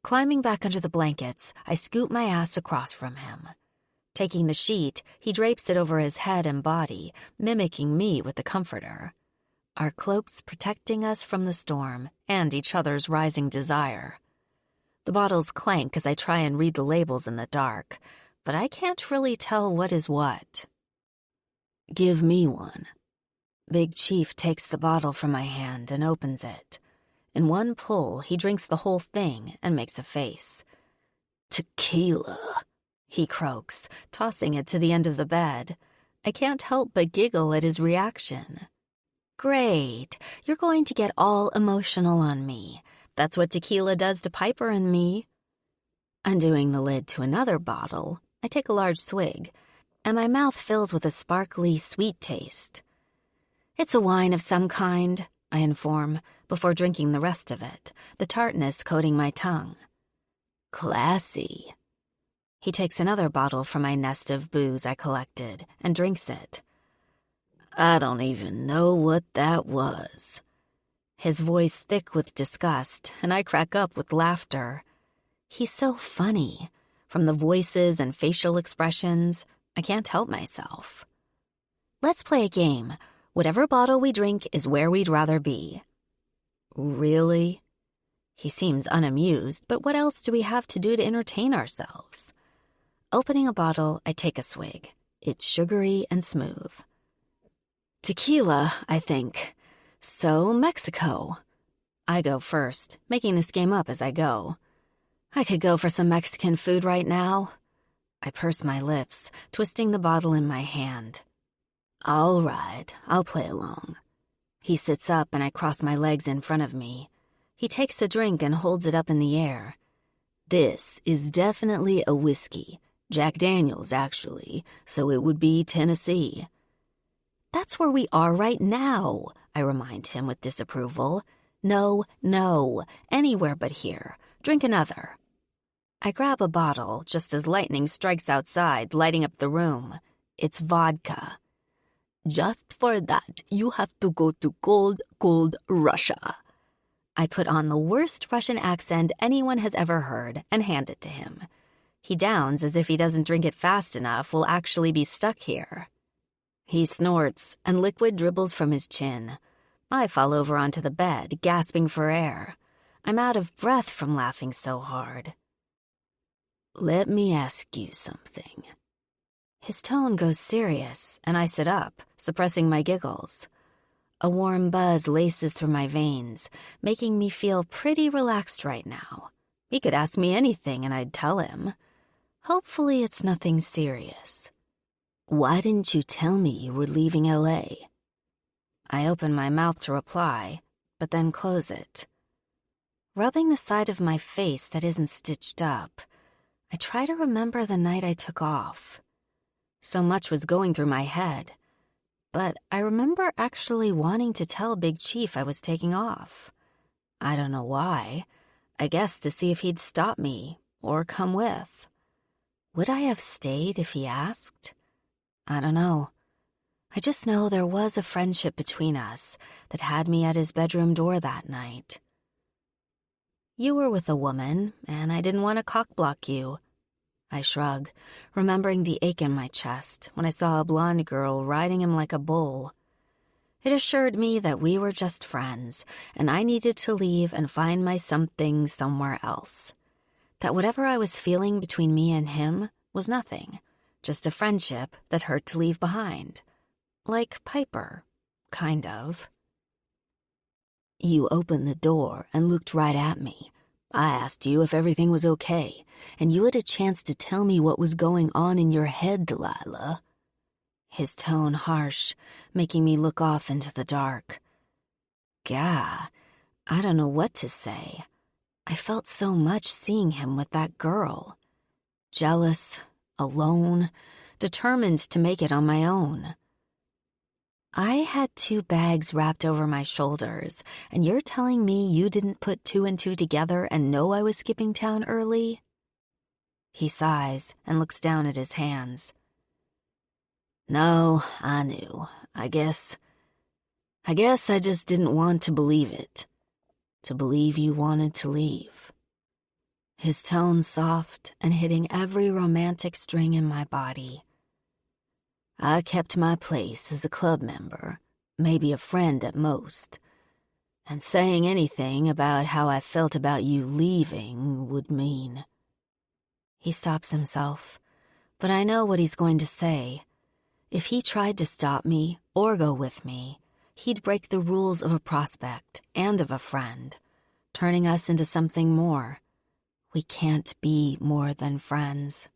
Climbing back under the blankets, I scoot my ass across from him. Taking the sheet, he drapes it over his head and body, mimicking me with the comforter. Our cloaks protecting us from the storm and each other's rising desire. The bottles clank as I try and read the labels in the dark, but I can't really tell what is what. "Give me one." Big Chief takes the bottle from my hand and opens it. In one pull, he drinks the whole thing and makes a face. "Tequila," he croaks, tossing it to the end of the bed. I can't help but giggle at his reaction. "Great, you're going to get all emotional on me. That's what tequila does to Piper and me." Undoing the lid to another bottle, I take a large swig, and my mouth fills with a sparkly, sweet taste. "It's a wine of some kind," I inform, before drinking the rest of it, the tartness coating my tongue. "Classy." He takes another bottle from my nest of booze I collected and drinks it. "I don't even know what that was." His voice thick with disgust, and I crack up with laughter. He's so funny. From the voices and facial expressions, I can't help myself. "Let's play a game. Whatever bottle we drink is where we'd rather be." "Really?" He seems unamused, but what else do we have to do to entertain ourselves? Opening a bottle, I take a swig. It's sugary and smooth. "Tequila, I think. So, Mexico." I go first, making this game up as I go. I could go for some Mexican food right now. I purse my lips, twisting the bottle in my hand. "All right, I'll play along." He sits up and I cross my legs in front of me. He takes a drink and holds it up in the air. "This is definitely a whiskey. Jack Daniels, actually, so it would be Tennessee." "That's where we are right now," I remind him with disapproval. No, anywhere but here. Drink another." I grab a bottle just as lightning strikes outside, lighting up the room. It's vodka. "Just for that, you have to go to cold Russia." I put on the worst Russian accent anyone has ever heard and hand it to him. He downs as if he doesn't drink it fast enough, we'll actually be stuck here. He snorts, and liquid dribbles from his chin. I fall over onto the bed, gasping for air. I'm out of breath from laughing so hard. "Let me ask you something." His tone goes serious, and I sit up, suppressing my giggles. A warm buzz laces through my veins, making me feel pretty relaxed right now. He could ask me anything, and I'd tell him. Hopefully it's nothing serious. "Why didn't you tell me you were leaving L.A.? I open my mouth to reply, but then close it. Rubbing the side of my face that isn't stitched up, I try to remember the night I took off. So much was going through my head, but I remember actually wanting to tell Big Chief I was taking off. I don't know why. I guess to see if he'd stop me or come with. Would I have stayed if he asked? I don't know. I just know there was a friendship between us that had me at his bedroom door that night. "You were with a woman, and I didn't want to cockblock you." I shrug, remembering the ache in my chest when I saw a blonde girl riding him like a bull. It assured me that we were just friends, and I needed to leave and find my something somewhere else. That whatever I was feeling between me and him was nothing, just a friendship that hurt to leave behind. Like Piper, kind of. "You opened the door and looked right at me. I asked you if everything was okay, and you had a chance to tell me what was going on in your head, Delilah." His tone harsh, making me look off into the dark. Gah, I don't know what to say. I felt so much seeing him with that girl. Jealous, alone, determined to make it on my own. I had 2 bags wrapped over my shoulders, and you're telling me you didn't put 2 and 2 together and know I was skipping town early? He sighs and looks down at his hands. No, I knew. I guess I just didn't want to believe it. To believe you wanted to leave. His tone soft and hitting every romantic string in my body. I kept my place as a club member, maybe a friend at most, and saying anything about how I felt about you leaving would mean. He stops himself, but I know what he's going to say. If he tried to stop me or go with me, he'd break the rules of a prospect and of a friend, turning us into something more. We can't be more than friends.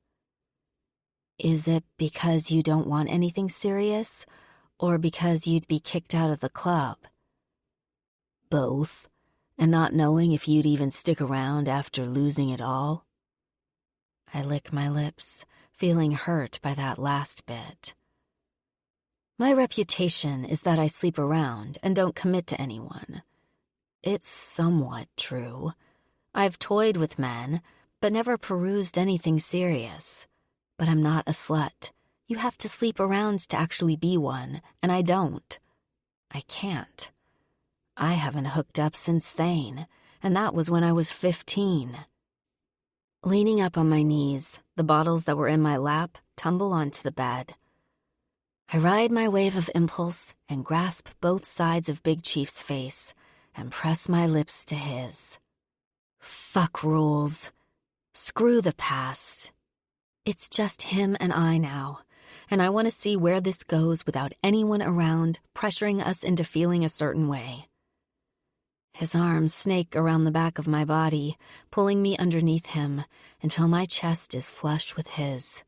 Is it because you don't want anything serious, or because you'd be kicked out of the club? Both, and not knowing if you'd even stick around after losing it all? I lick my lips, feeling hurt by that last bit. My reputation is that I sleep around and don't commit to anyone. It's somewhat true. I've toyed with men, but never perused anything serious. But I'm not a slut. You have to sleep around to actually be one, and I don't. I can't. I haven't hooked up since Thane, and that was when I was 15. Leaning up on my knees, the bottles that were in my lap tumble onto the bed. I ride my wave of impulse and grasp both sides of Big Chief's face and press my lips to his. Fuck rules. Screw the past. It's just him and I now, and I want to see where this goes without anyone around pressuring us into feeling a certain way. His arms snake around the back of my body, pulling me underneath him until my chest is flush with his.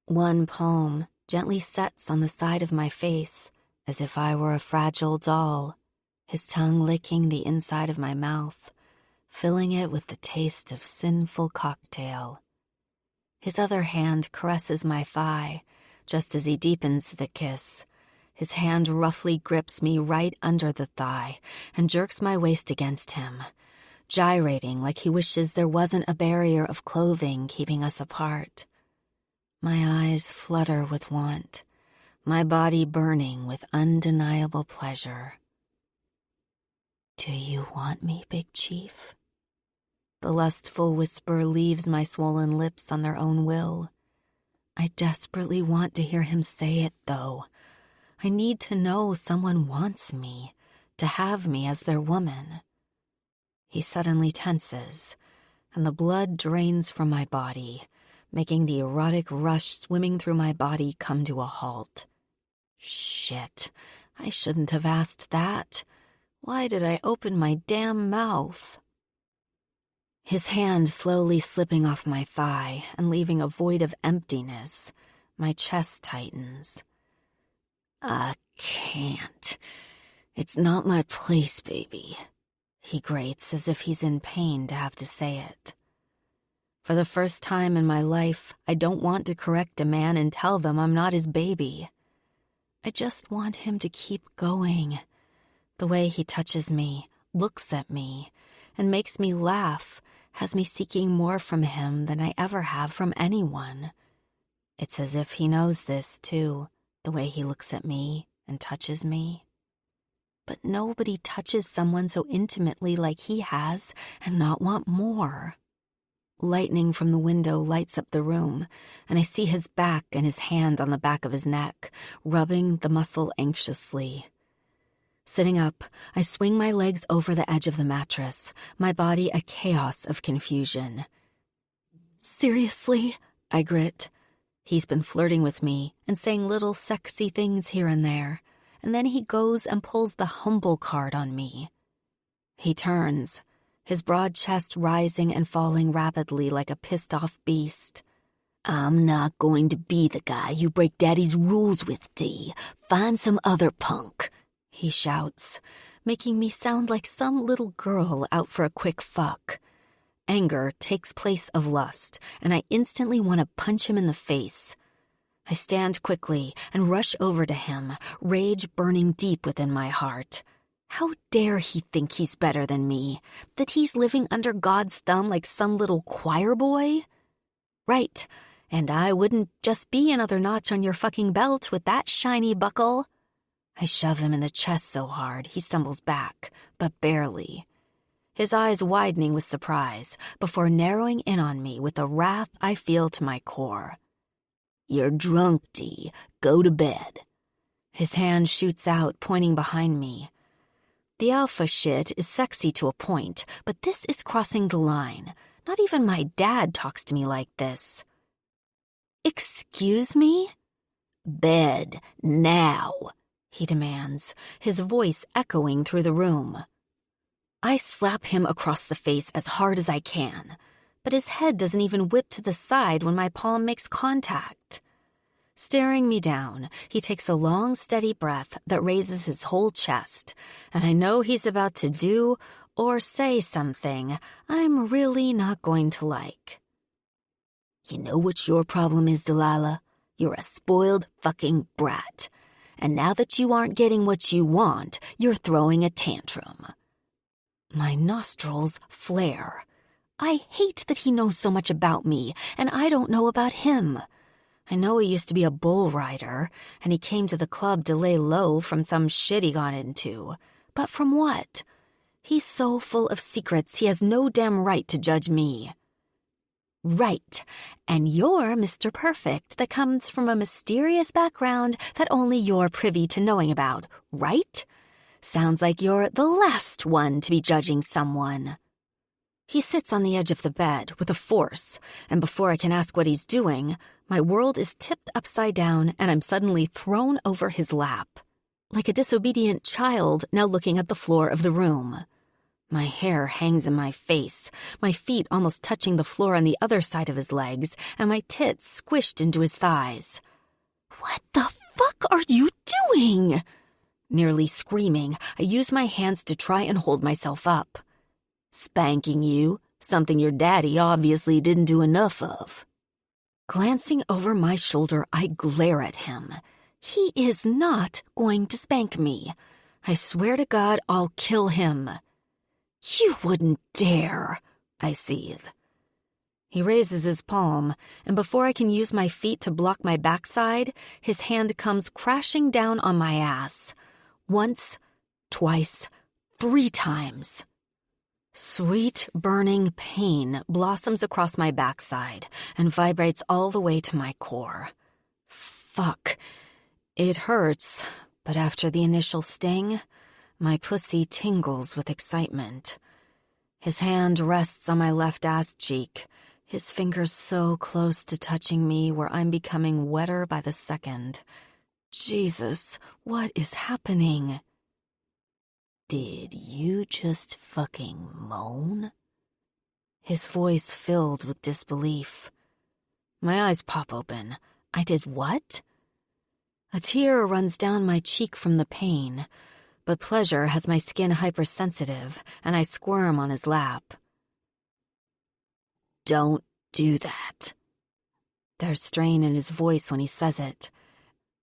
One palm gently sets on the side of my face as if I were a fragile doll, his tongue licking the inside of my mouth, filling it with the taste of sinful cocktail. His other hand caresses my thigh, just as he deepens the kiss. His hand roughly grips me right under the thigh and jerks my waist against him, gyrating like he wishes there wasn't a barrier of clothing keeping us apart. My eyes flutter with want, my body burning with undeniable pleasure. Do you want me, Big Chief? The lustful whisper leaves my swollen lips on their own will. I desperately want to hear him say it, though. I need to know someone wants me, to have me as their woman. He suddenly tenses, and the blood drains from my body, making the erotic rush swimming through my body come to a halt. Shit, I shouldn't have asked that. Why did I open my damn mouth? His hand slowly slipping off my thigh and leaving a void of emptiness. My chest tightens. I can't. It's not my place, baby. He grates as if he's in pain to have to say it. For the first time in my life, I don't want to correct a man and tell them I'm not his baby. I just want him to keep going. The way he touches me, looks at me, and makes me laugh has me seeking more from him than I ever have from anyone. It's as if he knows this, too, the way he looks at me and touches me. But nobody touches someone so intimately like he has and not want more. Lightning from the window lights up the room, and I see his back and his hand on the back of his neck, rubbing the muscle anxiously. Sitting up, I swing my legs over the edge of the mattress, my body a chaos of confusion. Seriously? I grit. He's been flirting with me and saying little sexy things here and there, and then he goes and pulls the humble card on me. He turns, his broad chest rising and falling rapidly like a pissed-off beast. I'm not going to be the guy you break Daddy's rules with, D. Find some other punk, he shouts, making me sound like some little girl out for a quick fuck. Anger takes place of lust, and I instantly want to punch him in the face. I stand quickly and rush over to him, rage burning deep within my heart. How dare he think he's better than me, that he's living under God's thumb like some little choir boy? Right, and I wouldn't just be another notch on your fucking belt with that shiny buckle. I shove him in the chest so hard he stumbles back, but barely. His eyes widening with surprise before narrowing in on me with the wrath I feel to my core. "You're drunk, D. Go to bed." His hand shoots out, pointing behind me. The alpha shit is sexy to a point, but this is crossing the line. Not even my dad talks to me like this. "Excuse me?" "Bed, now," he demands, his voice echoing through the room. I slap him across the face as hard as I can, but his head doesn't even whip to the side when my palm makes contact. Staring me down, he takes a long, steady breath that raises his whole chest, and I know he's about to do or say something I'm really not going to like. "You know what your problem is, Delilah? You're a spoiled fucking brat. And now that you aren't getting what you want, you're throwing a tantrum." My nostrils flare. I hate that he knows so much about me, and I don't know about him. I know he used to be a bull rider, and he came to the club to lay low from some shit he got into. But from what? He's so full of secrets he has no damn right to judge me. Right, and you're Mr. Perfect that comes from a mysterious background that only you're privy to knowing about, right? Sounds like you're the last one to be judging someone. He sits on the edge of the bed with a force, and before I can ask what he's doing, my world is tipped upside down and I'm suddenly thrown over his lap. Like a disobedient child now looking at the floor of the room. My hair hangs in my face, my feet almost touching the floor on the other side of his legs, and my tits squished into his thighs. "What the fuck are you doing?" Nearly screaming, I use my hands to try and hold myself up. "Spanking you, something your daddy obviously didn't do enough of." Glancing over my shoulder, I glare at him. He is not going to spank me. I swear to God I'll kill him. "You wouldn't dare," I seethe. He raises his palm, and before I can use my feet to block my backside, his hand comes crashing down on my ass. Once, twice, 3 times. Sweet, burning pain blossoms across my backside and vibrates all the way to my core. Fuck. It hurts, but after the initial sting, my pussy tingles with excitement. His hand rests on my left ass cheek, his fingers so close to touching me where I'm becoming wetter by the second. Jesus, what is happening? "Did you just fucking moan?" His voice filled with disbelief. My eyes pop open. I did what? A tear runs down my cheek from the pain, but pleasure has my skin hypersensitive, and I squirm on his lap. "Don't do that." There's strain in his voice when he says it,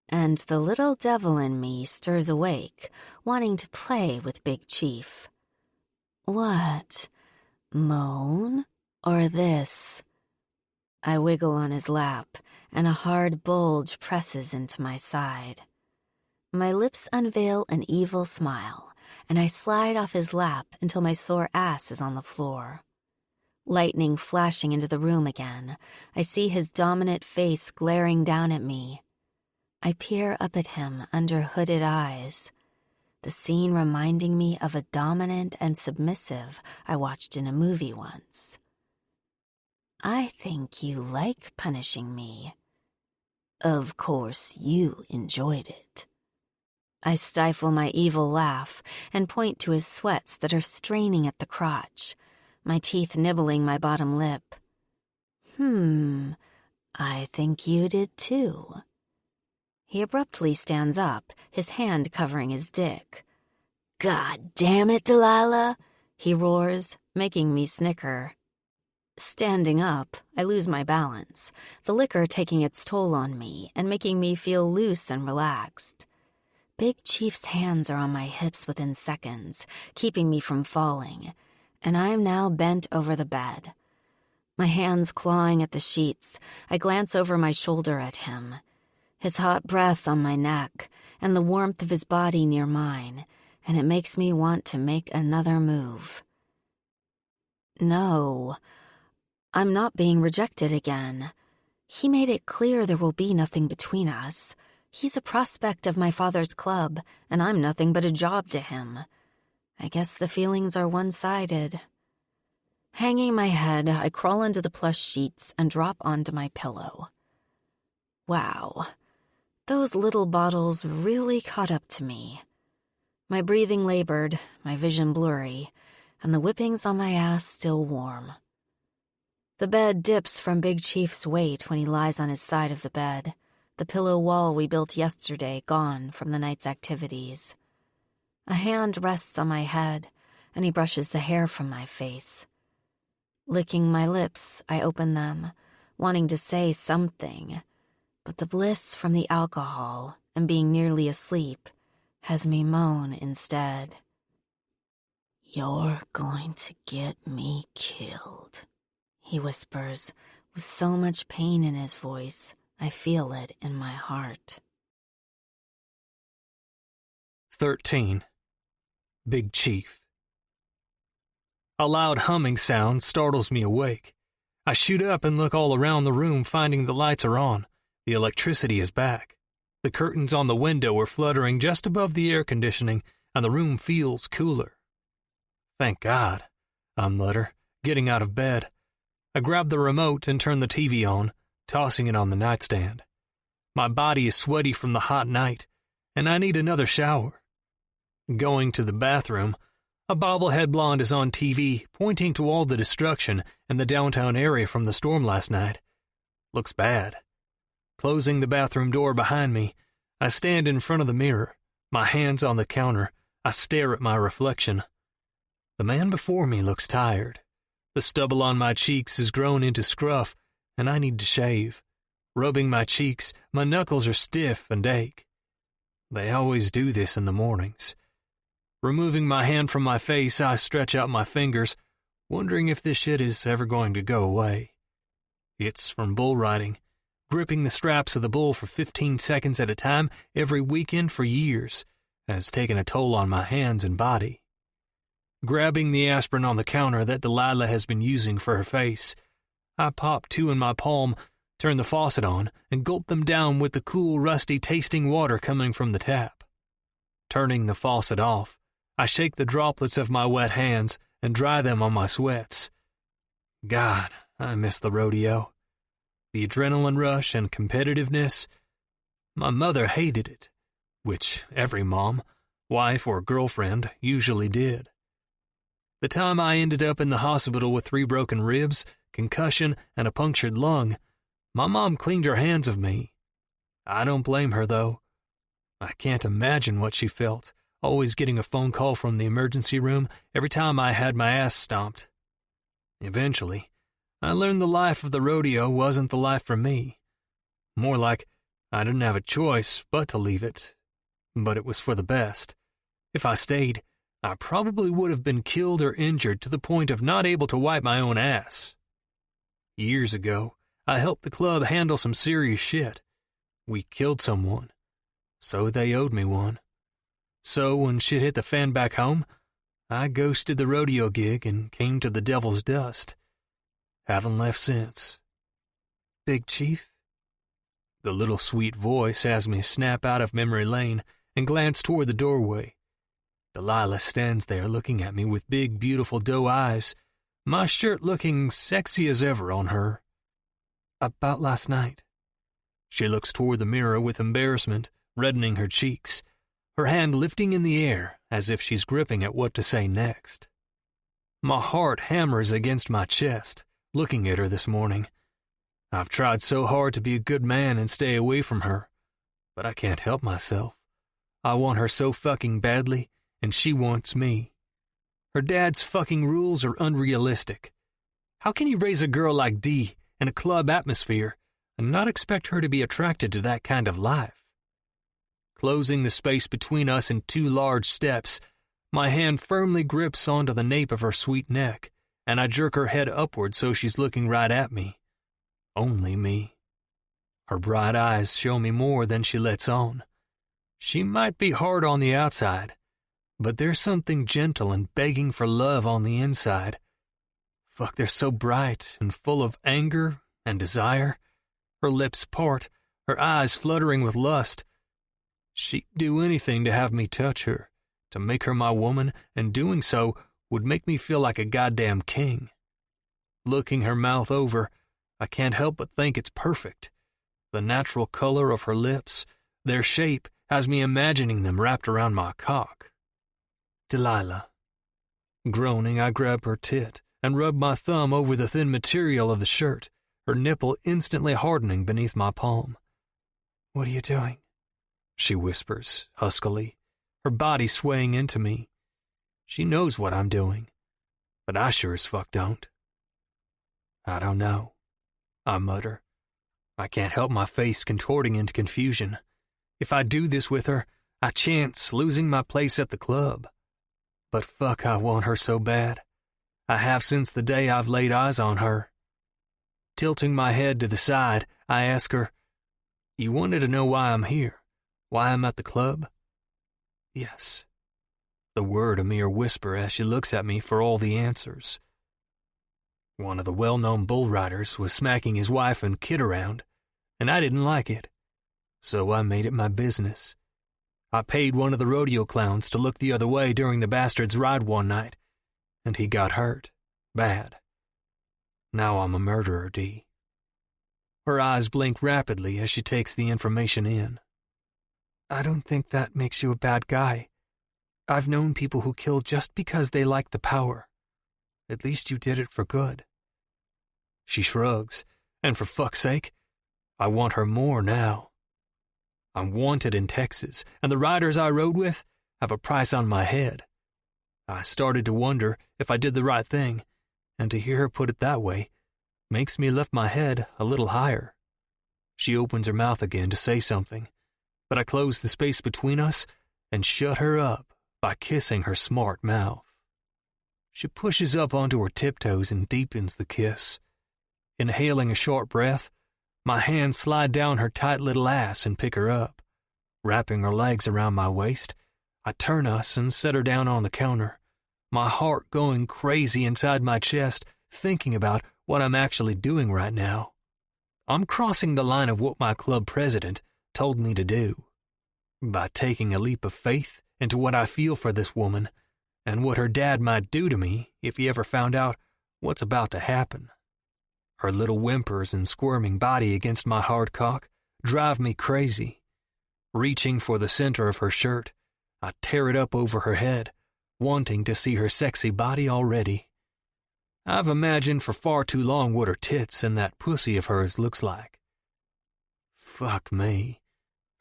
and the little devil in me stirs awake, wanting to play with Big Chief. "What? Moan? Or this?" I wiggle on his lap, and a hard bulge presses into my side. My lips unveil an evil smile, and I slide off his lap until my sore ass is on the floor. Lightning flashing into the room again, I see his dominant face glaring down at me. I peer up at him under hooded eyes, the scene reminding me of a dominant and submissive I watched in a movie once. "I think you like punishing me. Of course you enjoyed it." I stifle my evil laugh and point to his sweats that are straining at the crotch, my teeth nibbling my bottom lip. I think you did too." He abruptly stands up, his hand covering his dick. "God damn it, Delilah," he roars, making me snicker. Standing up, I lose my balance, the liquor taking its toll on me and making me feel loose and relaxed. Big Chief's hands are on my hips within seconds, keeping me from falling, and I am now bent over the bed. My hands clawing at the sheets, I glance over my shoulder at him. His hot breath on my neck, and the warmth of his body near mine, and it makes me want to make another move. No, I'm not being rejected again. He made it clear there will be nothing between us. He's a prospect of my father's club, and I'm nothing but a job to him. I guess the feelings are one-sided. Hanging my head, I crawl into the plush sheets and drop onto my pillow. Wow, those little bottles really caught up to me. My breathing labored, my vision blurry, and the whippings on my ass still warm. The bed dips from Big Chief's weight when he lies on his side of the bed, the pillow wall we built yesterday gone from the night's activities. A hand rests on my head, and he brushes the hair from my face. Licking my lips, I open them, wanting to say something, but the bliss from the alcohol and being nearly asleep has me moan instead. "You're going to get me killed," he whispers, with so much pain in his voice, I feel it in my heart. 13. Big Chief. A loud humming sound startles me awake. I shoot up and look all around the room, finding the lights are on. The electricity is back. The curtains on the window are fluttering just above the air conditioning, and the room feels cooler. Thank God, I mutter, getting out of bed. I grab the remote and turn the TV on, tossing it on the nightstand. My body is sweaty from the hot night, and I need another shower. Going to the bathroom, a bobblehead blonde is on TV, pointing to all the destruction in the downtown area from the storm last night. Looks bad. Closing the bathroom door behind me, I stand in front of the mirror, my hands on the counter. I stare at my reflection. The man before me looks tired. The stubble on my cheeks has grown into scruff, and I need to shave. Rubbing my cheeks, my knuckles are stiff and ache. They always do this in the mornings. Removing my hand from my face, I stretch out my fingers, wondering if this shit is ever going to go away. It's from bull riding, gripping the straps of the bull for 15 seconds at a time every weekend for years has taken a toll on my hands and body. Grabbing the aspirin on the counter that Delilah has been using for her face, I pop 2 in my palm, turn the faucet on, and gulp them down with the cool, rusty-tasting water coming from the tap. Turning the faucet off, I shake the droplets of my wet hands and dry them on my sweats. God, I miss the rodeo. The adrenaline rush and competitiveness. My mother hated it, which every mom, wife, or girlfriend usually did. The time I ended up in the hospital with 3 broken ribs, concussion, and a punctured lung, my mom cleaned her hands of me. I don't blame her, though. I can't imagine what she felt, always getting a phone call from the emergency room every time I had my ass stomped. Eventually, I learned the life of the rodeo wasn't the life for me. More like I didn't have a choice but to leave it. But it was for the best. If I stayed, I probably would have been killed or injured to the point of not able to wipe my own ass. Years ago, I helped the club handle some serious shit. We killed someone, so they owed me one. So when shit hit the fan back home, I ghosted the rodeo gig and came to the Devil's Dust. Haven't left since. Big Chief? The little sweet voice has me snap out of memory lane and glance toward the doorway. Delilah stands there looking at me with big, beautiful doe eyes, my shirt looking sexy as ever on her. About last night. She looks toward the mirror with embarrassment, reddening her cheeks, her hand lifting in the air as if she's gripping at what to say next. My heart hammers against my chest, looking at her this morning. I've tried so hard to be a good man and stay away from her, but I can't help myself. I want her so fucking badly, and she wants me. Her dad's fucking rules are unrealistic. How can you raise a girl like Dee in a club atmosphere and not expect her to be attracted to that kind of life? Closing the space between us in 2 large steps, my hand firmly grips onto the nape of her sweet neck, and I jerk her head upward so she's looking right at me. Only me. Her bright eyes show me more than she lets on. She might be hard on the outside, but there's something gentle and begging for love on the inside. Fuck, they're so bright and full of anger and desire. Her lips part, her eyes fluttering with lust. She'd do anything to have me touch her, to make her my woman, and doing so would make me feel like a goddamn king. Looking her mouth over, I can't help but think it's perfect. The natural color of her lips, their shape, has me imagining them wrapped around my cock. Delilah. Groaning, I grab her tit and rub my thumb over the thin material of the shirt, her nipple instantly hardening beneath my palm. "What are you doing?" she whispers, huskily, her body swaying into me. She knows what I'm doing, but I sure as fuck don't. "I don't know," I mutter. I can't help my face contorting into confusion. If I do this with her, I chance losing my place at the club. But fuck, I want her so bad. I have since the day I've laid eyes on her. Tilting my head to the side, I ask her, "You wanted to know why I'm here? Why I'm at the club?" "Yes." The word a mere whisper as she looks at me for all the answers. One of the well-known bull riders was smacking his wife and kid around, and I didn't like it. So I made it my business. I paid one of the rodeo clowns to look the other way during the bastard's ride one night, and he got hurt. Bad. Now I'm a murderer, Dee. Her eyes blink rapidly as she takes the information in. "I don't think that makes you a bad guy. I've known people who kill just because they like the power. At least you did it for good." She shrugs, and for fuck's sake, I want her more now. I'm wanted in Texas, and the riders I rode with have a price on my head. I started to wonder if I did the right thing, and to hear her put it that way makes me lift my head a little higher. She opens her mouth again to say something, but I close the space between us and shut her up by kissing her smart mouth. She pushes up onto her tiptoes and deepens the kiss. Inhaling a short breath, my hands slide down her tight little ass and pick her up. Wrapping her legs around my waist, I turn us and set her down on the counter, my heart going crazy inside my chest, thinking about what I'm actually doing right now. I'm crossing the line of what my club president told me to do. By taking a leap of faith into what I feel for this woman and what her dad might do to me if he ever found out what's about to happen. Her little whimpers and squirming body against my hard cock drive me crazy. Reaching for the center of her shirt, I tear it up over her head, wanting to see her sexy body already. I've imagined for far too long what her tits and that pussy of hers looks like. Fuck me.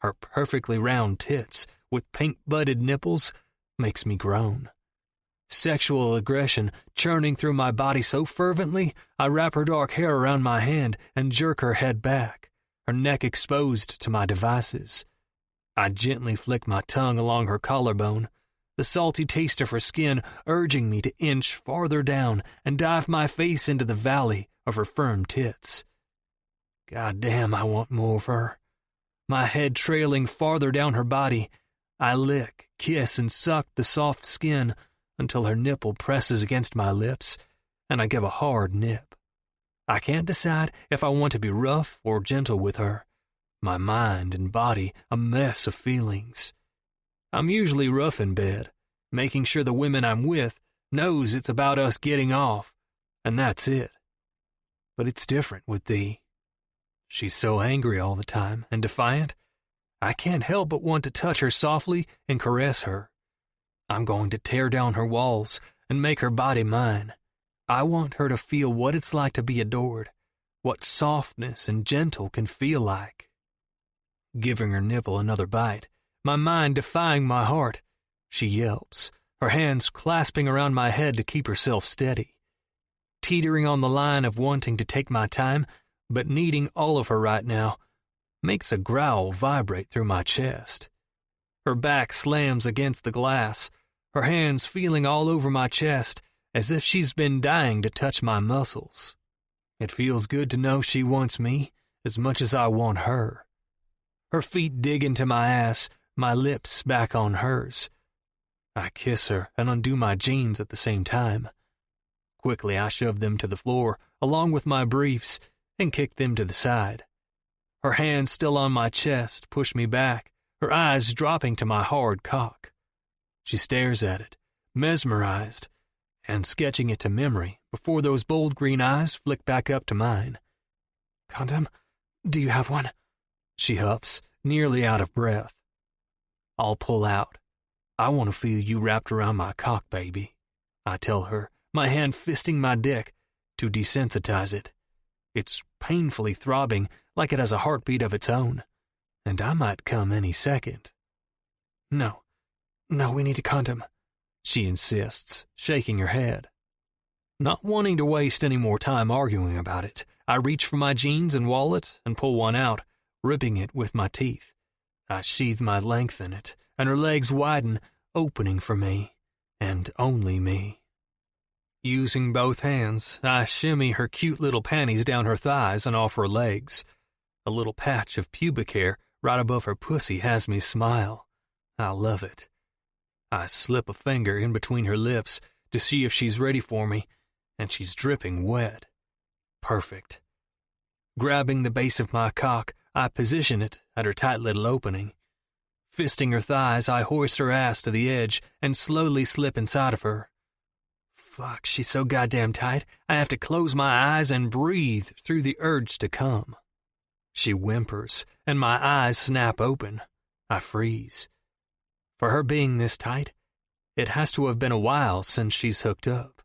Her perfectly round tits with pink-budded nipples makes me groan. Sexual aggression churning through my body so fervently, I wrap her dark hair around my hand and jerk her head back, her neck exposed to my devices. I gently flick my tongue along her collarbone, the salty taste of her skin urging me to inch farther down and dive my face into the valley of her firm tits. God damn, I want more of her. My head trailing farther down her body, I lick, kiss, and suck the soft skin until her nipple presses against my lips, and I give a hard nip. I can't decide if I want to be rough or gentle with her, my mind and body a mess of feelings. I'm usually rough in bed, making sure the women I'm with knows it's about us getting off, and that's it. But it's different with Dee. She's so angry all the time and defiant, I can't help but want to touch her softly and caress her. I'm going to tear down her walls and make her body mine. I want her to feel what it's like to be adored, what softness and gentle can feel like. Giving her nipple another bite, my mind defying my heart, she yelps, her hands clasping around my head to keep herself steady. teetering on the line of wanting to take my time, but needing all of her right now, makes a growl vibrate through my chest. Her back slams against the glass, her hands feeling all over my chest as if she's been dying to touch my muscles. It feels good to know she wants me as much as I want her. Her feet dig into my ass, my lips back on hers. I kiss her and undo my jeans at the same time. Quickly, I shove them to the floor, along with my briefs, and kick them to the side. Her hands still on my chest push me back, her eyes dropping to my hard cock. She stares at it, mesmerized, and sketching it to memory before those bold green eyes flick back up to mine. Condom? Do you have one? She huffs, nearly out of breath. I'll pull out. I want to feel you wrapped around my cock, baby, I tell her, my hand fisting my dick to desensitize it. It's painfully throbbing like it has a heartbeat of its own, and I might come any second. No, we need a condom, she insists, shaking her head. Not wanting to waste any more time arguing about it, I reach for my jeans and wallet and pull one out, ripping it with my teeth. I sheathe my length in it, and her legs widen, opening for me, and only me. Using both hands, I shimmy her cute little panties down her thighs and off her legs. A little patch of pubic hair right above her pussy has me smile. I love it. I slip a finger in between her lips to see if she's ready for me, and she's dripping wet. Perfect. Grabbing the base of my cock, I position it at her tight little opening. Fisting her thighs, I hoist her ass to the edge and slowly slip inside of her. Fuck, she's so goddamn tight, I have to close my eyes and breathe through the urge to come. She whimpers, and my eyes snap open. I freeze. For her being this tight, it has to have been a while since she's hooked up.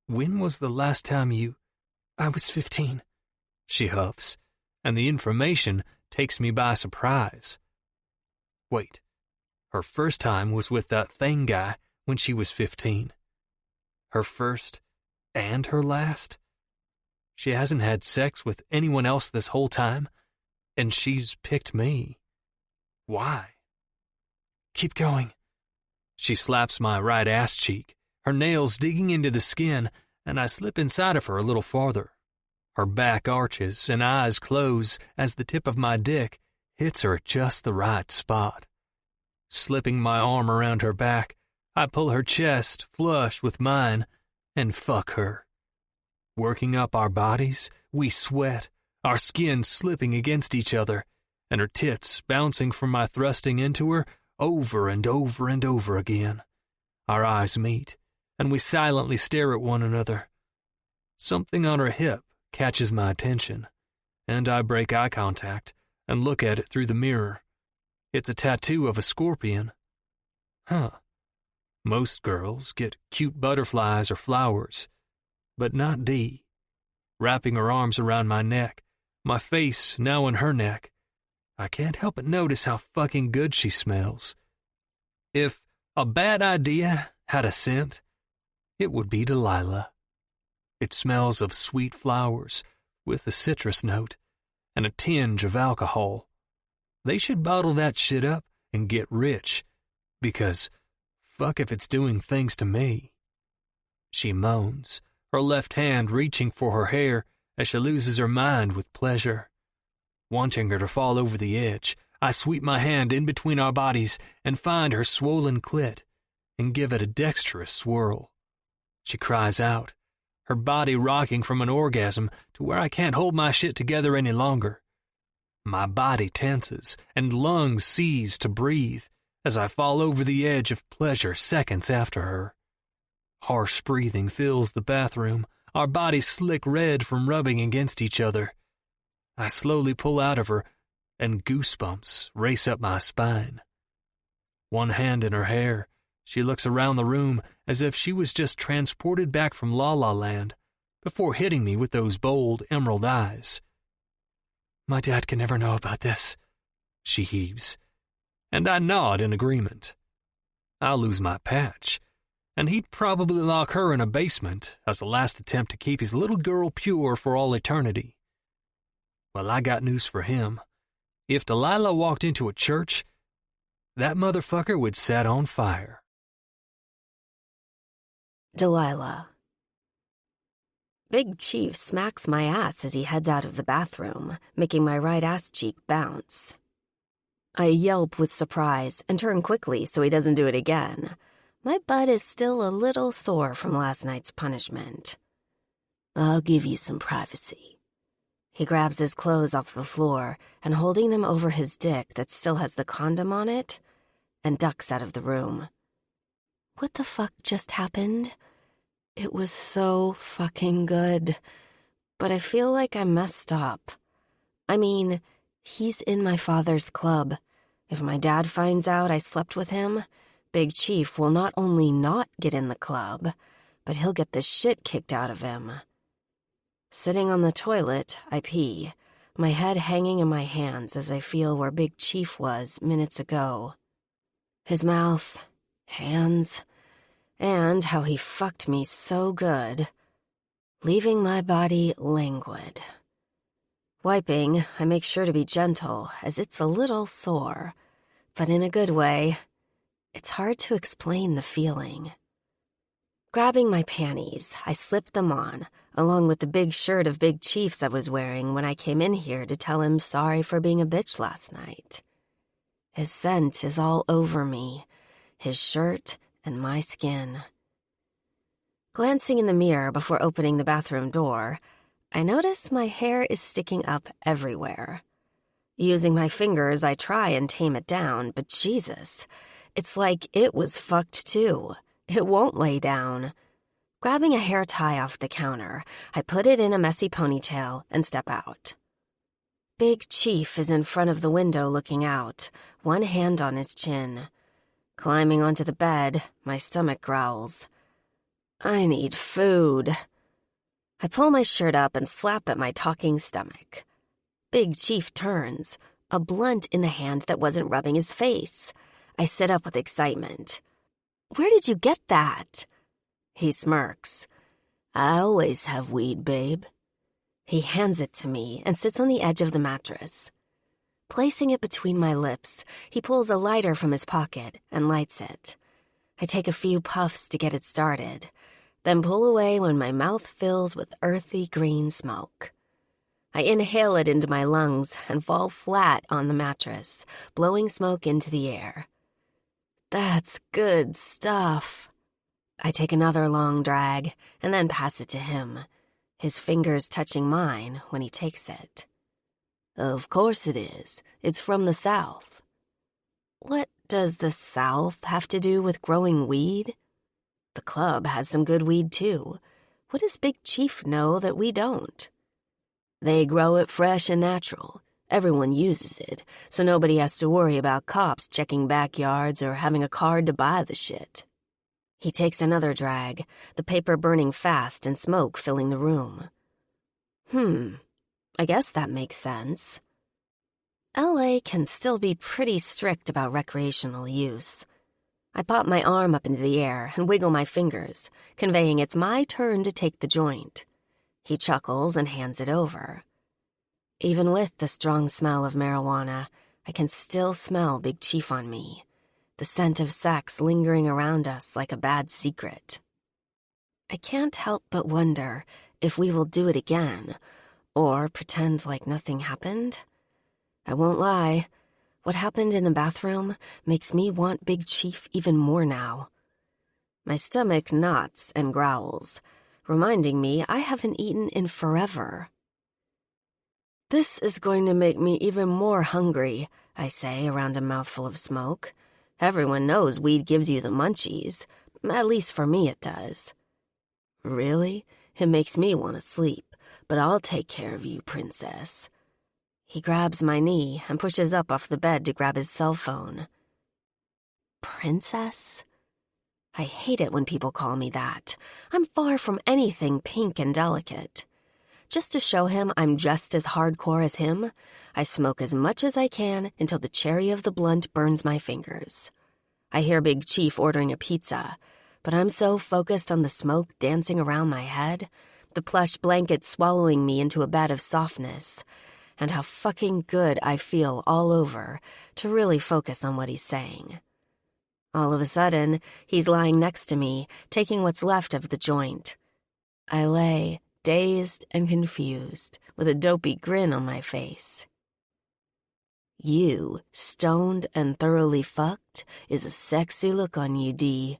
When was the last time you... I was 15, she huffs, and the information takes me by surprise. Wait, her first time was with that thing guy when she was 15. Her first and her last? She hasn't had sex with anyone else this whole time, and she's picked me. Why? Keep going. She slaps my right ass cheek, her nails digging into the skin, and I slip inside of her a little farther. Her back arches and eyes close as the tip of my dick hits her at just the right spot. Slipping my arm around her back, I pull her chest flush with mine and fuck her. Working up our bodies, we sweat, our skin slipping against each other, and her tits bouncing from my thrusting into her over and over and over again. Our eyes meet, and we silently stare at one another. Something on her hip catches my attention, and I break eye contact and look at it through the mirror. It's a tattoo of a scorpion. Huh. Most girls get cute butterflies or flowers, but not Dee. Wrapping her arms around my neck, my face now in her neck, I can't help but notice how fucking good she smells. If a bad idea had a scent, it would be Delilah. It smells of sweet flowers with a citrus note and a tinge of alcohol. They should bottle that shit up and get rich, because fuck if it's doing things to me. She moans, her left hand reaching for her hair as she loses her mind with pleasure. Wanting her to fall over the edge, I sweep my hand in between our bodies and find her swollen clit and give it a dexterous swirl. She cries out, her body rocking from an orgasm to where I can't hold my shit together any longer. My body tenses and lungs seize to breathe as I fall over the edge of pleasure seconds after her. Harsh breathing fills the bathroom, our bodies slick red from rubbing against each other. I slowly pull out of her, and goosebumps race up my spine. One hand in her hair, she looks around the room as if she was just transported back from La La Land before hitting me with those bold emerald eyes. My dad can never know about this, she heaves, and I nod in agreement. I'll lose my patch, and he'd probably lock her in a basement as a last attempt to keep his little girl pure for all eternity. Well, I got news for him. If Delilah walked into a church, that motherfucker would set on fire. Delilah. Big Chief smacks my ass as he heads out of the bathroom, making my right ass cheek bounce. I yelp with surprise and turn quickly so he doesn't do it again. My butt is still a little sore from last night's punishment. I'll give you some privacy. He grabs his clothes off the floor and, holding them over his dick that still has the condom on it, and ducks out of the room. What the fuck just happened? It was so fucking good, but I feel like I messed up. I mean, he's in my father's club. If my dad finds out I slept with him, Big Chief will not only not get in the club, but he'll get the shit kicked out of him. Sitting on the toilet, I pee, my head hanging in my hands as I feel where Big Chief was minutes ago. His mouth, hands, and how he fucked me so good, leaving my body languid. Wiping, I make sure to be gentle, as it's a little sore, but in a good way. It's hard to explain the feeling. Grabbing my panties, I slip them on, along with the big shirt of Big Chief's I was wearing when I came in here to tell him sorry for being a bitch last night. His scent is all over me, his shirt and my skin. Glancing in the mirror before opening the bathroom door, I notice my hair is sticking up everywhere. Using my fingers, I try and tame it down, but Jesus, it's like it was fucked too. It won't lay down. Grabbing a hair tie off the counter, I put it in a messy ponytail and step out. Big Chief is in front of the window looking out, one hand on his chin. Climbing onto the bed, my stomach growls. I need food. I pull my shirt up and slap at my talking stomach. Big Chief turns, a blunt in the hand that wasn't rubbing his face. I sit up with excitement. Where did you get that? He smirks. I always have weed, babe. He hands it to me and sits on the edge of the mattress. Placing it between my lips, he pulls a lighter from his pocket and lights it. I take a few puffs to get it started, then pull away when my mouth fills with earthy green smoke. I inhale it into my lungs and fall flat on the mattress, blowing smoke into the air. That's good stuff. I take another long drag and then pass it to him, his fingers touching mine when he takes it. Of course it is. It's from the South. What does the South have to do with growing weed? The club has some good weed, too. What does Big Chief know that we don't? They grow it fresh and natural. Everyone uses it, so nobody has to worry about cops checking backyards or having a card to buy the shit. He takes another drag, the paper burning fast and smoke filling the room. I guess that makes sense. LA can still be pretty strict about recreational use. I pop my arm up into the air and wiggle my fingers, conveying it's my turn to take the joint. He chuckles and hands it over. Even with the strong smell of marijuana, I can still smell Big Chief on me, the scent of sex lingering around us like a bad secret. I can't help but wonder if we will do it again, or pretend like nothing happened. I won't lie, what happened in the bathroom makes me want Big Chief even more now. My stomach knots and growls, reminding me I haven't eaten in forever. This is going to make me even more hungry, I say around a mouthful of smoke. Everyone knows weed gives you the munchies. At least for me it does. Really? It makes me want to sleep, but I'll take care of you, princess. He grabs my knee and pushes up off the bed to grab his cell phone. Princess? I hate it when people call me that. I'm far from anything pink and delicate. Just to show him I'm just as hardcore as him, I smoke as much as I can until the cherry of the blunt burns my fingers. I hear Big Chief ordering a pizza. but I'm so focused on the smoke dancing around my head, the plush blanket swallowing me into a bed of softness, and how fucking good I feel all over to really focus on what he's saying. All of a sudden, he's lying next to me, taking what's left of the joint. I lay, dazed and confused, with a dopey grin on my face. You, stoned and thoroughly fucked, is a sexy look on you, D.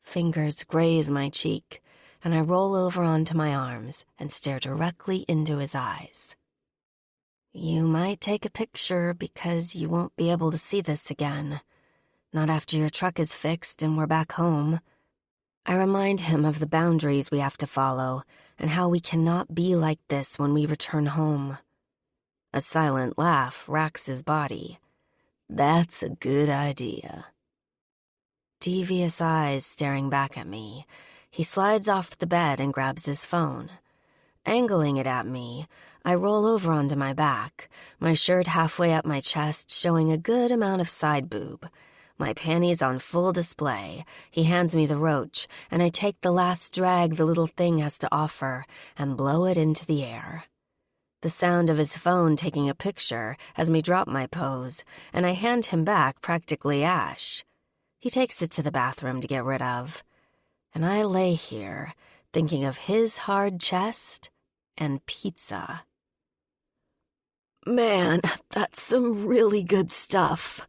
Fingers graze my cheek, and I roll over onto my arms and stare directly into his eyes. You might take a picture because you won't be able to see this again. Not after your truck is fixed and we're back home. I remind him of the boundaries we have to follow and how we cannot be like this when we return home. A silent laugh racks his body. That's a good idea. Devious eyes staring back at me, he slides off the bed and grabs his phone. Angling it at me, I roll over onto my back, my shirt halfway up my chest showing a good amount of side boob. My panties on full display. He hands me the roach, and I take the last drag the little thing has to offer and blow it into the air. The sound of his phone taking a picture has me drop my pose, and I hand him back practically ash. He takes it to the bathroom to get rid of, and I lay here thinking of his hard chest and pizza. Man, that's some really good stuff.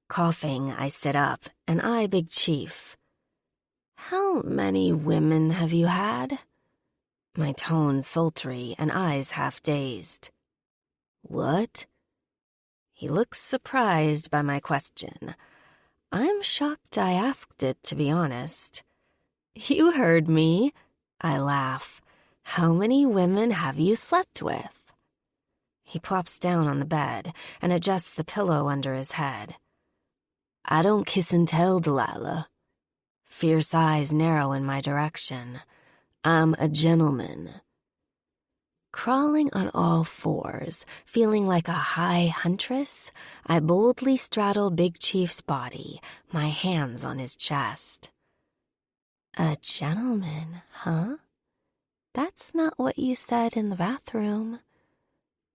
Coughing, I sit up and eye Big Chief. How many women have you had? My tone sultry and eyes half dazed. What? He looks surprised by my question. I'm shocked I asked it, to be honest. You heard me, I laugh. How many women have you slept with? He plops down on the bed and adjusts the pillow under his head. I don't kiss and tell, Delilah. Fierce eyes narrow in my direction. I'm a gentleman. Crawling on all fours, feeling like a high huntress, I boldly straddle Big Chief's body, my hands on his chest. A gentleman, huh? That's not what you said in the bathroom.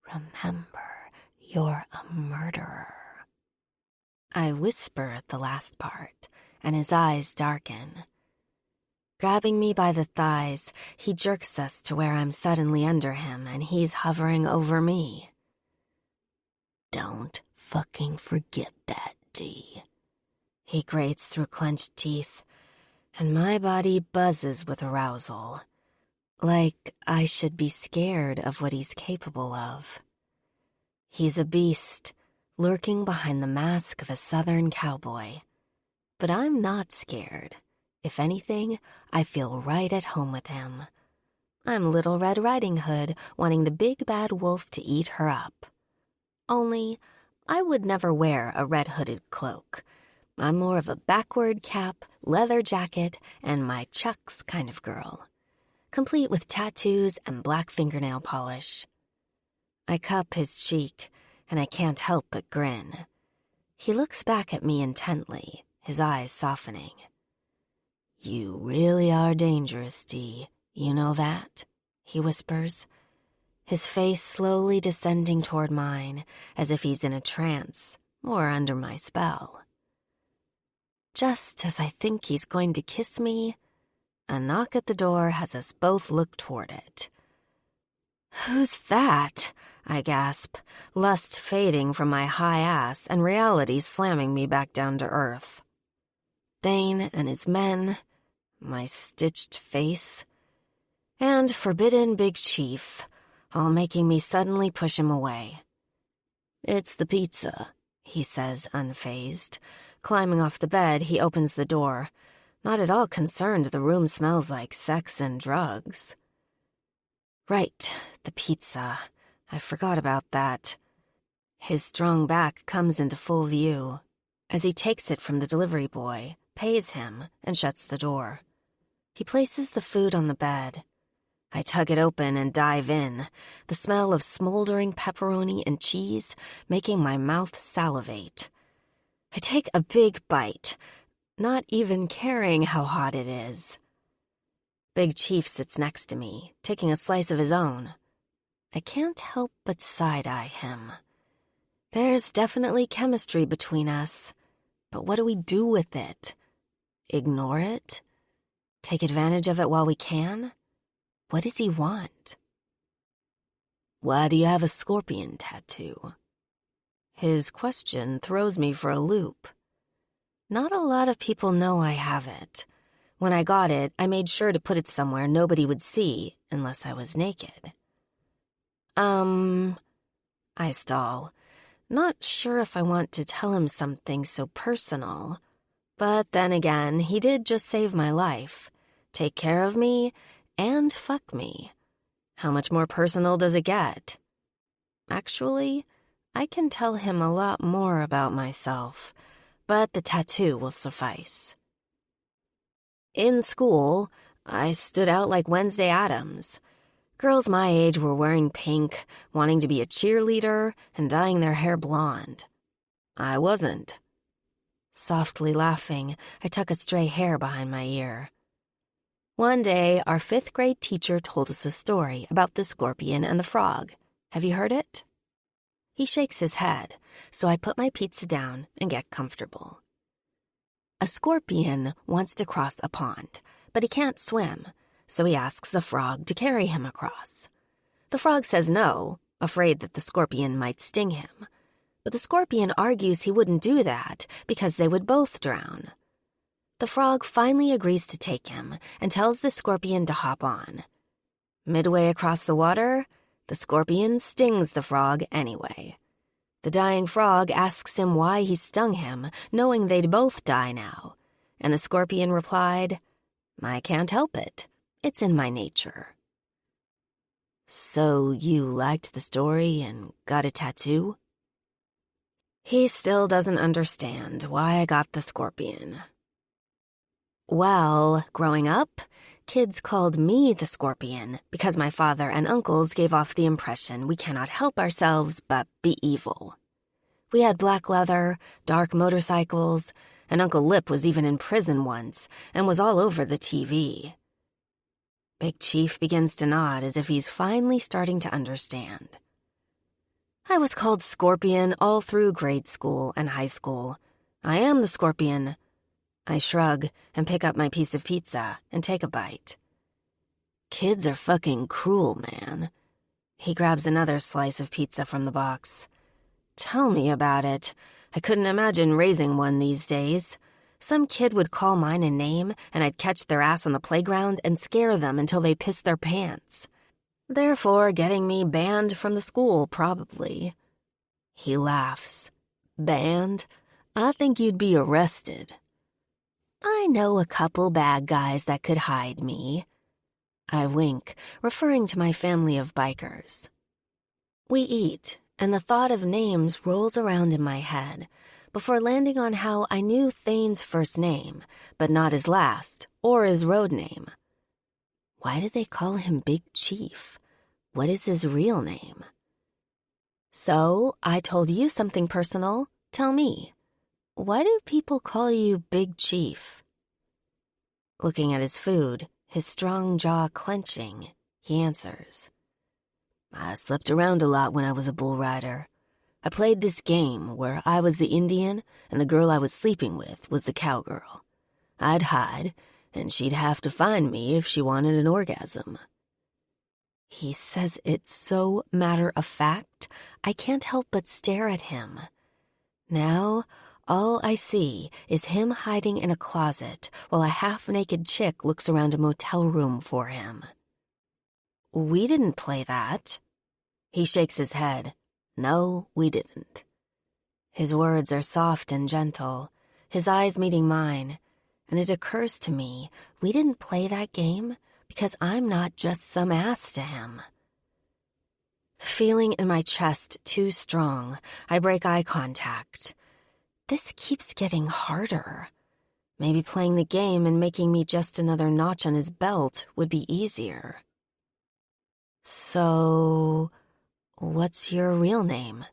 Remember, you're a murderer. I whisper at the last part, and his eyes darken. Grabbing me by the thighs, he jerks us to where I'm suddenly under him and he's hovering over me. Don't fucking forget that, D. He grates through clenched teeth, and my body buzzes with arousal. Like I should be scared of what he's capable of. He's a beast, lurking behind the mask of a southern cowboy. But I'm not scared. If anything, I feel right at home with him. I'm Little Red Riding Hood, wanting the big bad wolf to eat her up. Only, I would never wear a red-hooded cloak. I'm more of a backward cap, leather jacket, and my chucks kind of girl, complete with tattoos and black fingernail polish. I cup his cheek, and I can't help but grin. He looks back at me intently, his eyes softening. You really are dangerous, D. You know that? He whispers, his face slowly descending toward mine, as if he's in a trance, or under my spell. Just as I think he's going to kiss me, a knock at the door has us both look toward it. Who's that? I gasp, lust fading from my high ass and reality slamming me back down to earth. Thane and his men, my stitched face, and forbidden Big Chief, all making me suddenly push him away. It's the pizza, he says, unfazed. Climbing off the bed, he opens the door, not at all concerned the room smells like sex and drugs. Right, the pizza. I forgot about that. His strong back comes into full view as he takes it from the delivery boy, pays him, and shuts the door. He places the food on the bed. I tug it open and dive in, the smell of smoldering pepperoni and cheese making my mouth salivate. I take a big bite, not even caring how hot it is. Big Chief sits next to me, taking a slice of his own. I can't help but side-eye him. There's definitely chemistry between us, but what do we do with it? Ignore it? Take advantage of it while we can? What does he want? Why do you have a scorpion tattoo? His question throws me for a loop. Not a lot of people know I have it. When I got it, I made sure to put it somewhere nobody would see unless I was naked. I stall. Not sure if I want to tell him something so personal. But then again, he did just save my life, take care of me, and fuck me. How much more personal does it get? Actually, I can tell him a lot more about myself, but the tattoo will suffice. In school, I stood out like Wednesday Addams. Girls my age were wearing pink, wanting to be a cheerleader, and dyeing their hair blonde. I wasn't. Softly laughing, I tuck a stray hair behind my ear. One day, our 5th grade teacher told us a story about the scorpion and the frog. Have you heard it? He shakes his head, so I put my pizza down and get comfortable. A scorpion wants to cross a pond, but he can't swim, so he asks a frog to carry him across. The frog says no, afraid that the scorpion might sting him. But the scorpion argues he wouldn't do that because they would both drown. The frog finally agrees to take him and tells the scorpion to hop on. Midway across the water, the scorpion stings the frog anyway. The dying frog asks him why he stung him, knowing they'd both die now. And the scorpion replied, "I can't help it. It's in my nature." So you liked the story and got a tattoo? He still doesn't understand why I got the scorpion. Well, growing up, kids called me the scorpion because my father and uncles gave off the impression we cannot help ourselves but be evil. We had black leather, dark motorcycles, and Uncle Lip was even in prison once and was all over the TV. Big Chief begins to nod as if he's finally starting to understand. I was called Scorpion all through grade school and high school. I am the Scorpion. I shrug and pick up my piece of pizza and take a bite. Kids are fucking cruel, man. He grabs another slice of pizza from the box. Tell me about it. I couldn't imagine raising one these days. Some kid would call mine a name, and I'd catch their ass on the playground and scare them until they pissed their pants. Therefore, getting me banned from the school, probably. He laughs. Banned? I think you'd be arrested. I know a couple bad guys that could hide me. I wink, referring to my family of bikers. We eat, and the thought of names rolls around in my head, before landing on how I knew Thane's first name, but not his last, or his road name. Why did they call him Big Chief? What is his real name? So, I told you something personal. Tell me, why do people call you Big Chief? Looking at his food, his strong jaw clenching, he answers. I slept around a lot when I was a bull rider. I played this game where I was the Indian and the girl I was sleeping with was the cowgirl. I'd hide, and she'd have to find me if she wanted an orgasm. He says it so matter-of-fact, I can't help but stare at him. Now, all I see is him hiding in a closet while a half-naked chick looks around a motel room for him. We didn't play that. He shakes his head. No, we didn't. His words are soft and gentle, his eyes meeting mine, and it occurs to me we didn't play that game because I'm not just some ass to him. The feeling in my chest too strong, I break eye contact. This keeps getting harder. Maybe playing the game and making me just another notch on his belt would be easier. So, what's your real name?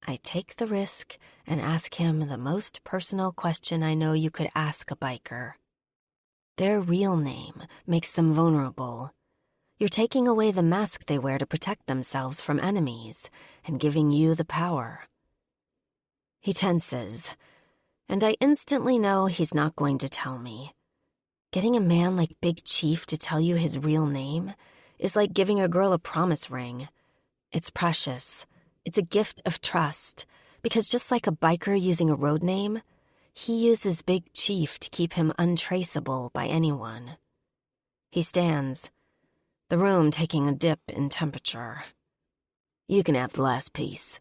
I take the risk and ask him the most personal question I know you could ask a biker. Their real name makes them vulnerable. You're taking away the mask they wear to protect themselves from enemies and giving you the power. He tenses, and I instantly know he's not going to tell me. Getting a man like Big Chief to tell you his real name is like giving a girl a promise ring. It's precious. It's a gift of trust, because just like a biker using a road name, he uses Big Chief to keep him untraceable by anyone. He stands, the room taking a dip in temperature. You can have the last piece.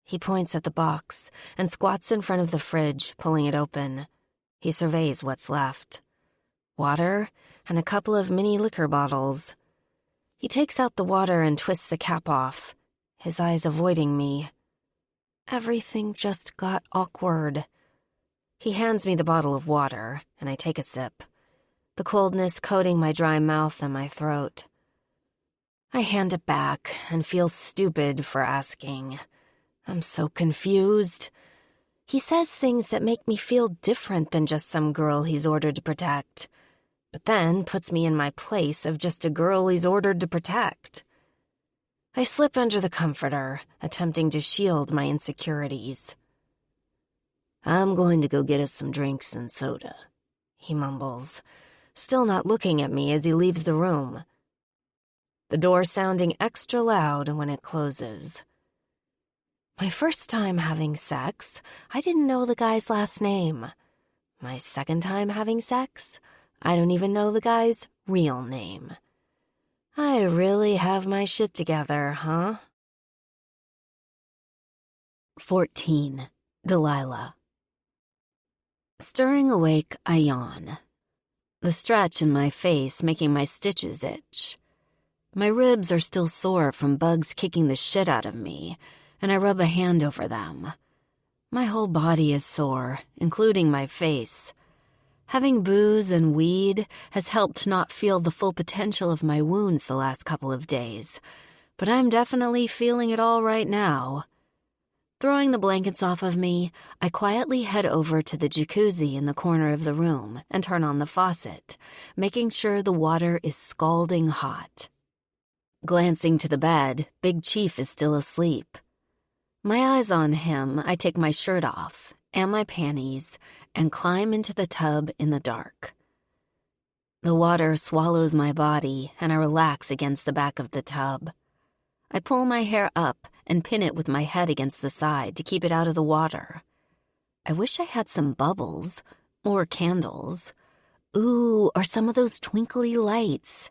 He points at the box and squats in front of the fridge, pulling it open. He surveys what's left. Water and a couple of mini liquor bottles. He takes out the water and twists the cap off, his eyes avoiding me. Everything just got awkward. He hands me the bottle of water, and I take a sip, the coldness coating my dry mouth and my throat. I hand it back and feel stupid for asking. I'm so confused. He says things that make me feel different than just some girl he's ordered to protect, but then puts me in my place of just a girl he's ordered to protect. I slip under the comforter, attempting to shield my insecurities. I'm going to go get us some drinks and soda, he mumbles, still not looking at me as he leaves the room. The door sounding extra loud when it closes. My first time having sex, I didn't know the guy's last name. My second time having sex, I don't even know the guy's real name. I really have my shit together, huh? 14. Delilah. Stirring awake, I yawn. The stretch in my face making my stitches itch. My ribs are still sore from bugs kicking the shit out of me, and I rub a hand over them. My whole body is sore, including my face. Having booze and weed has helped not feel the full potential of my wounds the last couple of days, but I'm definitely feeling it all right now. Throwing the blankets off of me, I quietly head over to the jacuzzi in the corner of the room and turn on the faucet, making sure the water is scalding hot. Glancing to the bed, Big Chief is still asleep. My eyes on him, I take my shirt off and my panties and climb into the tub in the dark. The water swallows my body and I relax against the back of the tub. I pull my hair up and pin it with my head against the side to keep it out of the water. I wish I had some bubbles or candles. Ooh, or some of those twinkly lights.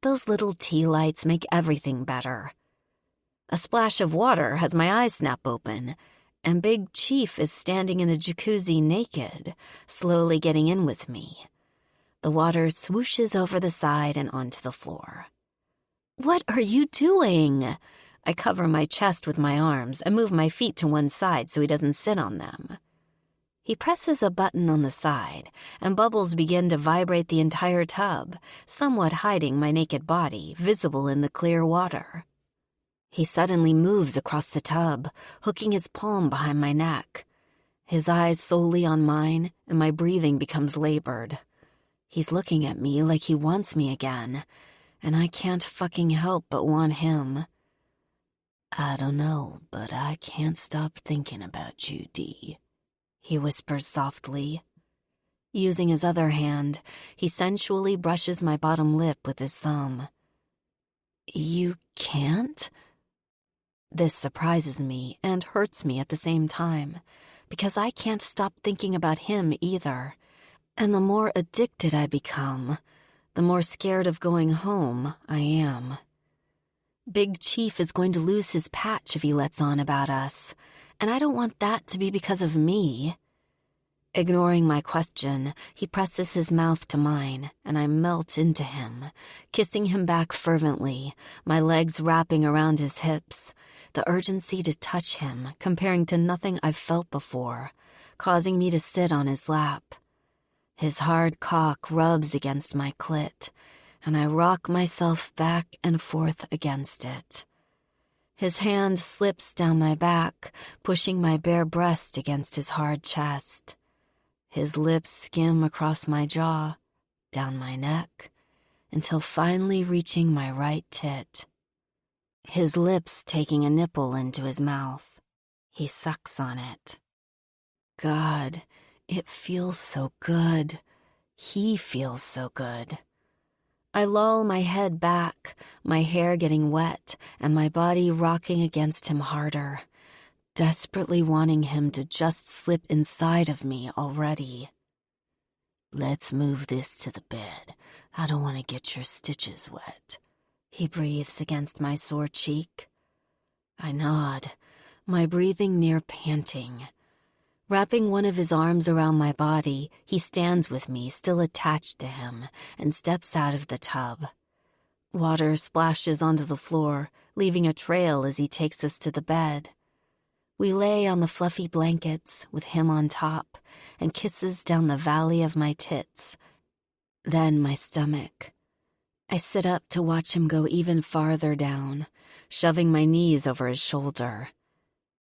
Those little tea lights make everything better. A splash of water has my eyes snap open, and Big Chief is standing in the jacuzzi naked, slowly getting in with me. The water swooshes over the side and onto the floor. What are you doing? I cover my chest with my arms and move my feet to one side so he doesn't sit on them. He presses a button on the side, and bubbles begin to vibrate the entire tub, somewhat hiding my naked body, visible in the clear water. He suddenly moves across the tub, hooking his palm behind my neck. His eyes solely on mine, and my breathing becomes labored. He's looking at me like he wants me again, and I can't fucking help but want him. I don't know, but I can't stop thinking about you, Dee, he whispers softly. Using his other hand, he sensually brushes my bottom lip with his thumb. You can't? This surprises me and hurts me at the same time, because I can't stop thinking about him either. And the more addicted I become, the more scared of going home I am. Big Chief is going to lose his patch if he lets on about us, and I don't want that to be because of me. Ignoring my question, he presses his mouth to mine, and I melt into him, kissing him back fervently, my legs wrapping around his hips, the urgency to touch him comparing to nothing I've felt before, causing me to sit on his lap. His hard cock rubs against my clit, and I rock myself back and forth against it. His hand slips down my back, pushing my bare breast against his hard chest. His lips skim across my jaw, down my neck, until finally reaching my right tit. His lips taking a nipple into his mouth. He sucks on it. God, it feels so good. He feels so good. I loll my head back, my hair getting wet, and my body rocking against him harder, desperately wanting him to just slip inside of me already. Let's move this to the bed. I don't want to get your stitches wet. He breathes against my sore cheek. I nod, my breathing near panting. Wrapping one of his arms around my body, he stands with me, still attached to him, and steps out of the tub. Water splashes onto the floor, leaving a trail as he takes us to the bed. We lay on the fluffy blankets, with him on top, and kisses down the valley of my tits. Then my stomach. I sit up to watch him go even farther down, shoving my knees over his shoulder.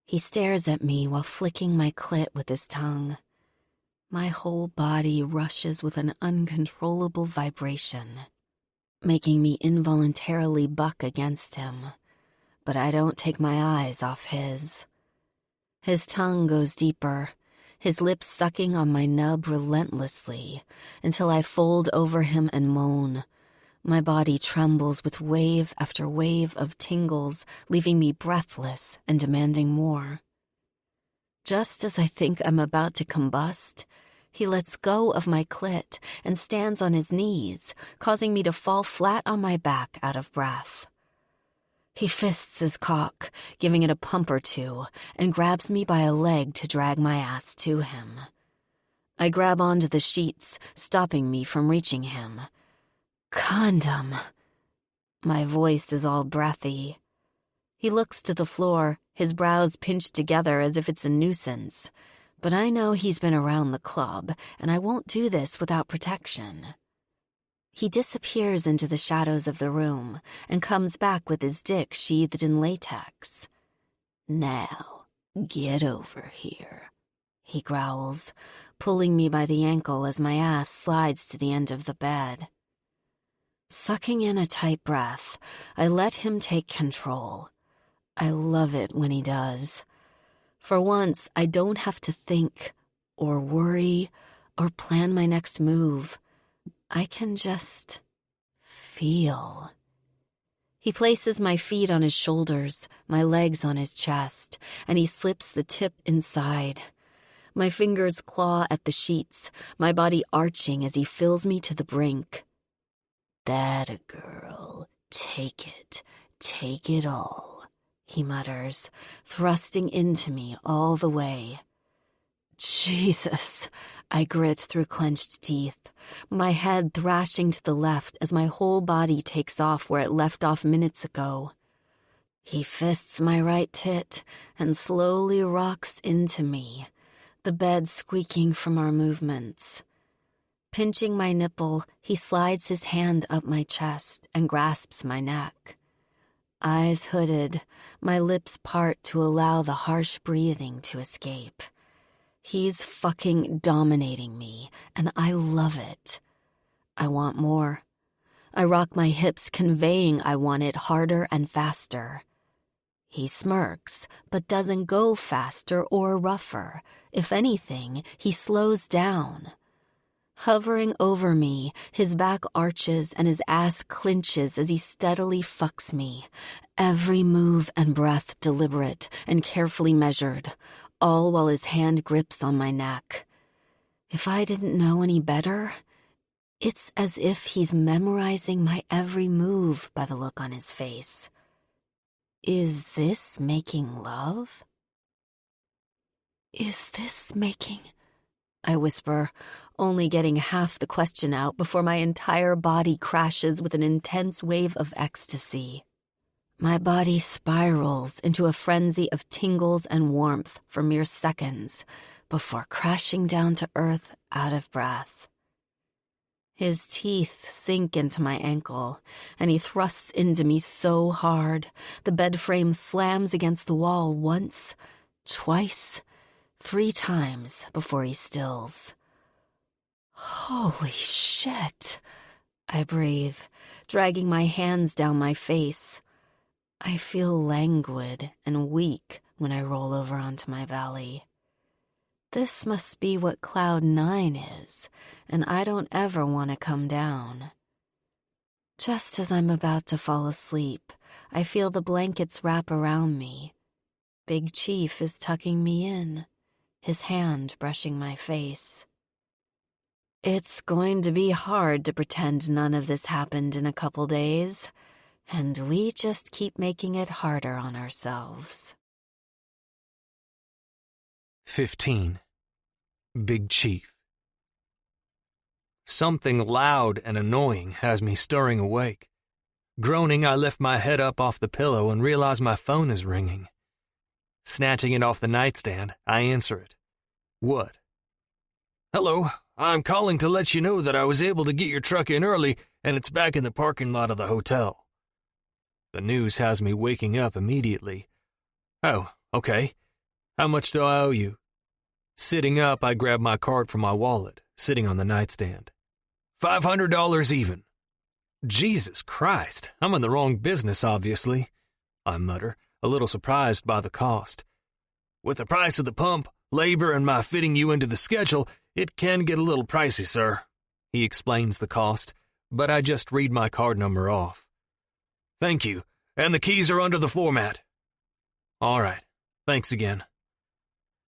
He stares at me while flicking my clit with his tongue. My whole body rushes with an uncontrollable vibration, making me involuntarily buck against him, but I don't take my eyes off his. His tongue goes deeper, his lips sucking on my nub relentlessly, until I fold over him and moan. My body trembles with wave after wave of tingles, leaving me breathless and demanding more. Just as I think I'm about to combust, he lets go of my clit and stands on his knees, causing me to fall flat on my back out of breath. He fists his cock, giving it a pump or two, and grabs me by a leg to drag my ass to him. I grab onto the sheets, stopping me from reaching him. Condom. My voice is all breathy. He looks to the floor, his brows pinched together as if it's a nuisance. But I know he's been around the club, and I won't do this without protection. He disappears into the shadows of the room and comes back with his dick sheathed in latex. Now, get over here, he growls, pulling me by the ankle as my ass slides to the end of the bed. Sucking in a tight breath, I let him take control. I love it when he does. For once, I don't have to think, or worry, or plan my next move. I can just feel. He places my feet on his shoulders, my legs on his chest, and he slips the tip inside. My fingers claw at the sheets, my body arching as he fills me to the brink. That a girl. Take it all, he mutters, thrusting into me all the way. Jesus, I grit through clenched teeth, my head thrashing to the left as my whole body takes off where it left off minutes ago. He fists my right tit and slowly rocks into me, the bed squeaking from our movements. Pinching my nipple, he slides his hand up my chest and grasps my neck. Eyes hooded, my lips part to allow the harsh breathing to escape. He's fucking dominating me, and I love it. I want more. I rock my hips, conveying I want it harder and faster. He smirks, but doesn't go faster or rougher. If anything, he slows down. Hovering over me, his back arches and his ass clinches as he steadily fucks me. Every move and breath deliberate and carefully measured, all while his hand grips on my neck. If I didn't know any better, it's as if he's memorizing my every move by the look on his face. Is this making love? Is this making... I whisper, only getting half the question out before my entire body crashes with an intense wave of ecstasy. My body spirals into a frenzy of tingles and warmth for mere seconds before crashing down to earth out of breath. His teeth sink into my ankle, and he thrusts into me so hard, the bed frame slams against the wall once, twice, 3 times before he stills. Holy shit, I breathe, dragging my hands down my face. I feel languid and weak when I roll over onto my valley. This must be what Cloud 9 is, and I don't ever want to come down. Just as I'm about to fall asleep, I feel the blankets wrap around me. Big Chief is tucking me in, his hand brushing my face. It's going to be hard to pretend none of this happened in a couple days, and we just keep making it harder on ourselves. 15. Big Chief. Something loud and annoying has me stirring awake. Groaning, I lift my head up off the pillow and realize my phone is ringing. Snatching it off the nightstand, I answer it. What? Hello, I'm calling to let you know that I was able to get your truck in early and it's back in the parking lot of the hotel. The news has me waking up immediately. Oh, okay. How much do I owe you? Sitting up, I grab my card from my wallet, sitting on the nightstand. $500 even. Jesus Christ, I'm in the wrong business, obviously, I mutter, a little surprised by the cost. With the price of the pump, labor, and my fitting you into the schedule, it can get a little pricey, sir. He explains the cost, but I just read my card number off. Thank you, and the keys are under the floor mat. All right, thanks again.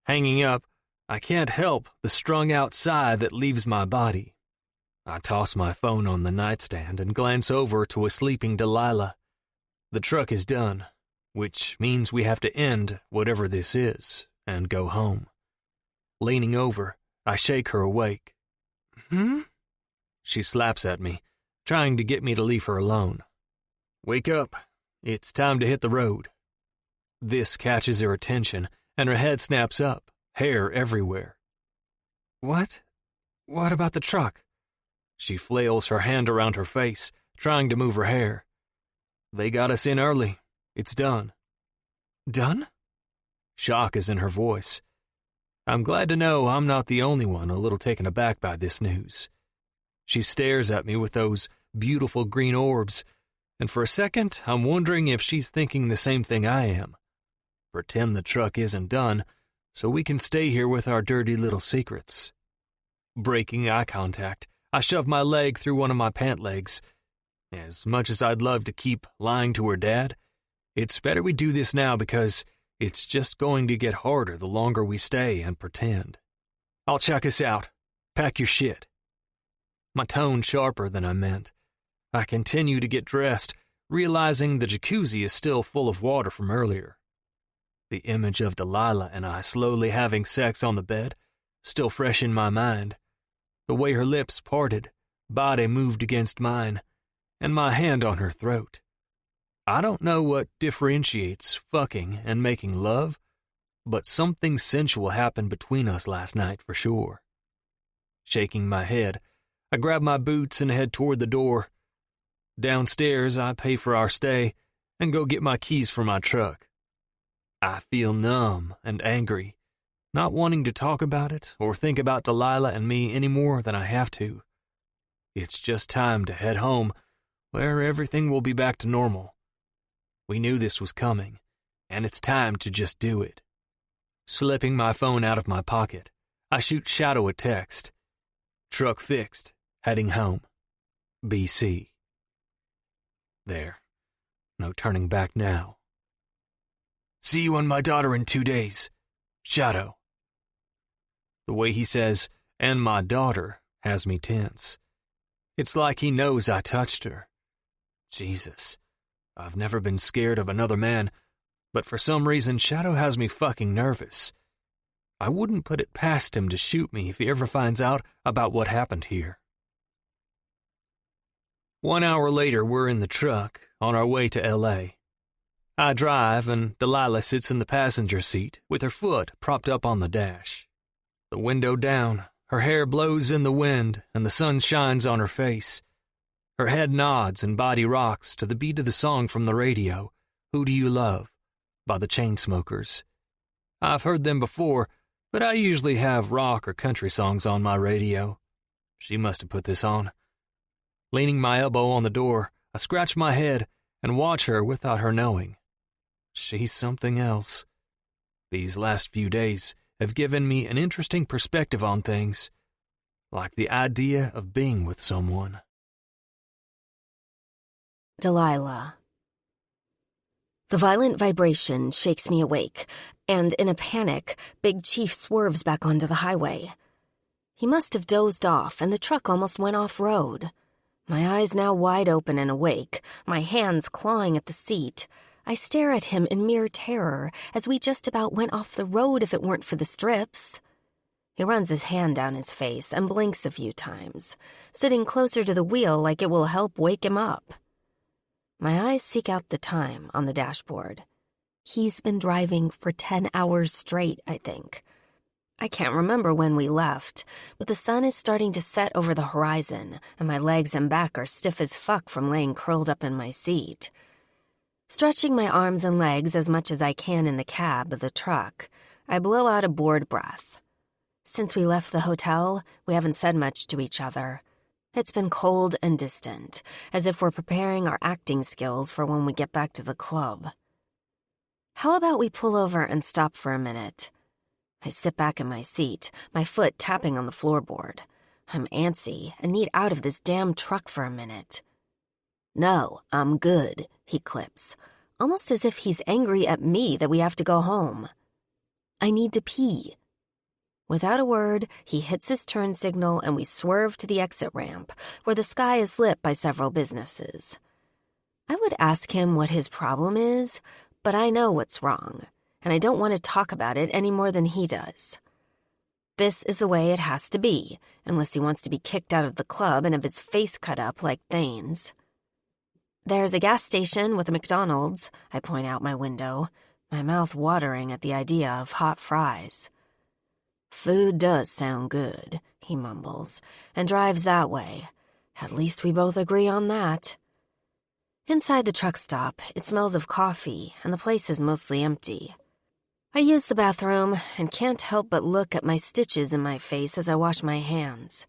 Hanging up, I can't help the strung-out sigh that leaves my body. I toss my phone on the nightstand and glance over to a sleeping Delilah. The truck is done, which means we have to end whatever this is and go home. Leaning over, I shake her awake. She slaps at me, trying to get me to leave her alone. Wake up. It's time to hit the road. This catches her attention, and her head snaps up, hair everywhere. What? What about the truck? She flails her hand around her face, trying to move her hair. They got us in early. It's done. Done? Shock is in her voice. I'm glad to know I'm not the only one a little taken aback by this news. She stares at me with those beautiful green orbs, and for a second I'm wondering if she's thinking the same thing I am. Pretend the truck isn't done, so we can stay here with our dirty little secrets. Breaking eye contact, I shove my leg through one of my pant legs. As much as I'd love to keep lying to her dad, it's better we do this now because it's just going to get harder the longer we stay and pretend. I'll check us out. Pack your shit. My tone sharper than I meant. I continue to get dressed, realizing the jacuzzi is still full of water from earlier. The image of Delilah and I slowly having sex on the bed, still fresh in my mind. The way her lips parted, body moved against mine, and my hand on her throat. I don't know what differentiates fucking and making love, but something sensual happened between us last night for sure. Shaking my head, I grab my boots and head toward the door. Downstairs, I pay for our stay and go get my keys for my truck. I feel numb and angry, not wanting to talk about it or think about Delilah and me any more than I have to. It's just time to head home, where everything will be back to normal. We knew this was coming, and it's time to just do it. Slipping my phone out of my pocket, I shoot Shadow a text. Truck fixed, heading home. BC. There. No turning back now. See you and my daughter in 2 days. Shadow. The way he says, and my daughter, has me tense. It's like he knows I touched her. Jesus. I've never been scared of another man, but for some reason Shadow has me fucking nervous. I wouldn't put it past him to shoot me if he ever finds out about what happened here. 1 hour later, we're in the truck, on our way to L.A. I drive, and Delilah sits in the passenger seat, with her foot propped up on the dash. The window down, Her hair blows in the wind, and the sun shines on her face. Her head nods and body rocks to the beat of the song from the radio, Who Do You Love? By the Chainsmokers. I've heard them before, but I usually have rock or country songs on my radio. She must have put this on. Leaning my elbow on the door, I scratch my head and watch her without her knowing. She's something else. These last few days have given me an interesting perspective on things, like the idea of being with someone. Delilah. The violent vibration shakes me awake, and in a panic, Big Chief swerves back onto the highway. He must have dozed off, and the truck almost went off-road. My eyes now wide open and awake, my hands clawing at the seat. I stare at him in mere terror, as we just about went off the road if it weren't for the strips. He runs his hand down his face and blinks a few times, sitting closer to the wheel like it will help wake him up. My eyes seek out the time on the dashboard. He's been driving for 10 hours straight, I think. I can't remember when we left, but the sun is starting to set over the horizon, and my legs and back are stiff as fuck from laying curled up in my seat. Stretching my arms and legs as much as I can in the cab of the truck, I blow out a bored breath. Since we left the hotel, we haven't said much to each other. It's been cold and distant, as if we're preparing our acting skills for when we get back to the club. How about we pull over and stop for a minute? I sit back in my seat, my foot tapping on the floorboard. I'm antsy and need out of this damn truck for a minute. No, I'm good, he clips, almost as if he's angry at me that we have to go home. I need to pee. Without a word, he hits his turn signal and we swerve to the exit ramp, where the sky is lit by several businesses. I would ask him what his problem is, but I know what's wrong, and I don't want to talk about it any more than he does. This is the way it has to be, unless he wants to be kicked out of the club and have his face cut up like Thane's. There's a gas station with a McDonald's, I point out my window, my mouth watering at the idea of hot fries. Food does sound good, he mumbles, and drives that way. At least we both agree on that. Inside the truck stop, it smells of coffee, and the place is mostly empty. I use the bathroom and can't help but look at my stitches in my face as I wash my hands.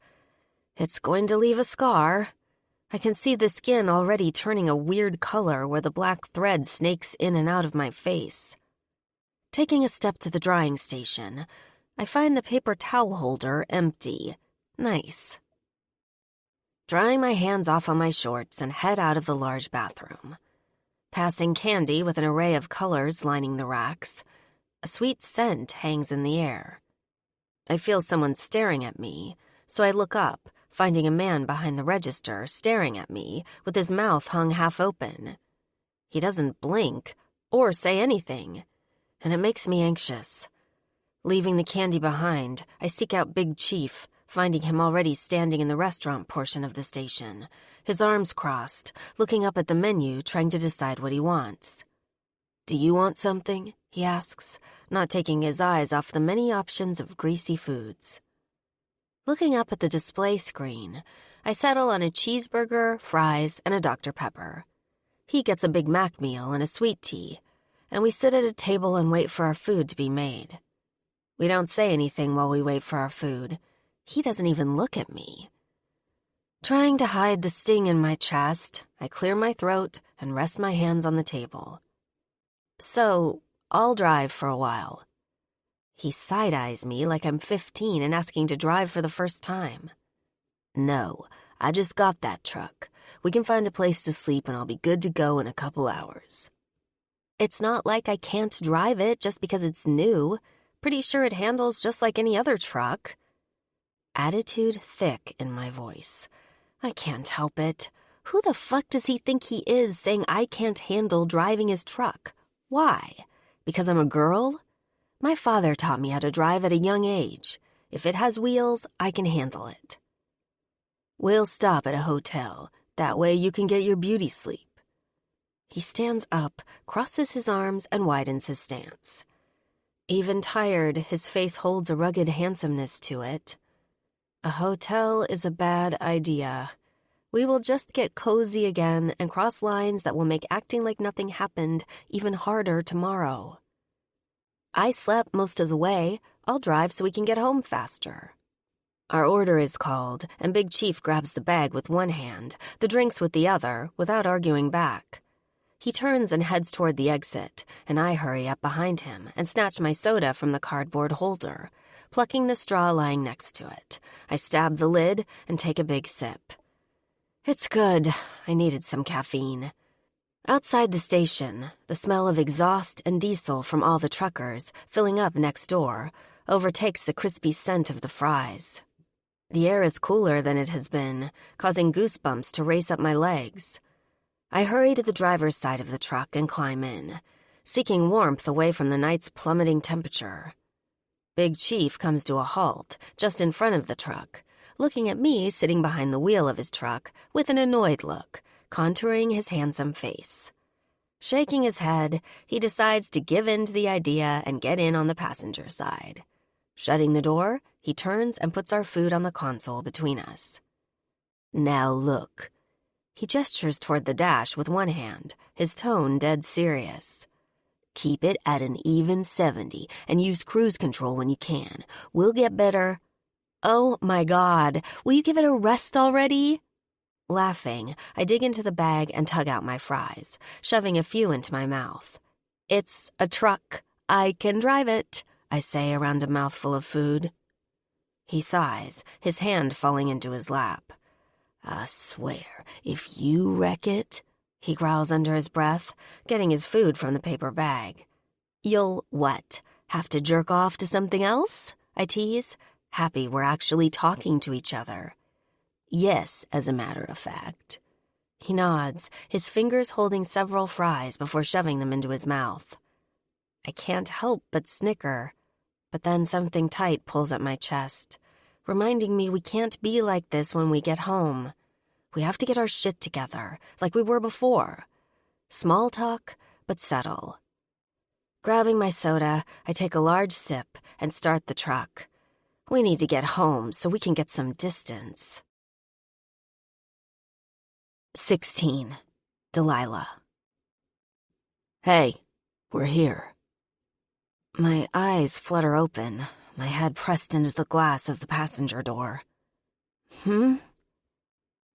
It's going to leave a scar. I can see the skin already turning a weird color where the black thread snakes in and out of my face. Taking a step to the drying station, I find the paper towel holder empty. Nice. Drying my hands off on my shorts and head out of the large bathroom. Passing candy with an array of colors lining the racks, a sweet scent hangs in the air. I feel someone staring at me, so I look up, finding a man behind the register staring at me with his mouth hung half open. He doesn't blink or say anything, and it makes me anxious. Leaving the candy behind, I seek out Big Chief, finding him already standing in the restaurant portion of the station, his arms crossed, looking up at the menu, trying to decide what he wants. "Do you want something?" he asks, not taking his eyes off the many options of greasy foods. Looking up at the display screen, I settle on a cheeseburger, fries, and a Dr. Pepper. He gets a Big Mac meal and a sweet tea, and we sit at a table and wait for our food to be made. We don't say anything while we wait for our food. He doesn't even look at me. Trying to hide the sting in my chest, I clear my throat and rest my hands on the table. "So, I'll drive for a while." He side-eyes me like I'm 15 and asking to drive for the first time. "No, I just got that truck. We can find a place to sleep and I'll be good to go in a couple hours." It's not like I can't drive it just because it's new. Pretty sure it handles just like any other truck. Attitude thick in my voice. I can't help it. Who the fuck does he think he is saying I can't handle driving his truck? Why? Because I'm a girl? My father taught me how to drive at a young age. If it has wheels, I can handle it. "We'll stop at a hotel. That way you can get your beauty sleep." He stands up, crosses his arms, and widens his stance. Even tired, his face holds a rugged handsomeness to it. A hotel is a bad idea. We will just get cozy again and cross lines that will make acting like nothing happened even harder tomorrow. I slept most of the way. I'll drive so we can get home faster. Our order is called, and Big Chief grabs the bag with one hand, the drinks with the other, without arguing back. He turns and heads toward the exit, and I hurry up behind him and snatch my soda from the cardboard holder. Plucking the straw lying next to it, I stab the lid and take a big sip. It's good. I needed some caffeine. Outside the station, the smell of exhaust and diesel from all the truckers filling up next door overtakes the crispy scent of the fries. The air is cooler than it has been, causing goosebumps to race up my legs. I hurry to the driver's side of the truck and climb in, seeking warmth away from the night's plummeting temperature. Big Chief comes to a halt just in front of the truck, looking at me sitting behind the wheel of his truck with an annoyed look, contouring his handsome face. Shaking his head, he decides to give in to the idea and get in on the passenger side. Shutting the door, he turns and puts our food on the console between us. Now look. He gestures toward the dash with one hand, his tone dead serious. Keep it at an even 70 and use cruise control when you can. We'll get better. Oh my God, will you give it a rest already? Laughing, I dig into the bag and tug out my fries, shoving a few into my mouth. It's a truck. I can drive it, I say around a mouthful of food. He sighs, his hand falling into his lap. I swear, if you wreck it, he growls under his breath, getting his food from the paper bag. You'll what, have to jerk off to something else? I tease, happy we're actually talking to each other. Yes, as a matter of fact. He nods, his fingers holding several fries before shoving them into his mouth. I can't help but snicker, but then something tight pulls at my chest, reminding me we can't be like this when we get home. We have to get our shit together, like we were before. Small talk, but subtle. Grabbing my soda, I take a large sip and start the truck. We need to get home so we can get some distance. 16. Delilah. Hey, we're here. My eyes flutter open, my head pressed into the glass of the passenger door.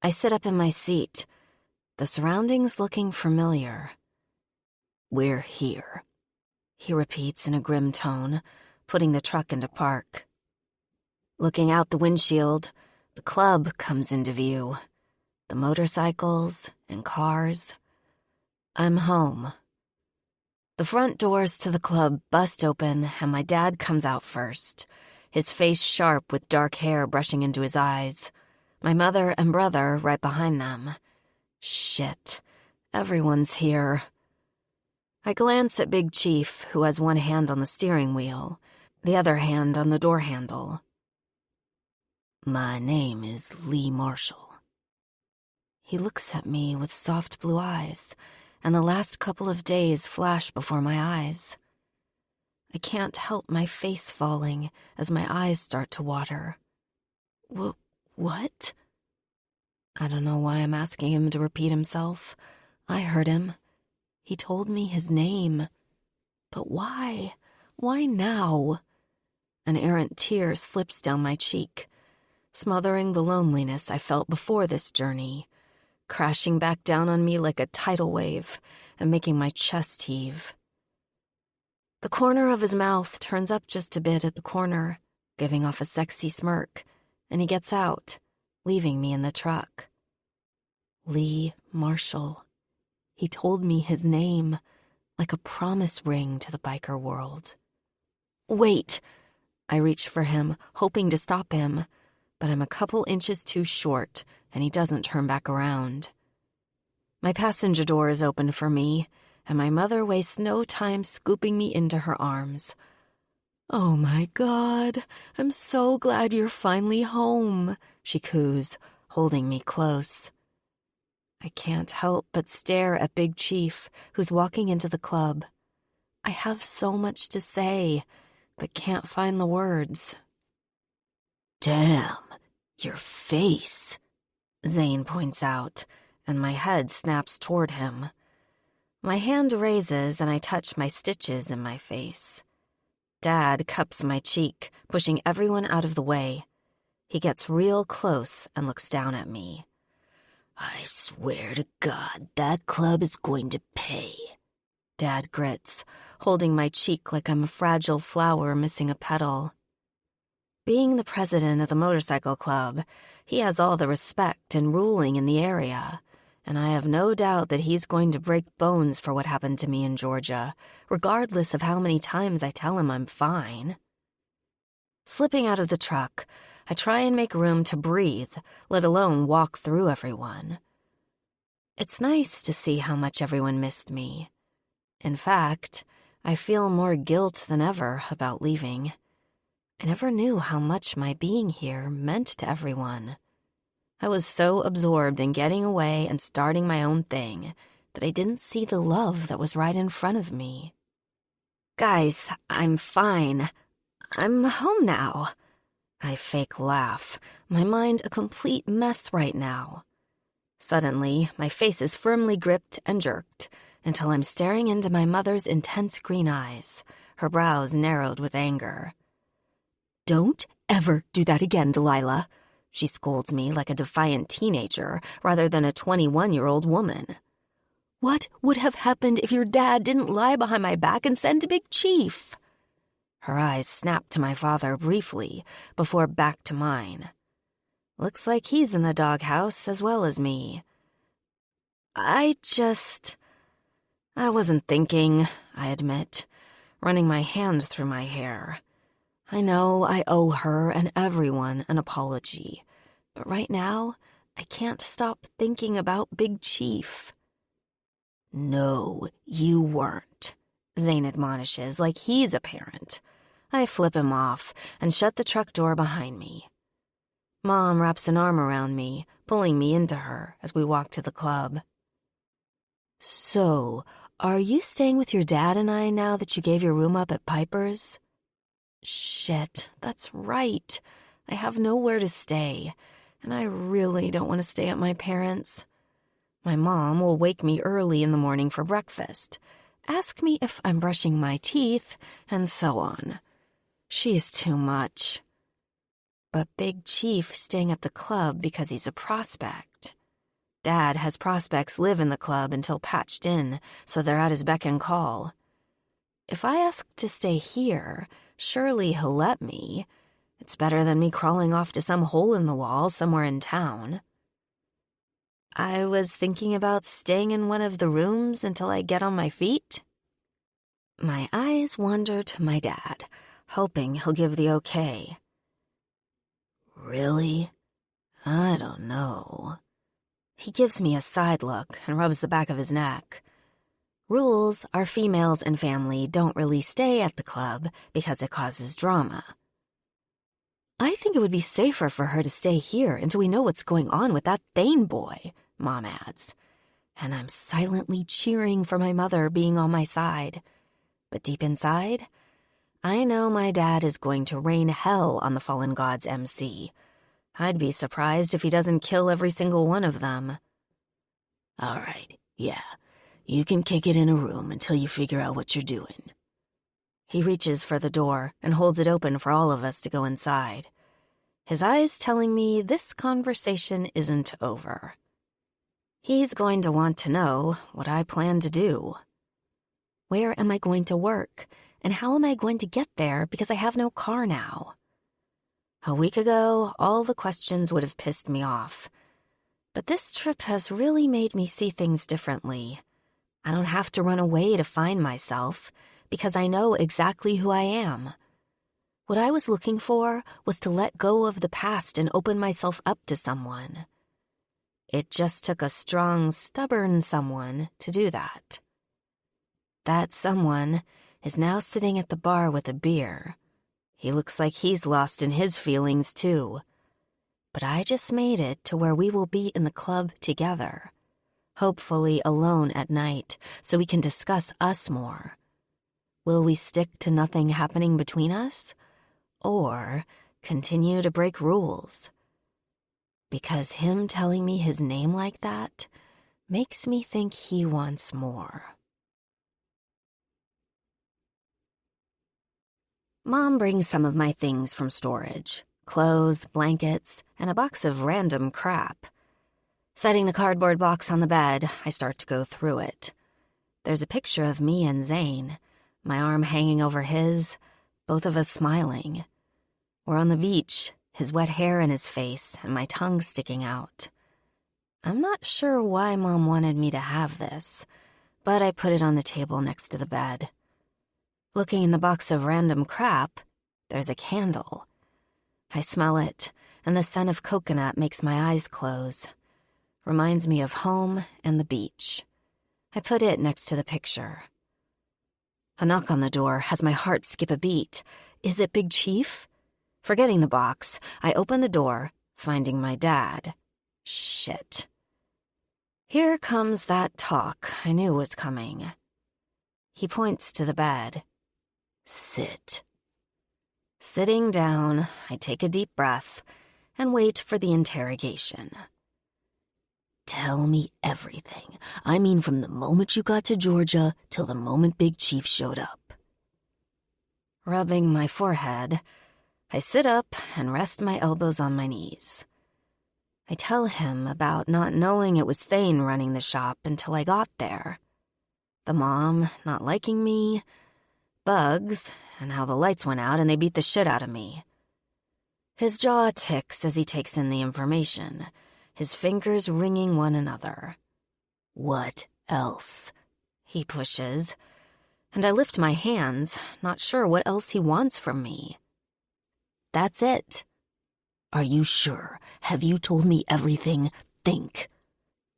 I sit up in my seat, the surroundings looking familiar. We're here, he repeats in a grim tone, putting the truck into park. Looking out the windshield, the club comes into view. The motorcycles and cars. I'm home. The front doors to the club bust open and my dad comes out first, his face sharp with dark hair brushing into his eyes. My mother and brother right behind them. Shit, everyone's here. I glance at Big Chief, who has one hand on the steering wheel, the other hand on the door handle. My name is Lee Marshall. He looks at me with soft blue eyes, and the last couple of days flash before my eyes. I can't help my face falling as my eyes start to water. What? I don't know why I'm asking him to repeat himself. I heard him. He told me his name. But why? Why now? An errant tear slips down my cheek, smothering the loneliness I felt before this journey, crashing back down on me like a tidal wave and making my chest heave. The corner of his mouth turns up just a bit at the corner, giving off a sexy smirk, and he gets out, leaving me in the truck. Lee Marshall. He told me his name, like a promise ring to the biker world. Wait! I reach for him, hoping to stop him, but I'm a couple inches too short, and he doesn't turn back around. My passenger door is open for me, and my mother wastes no time scooping me into her arms. Oh my God, I'm so glad you're finally home, she coos, holding me close. I can't help but stare at Big Chief, who's walking into the club. I have so much to say, but can't find the words. Damn, Your face, Zane points out, and my head snaps toward him. My hand raises and I touch my stitches in my face. Dad cups my cheek, pushing everyone out of the way. He gets real close and looks down at me. I swear to God, that club is going to pay. Dad grits, holding my cheek like I'm a fragile flower missing a petal. Being the president of the motorcycle club, he has all the respect and ruling in the area, and I have no doubt that he's going to break bones for what happened to me in Georgia, regardless of how many times I tell him I'm fine. Slipping out of the truck, I try and make room to breathe, let alone walk through everyone. It's nice to see how much everyone missed me. In fact, I feel more guilt than ever about leaving. I never knew how much my being here meant to everyone. I was so absorbed in getting away and starting my own thing that I didn't see the love that was right in front of me. Guys, I'm fine. I'm home now. I fake laugh, my mind a complete mess right now. Suddenly, my face is firmly gripped and jerked until I'm staring into my mother's intense green eyes, her brows narrowed with anger. Don't ever do that again, Delilah. She scolds me like a defiant teenager rather than a 21-year-old woman. What would have happened if your dad didn't lie behind my back and send Big Chief? Her eyes snapped to my father briefly before back to mine. Looks like he's in the doghouse as well as me. I wasn't thinking, I admit, running my hands through my hair. I know I owe her and everyone an apology, but right now, I can't stop thinking about Big Chief. No, you weren't, Zane admonishes like he's a parent. I flip him off and shut the truck door behind me. Mom wraps an arm around me, pulling me into her as we walk to the club. So, are you staying with your dad and I now that you gave your room up at Piper's? Shit, that's right. I have nowhere to stay, and I really don't want to stay at my parents'. My mom will wake me early in the morning for breakfast, ask me if I'm brushing my teeth, and so on. She's too much. But Big Chief staying at the club because he's a prospect. Dad has prospects live in the club until patched in, so they're at his beck and call. If I ask to stay here, surely he'll let me. It's better than me crawling off to some hole in the wall somewhere in town. I was thinking about staying in one of the rooms until I get on my feet. My eyes wander to my dad, hoping he'll give the okay. Really? I don't know. He gives me a side look and rubs the back of his neck. Rules are females and family don't really stay at the club because it causes drama. I think it would be safer for her to stay here until we know what's going on with that Thane boy, Mom adds. And I'm silently cheering for my mother being on my side. But deep inside, I know my dad is going to rain hell on the fallen gods MC. I'd be surprised if he doesn't kill every single one of them. All right, yeah. You can kick it in a room until you figure out what you're doing. He reaches for the door and holds it open for all of us to go inside. His eyes telling me this conversation isn't over. He's going to want to know what I plan to do. Where am I going to work, and how am I going to get there because I have no car now? A week ago, all the questions would have pissed me off. But this trip has really made me see things differently. I don't have to run away to find myself, because I know exactly who I am. What I was looking for was to let go of the past and open myself up to someone. It just took a strong, stubborn someone to do that. That someone is now sitting at the bar with a beer. He looks like he's lost in his feelings, too. But I just made it to where we will be in the club together. Hopefully alone at night, so we can discuss us more. Will we stick to nothing happening between us? Or continue to break rules? because him telling me his name like that makes me think he wants more. Mom brings some of my things from storage: clothes, blankets, and a box of random crap. Setting the cardboard box on the bed, I start to go through it. There's a picture of me and Zane, my arm hanging over his, both of us smiling. We're on the beach, his wet hair in his face and my tongue sticking out. I'm not sure why Mom wanted me to have this, but I put it on the table next to the bed. Looking in the box of random crap, there's a candle. I smell it, and the scent of coconut makes my eyes close. Reminds me of home and the beach. I put it next to the picture. A knock on the door has my heart skip a beat. Is it Big Chief? Forgetting the box, I open the door, finding my dad. Shit. Here comes that talk I knew was coming. He points to the bed. Sit. Sitting down, I take a deep breath and wait for the interrogation. Tell me everything. I mean, from the moment you got to Georgia till the moment Big Chief showed up. Rubbing my forehead, I sit up and rest my elbows on my knees. I tell him about not knowing it was Thane running the shop until I got there. The mom not liking me, bugs, and how the lights went out and they beat the shit out of me. His jaw ticks as he takes in the information, his fingers ringing one another. What else? He pushes, and I lift my hands, not sure what else he wants from me. That's it. Are you sure? Have you told me everything? Think.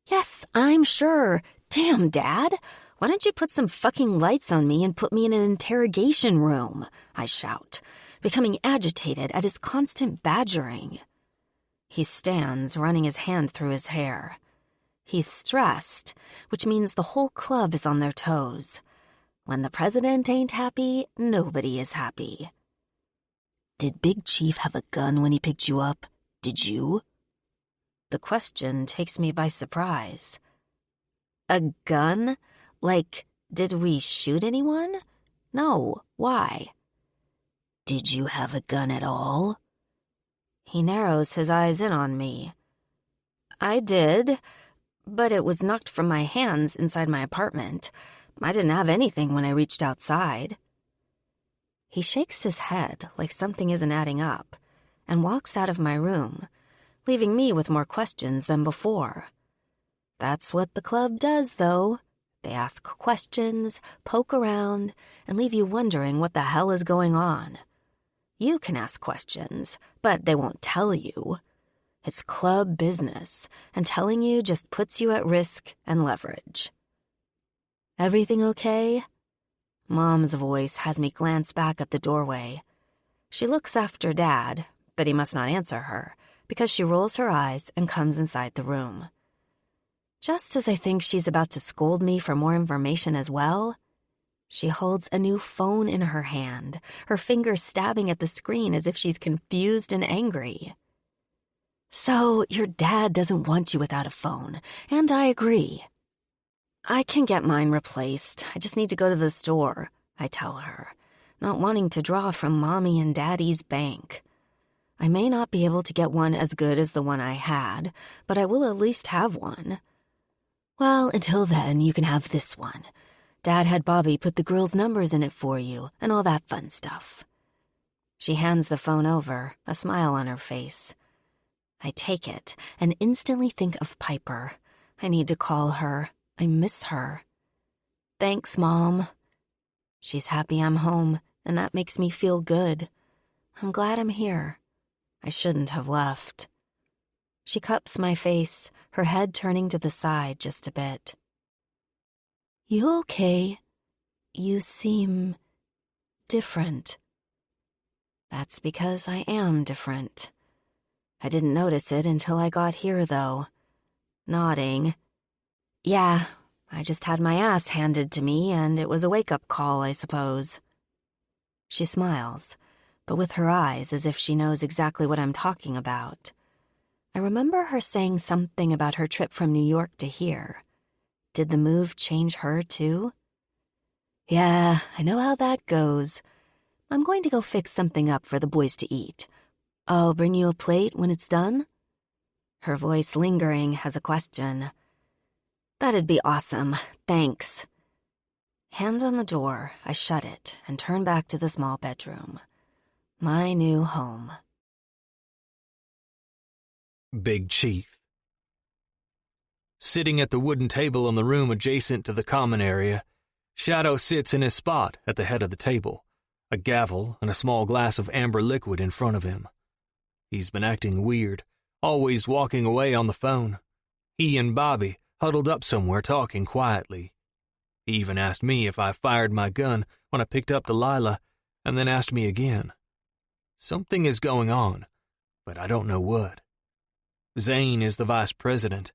Yes, I'm sure. Damn, Dad. Why don't you put some fucking lights on me and put me in an interrogation room? I shout, becoming agitated at his constant badgering. He stands, running his hand through his hair. He's stressed, which means the whole club is on their toes. When the president ain't happy, nobody is happy. Did Big Chief have a gun when he picked you up? Did you? The question takes me by surprise. A gun? Like, did we shoot anyone? No, why? Did you have a gun at all? He narrows his eyes in on me. I did, but it was knocked from my hands inside my apartment. I didn't have anything when I reached outside. He shakes his head like something isn't adding up and walks out of my room, leaving me with more questions than before. That's what the club does, though. They ask questions, poke around, and leave you wondering what the hell is going on. You can ask questions, but they won't tell you. It's club business, and telling you just puts you at risk and leverage. Everything okay? Mom's voice has me glance back at the doorway. She looks after Dad, but he must not answer her, because she rolls her eyes and comes inside the room. Just as I think she's about to scold me for more information as well, she holds a new phone in her hand, her fingers stabbing at the screen as if she's confused and angry. So, your dad doesn't want you without a phone, and I agree. I can get mine replaced. I just need to go to the store, I tell her, not wanting to draw from Mommy and Daddy's bank. I may not be able to get one as good as the one I had, but I will at least have one. Well, until then, you can have this one. Dad had Bobby put the girls' numbers in it for you, and all that fun stuff. She hands the phone over, a smile on her face. I take it and instantly think of Piper. I need to call her. I miss her. Thanks, Mom. She's happy I'm home, and that makes me feel good. I'm glad I'm here. I shouldn't have left. She cups my face, her head turning to the side just a bit. You okay? You seem different. That's because I am different. I didn't notice it until I got here, though. Nodding. Yeah, I just had my ass handed to me, and it was a wake-up call, I suppose. She smiles, but with her eyes as if she knows exactly what I'm talking about. I remember her saying something about her trip from New York to here. Did the move change her, too? Yeah, I know how that goes. I'm going to go fix something up for the boys to eat. I'll bring you a plate when it's done? Her voice lingering as a question. That'd be awesome, thanks. Hand on the door, I shut it and turn back to the small bedroom. My new home. Big Chief. Sitting at the wooden table in the room adjacent to the common area, Shadow sits in his spot at the head of the table, a gavel and a small glass of amber liquid in front of him. He's been acting weird, always walking away on the phone. He and Bobby huddled up somewhere talking quietly. He even asked me if I fired my gun when I picked up Delilah, and then asked me again. Something is going on, but I don't know what. Zane is the vice president,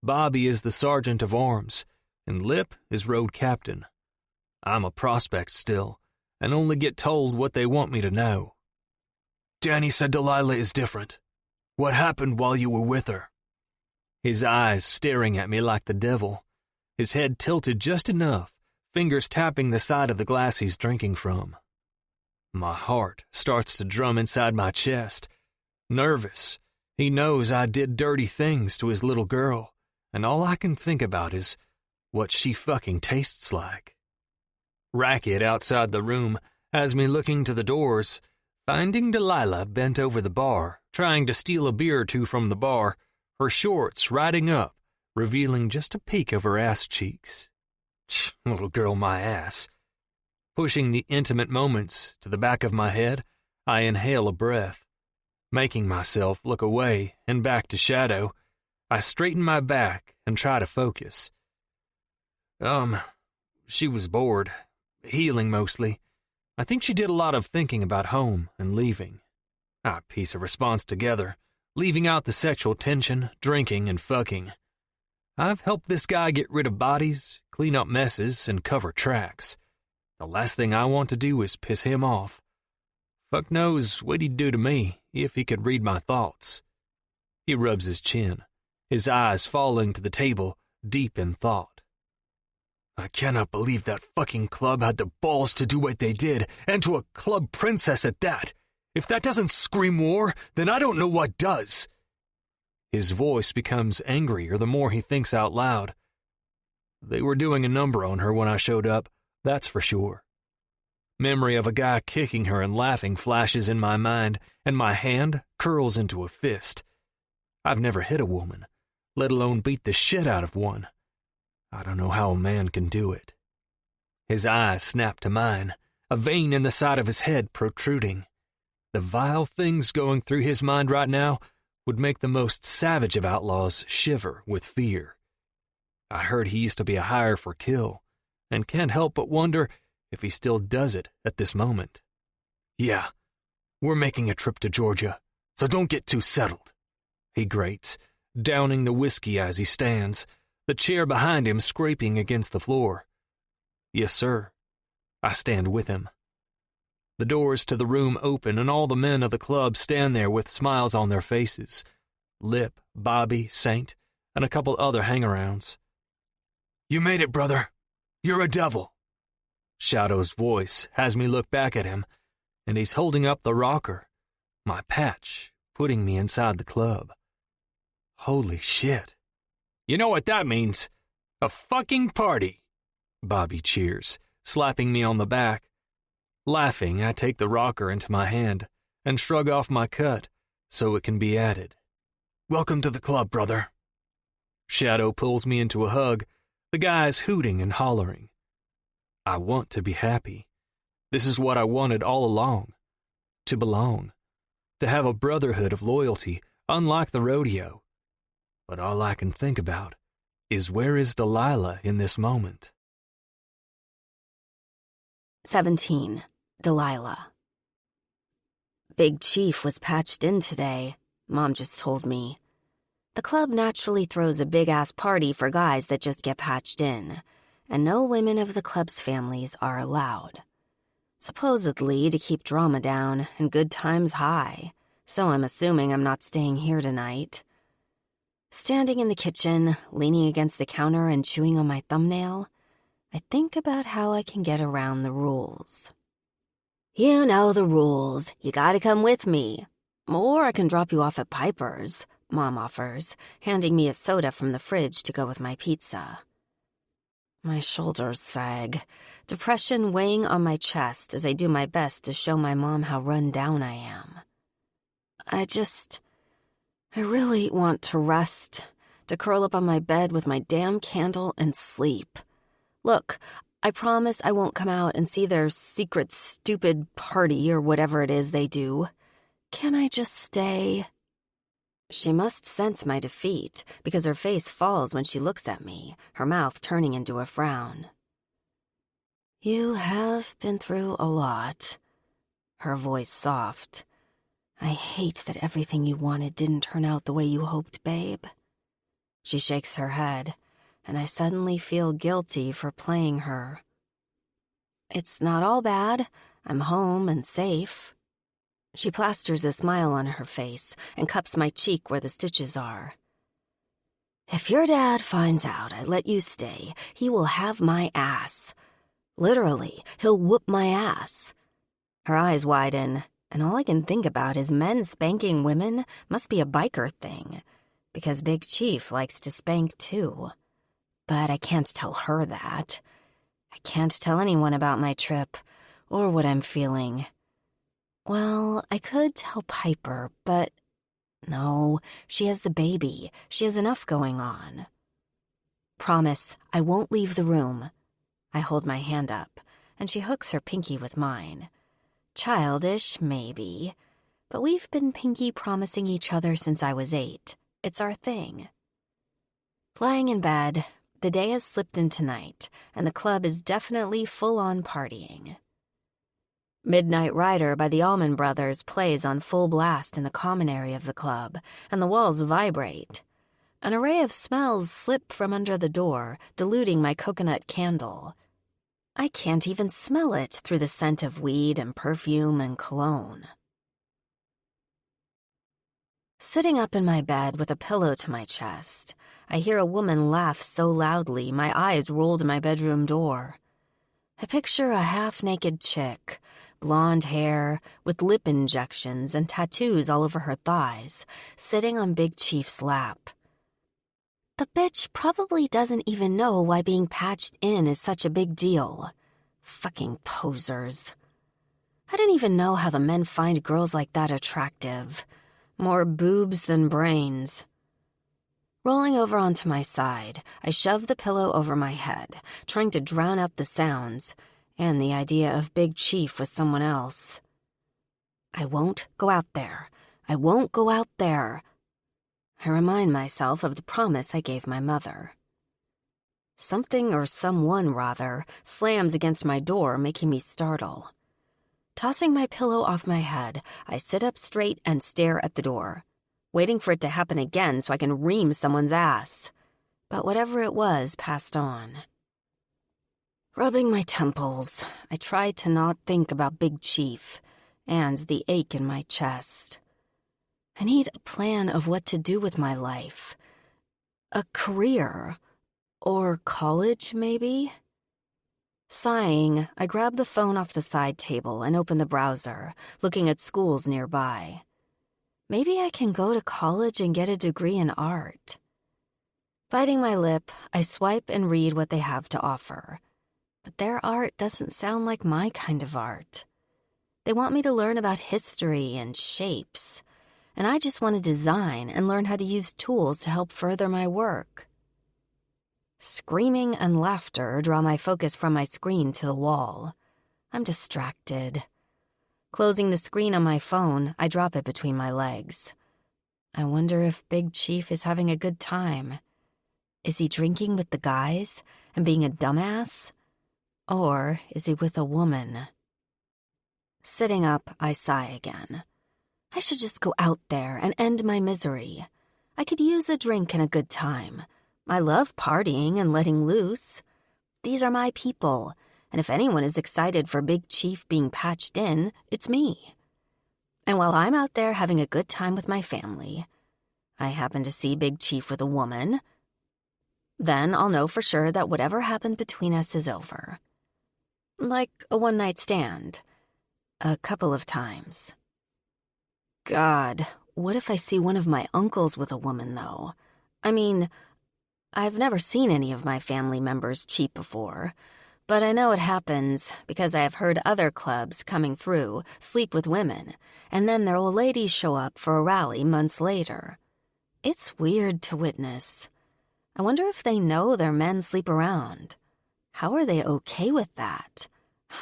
Bobby is the sergeant of arms, and Lip is road captain. I'm a prospect still, and only get told what they want me to know. Danny said Delilah is different. What happened while you were with her? His eyes staring at me like the devil, his head tilted just enough, fingers tapping the side of the glass he's drinking from. My heart starts to drum inside my chest. Nervous. He knows I did dirty things to his little girl, and all I can think about is what she fucking tastes like. Racket outside the room has me looking to the doors, finding Delilah bent over the bar, trying to steal a beer or two from the bar, her shorts riding up, revealing just a peek of her ass cheeks. Little girl, my ass. Pushing the intimate moments to the back of my head, I inhale a breath. Making myself look away and back to Shadow, I straighten my back and try to focus. She was bored, healing mostly. I think she did a lot of thinking about home and leaving. I piece a response together, leaving out the sexual tension, drinking, and fucking. I've helped this guy get rid of bodies, clean up messes, and cover tracks. The last thing I want to do is piss him off. Fuck knows what he'd do to me if he could read my thoughts. He rubs his chin, his eyes falling to the table, deep in thought. I cannot believe that fucking club had the balls to do what they did, and to a club princess at that. If that doesn't scream war, then I don't know what does. His voice becomes angrier the more he thinks out loud. They were doing a number on her when I showed up, that's for sure. Memory of a guy kicking her and laughing flashes in my mind, and my hand curls into a fist. I've never hit a woman, let alone beat the shit out of one. I don't know how a man can do it. His eyes snap to mine, a vein in the side of his head protruding. The vile things going through his mind right now would make the most savage of outlaws shiver with fear. I heard he used to be a hire for kill, and can't help but wonder if he still does it at this moment. Yeah, we're making a trip to Georgia, so don't get too settled, he grates, downing the whiskey as he stands, the chair behind him scraping against the floor. Yes, sir. I stand with him. The doors to the room open and all the men of the club stand there with smiles on their faces. Lip, Bobby, Saint, and a couple other hang-arounds. You made it, brother. You're a devil. Shadow's voice has me look back at him, and he's holding up the rocker, my patch, putting me inside the club. Holy shit. You know what that means? A fucking party. Bobby cheers, slapping me on the back. Laughing, I take the rocker into my hand and shrug off my cut so it can be added. Welcome to the club, brother. Shadow pulls me into a hug, the guys hooting and hollering. I want to be happy. This is what I wanted all along. To belong. To have a brotherhood of loyalty, unlike the rodeo. But all I can think about is where is Delilah in this moment? 17. Delilah. Big Chief was patched in today, Mom just told me. The club naturally throws a big-ass party for guys that just get patched in, and no women of the club's families are allowed. Supposedly to keep drama down and good times high, so I'm assuming I'm not staying here tonight. Standing in the kitchen, leaning against the counter and chewing on my thumbnail, I think about how I can get around the rules. You know the rules. You gotta come with me. Or I can drop you off at Piper's, Mom offers, handing me a soda from the fridge to go with my pizza. My shoulders sag, depression weighing on my chest as I do my best to show my mom how run down I am. I really want to rest, to curl up on my bed with my damn candle and sleep. Look, I promise I won't come out and see their secret stupid party or whatever it is they do. Can I just stay? She must sense my defeat because her face falls when she looks at me, her mouth turning into a frown. You have been through a lot. Her voice soft. I hate that everything you wanted didn't turn out the way you hoped, babe. She shakes her head, and I suddenly feel guilty for playing her. It's not all bad. I'm home and safe. She plasters a smile on her face and cups my cheek where the stitches are. If your dad finds out I let you stay, he will have my ass. Literally, he'll whoop my ass. Her eyes widen, and all I can think about is men spanking women must be a biker thing, because Big Chief likes to spank too. But I can't tell her that. I can't tell anyone about my trip, or what I'm feeling. Well, I could tell Piper, but no, she has the baby. She has enough going on. Promise, I won't leave the room. I hold my hand up, and she hooks her pinky with mine. Childish, maybe, but we've been pinky promising each other since I was 8. It's our thing. Lying in bed, the day has slipped into night, and the club is definitely full-on partying. Midnight Rider by the Allman Brothers plays on full blast in the common area of the club, and the walls vibrate. An array of smells slip from under the door, diluting my coconut candle. I can't even smell it through the scent of weed and perfume and cologne. Sitting up in my bed with a pillow to my chest, I hear a woman laugh so loudly my eyes roll to my bedroom door. I picture a half-naked chick, blonde hair, with lip injections and tattoos all over her thighs, sitting on Big Chief's lap. The bitch probably doesn't even know why being patched in is such a big deal. Fucking posers. I don't even know how the men find girls like that attractive. More boobs than brains. Rolling over onto my side, I shove the pillow over my head, trying to drown out the sounds and the idea of Big Chief with someone else. I won't go out there. I won't go out there. I remind myself of the promise I gave my mother. Something, or someone rather, slams against my door, making me startle. Tossing my pillow off my head, I sit up straight and stare at the door, waiting for it to happen again so I can ream someone's ass. But whatever it was passed on. Rubbing my temples, I try to not think about Big Chief and the ache in my chest. I need a plan of what to do with my life. A career. Or college, maybe? Sighing, I grab the phone off the side table and open the browser, looking at schools nearby. Maybe I can go to college and get a degree in art. Biting my lip, I swipe and read what they have to offer. But their art doesn't sound like my kind of art. They want me to learn about history and shapes, and I just want to design and learn how to use tools to help further my work. Screaming and laughter draw my focus from my screen to the wall. I'm distracted. Closing the screen on my phone, I drop it between my legs. I wonder if Big Chief is having a good time. Is he drinking with the guys and being a dumbass? Or is he with a woman? Sitting up, I sigh again. I should just go out there and end my misery. I could use a drink and a good time. I love partying and letting loose. These are my people, and if anyone is excited for Big Chief being patched in, it's me. And while I'm out there having a good time with my family, I happen to see Big Chief with a woman. Then I'll know for sure that whatever happened between us is over. Like a one-night stand. A couple of times. God, what if I see one of my uncles with a woman, though? I mean, I've never seen any of my family members cheat before, but I know it happens because I have heard other clubs coming through sleep with women, and then their old ladies show up for a rally months later. It's weird to witness. I wonder if they know their men sleep around. How are they okay with that?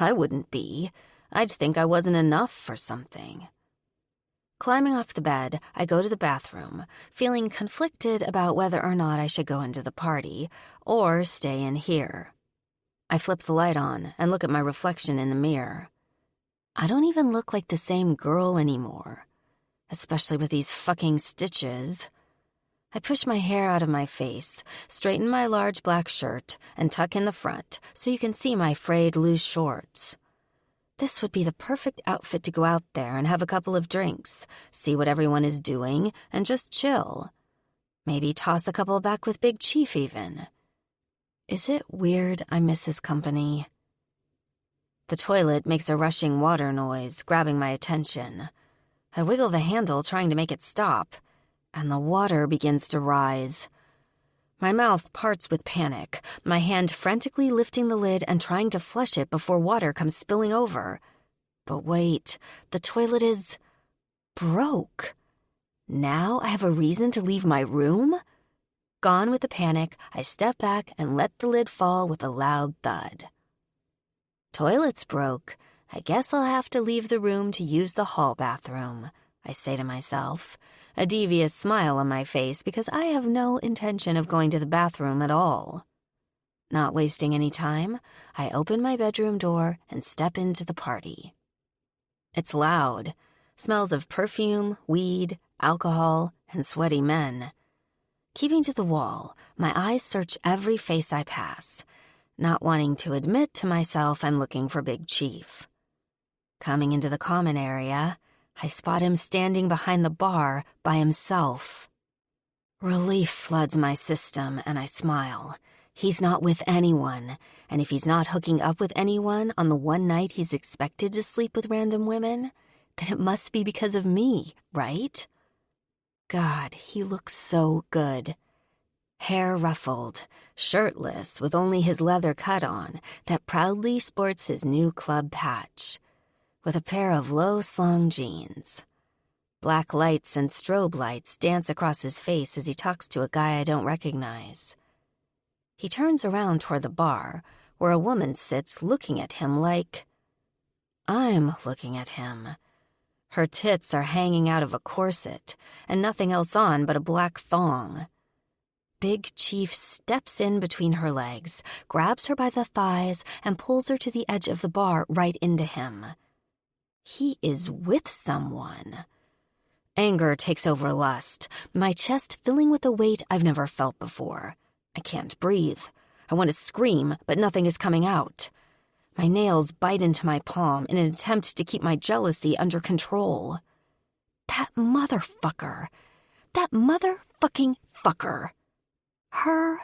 I wouldn't be. I'd think I wasn't enough for something. Climbing off the bed, I go to the bathroom, feeling conflicted about whether or not I should go into the party or stay in here. I flip the light on and look at my reflection in the mirror. I don't even look like the same girl anymore, especially with these fucking stitches. I push my hair out of my face, straighten my large black shirt, and tuck in the front so you can see my frayed loose shorts. This would be the perfect outfit to go out there and have a couple of drinks, see what everyone is doing, and just chill. Maybe toss a couple back with Big Chief even. Is it weird I miss his company? The toilet makes a rushing water noise, grabbing my attention. I wiggle the handle, trying to make it stop, and the water begins to rise. My mouth parts with panic, my hand frantically lifting the lid and trying to flush it before water comes spilling over. But wait, the toilet is broke. Now I have a reason to leave my room? Gone with the panic, I step back and let the lid fall with a loud thud. Toilet's broke. I guess I'll have to leave the room to use the hall bathroom, I say to myself, a devious smile on my face because I have no intention of going to the bathroom at all. Not wasting any time, I open my bedroom door and step into the party. It's loud. Smells of perfume, weed, alcohol, and sweaty men. Keeping to the wall, my eyes search every face I pass, not wanting to admit to myself I'm looking for Big Chief. Coming into the common area, I spot him standing behind the bar by himself. Relief floods my system, and I smile. He's not with anyone, and if he's not hooking up with anyone on the one night he's expected to sleep with random women, then it must be because of me, right? God, he looks so good. Hair ruffled, shirtless with only his leather cut on that proudly sports his new club patch, with a pair of low-slung jeans. Black lights and strobe lights dance across his face as he talks to a guy I don't recognize. He turns around toward the bar, where a woman sits looking at him like I'm looking at him. Her tits are hanging out of a corset, and nothing else on but a black thong. Big Chief steps in between her legs, grabs her by the thighs, and pulls her to the edge of the bar right into him. He is with someone. Anger takes over lust, my chest filling with a weight I've never felt before. I can't breathe. I want to scream, but nothing is coming out. My nails bite into my palm in an attempt to keep my jealousy under control. That motherfucker. That motherfucking fucker. Her?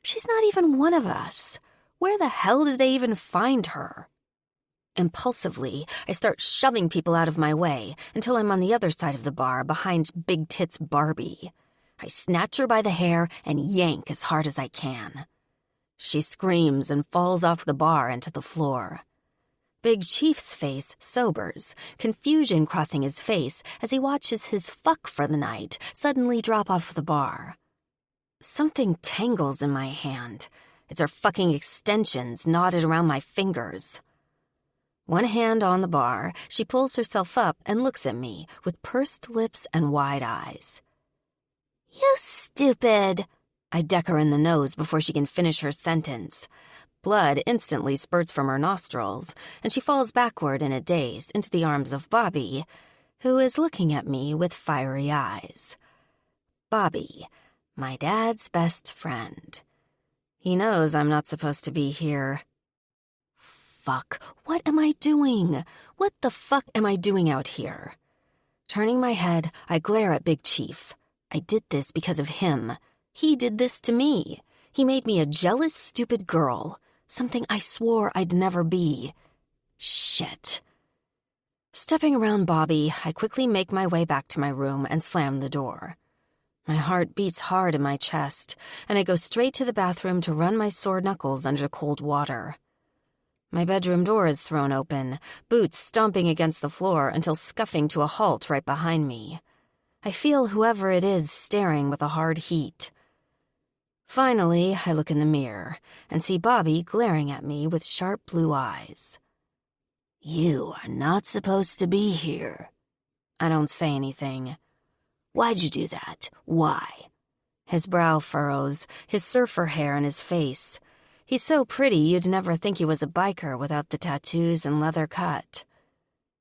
She's not even one of us. Where the hell did they even find her? Impulsively, I start shoving people out of my way until I'm on the other side of the bar behind Big Tits Barbie. I snatch her by the hair and yank as hard as I can. She screams and falls off the bar into the floor. Big Chief's face sobers, confusion crossing his face as he watches his fuck for the night suddenly drop off the bar. Something tangles in my hand. It's her fucking extensions knotted around my fingers. One hand on the bar, she pulls herself up and looks at me with pursed lips and wide eyes. "You stupid!" I deck her in the nose before she can finish her sentence. Blood instantly spurts from her nostrils, and she falls backward in a daze into the arms of Bobby, who is looking at me with fiery eyes. Bobby, my dad's best friend. He knows I'm not supposed to be here. Fuck, what am I doing? What the fuck am I doing out here? Turning my head, I glare at Big Chief. I did this because of him. He did this to me. He made me a jealous, stupid girl, something I swore I'd never be. Shit. Stepping around Bobby, I quickly make my way back to my room and slam the door. My heart beats hard in my chest, and I go straight to the bathroom to run my sore knuckles under cold water. My bedroom door is thrown open, boots stomping against the floor until scuffing to a halt right behind me. I feel whoever it is staring with a hard heat. Finally, I look in the mirror and see Bobby glaring at me with sharp blue eyes. "You are not supposed to be here." I don't say anything. "Why'd you do that? Why?" His brow furrows, his surfer hair in his face. He's so pretty you'd never think he was a biker without the tattoos and leather cut.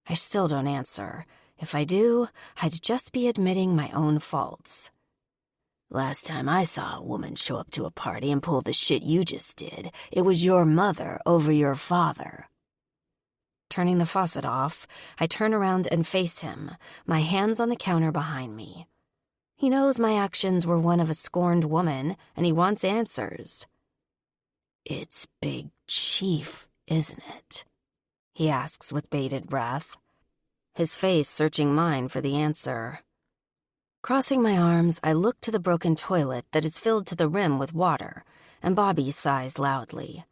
I still don't answer. If I do, I'd just be admitting my own faults. "Last time I saw a woman show up to a party and pull the shit you just did, it was your mother over your father." Turning the faucet off, I turn around and face him, my hands on the counter behind me. He knows my actions were one of a scorned woman, and he wants answers. "It's Big Chief, isn't it?" he asks with bated breath, his face searching mine for the answer. Crossing my arms, I look to the broken toilet that is filled to the rim with water, and Bobby sighs loudly.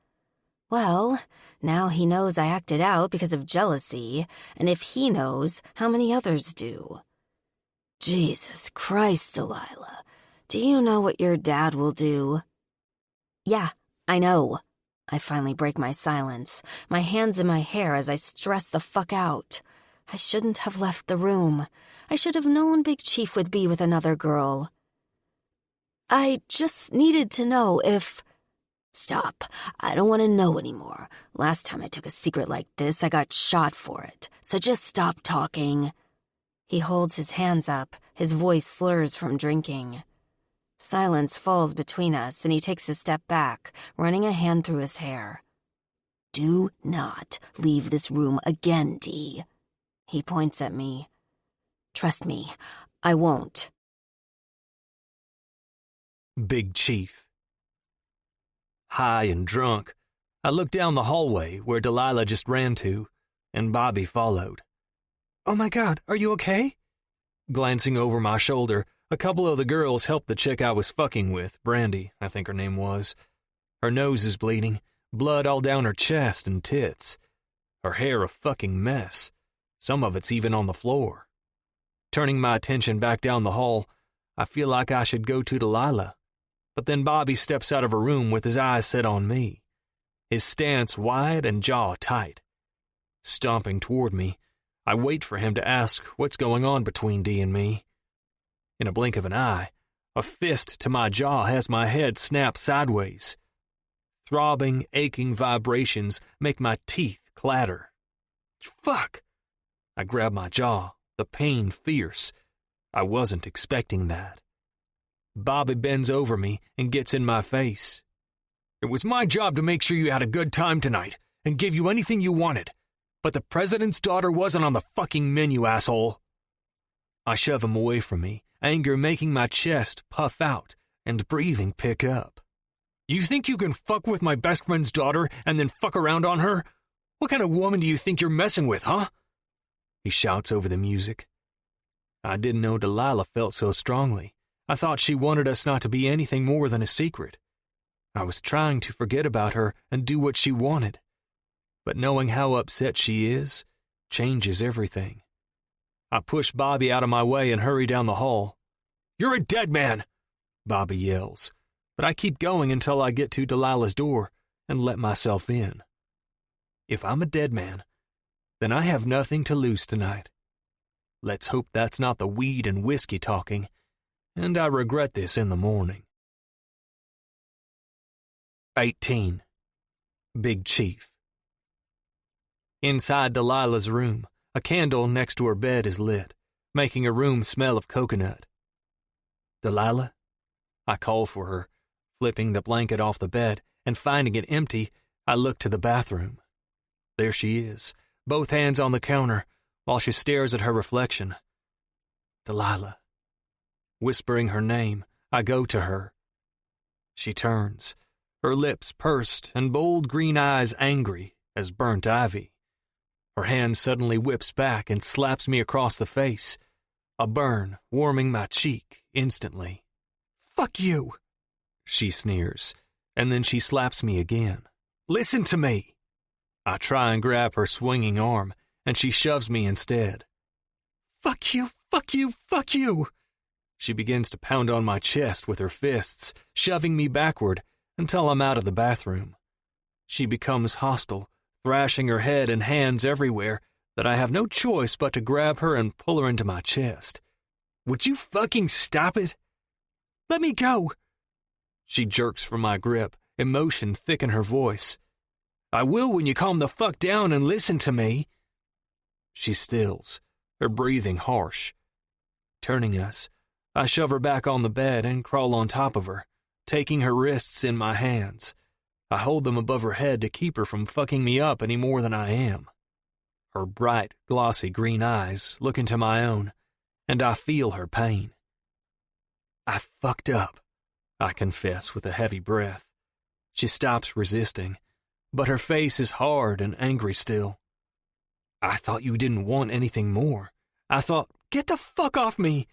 Well, now he knows I acted out because of jealousy, and if he knows, how many others do? Jesus Christ, Delilah, do you know what your dad will do? Yeah, I know. I finally break my silence, my hands in my hair as I stress the fuck out. I shouldn't have left the room. I should have known Big Chief would be with another girl. I just needed to know if... Stop. I don't want to know anymore. Last time I took a secret like this, I got shot for it. So just stop talking. He holds his hands up, his voice slurs from drinking. Silence falls between us, and he takes a step back, running a hand through his hair. Do not leave this room again, Dee. He points at me. Trust me, I won't. Big Chief. High and drunk, I looked down the hallway where Delilah just ran to, and Bobby followed. "Oh my God, are you okay?" Glancing over my shoulder, a couple of the girls helped the chick I was fucking with, Brandy, I think her name was. Her nose is bleeding, blood all down her chest and tits. Her hair a fucking mess. Some of it's even on the floor. Turning my attention back down the hall, I feel like I should go to Delilah. But then Bobby steps out of her room with his eyes set on me, his stance wide and jaw tight. Stomping toward me, I wait for him to ask what's going on between Dee and me. In a blink of an eye, a fist to my jaw has my head snap sideways. Throbbing, aching vibrations make my teeth clatter. Fuck! I grab my jaw, the pain fierce. I wasn't expecting that. Bobby bends over me and gets in my face. "It was my job to make sure you had a good time tonight and give you anything you wanted. But the president's daughter wasn't on the fucking menu, asshole." I shove him away from me, anger making my chest puff out and breathing pick up. "You think you can fuck with my best friend's daughter and then fuck around on her? What kind of woman do you think you're messing with, huh?" He shouts over the music. I didn't know Delilah felt so strongly. I thought she wanted us not to be anything more than a secret. I was trying to forget about her and do what she wanted. But knowing how upset she is changes everything. I push Bobby out of my way and hurry down the hall. "You're a dead man," Bobby yells, but I keep going until I get to Delilah's door and let myself in. If I'm a dead man, then I have nothing to lose tonight. Let's hope that's not the weed and whiskey talking, and I regret this in the morning. 18. Big Chief. Inside Delilah's room, a candle next to her bed is lit, making her room smell of coconut. "Delilah?" I call for her, flipping the blanket off the bed, and finding it empty, I look to the bathroom. There she is, both hands on the counter, while she stares at her reflection. "Delilah." Whispering her name, I go to her. She turns, her lips pursed and bold green eyes angry as burnt ivy. Her hand suddenly whips back and slaps me across the face, a burn warming my cheek instantly. "Fuck you," she sneers, and then she slaps me again. "Listen to me." I try and grab her swinging arm, and she shoves me instead. "Fuck you, fuck you, fuck you." She begins to pound on my chest with her fists, shoving me backward until I'm out of the bathroom. She becomes hostile, thrashing her head and hands everywhere that I have no choice but to grab her and pull her into my chest. "Would you fucking stop it?" "Let me go." She jerks from my grip, emotion thick in her voice. "I will when you calm the fuck down and listen to me." She stills, her breathing harsh. Turning us, I shove her back on the bed and crawl on top of her, taking her wrists in my hands. I hold them above her head to keep her from fucking me up any more than I am. Her bright, glossy green eyes look into my own, and I feel her pain. "I fucked up," I confess with a heavy breath. She stops resisting, but her face is hard and angry still. "I thought you didn't want anything more. I thought, get the fuck off me."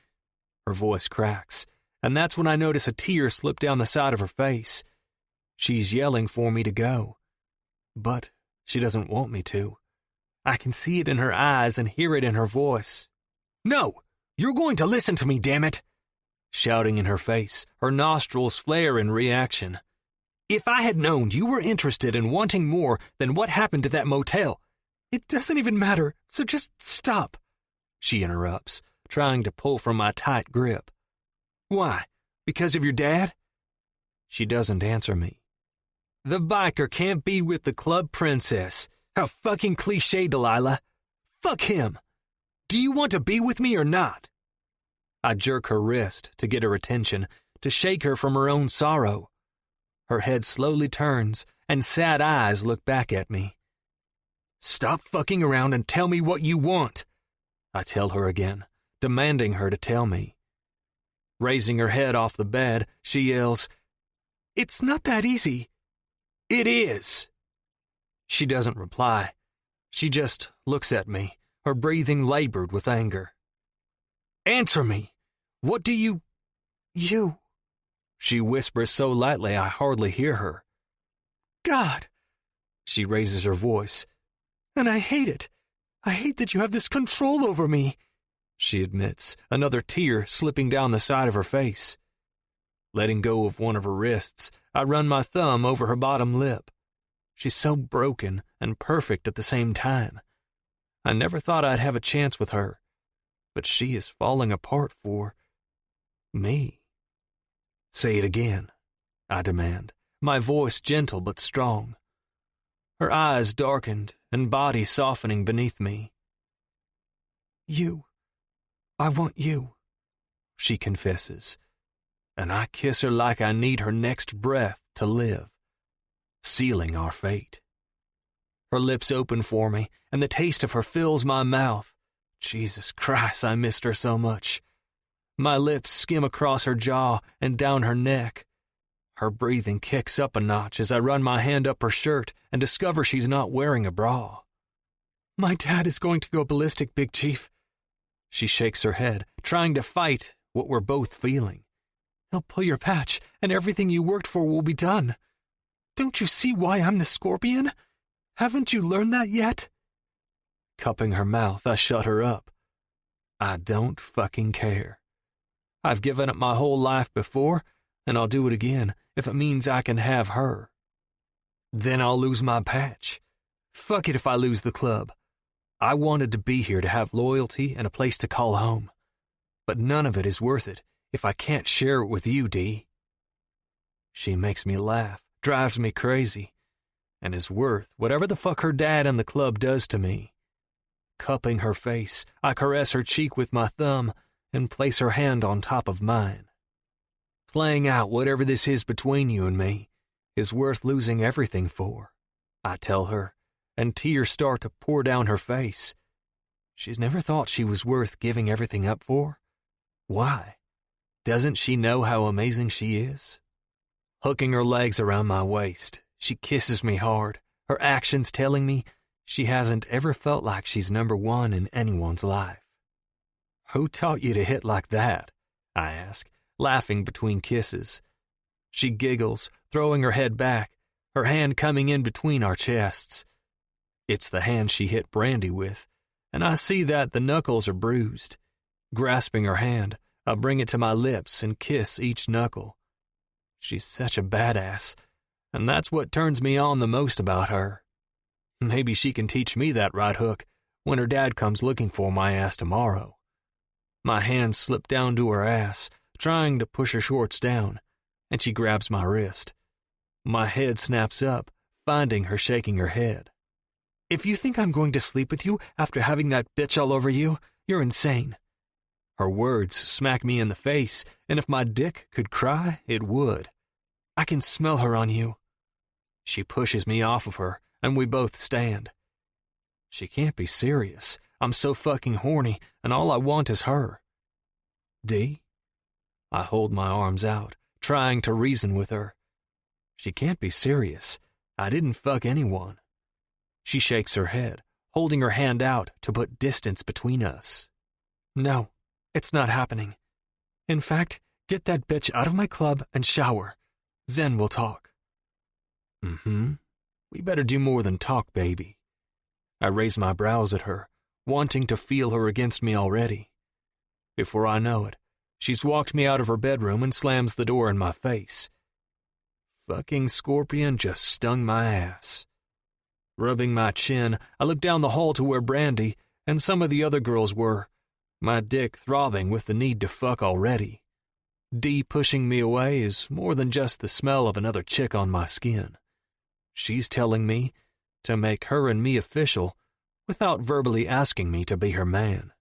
Her voice cracks, and that's when I notice a tear slip down the side of her face. She's yelling for me to go, but she doesn't want me to. I can see it in her eyes and hear it in her voice. "No, you're going to listen to me, damn it!" Shouting in her face, her nostrils flare in reaction. "If I had known you were interested in wanting more than what happened at that motel—" "It doesn't even matter, so just stop," she interrupts, trying to pull from my tight grip. "Why? Because of your dad?" She doesn't answer me. "The biker can't be with the club princess. How fucking cliche, Delilah. Fuck him. Do you want to be with me or not?" I jerk her wrist to get her attention, to shake her from her own sorrow. Her head slowly turns, and sad eyes look back at me. "Stop fucking around and tell me what you want," I tell her again, demanding her to tell me. Raising her head off the bed, she yells, "It's not that easy." "It is." She doesn't reply. She just looks at me, her breathing labored with anger. "Answer me. What do you—" "You," she whispers so lightly I hardly hear her. "God," she raises her voice, "and I hate it. I hate that you have this control over me," she admits, another tear slipping down the side of her face. Letting go of one of her wrists, I run my thumb over her bottom lip. She's so broken and perfect at the same time. I never thought I'd have a chance with her, but she is falling apart for me. "Say it again," I demand, my voice gentle but strong. Her eyes darkened and body softening beneath me. "You. I want you," she confesses, and I kiss her like I need her next breath to live, sealing our fate. Her lips open for me, and the taste of her fills my mouth. Jesus Christ, I missed her so much. My lips skim across her jaw and down her neck. Her breathing kicks up a notch as I run my hand up her shirt and discover she's not wearing a bra. "My dad is going to go ballistic, Big Chief." She shakes her head, trying to fight what we're both feeling. "He'll pull your patch, and everything you worked for will be done. Don't you see why I'm the Scorpion? Haven't you learned that yet?" Cupping her mouth, I shut her up. I don't fucking care. I've given up my whole life before, and I'll do it again if it means I can have her. Then I'll lose my patch. Fuck it if I lose the club. I wanted to be here to have loyalty and a place to call home. But none of it is worth it if I can't share it with you, Dee. She makes me laugh, drives me crazy, and is worth whatever the fuck her dad and the club does to me. Cupping her face, I caress her cheek with my thumb and place her hand on top of mine. Playing out whatever this is between you and me is worth losing everything for, I tell her, and tears start to pour down her face. She's never thought she was worth giving everything up for. Why? Doesn't she know how amazing she is? Hooking her legs around my waist, she kisses me hard, her actions telling me she hasn't ever felt like she's number one in anyone's life. Who taught you to hit like that? I ask, laughing between kisses. She giggles, throwing her head back, her hand coming in between our chests. It's the hand she hit Brandy with, and I see that the knuckles are bruised. Grasping her hand, I bring it to my lips and kiss each knuckle. She's such a badass, and that's what turns me on the most about her. Maybe she can teach me that right hook when her dad comes looking for my ass tomorrow. My hands slip down to her ass, trying to push her shorts down, and she grabs my wrist. My head snaps up, finding her shaking her head. If you think I'm going to sleep with you after having that bitch all over you, you're insane. Her words smack me in the face, and if my dick could cry, it would. I can smell her on you. She pushes me off of her, and we both stand. She can't be serious. I'm so fucking horny, and all I want is her. D? I hold my arms out, trying to reason with her. She can't be serious. I didn't fuck anyone. She shakes her head, holding her hand out to put distance between us. No, it's not happening. In fact, get that bitch out of my club and shower. Then we'll talk. We better do more than talk, baby. I raise my brows at her, wanting to feel her against me already. Before I know it, she's walked me out of her bedroom and slams the door in my face. Fucking scorpion just stung my ass. Rubbing my chin, I look down the hall to where Brandy and some of the other girls were, my dick throbbing with the need to fuck already. D pushing me away is more than just the smell of another chick on my skin. She's telling me to make her and me official without verbally asking me to be her man.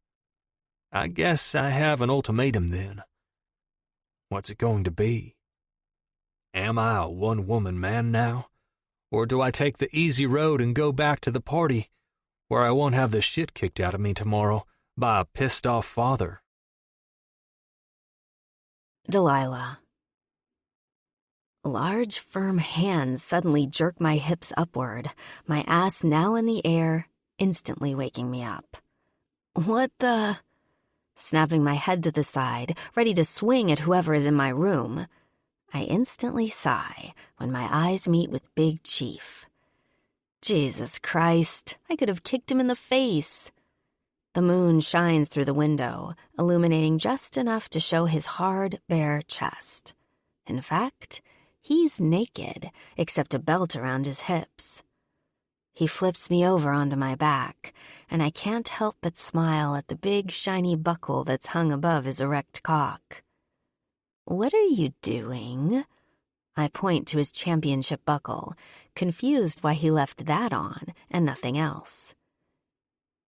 I guess I have an ultimatum then. What's it going to be? Am I a one-woman man now? Or do I take the easy road and go back to the party where I won't have the shit kicked out of me tomorrow by a pissed-off father? Delilah. Large, firm hands suddenly jerk my hips upward, my ass now in the air, instantly waking me up. What the? Snapping my head to the side, ready to swing at whoever is in my room, I instantly sigh when my eyes meet with Big Chief. Jesus Christ, I could have kicked him in the face. The moon shines through the window, illuminating just enough to show his hard, bare chest. In fact, he's naked, except a belt around his hips. He flips me over onto my back, and I can't help but smile at the big, shiny buckle that's hung above his erect cock. What are you doing? I point to his championship buckle, confused why he left that on and nothing else.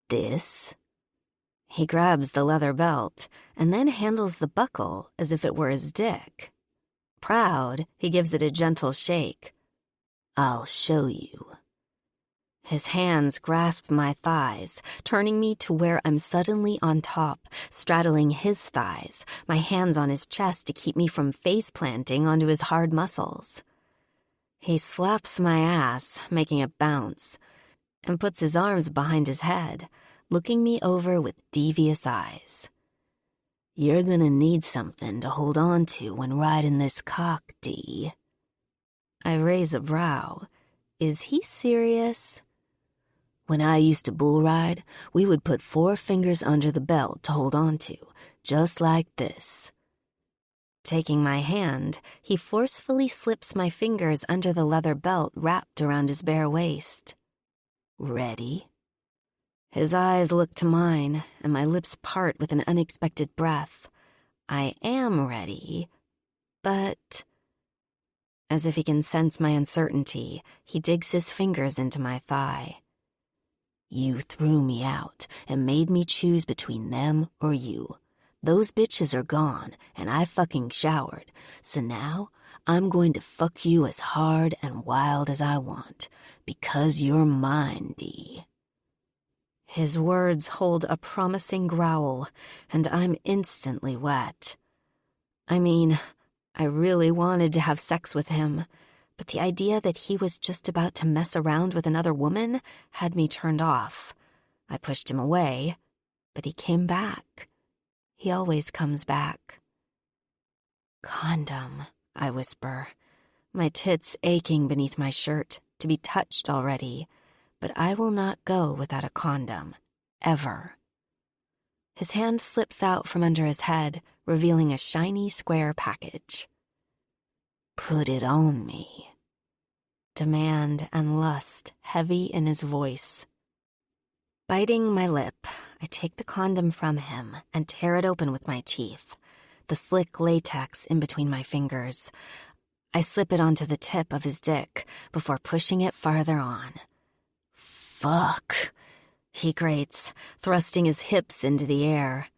This? He grabs the leather belt and then handles the buckle as if it were his dick. Proud, he gives it a gentle shake. I'll show you. His hands grasp my thighs, turning me to where I'm suddenly on top, straddling his thighs, my hands on his chest to keep me from face-planting onto his hard muscles. He slaps my ass, making it bounce, and puts his arms behind his head, looking me over with devious eyes. You're gonna need something to hold on to when riding this cock, D. I raise a brow. Is he serious? When I used to bull ride, we would put 4 fingers under the belt to hold on to, just like this. Taking my hand, he forcefully slips my fingers under the leather belt wrapped around his bare waist. Ready? His eyes look to mine, and my lips part with an unexpected breath. I am ready, but... As if he can sense my uncertainty, he digs his fingers into my thigh. You threw me out and made me choose between them or you. Those bitches are gone, and I fucking showered, so now I'm going to fuck you as hard and wild as I want, because you're mine, D. His words hold a promising growl, and I'm instantly wet. I mean, I really wanted to have sex with him, but the idea that he was just about to mess around with another woman had me turned off. I pushed him away, but he came back. He always comes back. "Condom," I whisper, my tits aching beneath my shirt to be touched already, but I will not go without a condom, ever. His hand slips out from under his head, revealing a shiny square package. "Put it on me." Demand and lust heavy in his voice. Biting my lip, I take the condom from him and tear it open with my teeth, the slick latex in between my fingers. I slip it onto the tip of his dick before pushing it farther on. "Fuck," he grates, thrusting his hips into the air.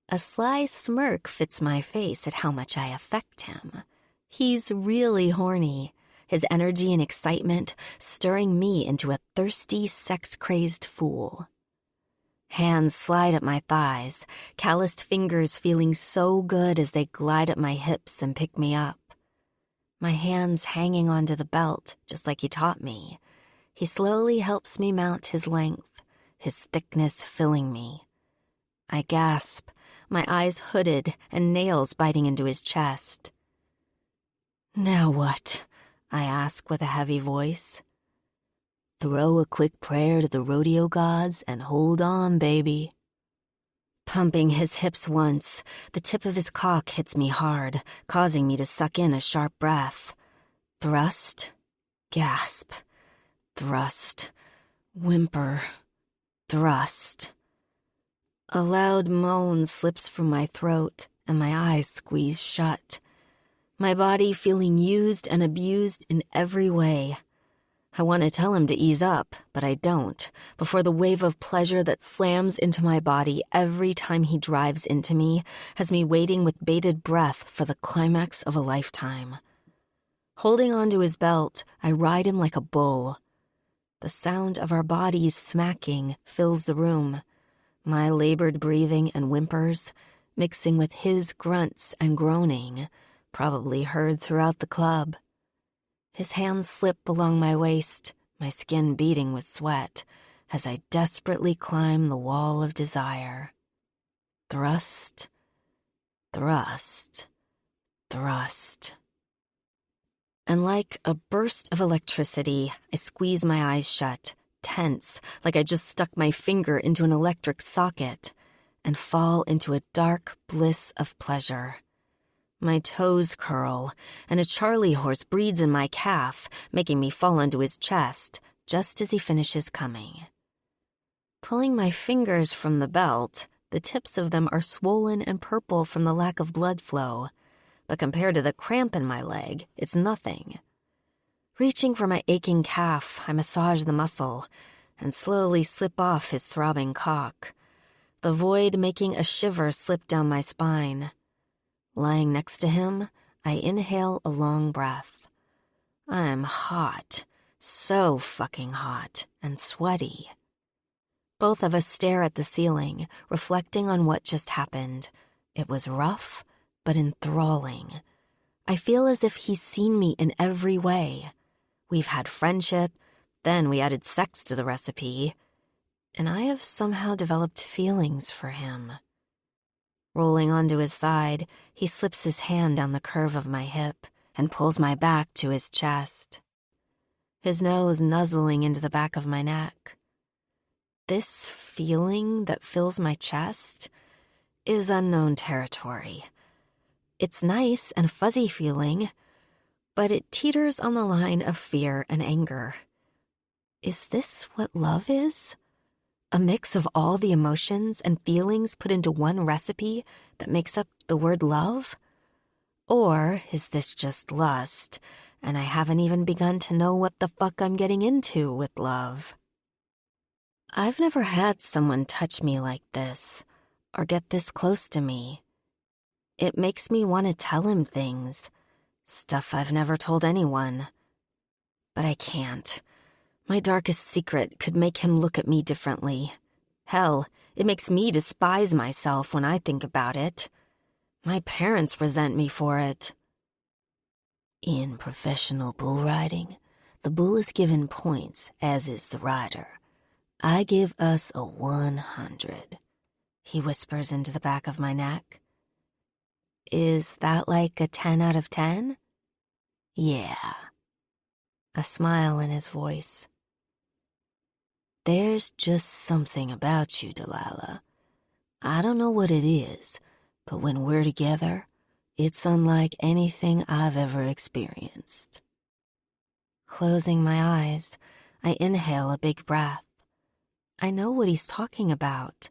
A sly smirk fits my face at how much I affect him. He's really horny, his energy and excitement stirring me into a thirsty, sex-crazed fool. Hands slide up my thighs, calloused fingers feeling so good as they glide up my hips and pick me up. My hands hanging onto the belt, just like he taught me. He slowly helps me mount his length, his thickness filling me. I gasp, my eyes hooded and nails biting into his chest. "Now what?" I ask with a heavy voice. "Throw a quick prayer to the rodeo gods and hold on, baby." Pumping his hips once, the tip of his cock hits me hard, causing me to suck in a sharp breath. Thrust, gasp, thrust, whimper, thrust. A loud moan slips from my throat, and my eyes squeeze shut. My body feeling used and abused in every way. I want to tell him to ease up, but I don't, before the wave of pleasure that slams into my body every time he drives into me has me waiting with bated breath for the climax of a lifetime. Holding onto his belt, I ride him like a bull. The sound of our bodies smacking fills the room, my labored breathing and whimpers mixing with his grunts and groaning, probably heard throughout the club. His hands slip along my waist, my skin beating with sweat, as I desperately climb the wall of desire. Thrust, thrust, thrust. And like a burst of electricity, I squeeze my eyes shut, tense, like I just stuck my finger into an electric socket, and fall into a dark bliss of pleasure. My toes curl, and a Charlie horse breeds in my calf, making me fall onto his chest just as he finishes coming. Pulling my fingers from the belt, the tips of them are swollen and purple from the lack of blood flow, but compared to the cramp in my leg, it's nothing. Reaching for my aching calf, I massage the muscle and slowly slip off his throbbing cock, the void making a shiver slip down my spine. Lying next to him, I inhale a long breath. I'm hot, so fucking hot and sweaty. Both of us stare at the ceiling, reflecting on what just happened. It was rough, but enthralling. I feel as if he's seen me in every way. We've had friendship, then we added sex to the recipe, and I have somehow developed feelings for him. Rolling onto his side, he slips his hand down the curve of my hip and pulls my back to his chest, his nose nuzzling into the back of my neck. This feeling that fills my chest is unknown territory. It's nice and fuzzy feeling, but it teeters on the line of fear and anger. Is this what love is? A mix of all the emotions and feelings put into one recipe that makes up the word love? Or is this just lust, and I haven't even begun to know what the fuck I'm getting into with love? I've never had someone touch me like this, or get this close to me. It makes me want to tell him things, stuff I've never told anyone. But I can't. My darkest secret could make him look at me differently. Hell, it makes me despise myself when I think about it. My parents resent me for it. In professional bull riding, the bull is given points, as is the rider. I give us a 100. He whispers into the back of my neck. Is that like a 10 out of 10? Yeah. A smile in his voice. There's just something about you, Delilah. I don't know what it is, but when we're together, it's unlike anything I've ever experienced. Closing my eyes, I inhale a big breath. I know what he's talking about.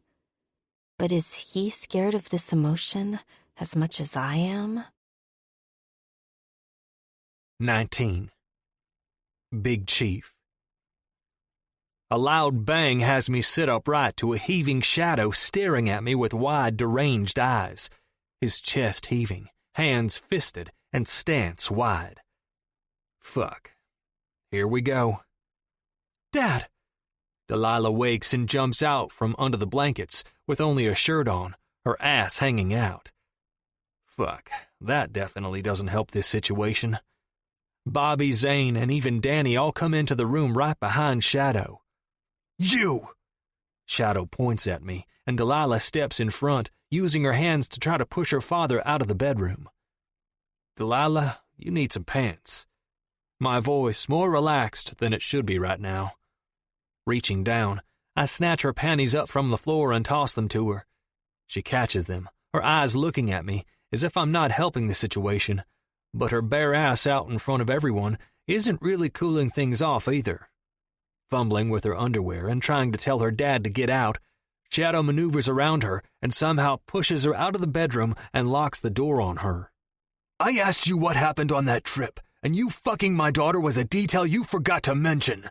But is he scared of this emotion as much as I am? 19. Big Chief. A loud bang has me sit upright to a heaving shadow staring at me with wide, deranged eyes, his chest heaving, hands fisted, and stance wide. Fuck. Here we go. Dad! Delilah wakes and jumps out from under the blankets with only a shirt on, her ass hanging out. Fuck, that definitely doesn't help this situation. Bobby, Zane, and even Danny all come into the room right behind Shadow. You! Shadow points at me, and Delilah steps in front, using her hands to try to push her father out of the bedroom. Delilah, you need some pants. My voice more relaxed than it should be right now. Reaching down, I snatch her panties up from the floor and toss them to her. She catches them, her eyes looking at me as if I'm not helping the situation, but her bare ass out in front of everyone isn't really cooling things off either. Fumbling with her underwear and trying to tell her dad to get out, Shadow maneuvers around her and somehow pushes her out of the bedroom and locks the door on her. I asked you what happened on that trip, and you fucking my daughter was a detail you forgot to mention.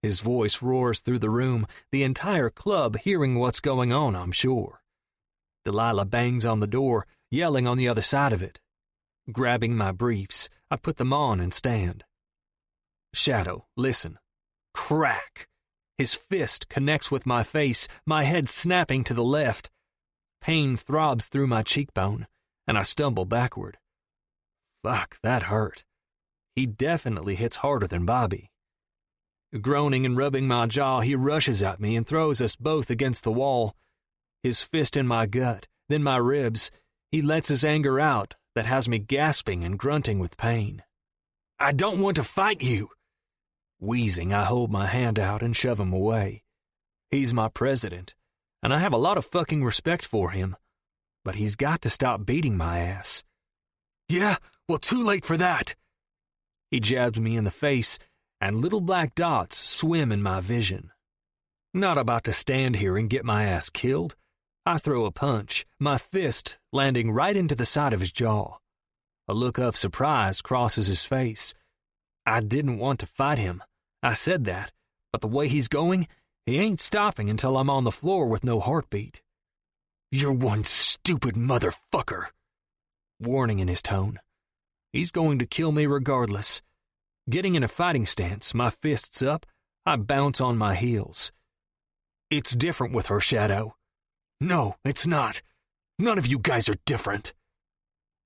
His voice roars through the room, the entire club hearing what's going on, I'm sure. Delilah bangs on the door, yelling on the other side of it. Grabbing my briefs, I put them on and stand. Shadow, listen. Crack! His fist connects with my face, my head snapping to the left. Pain throbs through my cheekbone, and I stumble backward. Fuck, that hurt. He definitely hits harder than Bobby. Groaning and rubbing my jaw, he rushes at me and throws us both against the wall. His fist in my gut, then my ribs. He lets his anger out that has me gasping and grunting with pain. I don't want to fight you. Wheezing, I hold my hand out and shove him away. He's my president, and I have a lot of fucking respect for him, but he's got to stop beating my ass. Yeah, well, too late for that. He jabs me in the face, and little black dots swim in my vision. Not about to stand here and get my ass killed. I throw a punch, my fist landing right into the side of his jaw. A look of surprise crosses his face. I didn't want to fight him. I said that, but the way he's going, he ain't stopping until I'm on the floor with no heartbeat. You're one stupid motherfucker. Warning in his tone. He's going to kill me regardless. Getting in a fighting stance, my fists up, I bounce on my heels. It's different with her, Shadow. No, it's not. None of you guys are different.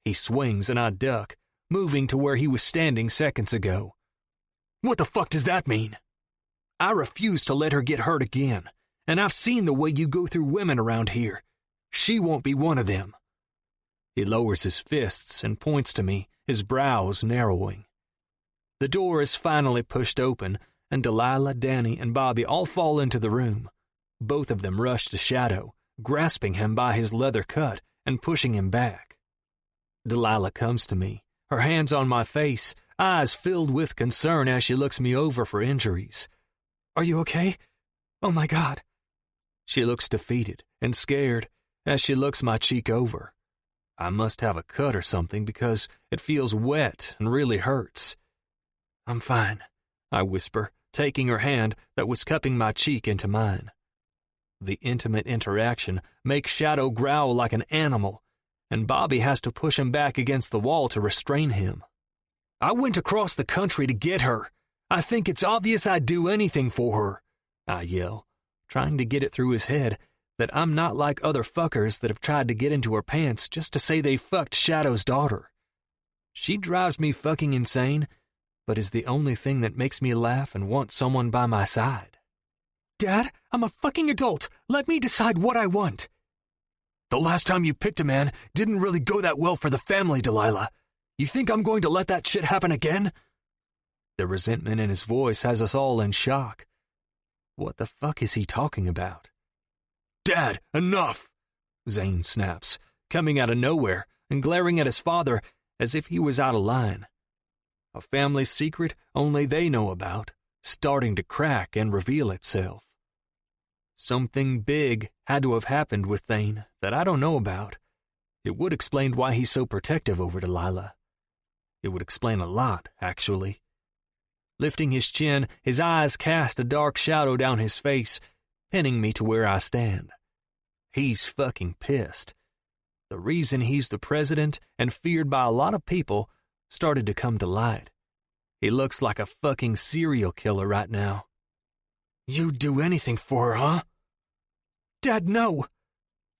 He swings and I duck, moving to where he was standing seconds ago. What the fuck does that mean? I refuse to let her get hurt again, and I've seen the way you go through women around here. She won't be one of them. He lowers his fists and points to me, his brows narrowing. The door is finally pushed open, and Delilah, Danny, and Bobby all fall into the room. Both of them rush to Shadow, grasping him by his leather cut and pushing him back. Delilah comes to me, her hands on my face, eyes filled with concern as she looks me over for injuries. Are you okay? Oh my God. She looks defeated and scared as she looks my cheek over. I must have a cut or something because it feels wet and really hurts. I'm fine, I whisper, taking her hand that was cupping my cheek into mine. The intimate interaction makes Shadow growl like an animal, and Bobby has to push him back against the wall to restrain him. I went across the country to get her. I think it's obvious I'd do anything for her, I yell, trying to get it through his head that I'm not like other fuckers that have tried to get into her pants just to say they fucked Shadow's daughter. She drives me fucking insane, but is the only thing that makes me laugh and want someone by my side. Dad, I'm a fucking adult. Let me decide what I want. The last time you picked a man didn't really go that well for the family, Delilah. You think I'm going to let that shit happen again? The resentment in his voice has us all in shock. What the fuck is he talking about? Dad, enough! Zane snaps, coming out of nowhere and glaring at his father as if he was out of line. A family secret only they know about, starting to crack and reveal itself. Something big had to have happened with Thane that I don't know about. It would explain why he's so protective over Delilah. It would explain a lot, actually. Lifting his chin, his eyes cast a dark shadow down his face, pinning me to where I stand. He's fucking pissed. The reason he's the president and feared by a lot of people started to come to light. He looks like a fucking serial killer right now. You'd do anything for her, huh? Dad, no!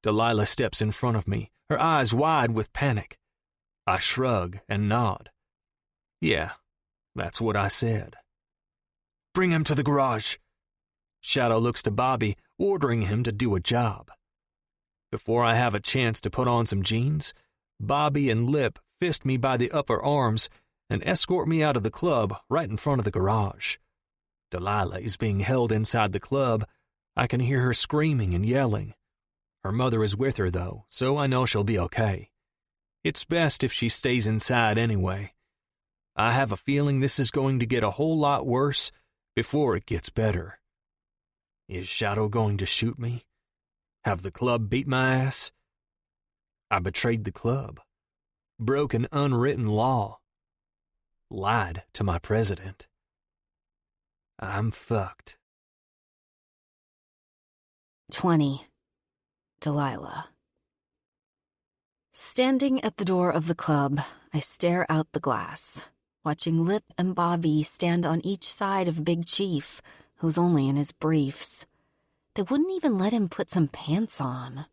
Delilah steps in front of me, her eyes wide with panic. I shrug and nod. Yeah, that's what I said. Bring him to the garage. Shadow looks to Bobby, ordering him to do a job. Before I have a chance to put on some jeans, Bobby and Lip fist me by the upper arms and escort me out of the club right in front of the garage. Delilah is being held inside the club. I can hear her screaming and yelling. Her mother is with her, though, so I know she'll be okay. It's best if she stays inside anyway. I have a feeling this is going to get a whole lot worse before it gets better. Is Shadow going to shoot me? Have the club beat my ass? I betrayed the club, broke an unwritten law, lied to my president. I'm fucked. 20. Delilah. Standing at the door of the club, I stare out the glass, watching Lip and Bobby stand on each side of Big Chief, who's only in his briefs. They wouldn't even let him put some pants on.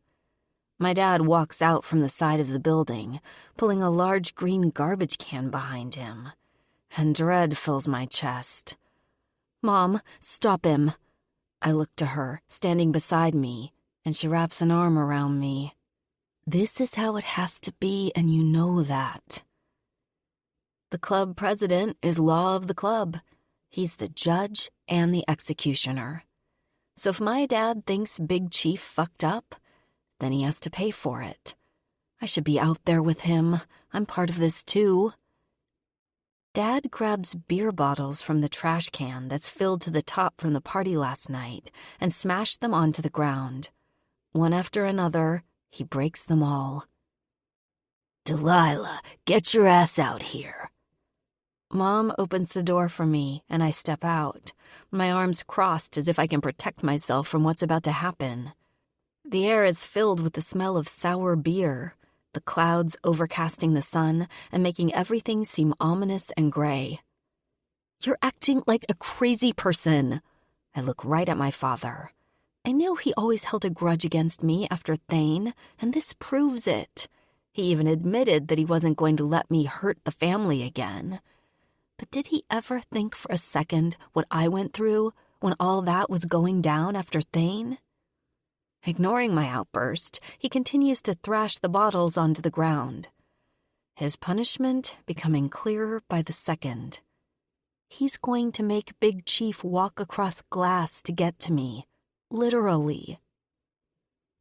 My dad walks out from the side of the building, pulling a large green garbage can behind him, and dread fills my chest. Mom, stop him. I look to her, standing beside me, and she wraps an arm around me. This is how it has to be, and you know that. The club president is law of the club. He's the judge and the executioner. So if my dad thinks Big Chief fucked up, then he has to pay for it. I should be out there with him. I'm part of this too. Dad grabs beer bottles from the trash can that's filled to the top from the party last night and smashed them onto the ground. One after another, he breaks them all. Delilah, get your ass out here. Mom opens the door for me, and I step out, my arms crossed as if I can protect myself from what's about to happen. The air is filled with the smell of sour beer, the clouds overcasting the sun and making everything seem ominous and gray. You're acting like a crazy person. I look right at my father. I knew he always held a grudge against me after Thane, and this proves it. He even admitted that he wasn't going to let me hurt the family again. But did he ever think for a second what I went through when all that was going down after Thane? Ignoring my outburst, he continues to thrash the bottles onto the ground. His punishment becoming clearer by the second. He's going to make Big Chief walk across glass to get to me. Literally.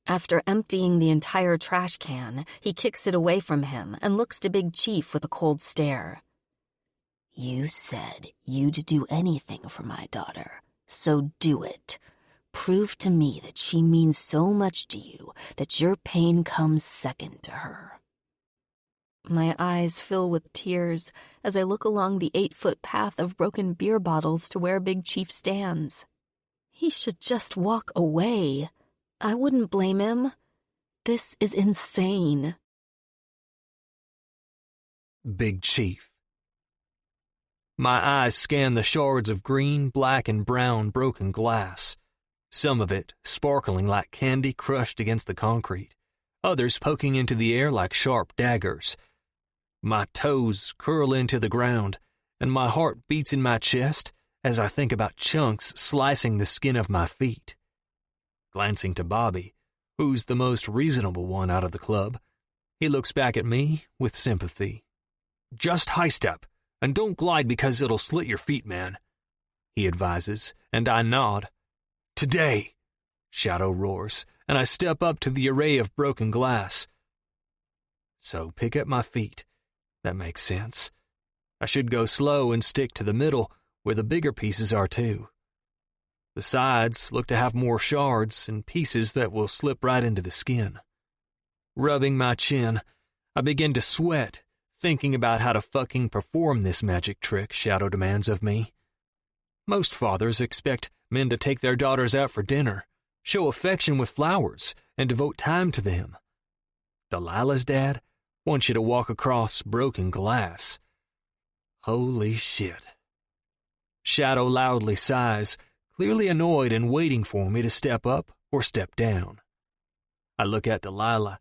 After emptying the entire trash can, he kicks it away from him and looks to Big Chief with a cold stare. You said you'd do anything for my daughter, so do it. Prove to me that she means so much to you that your pain comes second to her. My eyes fill with tears as I look along the 8-foot path of broken beer bottles to where Big Chief stands. He should just walk away. I wouldn't blame him. This is insane. Big Chief. My eyes scan the shards of green, black, and brown broken glass. some of it sparkling like candy crushed against the concrete, others poking into the air like sharp daggers. My toes curl into the ground, and my heart beats in my chest as I think about chunks slicing the skin of my feet. Glancing to Bobby, who's the most reasonable one out of the club, he looks back at me with sympathy. "Just high step, and don't glide because it'll slit your feet, man," he advises, and I nod. "Today," Shadow roars, and I step up to the array of broken glass. So pick up my feet. That makes sense. I should go slow and stick to the middle, where the bigger pieces are too. The sides look to have more shards and pieces that will slip right into the skin. Rubbing my chin, I begin to sweat, thinking about how to fucking perform this magic trick Shadow demands of me. Most fathers expect men to take their daughters out for dinner, show affection with flowers, and devote time to them. Delilah's dad wants you to walk across broken glass. Holy shit. Shadow loudly sighs, clearly annoyed and waiting for me to step up or step down. I look at Delilah,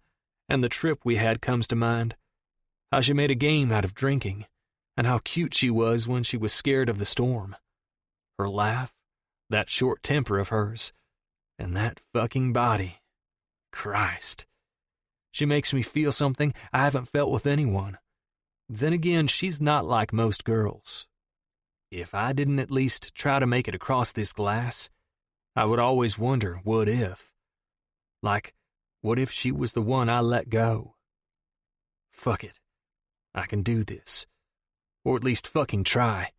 and the trip we had comes to mind. How she made a game out of drinking, and how cute she was when she was scared of the storm. Her laugh, that short temper of hers, and that fucking body. Christ. She makes me feel something I haven't felt with anyone. Then again, she's not like most girls. If I didn't at least try to make it across this glass, I would always wonder what if. Like, what if she was the one I let go? Fuck it. I can do this. Or at least fucking try.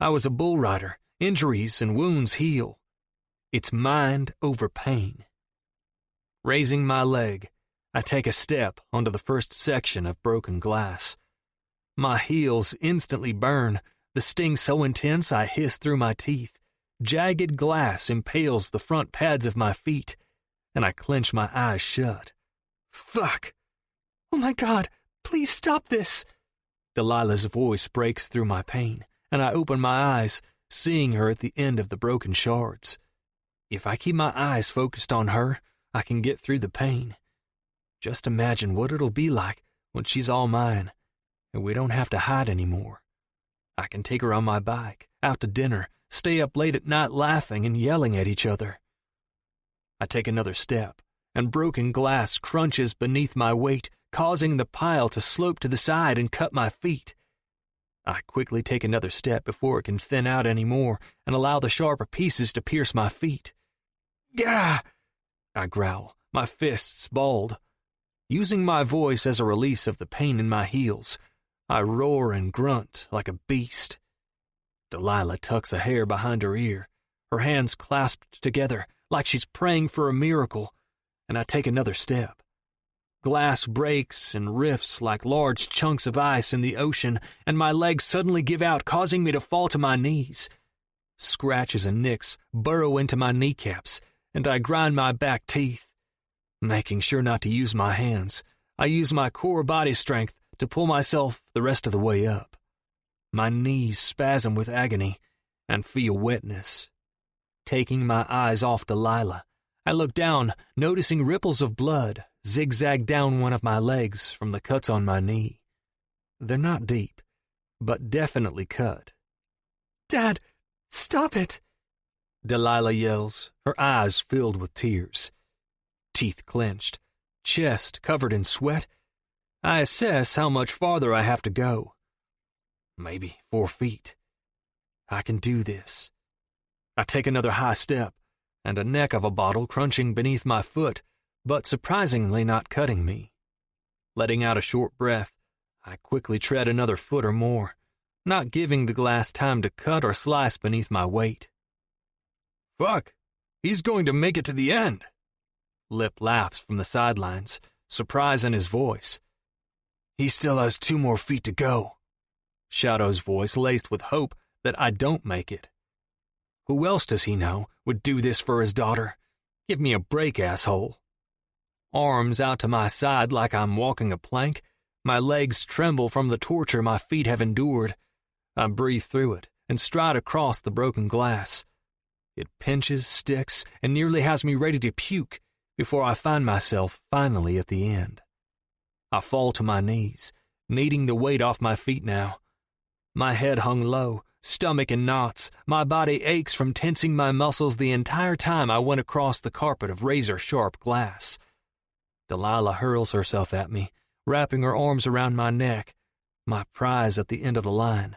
I was a bull rider. Injuries and wounds heal. It's mind over pain. Raising my leg, I take a step onto the first section of broken glass. My heels instantly burn, the sting so intense I hiss through my teeth. Jagged glass impales the front pads of my feet, and I clench my eyes shut. Fuck! Oh my God, please stop this! Delilah's voice breaks through my pain, and I open my eyes, seeing her at the end of the broken shards. If I keep my eyes focused on her, I can get through the pain. Just imagine what it'll be like when she's all mine, and we don't have to hide anymore. I can take her on my bike, out to dinner, stay up late at night laughing and yelling at each other. I take another step, and broken glass crunches beneath my weight, causing the pile to slope to the side and cut my feet. I quickly take another step before it can thin out any more and allow the sharper pieces to pierce my feet. Gah! I growl, my fists balled. Using my voice as a release of the pain in my heels, I roar and grunt like a beast. Delilah tucks a hair behind her ear, her hands clasped together like she's praying for a miracle, and I take another step. Glass breaks and rifts like large chunks of ice in the ocean, and my legs suddenly give out, causing me to fall to my knees. Scratches and nicks burrow into my kneecaps, and I grind my back teeth. Making sure not to use my hands, I use my core body strength to pull myself the rest of the way up. My knees spasm with agony and feel wetness. Taking my eyes off Delilah, I look down, noticing ripples of blood zigzag down one of my legs from the cuts on my knee. They're not deep, but definitely cut. Dad, stop it! Delilah yells, her eyes filled with tears. Teeth clenched, chest covered in sweat, I assess how much farther I have to go. Maybe 4 feet. I can do this. I take another high step, and a neck of a bottle crunching beneath my foot, but surprisingly not cutting me. Letting out a short breath, I quickly tread another foot or more, not giving the glass time to cut or slice beneath my weight. Fuck, he's going to make it to the end. Lip laughs from the sidelines, surprise in his voice. He still has 2 more feet to go. Shadow's voice laced with hope that I don't make it. Who else does he know would do this for his daughter? Give me a break, asshole. Arms out to my side like I'm walking a plank, my legs tremble from the torture my feet have endured. I breathe through it and stride across the broken glass. It pinches, sticks, and nearly has me ready to puke before I find myself finally at the end. I fall to my knees, needing the weight off my feet now. My head hung low, stomach in knots. My body aches from tensing my muscles the entire time I went across the carpet of razor-sharp glass. Delilah hurls herself at me, wrapping her arms around my neck, my prize at the end of the line.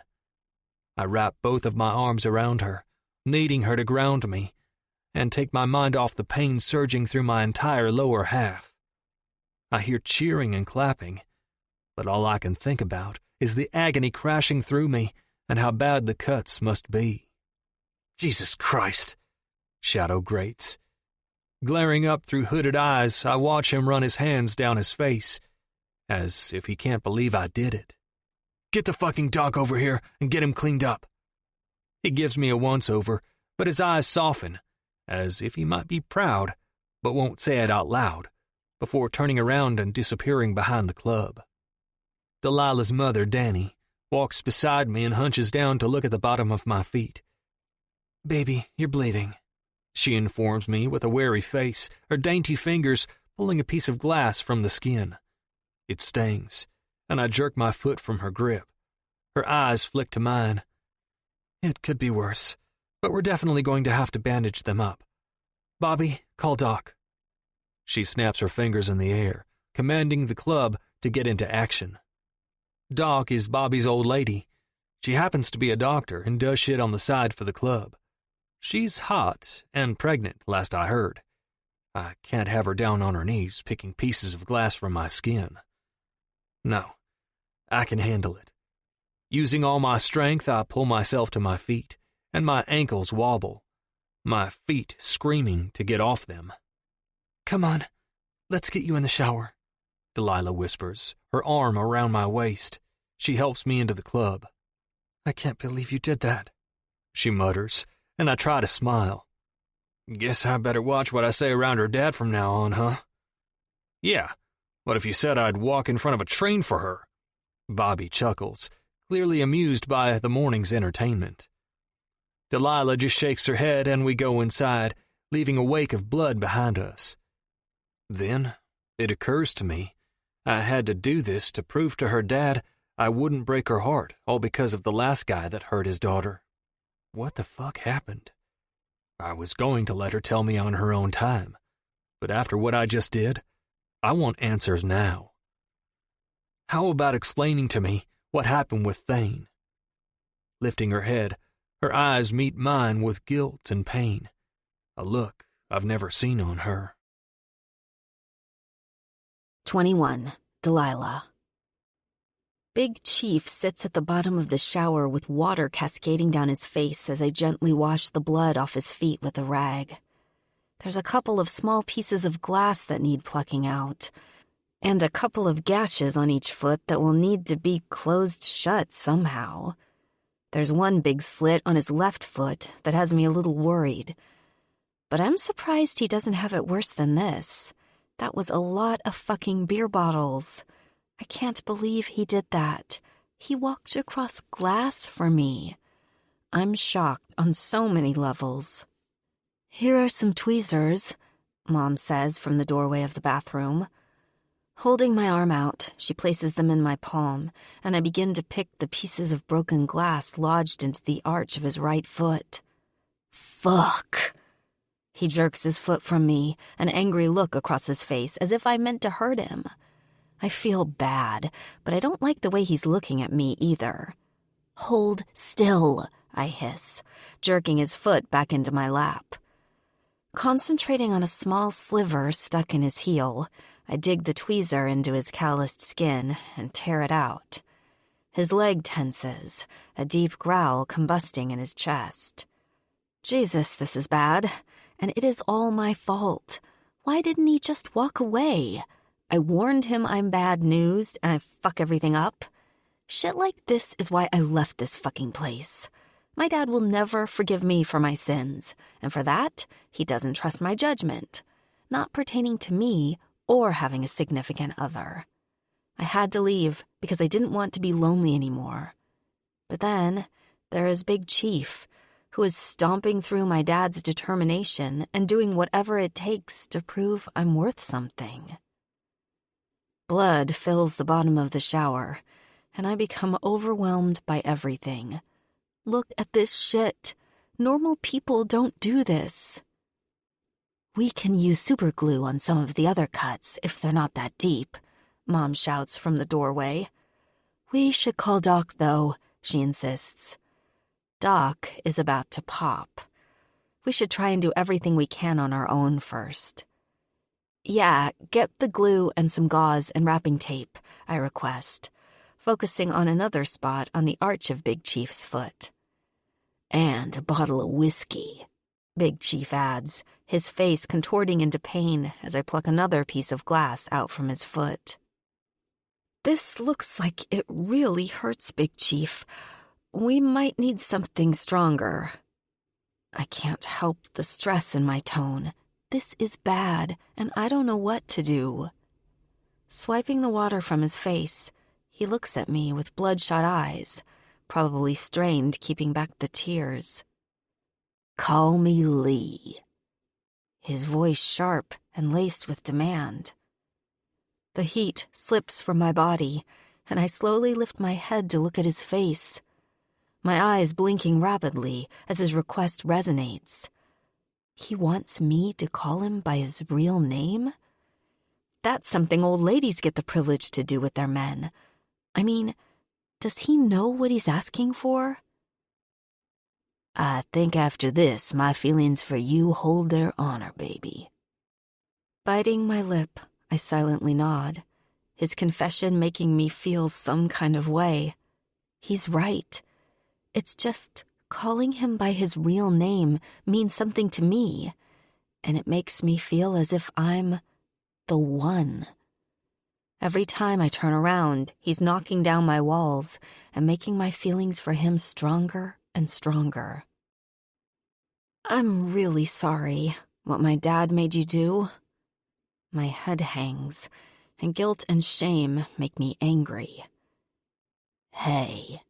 I wrap both of my arms around her, needing her to ground me, and take my mind off the pain surging through my entire lower half. I hear cheering and clapping, but all I can think about is the agony crashing through me and how bad the cuts must be. Jesus Christ! Shadow grates. Glaring up through hooded eyes, I watch him run his hands down his face, as if he can't believe I did it. Get the fucking dog over here and get him cleaned up. He gives me a once-over, but his eyes soften, as if he might be proud, but won't say it out loud, before turning around and disappearing behind the club. Delilah's mother, Danny, walks beside me and hunches down to look at the bottom of my feet. "Baby, you're bleeding," she informs me with a wary face, her dainty fingers pulling a piece of glass from the skin. It stings, and I jerk my foot from her grip. Her eyes flick to mine. "It could be worse, but we're definitely going to have to bandage them up. Bobby, call Doc." She snaps her fingers in the air, commanding the club to get into action. Doc is Bobby's old lady. She happens to be a doctor and does shit on the side for the club. She's hot and pregnant, last I heard. I can't have her down on her knees picking pieces of glass from my skin. No, I can handle it. Using all my strength, I pull myself to my feet, and my ankles wobble, my feet screaming to get off them. "Come on, let's get you in the shower," Delilah whispers, her arm around my waist. She helps me into the club. "I can't believe you did that," she mutters, and I try to smile. "Guess I better watch what I say around her dad from now on, huh?" "Yeah, what if you said I'd walk in front of a train for her?" Bobby chuckles, clearly amused by the morning's entertainment. Delilah just shakes her head and we go inside, leaving a wake of blood behind us. Then it occurs to me I had to do this to prove to her dad I wouldn't break her heart, all because of the last guy that hurt his daughter. What the fuck happened? I was going to let her tell me on her own time, but after what I just did, I want answers now. How about explaining to me what happened with Thane? Lifting her head, her eyes meet mine with guilt and pain, a look I've never seen on her. 21. Delilah. Big Chief sits at the bottom of the shower with water cascading down his face as I gently wash the blood off his feet with a rag. There's a couple of small pieces of glass that need plucking out, and a couple of gashes on each foot that will need to be closed shut somehow. There's one big slit on his left foot that has me a little worried. But I'm surprised he doesn't have it worse than this. That was a lot of fucking beer bottles. I can't believe he did that. He walked across glass for me. I'm shocked on so many levels. "Here are some tweezers," Mom says from the doorway of the bathroom. Holding my arm out, she places them in my palm, and I begin to pick the pieces of broken glass lodged into the arch of his right foot. Fuck! He jerks his foot from me, an angry look across his face, as if I meant to hurt him. I feel bad, but I don't like the way he's looking at me either. "Hold still," I hiss, jerking his foot back into my lap. Concentrating on a small sliver stuck in his heel, I dig the tweezer into his calloused skin and tear it out. His leg tenses, a deep growl combusting in his chest. Jesus, this is bad, and it is all my fault. Why didn't he just walk away? I warned him I'm bad news and I fuck everything up. Shit like this is why I left this fucking place. My dad will never forgive me for my sins, and for that, he doesn't trust my judgment, not pertaining to me or having a significant other. I had to leave because I didn't want to be lonely anymore. But then, there is Big Chief, who is stomping through my dad's determination and doing whatever it takes to prove I'm worth something. Blood fills the bottom of the shower, and I become overwhelmed by everything. Look at this shit. Normal people don't do this. We can use super glue on some of the other cuts if they're not that deep, Mom shouts from the doorway. We should call Doc, though, she insists. Doc is about to pop. We should try and do everything we can on our own first. Yeah, get the glue and some gauze and wrapping tape, I request, focusing on another spot on the arch of Big Chief's foot. And a bottle of whiskey, Big Chief adds, his face contorting into pain as I pluck another piece of glass out from his foot. This looks like it really hurts, Big Chief. We might need something stronger. I can't help the stress in my tone. This is bad, and I don't know what to do. Swiping the water from his face, he looks at me with bloodshot eyes, probably strained keeping back the tears. Call me Lee. His voice sharp and laced with demand. The heat slips from my body, and I slowly lift my head to look at his face, my eyes blinking rapidly as his request resonates. He wants me to call him by his real name? That's something old ladies get the privilege to do with their men. I mean, does he know what he's asking for? I think after this, my feelings for you hold their honor, baby. Biting my lip, I silently nod, his confession making me feel some kind of way. He's right. It's just calling him by his real name means something to me, and it makes me feel as if I'm the one. Every time I turn around, he's knocking down my walls and making my feelings for him stronger and stronger. I'm really sorry what my dad made you do. My head hangs, and guilt and shame make me angry. Hey.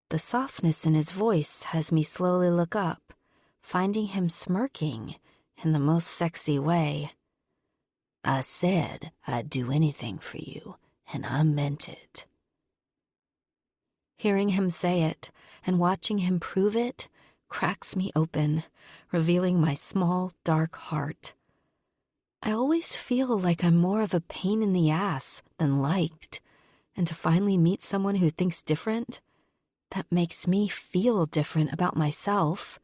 The softness in his voice has me slowly look up, finding him smirking in the most sexy way. I said I'd do anything for you, and I meant it. Hearing him say it and watching him prove it cracks me open, revealing my small, dark heart. I always feel like I'm more of a pain in the ass than liked, and to finally meet someone who thinks different, that makes me feel different about myself,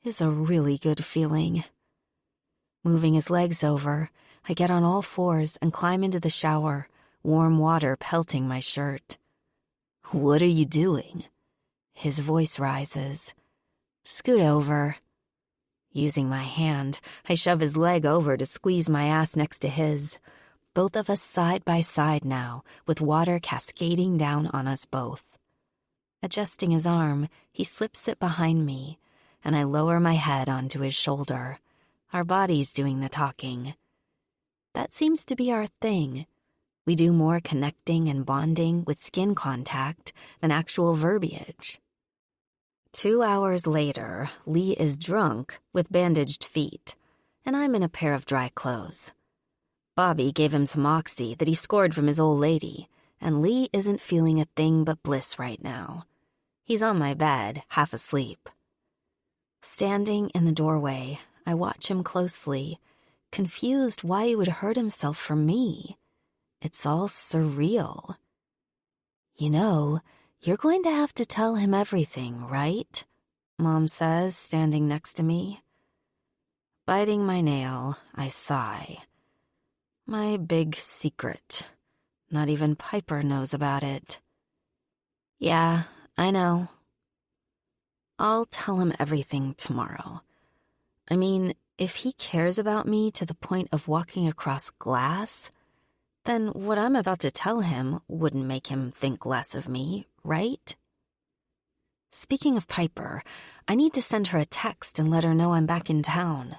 is a really good feeling. Moving his legs over, I get on all fours and climb into the shower, warm water pelting my shirt. What are you doing? His voice rises. Scoot over. Using my hand, I shove his leg over to squeeze my ass next to his. Both of us side by side now, with water cascading down on us both. Adjusting his arm, he slips it behind me, and I lower my head onto his shoulder, our bodies doing the talking. That seems to be our thing. We do more connecting and bonding with skin contact than actual verbiage. 2 hours later, Lee is drunk with bandaged feet, and I'm in a pair of dry clothes. Bobby gave him some oxy that he scored from his old lady, and Lee isn't feeling a thing but bliss right now. He's on my bed, half asleep. Standing in the doorway, I watch him closely, confused why he would hurt himself for me. It's all surreal. You know, you're going to have to tell him everything, right? Mom says, standing next to me. Biting my nail, I sigh. My big secret. Not even Piper knows about it. Yeah, I know. I'll tell him everything tomorrow. I mean, if he cares about me to the point of walking across glass, then what I'm about to tell him wouldn't make him think less of me, right? Speaking of Piper, I need to send her a text and let her know I'm back in town.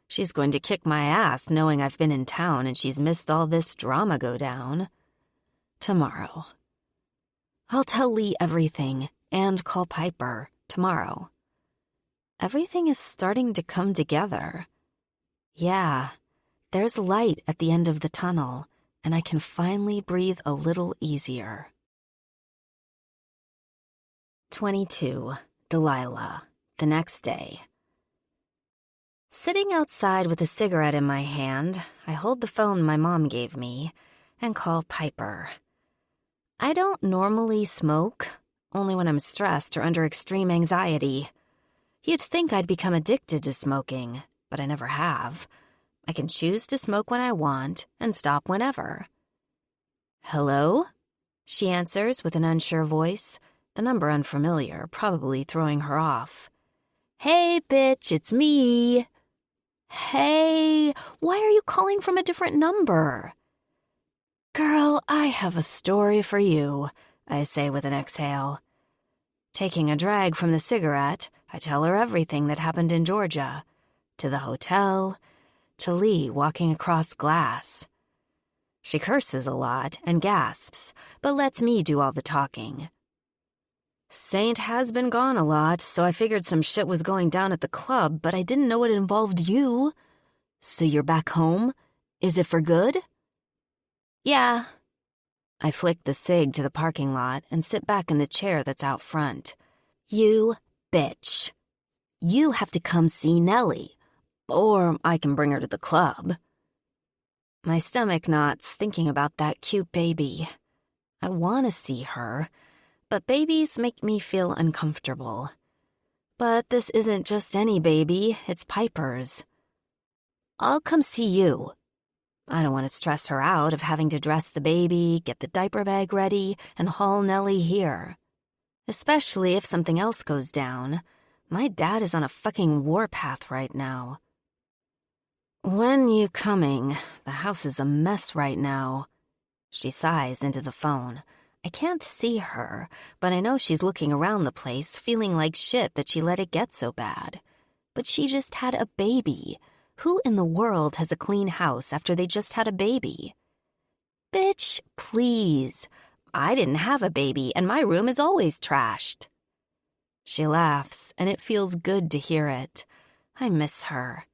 She's going to kick my ass knowing I've been in town and she's missed all this drama go down. Tomorrow. I'll tell Lee everything and call Piper tomorrow. Everything is starting to come together. Yeah, there's light at the end of the tunnel, and I can finally breathe a little easier. 22. Delilah. The next day. Sitting outside with a cigarette in my hand, I hold the phone my mom gave me and call Piper. I don't normally smoke, only when I'm stressed or under extreme anxiety. You'd think I'd become addicted to smoking, but I never have. I can choose to smoke when I want and stop whenever. Hello? She answers with an unsure voice, the number unfamiliar, probably throwing her off. Hey, bitch, it's me. Hey, why are you calling from a different number? Girl, I have a story for you, I say with an exhale. Taking a drag from the cigarette, I tell her everything that happened in Georgia. To the hotel, to Lee walking across glass. She curses a lot and gasps, but lets me do all the talking. Saint has been gone a lot, so I figured some shit was going down at the club, but I didn't know it involved you. So you're back home? Is it for good? Yeah. I flick the cig to the parking lot and sit back in the chair that's out front. You bitch. You have to come see Nellie, or I can bring her to the club. My stomach knots thinking about that cute baby. I want to see her, but babies make me feel uncomfortable. But this isn't just any baby, it's Piper's. I'll come see you. I don't want to stress her out of having to dress the baby, get the diaper bag ready, and haul Nellie here. Especially if something else goes down. My dad is on a fucking warpath right now. When you coming? The house is a mess right now. She sighs into the phone. I can't see her, but I know she's looking around the place, feeling like shit that she let it get so bad. But she just had a baby. Who in the world has a clean house after they just had a baby? Bitch, please. I didn't have a baby, and my room is always trashed. She laughs, and it feels good to hear it. I miss her.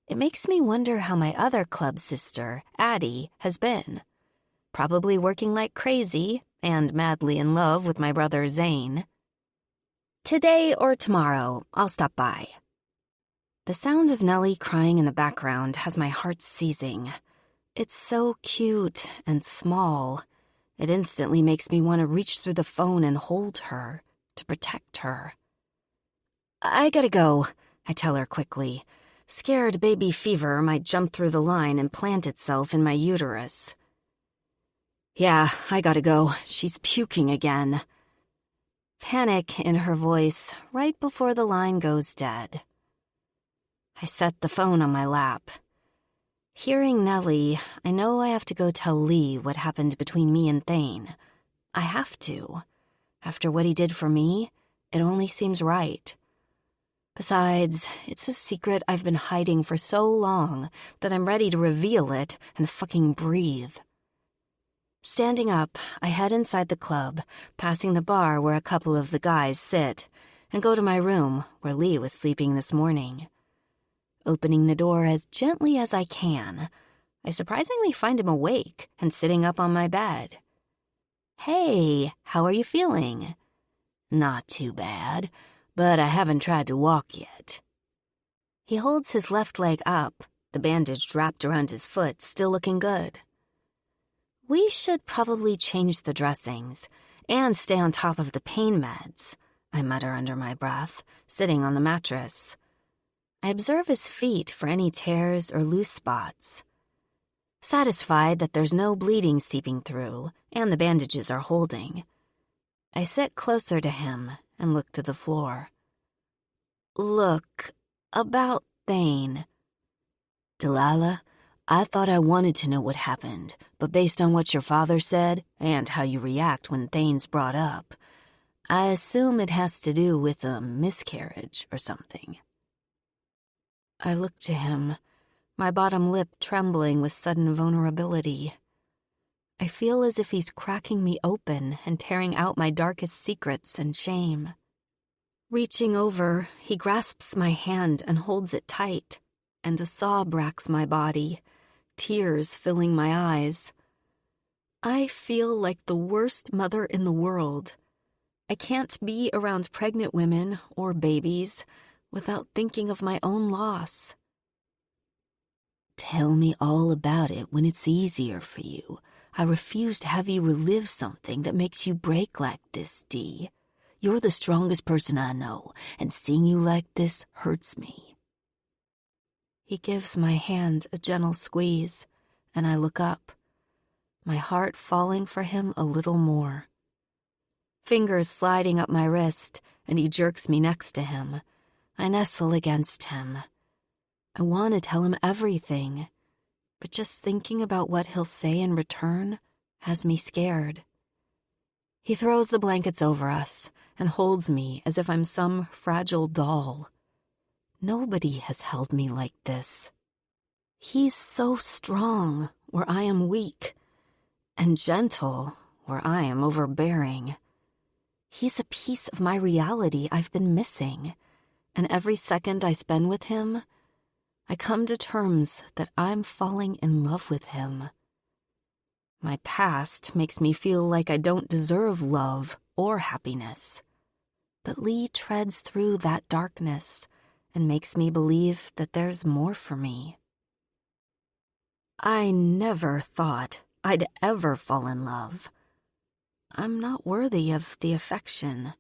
It makes me wonder how my other club sister, Addie, has been. Probably working like crazy, and madly in love with my brother Zane. Today or tomorrow, I'll stop by. The sound of Nellie crying in the background has my heart seizing. It's so cute and small. It instantly makes me want to reach through the phone and hold her, to protect her. I gotta go, I tell her quickly. Scared baby fever might jump through the line and plant itself in my uterus. Yeah, I gotta go. She's puking again. Panic in her voice right before the line goes dead. I set the phone on my lap. Hearing Nellie, I know I have to go tell Lee what happened between me and Thane. I have to. After what he did for me, it only seems right. Besides, it's a secret I've been hiding for so long that I'm ready to reveal it and fucking breathe. Standing up, I head inside the club, passing the bar where a couple of the guys sit, and go to my room where Lee was sleeping this morning. Opening the door as gently as I can, I surprisingly find him awake and sitting up on my bed. Hey, how are you feeling? Not too bad, but I haven't tried to walk yet. He holds his left leg up, the bandage wrapped around his foot still looking good. We should probably change the dressings and stay on top of the pain meds, I mutter under my breath, sitting on the mattress. I observe his feet for any tears or loose spots. Satisfied that there's no bleeding seeping through and the bandages are holding, I sit closer to him and look to the floor. Look, about Thane. Delilah, I thought I wanted to know what happened, but based on what your father said and how you react when Thane's brought up, I assume it has to do with a miscarriage or something. I look to him, my bottom lip trembling with sudden vulnerability. I feel as if he's cracking me open and tearing out my darkest secrets and shame. Reaching over, he grasps my hand and holds it tight, and a sob racks my body, tears filling my eyes. I feel like the worst mother in the world. I can't be around pregnant women or babies without thinking of my own loss. Tell me all about it when it's easier for you. I refuse to have you relive something that makes you break like this, Dee. You're the strongest person I know, and seeing you like this hurts me. He gives my hand a gentle squeeze, and I look up, my heart falling for him a little more. Fingers sliding up my wrist, and he jerks me next to him. I nestle against him. I want to tell him everything, but just thinking about what he'll say in return has me scared. He throws the blankets over us and holds me as if I'm some fragile doll. Nobody has held me like this. He's so strong where I am weak, and gentle where I am overbearing. He's a piece of my reality I've been missing, and every second I spend with him, I come to terms that I'm falling in love with him. My past makes me feel like I don't deserve love or happiness. But Lee treads through that darkness and makes me believe that there's more for me. I never thought I'd ever fall in love. I'm not worthy of the affection.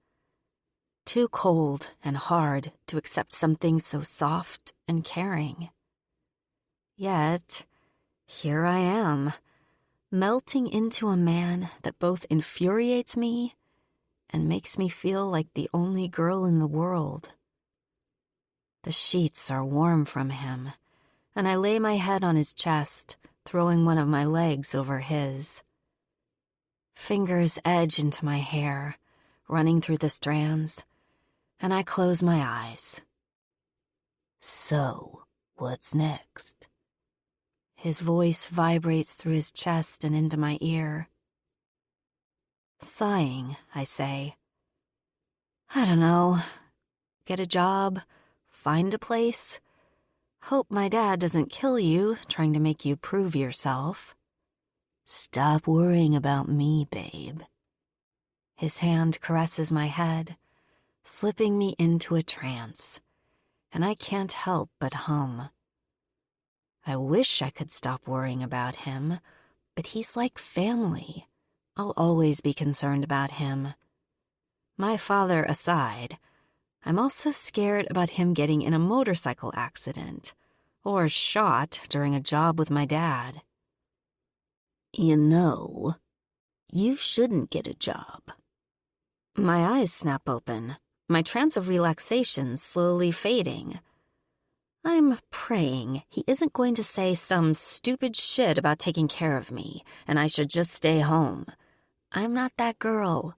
Too cold and hard to accept something so soft and caring. Yet, here I am, melting into a man that both infuriates me and makes me feel like the only girl in the world. The sheets are warm from him, and I lay my head on his chest, throwing one of my legs over his. Fingers edge into my hair, running through the strands, and I close my eyes. So, what's next? His voice vibrates through his chest and into my ear. Sighing, I say, I don't know. Get a job, find a place. Hope my dad doesn't kill you trying to make you prove yourself. Stop worrying about me, babe. His hand caresses my head, slipping me into a trance, and I can't help but hum. I wish I could stop worrying about him, but he's like family. I'll always be concerned about him. My father aside, I'm also scared about him getting in a motorcycle accident or shot during a job with my dad. You know, you shouldn't get a job. My eyes snap open, my trance of relaxation slowly fading. I'm praying he isn't going to say some stupid shit about taking care of me, and I should just stay home. I'm not that girl.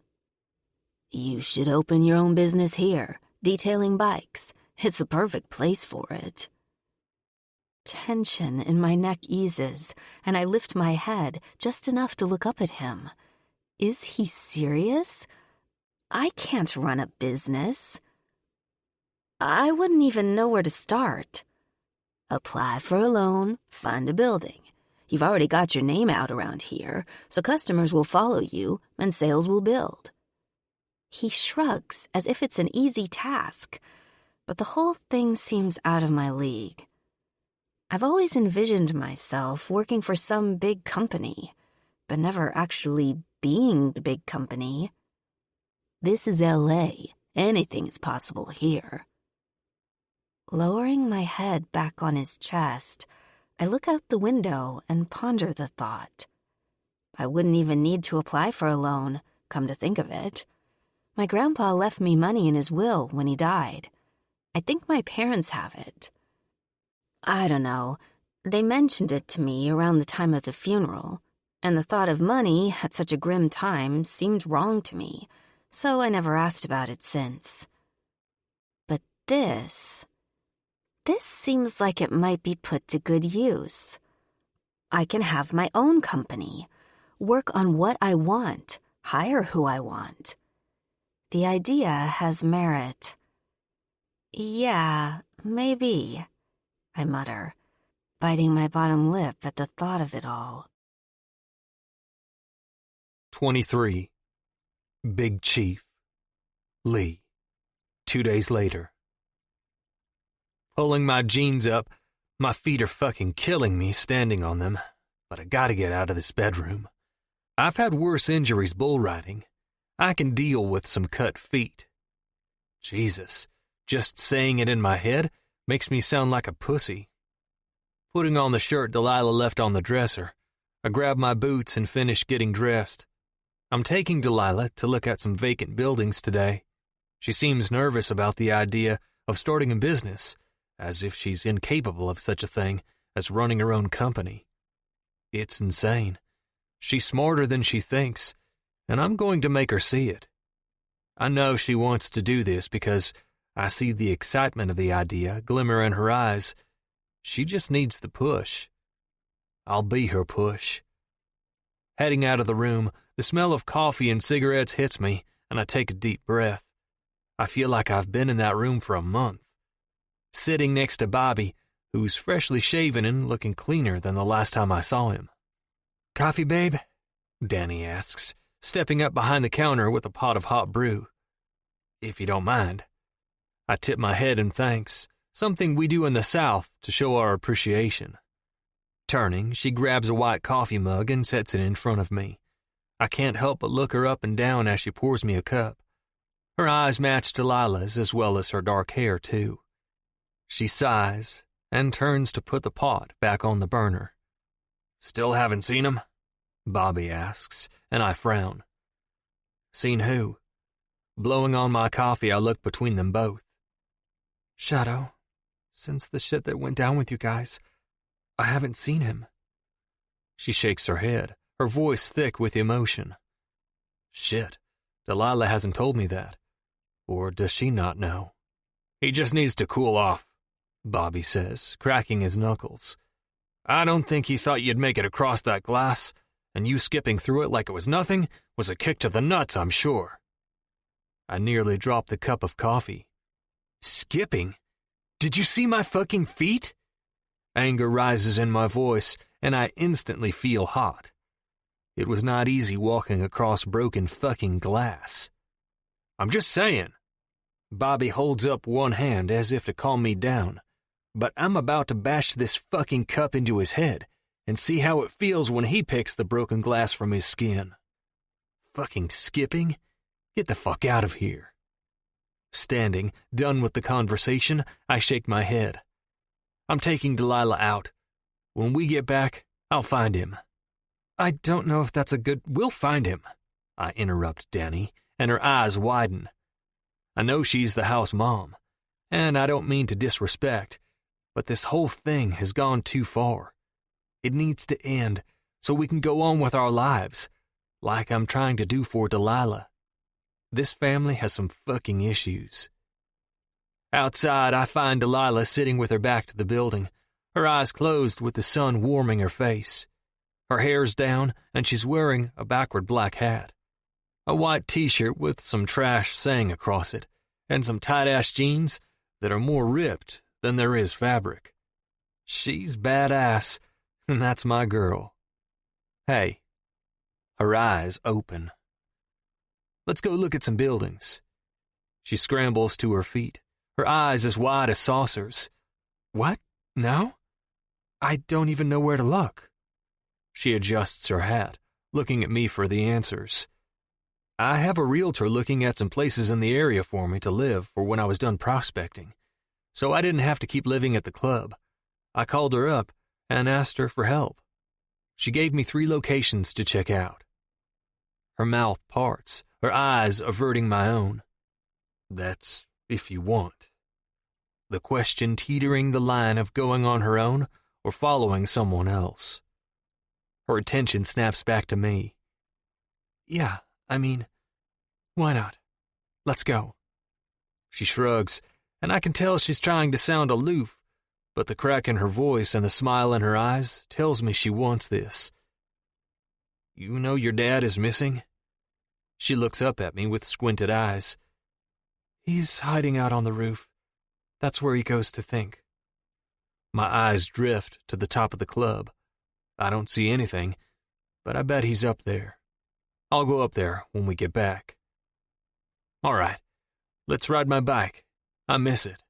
You should open your own business here, detailing bikes. It's the perfect place for it. Tension in my neck eases, and I lift my head just enough to look up at him. Is he serious? I can't run a business. I wouldn't even know where to start. Apply for a loan, find a building. You've already got your name out around here, so customers will follow you and sales will build. He shrugs as if it's an easy task, but the whole thing seems out of my league. I've always envisioned myself working for some big company, but never actually being the big company. This is LA. Anything is possible here. Lowering my head back on his chest, I look out the window and ponder the thought. I wouldn't even need to apply for a loan, come to think of it. My grandpa left me money in his will when he died. I think my parents have it. I don't know. They mentioned it to me around the time of the funeral, and the thought of money at such a grim time seemed wrong to me, so I never asked about it since. But this seems like it might be put to good use. I can have my own company, work on what I want, hire who I want. The idea has merit. Yeah, maybe, I mutter, biting my bottom lip at the thought of it all. 23. Big Chief. Lee. 2 days later. Pulling my jeans up, my feet are fucking killing me standing on them, but I gotta get out of this bedroom. I've had worse injuries bull riding. I can deal with some cut feet. Jesus, just saying it in my head makes me sound like a pussy. Putting on the shirt Delilah left on the dresser, I grab my boots and finish getting dressed. I'm taking Delilah to look at some vacant buildings today. She seems nervous about the idea of starting a business, as if she's incapable of such a thing as running her own company. It's insane. She's smarter than she thinks, and I'm going to make her see it. I know she wants to do this because I see the excitement of the idea glimmer in her eyes. She just needs the push. I'll be her push. Heading out of the room, the smell of coffee and cigarettes hits me, and I take a deep breath. I feel like I've been in that room for a month. Sitting next to Bobby, who's freshly shaven and looking cleaner than the last time I saw him. "Coffee, babe?" Danny asks, stepping up behind the counter with a pot of hot brew. "If you don't mind." I tip my head in thanks, something we do in the South to show our appreciation. Turning, she grabs a white coffee mug and sets it in front of me. I can't help but look her up and down as she pours me a cup. Her eyes match Delilah's as well as her dark hair, too. She sighs and turns to put the pot back on the burner. "Still haven't seen him?" Bobby asks, and I frown. "Seen who?" Blowing on my coffee, I look between them both. Shadow, since the shit that went down with you guys, I haven't seen him. She shakes her head, her voice thick with emotion. Shit, Delilah hasn't told me that. Or does she not know? "He just needs to cool off," Bobby says, cracking his knuckles. "I don't think he thought you'd make it across that glass, and you skipping through it like it was nothing was a kick to the nuts, I'm sure." I nearly dropped the cup of coffee. "Skipping? Did you see my fucking feet?" Anger rises in my voice, and I instantly feel hot. It was not easy walking across broken fucking glass. "I'm just saying." Bobby holds up one hand as if to calm me down, but I'm about to bash this fucking cup into his head and see how it feels when he picks the broken glass from his skin. Fucking skipping? Get the fuck out of here. Standing, done with the conversation, I shake my head. I'm taking Delilah out. When we get back, I'll find him. I don't know if that's a good... We'll find him, I interrupt Danny, and her eyes widen. I know she's the house mom, and I don't mean to disrespect, but this whole thing has gone too far. It needs to end so we can go on with our lives, like I'm trying to do for Delilah. This family has some fucking issues. Outside, I find Delilah sitting with her back to the building, her eyes closed with the sun warming her face. Her hair's down, and she's wearing a backward black hat, a white t-shirt with some trash saying across it, and some tight-ass jeans that are more ripped than there is fabric. She's badass, and that's my girl. Hey. Her eyes open. Let's go look at some buildings. She scrambles to her feet, her eyes as wide as saucers. What? Now? I don't even know where to look. She adjusts her hat, looking at me for the answers. I have a realtor looking at some places in the area for me to live for when I was done prospecting, so I didn't have to keep living at the club. I called her up and asked her for help. She gave me 3 locations to check out. Her mouth parts, her eyes averting my own. That's if you want. The question teetering the line of going on her own or following someone else. Her attention snaps back to me. Yeah, I mean, why not? Let's go. She shrugs, and I can tell she's trying to sound aloof, but the crack in her voice and the smile in her eyes tells me she wants this. You know your dad is missing? She looks up at me with squinted eyes. He's hiding out on the roof. That's where he goes to think. My eyes drift to the top of the club. I don't see anything, but I bet he's up there. I'll go up there when we get back. All right, let's ride my bike. I miss it.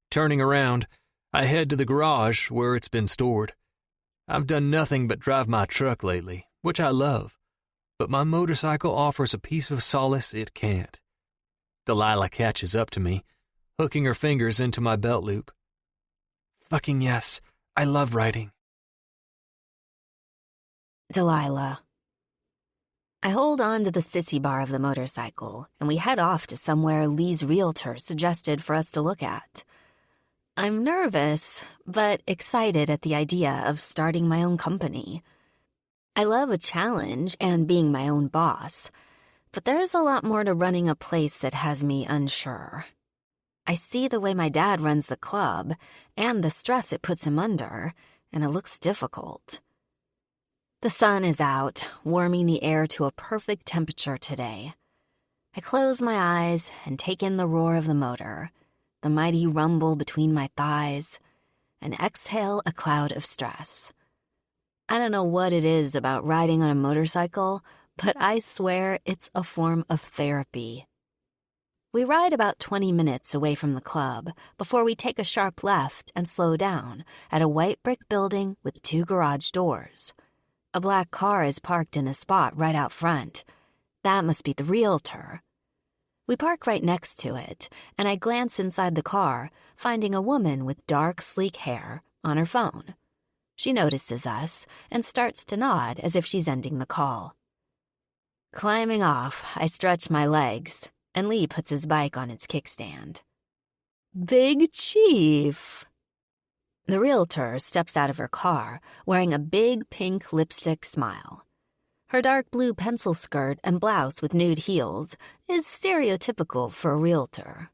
Turning around, I head to the garage where it's been stored. I've done nothing but drive my truck lately, which I love, but my motorcycle offers a piece of solace it can't. Delilah catches up to me, hooking her fingers into my belt loop. Fucking yes, I love riding. Delilah. I hold on to the sissy bar of the motorcycle, and we head off to somewhere Lee's realtor suggested for us to look at. I'm nervous, but excited at the idea of starting my own company. I love a challenge and being my own boss, but there's a lot more to running a place that has me unsure. I see the way my dad runs the club and the stress it puts him under, and it looks difficult. The sun is out, warming the air to a perfect temperature today. I close my eyes and take in the roar of the motor, the mighty rumble between my thighs, and exhale a cloud of stress. I don't know what it is about riding on a motorcycle, but I swear it's a form of therapy. We ride about 20 minutes away from the club before we take a sharp left and slow down at a white brick building with 2 garage doors. A black car is parked in a spot right out front. That must be the realtor. We park right next to it, and I glance inside the car, finding a woman with dark, sleek hair on her phone. She notices us and starts to nod as if she's ending the call. Climbing off, I stretch my legs, and Lee puts his bike on its kickstand. Big Chief! The realtor steps out of her car, wearing a big pink lipstick smile. Her dark blue pencil skirt and blouse with nude heels is stereotypical for a realtor.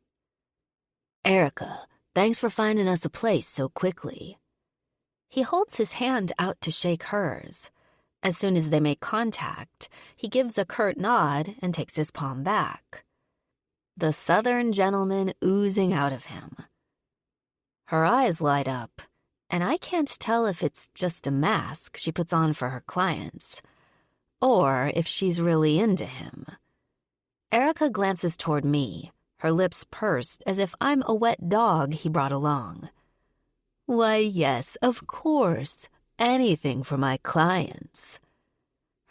Erica, thanks for finding us a place so quickly. He holds his hand out to shake hers. As soon as they make contact, he gives a curt nod and takes his palm back. The southern gentleman oozing out of him. Her eyes light up, and I can't tell if it's just a mask she puts on for her clients, or if she's really into him. Erica glances toward me, her lips pursed as if I'm a wet dog he brought along. Why, yes, of course, anything for my clients.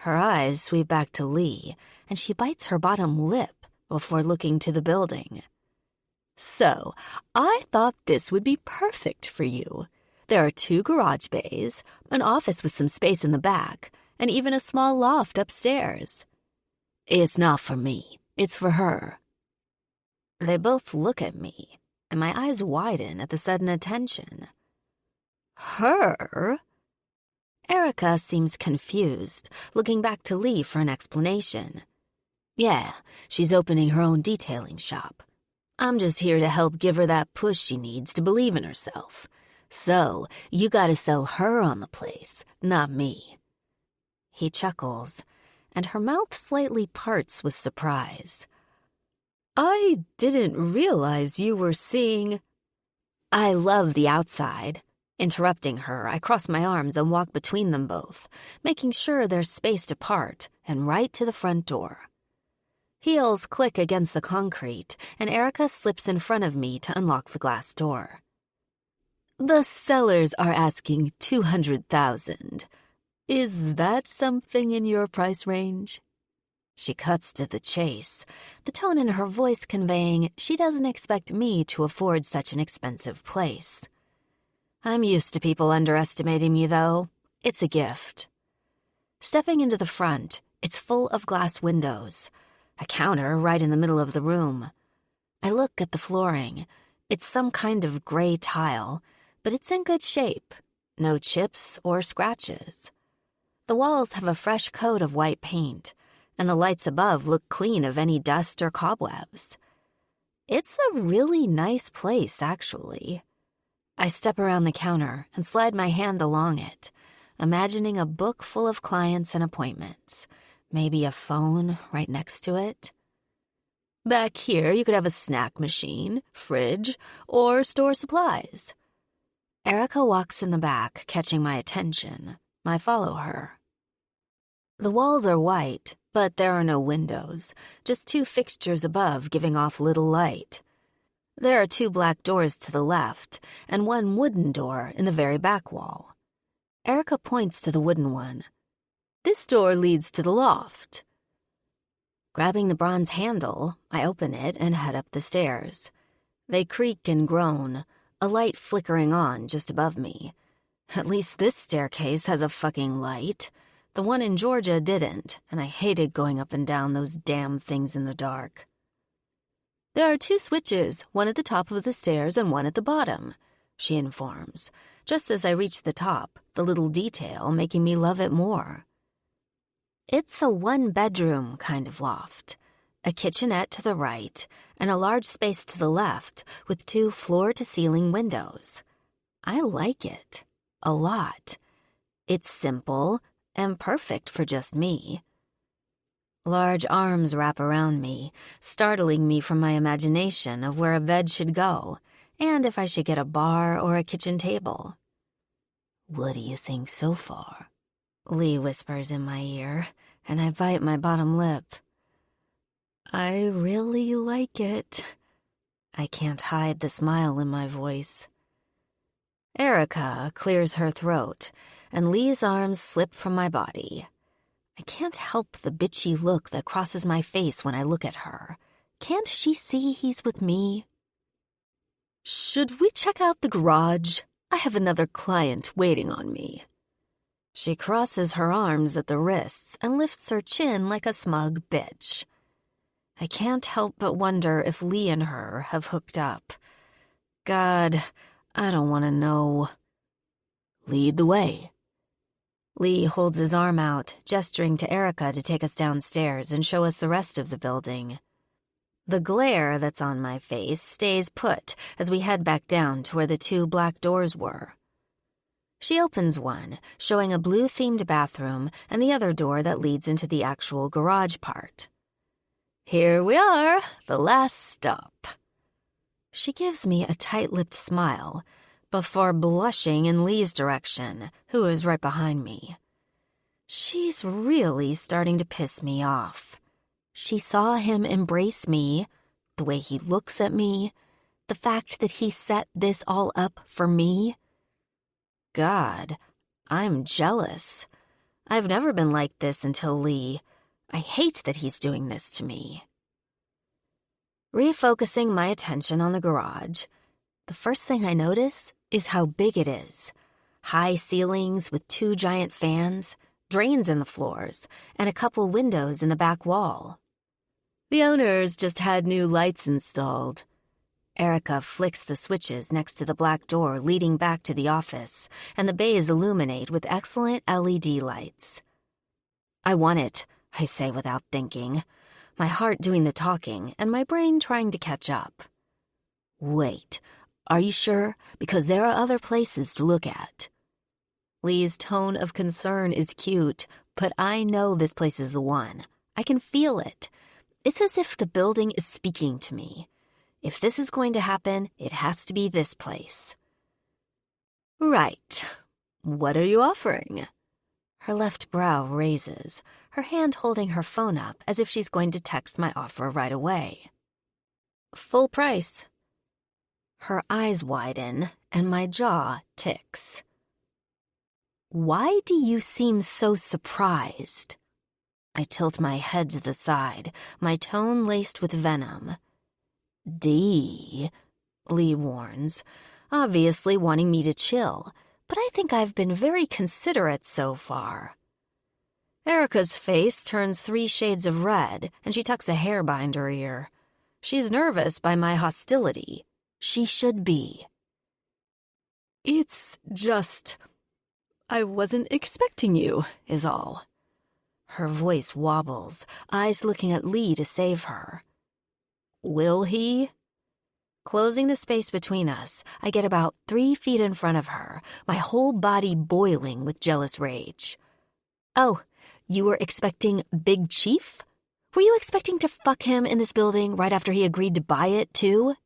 Her eyes sweep back to Lee, and she bites her bottom lip before looking to the building. So, I thought this would be perfect for you. There are 2 garage bays, an office with some space in the back, and even a small loft upstairs. It's not for me. It's for her. They both look at me, and my eyes widen at the sudden attention. Her? Erica seems confused, looking back to Lee for an explanation. Yeah, she's opening her own detailing shop. I'm just here to help give her that push she needs to believe in herself. So, you gotta sell her on the place, not me. He chuckles, and her mouth slightly parts with surprise. I didn't realize you were seeing... I love the outside. Interrupting her, I cross my arms and walk between them both, making sure there's space to part, and right to the front door. Heels click against the concrete, and Erica slips in front of me to unlock the glass door. The sellers are asking $200,000. Is that something in your price range? She cuts to the chase, the tone in her voice conveying she doesn't expect me to afford such an expensive place. I'm used to people underestimating me, though. It's a gift. Stepping into the front, it's full of glass windows. A counter right in the middle of the room. I look at the flooring. It's some kind of gray tile, but it's in good shape. No chips or scratches. The walls have a fresh coat of white paint, and the lights above look clean of any dust or cobwebs. It's a really nice place, actually. I step around the counter and slide my hand along it, imagining a book full of clients and appointments. Maybe a phone right next to it. Back here, you could have a snack machine, fridge, or store supplies. Erica walks in the back, catching my attention. I follow her. The walls are white, but there are no windows, just 2 fixtures above giving off little light. There are 2 black doors to the left, and 1 wooden door in the very back wall. Erica points to the wooden one. This door leads to the loft. Grabbing the bronze handle, I open it and head up the stairs. They creak and groan, a light flickering on just above me. At least this staircase has a fucking light. The one in Georgia didn't, and I hated going up and down those damn things in the dark. There are 2 switches, one at the top of the stairs and one at the bottom, she informs, just as I reach the top, the little detail making me love it more. It's a 1-bedroom kind of loft, a kitchenette to the right, and a large space to the left with 2 floor-to-ceiling windows. I like it, a lot. It's simple and perfect for just me. Large arms wrap around me, startling me from my imagination of where a bed should go, and if I should get a bar or a kitchen table. What do you think so far? Lee whispers in my ear, and I bite my bottom lip. I really like it. I can't hide the smile in my voice. Erica clears her throat, and Lee's arms slip from my body. I can't help the bitchy look that crosses my face when I look at her. Can't she see he's with me? Should we check out the garage? I have another client waiting on me. She crosses her arms at the wrists and lifts her chin like a smug bitch. I can't help but wonder if Lee and her have hooked up. God, I don't want to know. Lead the way. Lee holds his arm out, gesturing to Erica to take us downstairs and show us the rest of the building. The glare that's on my face stays put as we head back down to where the 2 black doors were. She opens one, showing a blue-themed bathroom and the other door that leads into the actual garage part. Here we are, the last stop. She gives me a tight-lipped smile before blushing in Lee's direction, who is right behind me. She's really starting to piss me off. She saw him embrace me, the way he looks at me, the fact that he set this all up for me. God, I'm jealous. I've never been like this until Lee. I hate that he's doing this to me. Refocusing my attention on the garage, the first thing I notice is how big it is. High ceilings with 2 giant fans, drains in the floors, and a couple windows in the back wall. The owners just had new lights installed. Erica flicks the switches next to the black door leading back to the office, and the bays illuminate with excellent LED lights. I want it, I say without thinking, my heart doing the talking and my brain trying to catch up. Wait, are you sure? Because there are other places to look at. Lee's tone of concern is cute, but I know this place is the one. I can feel it. It's as if the building is speaking to me. If this is going to happen, it has to be this place. Right. What are you offering? Her left brow raises, her hand holding her phone up as if she's going to text my offer right away. Full price. Her eyes widen and my jaw ticks. Why do you seem so surprised? I tilt my head to the side, my tone laced with venom. D, Lee warns, obviously wanting me to chill, but I think I've been very considerate so far. Erica's face turns 3 shades of red, and she tucks a hair behind her ear. She's nervous by my hostility. She should be. It's just, I wasn't expecting you, is all. Her voice wobbles, eyes looking at Lee to save her. Will he? Closing the space between us, I get about 3 feet in front of her, my whole body boiling with jealous rage. Oh, you were expecting Big Chief? Were you expecting to fuck him in this building right after he agreed to buy it, too?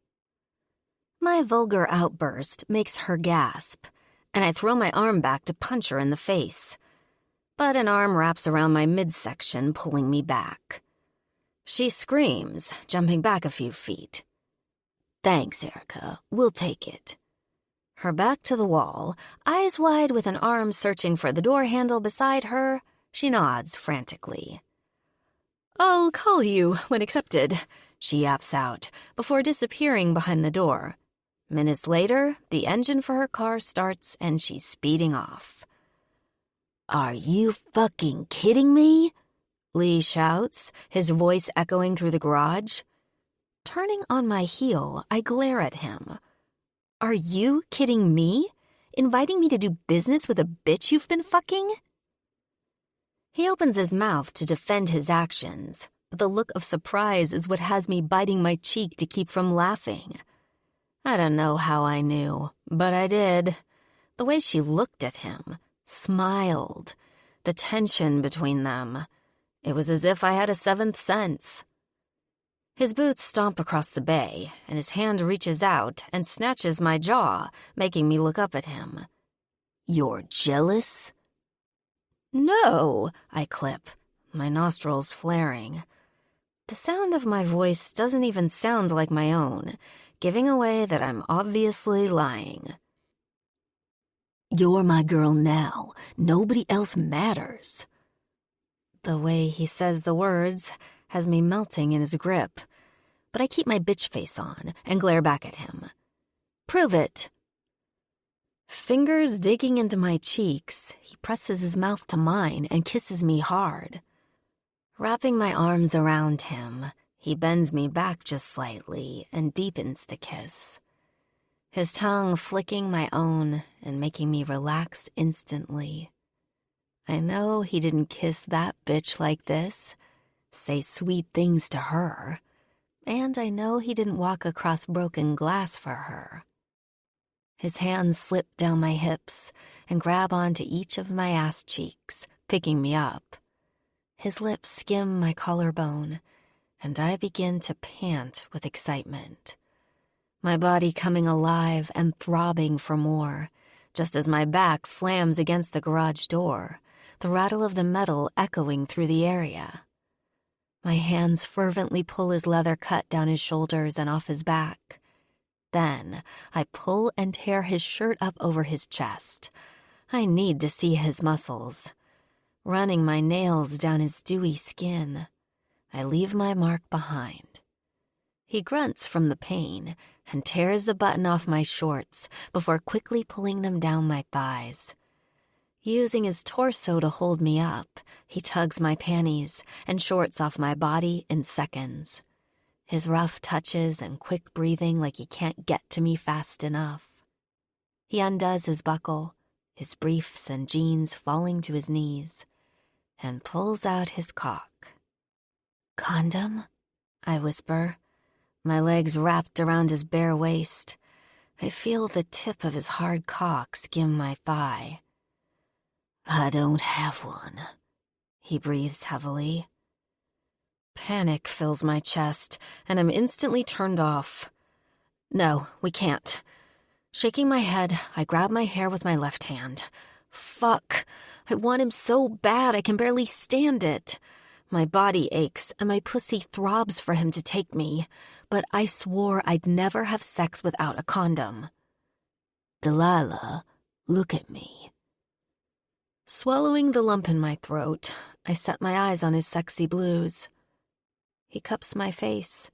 My vulgar outburst makes her gasp, and I throw my arm back to punch her in the face. But an arm wraps around my midsection, pulling me back. She screams, jumping back a few feet. Thanks, Erica. We'll take it. Her back to the wall, eyes wide with an arm searching for the door handle beside her, she nods frantically. I'll call you when accepted, she yaps out, before disappearing behind the door. Minutes later, the engine for her car starts and she's speeding off. Are you fucking kidding me? Lee shouts, his voice echoing through the garage. Turning on my heel, I glare at him. Are you kidding me? Inviting me to do business with a bitch you've been fucking? He opens his mouth to defend his actions, but the look of surprise is what has me biting my cheek to keep from laughing. I don't know how I knew, but I did. The way she looked at him, smiled, the tension between them. It was as if I had a seventh sense. His boots stomp across the bay, and his hand reaches out and snatches my jaw, making me look up at him. You're jealous? No, I clip, my nostrils flaring. The sound of my voice doesn't even sound like my own, giving away that I'm obviously lying. You're my girl now. Nobody else matters. The way he says the words has me melting in his grip, but I keep my bitch face on and glare back at him. Prove it. Fingers digging into my cheeks, he presses his mouth to mine and kisses me hard. Wrapping my arms around him, he bends me back just slightly and deepens the kiss. His tongue flicking my own and making me relax instantly. I know he didn't kiss that bitch like this, say sweet things to her, and I know he didn't walk across broken glass for her. His hands slip down my hips and grab onto each of my ass cheeks, picking me up. His lips skim my collarbone, and I begin to pant with excitement. My body coming alive and throbbing for more, just as my back slams against the garage door, the rattle of the metal echoing through the area. My hands fervently pull his leather cut down his shoulders and off his back. Then I pull and tear his shirt up over his chest. I need to see his muscles. Running my nails down his dewy skin, I leave my mark behind. He grunts from the pain and tears the button off my shorts before quickly pulling them down my thighs. Using his torso to hold me up, he tugs my panties and shorts off my body in seconds. His rough touches and quick breathing like he can't get to me fast enough. He undoes his buckle, his briefs and jeans falling to his knees, and pulls out his cock. Condom? I whisper, my legs wrapped around his bare waist. I feel the tip of his hard cock skim my thigh. I don't have one, he breathes heavily. Panic fills my chest, and I'm instantly turned off. No, we can't. Shaking my head, I grab my hair with my left hand. Fuck. I want him so bad I can barely stand it. My body aches, and my pussy throbs for him to take me, but I swore I'd never have sex without a condom. Delilah, look at me. Swallowing the lump in my throat, I set my eyes on his sexy blues. He cups my face,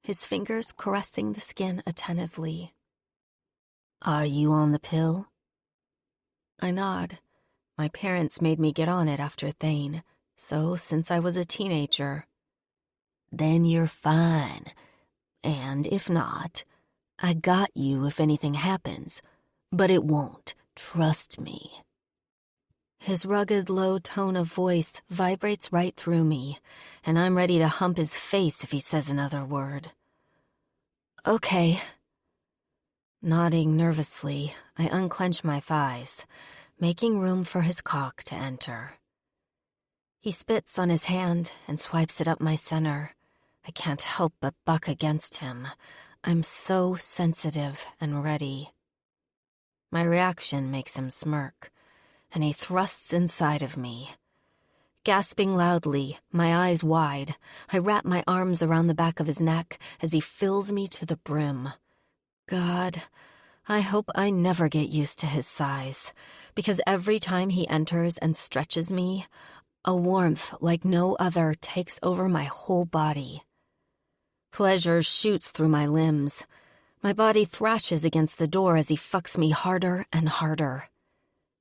his fingers caressing the skin attentively. Are you on the pill? I nod. My parents made me get on it after Thane, so since I was a teenager. Then you're fine. And if not, I got you if anything happens, but it won't, trust me. His rugged, low tone of voice vibrates right through me, and I'm ready to hump his face if he says another word. Okay. Nodding nervously, I unclench my thighs, making room for his cock to enter. He spits on his hand and swipes it up my center. I can't help but buck against him. I'm so sensitive and ready. My reaction makes him smirk, and he thrusts inside of me. Gasping loudly, my eyes wide, I wrap my arms around the back of his neck as he fills me to the brim. God, I hope I never get used to his size, because every time he enters and stretches me, a warmth like no other takes over my whole body. Pleasure shoots through my limbs. My body thrashes against the door as he fucks me harder and harder.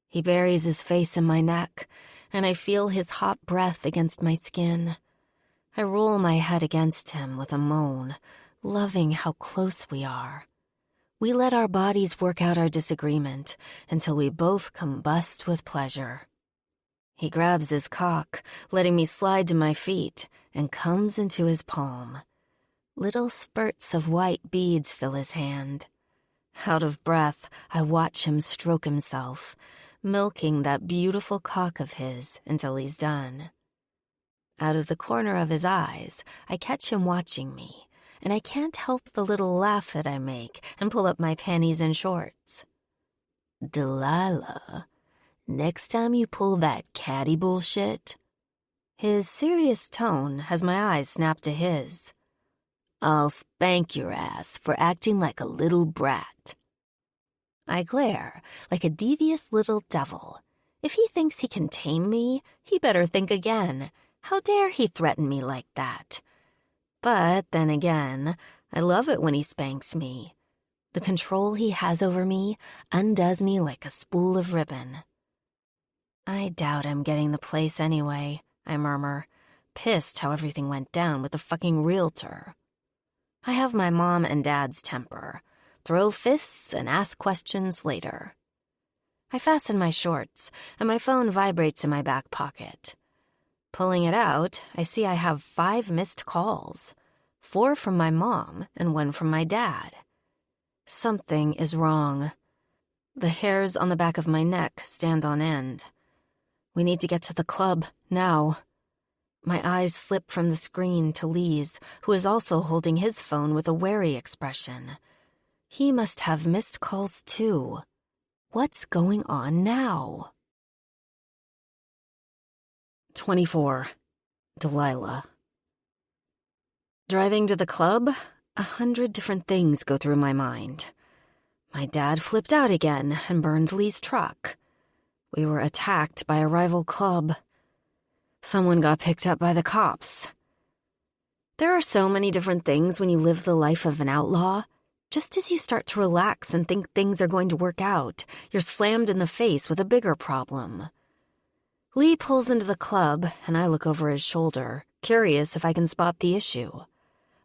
He buries his face in my neck, and I feel his hot breath against my skin. I roll my head against him with a moan, loving how close we are. We let our bodies work out our disagreement until we both combust with pleasure. He grabs his cock, letting me slide to my feet, and comes into his palm. Little spurts of white beads fill his hand. Out of breath, I watch him stroke himself, milking that beautiful cock of his until he's done. Out of the corner of his eyes, I catch him watching me, and I can't help the little laugh that I make and pull up my panties and shorts. Delilah, next time you pull that catty bullshit. His serious tone has my eyes snap to his. I'll spank your ass for acting like a little brat. I glare like a devious little devil. If he thinks he can tame me, he better think again. How dare he threaten me like that? But then again, I love it when he spanks me. The control he has over me undoes me like a spool of ribbon. I doubt I'm getting the place anyway, I murmur, pissed how everything went down with the fucking realtor. I have my mom and dad's temper. Throw fists and ask questions later. I fasten my shorts, and my phone vibrates in my back pocket. Pulling it out, I see I have 5 missed calls. 4 from my mom and 1 from my dad. Something is wrong. The hairs on the back of my neck stand on end. We need to get to the club, now. My eyes slip from the screen to Lee's, who is also holding his phone with a wary expression. He must have missed calls too. What's going on now? 24. Delilah. Driving to the club, 100 different things go through my mind. My dad flipped out again and burned Lee's truck. We were attacked by a rival club. Someone got picked up by the cops. There are so many different things when you live the life of an outlaw. Just as you start to relax and think things are going to work out, you're slammed in the face with a bigger problem. Lee pulls into the club, and I look over his shoulder, curious if I can spot the issue.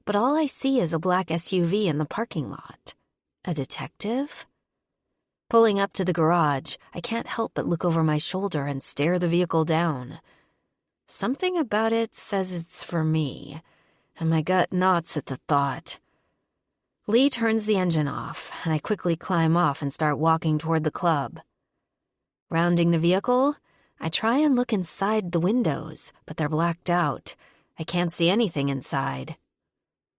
But all I see is a black SUV in the parking lot. A detective? Pulling up to the garage, I can't help but look over my shoulder and stare the vehicle down. Something about it says it's for me, and my gut knots at the thought. Lee turns the engine off, and I quickly climb off and start walking toward the club. Rounding the vehicle, I try and look inside the windows, but they're blacked out. I can't see anything inside.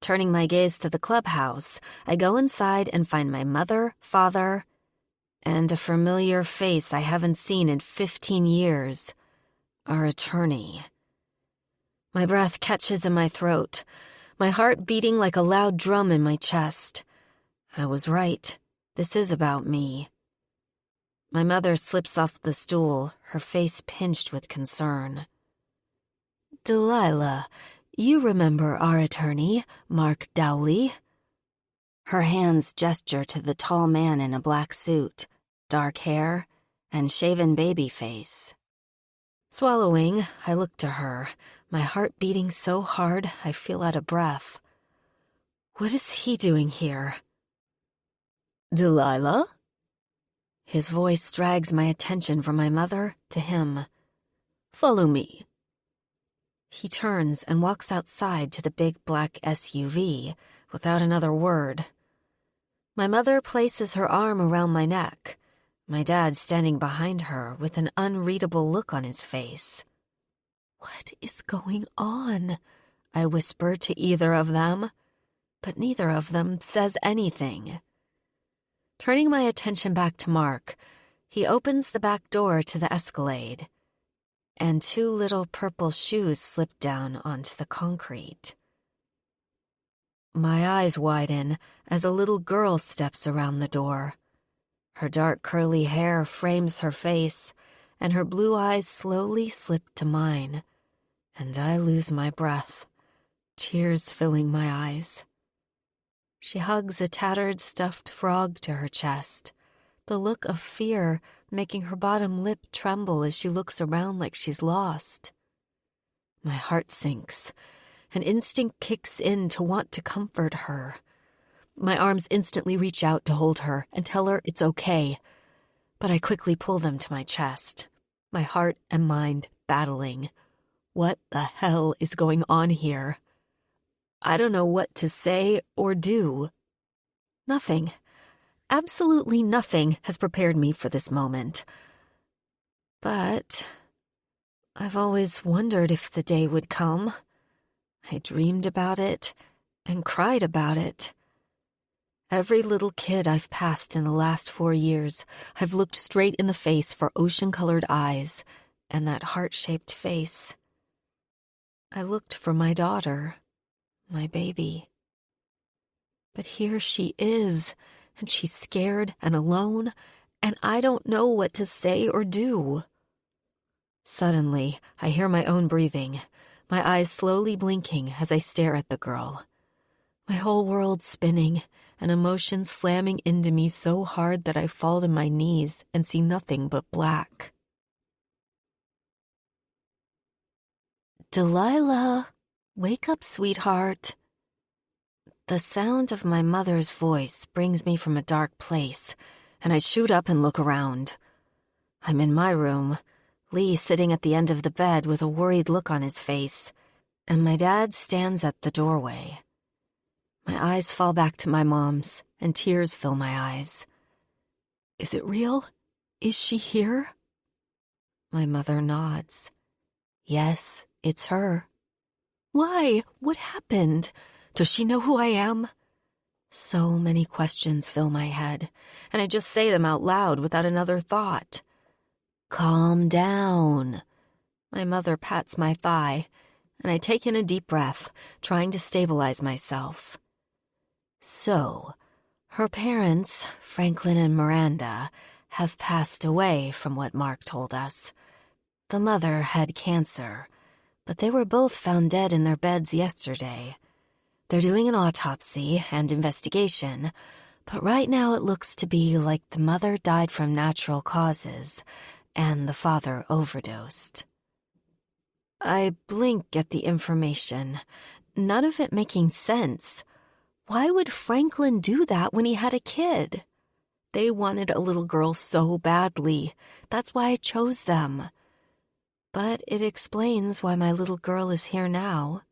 Turning my gaze to the clubhouse, I go inside and find my mother, father, and a familiar face I haven't seen in 15 years. Our attorney. My breath catches in my throat, my heart beating like a loud drum in my chest. I was right. This is about me. My mother slips off the stool, her face pinched with concern. Delilah, you remember our attorney, Mark Dowley? Her hands gesture to the tall man in a black suit, dark hair, and shaven baby face. Swallowing, I look to her, my heart beating so hard I feel out of breath. What is he doing here? Delilah? His voice drags my attention from my mother to him. Follow me. He turns and walks outside to the big black SUV without another word. My mother places her arm around my neck, my dad standing behind her with an unreadable look on his face. What is going on? I whisper to either of them, but neither of them says anything. Turning my attention back to Mark, he opens the back door to the Escalade, and 2 little purple shoes slip down onto the concrete. My eyes widen as a little girl steps around the door. Her dark curly hair frames her face, and her blue eyes slowly slip to mine, and I lose my breath, tears filling my eyes. She hugs a tattered stuffed frog to her chest, the look of fear making her bottom lip tremble as she looks around like she's lost. My heart sinks. An instinct kicks in to want to comfort her. My arms instantly reach out to hold her and tell her it's okay, but I quickly pull them to my chest, my heart and mind battling. What the hell is going on here? I don't know what to say or do. Nothing, absolutely nothing has prepared me for this moment. But I've always wondered if the day would come. I dreamed about it and cried about it. Every little kid I've passed in the last 4 years, I've looked straight in the face for ocean-colored eyes and that heart-shaped face. I looked for my daughter, my baby. But here she is, and she's scared and alone, and I don't know what to say or do. Suddenly, I hear my own breathing, my eyes slowly blinking as I stare at the girl. My whole world spinning, and emotion slamming into me so hard that I fall to my knees and see nothing but black. Delilah, wake up, sweetheart. The sound of my mother's voice brings me from a dark place, and I shoot up and look around. I'm in my room, Lee sitting at the end of the bed with a worried look on his face, and my dad stands at the doorway. My eyes fall back to my mom's, and tears fill my eyes. Is it real? Is she here? My mother nods. Yes, it's her. Why? What happened? Does she know who I am? So many questions fill my head, and I just say them out loud without another thought. Calm down. My mother pats my thigh, and I take in a deep breath, trying to stabilize myself. So, her parents, Franklin and Miranda, have passed away from what Mark told us. The mother had cancer, but they were both found dead in their beds yesterday. They're doing an autopsy and investigation, but right now it looks to be like the mother died from natural causes, and the father overdosed. I blink at the information, none of it making sense. Why would Franklin do that when he had a kid? They wanted a little girl so badly. That's why I chose them. But it explains why my little girl is here now.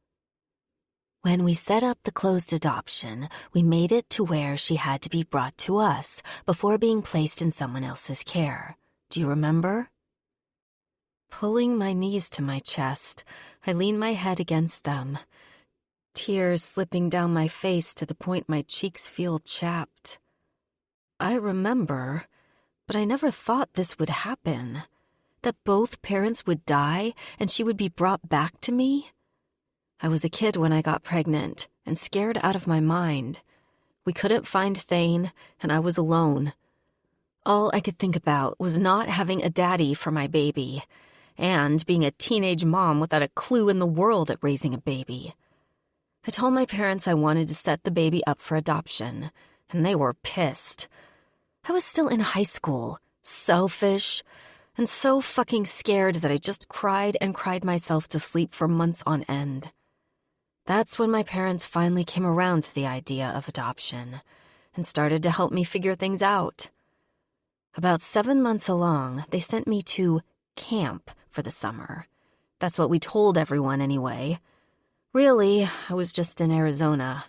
When we set up the closed adoption, we made it to where she had to be brought to us before being placed in someone else's care. Do you remember? Pulling my knees to my chest, I lean my head against them, tears slipping down my face to the point my cheeks feel chapped. I remember, but I never thought this would happen, that both parents would die and she would be brought back to me. I was a kid when I got pregnant and scared out of my mind. We couldn't find Thane, and I was alone. All I could think about was not having a daddy for my baby, and being a teenage mom without a clue in the world at raising a baby. I told my parents I wanted to set the baby up for adoption, and they were pissed. I was still in high school, selfish, and so fucking scared that I just cried and cried myself to sleep for months on end. That's when my parents finally came around to the idea of adoption and started to help me figure things out. About 7 months along, they sent me to camp for the summer. That's what we told everyone anyway. Really, I was just in Arizona.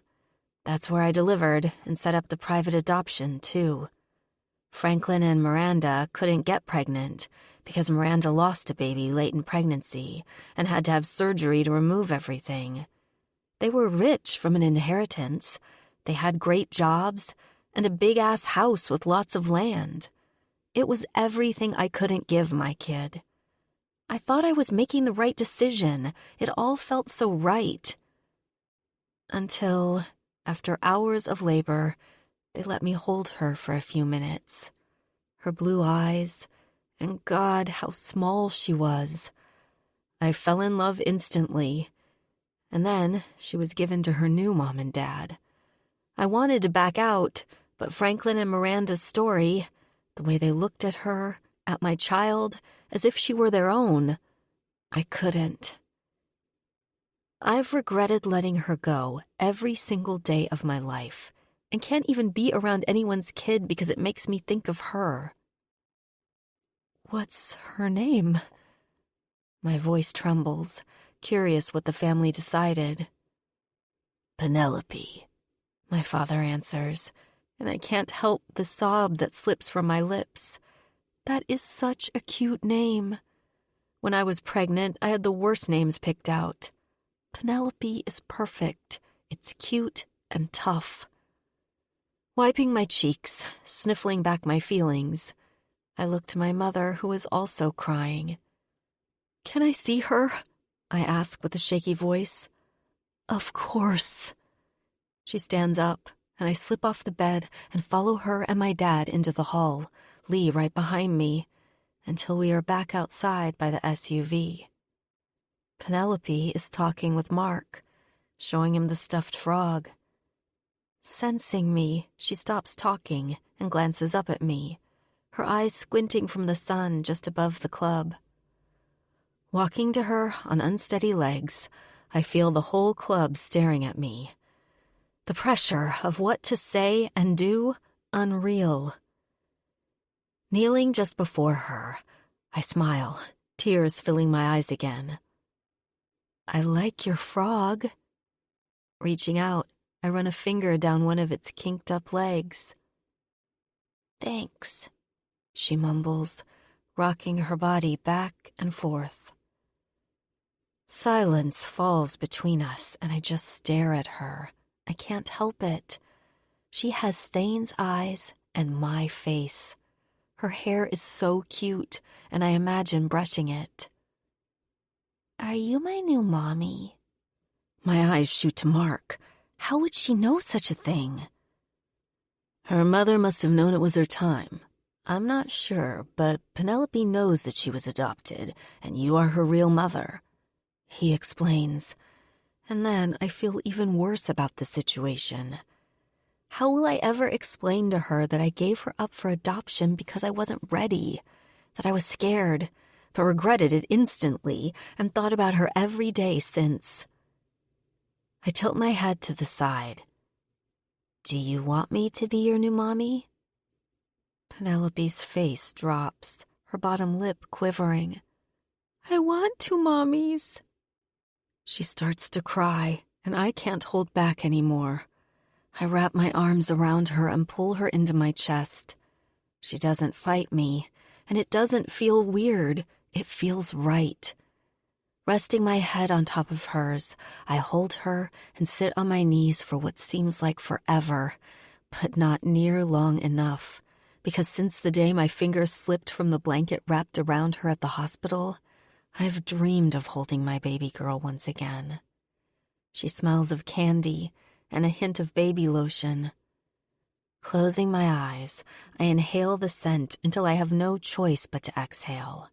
That's where I delivered and set up the private adoption, too. Franklin and Miranda couldn't get pregnant because Miranda lost a baby late in pregnancy and had to have surgery to remove everything. They were rich from an inheritance. They had great jobs and a big-ass house with lots of land. It was everything I couldn't give my kid. I thought I was making the right decision. It all felt so right. Until, after hours of labor, they let me hold her for a few minutes. Her blue eyes, and God, how small she was. I fell in love instantly. And then she was given to her new mom and dad. I wanted to back out, but Franklin and Miranda's story, the way they looked at her, at my child, as if she were their own, I couldn't. I've regretted letting her go every single day of my life, and can't even be around anyone's kid because it makes me think of her. What's her name? My voice trembles, curious what the family decided. Penelope, my father answers, and I can't help the sob that slips from my lips. That is such a cute name. When I was pregnant, I had the worst names picked out. Penelope is perfect. It's cute and tough. Wiping my cheeks, sniffling back my feelings, I look to my mother, who is also crying. "Can I see her?" I ask with a shaky voice. "Of course." She stands up, and I slip off the bed and follow her and my dad into the hall, Lee right behind me, until we are back outside by the SUV. Penelope is talking with Mark, showing him the stuffed frog. Sensing me, she stops talking and glances up at me, her eyes squinting from the sun just above the club. Walking to her on unsteady legs, I feel the whole club staring at me. The pressure of what to say and do, unreal. Kneeling just before her, I smile, tears filling my eyes again. "I like your frog." Reaching out, I run a finger down one of its kinked-up legs. "Thanks," she mumbles, rocking her body back and forth. Silence falls between us, and I just stare at her. I can't help it. She has Thane's eyes and my face. Her hair is so cute, and I imagine brushing it. "Are you my new mommy?" My eyes shoot to Mark. How would she know such a thing? Her mother must have known it was her time. I'm not sure, but Penelope knows that she was adopted, and you are her real mother, he explains. And then I feel even worse about the situation. How will I ever explain to her that I gave her up for adoption because I wasn't ready, that I was scared, but regretted it instantly and thought about her every day since? I tilt my head to the side. "Do you want me to be your new mommy?" Penelope's face drops, her bottom lip quivering. "I want two mommies." She starts to cry, and I can't hold back anymore. I wrap my arms around her and pull her into my chest. She doesn't fight me, and it doesn't feel weird. It feels right. Resting my head on top of hers, I hold her and sit on my knees for what seems like forever, but not near long enough, because since the day my fingers slipped from the blanket wrapped around her at the hospital, I've dreamed of holding my baby girl once again. She smells of candy and a hint of baby lotion. Closing my eyes, I inhale the scent until I have no choice but to exhale.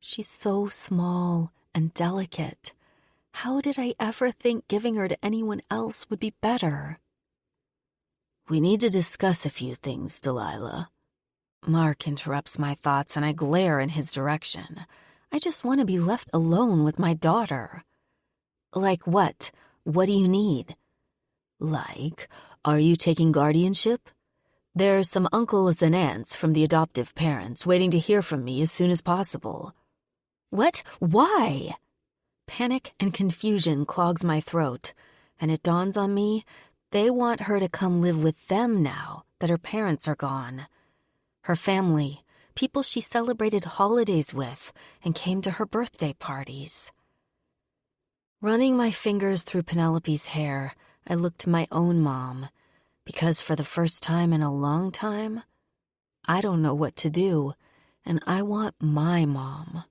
She's so small and delicate. How did I ever think giving her to anyone else would be better? "We need to discuss a few things, Delilah." Mark interrupts my thoughts, and I glare in his direction. I just want to be left alone with my daughter. "Like what? What do you need?" "Like, are you taking guardianship? There's some uncles and aunts from the adoptive parents waiting to hear from me as soon as possible." "What? Why?" Panic and confusion clogs my throat, and it dawns on me they want her to come live with them now that her parents are gone. Her family, people she celebrated holidays with and came to her birthday parties. Running my fingers through Penelope's hair, I looked to my own mom, because for the first time in a long time, I don't know what to do, and I want my mom.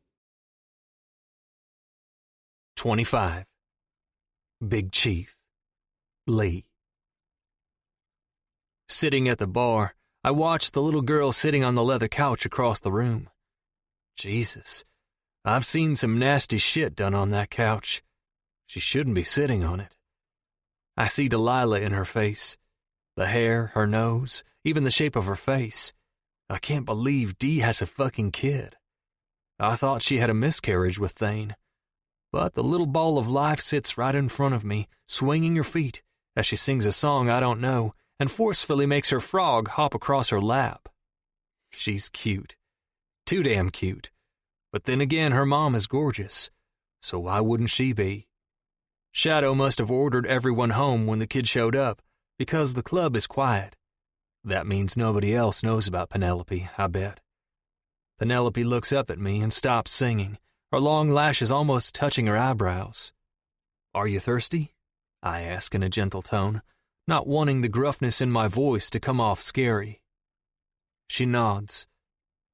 25. Big Chief. Lee. Sitting at the bar, I watched the little girl sitting on the leather couch across the room. Jesus, I've seen some nasty shit done on that couch. She shouldn't be sitting on it. I see Delilah in her face. The hair, her nose, even the shape of her face. I can't believe Dee has a fucking kid. I thought she had a miscarriage with Thane. But the little ball of life sits right in front of me, swinging her feet as she sings a song I don't know and forcefully makes her frog hop across her lap. She's cute. Too damn cute. But then again, her mom is gorgeous. So why wouldn't she be? Shadow must have ordered everyone home when the kid showed up, because the club is quiet. That means nobody else knows about Penelope, I bet. Penelope looks up at me and stops singing, her long lashes almost touching her eyebrows. "Are you thirsty?" I ask in a gentle tone, not wanting the gruffness in my voice to come off scary. She nods.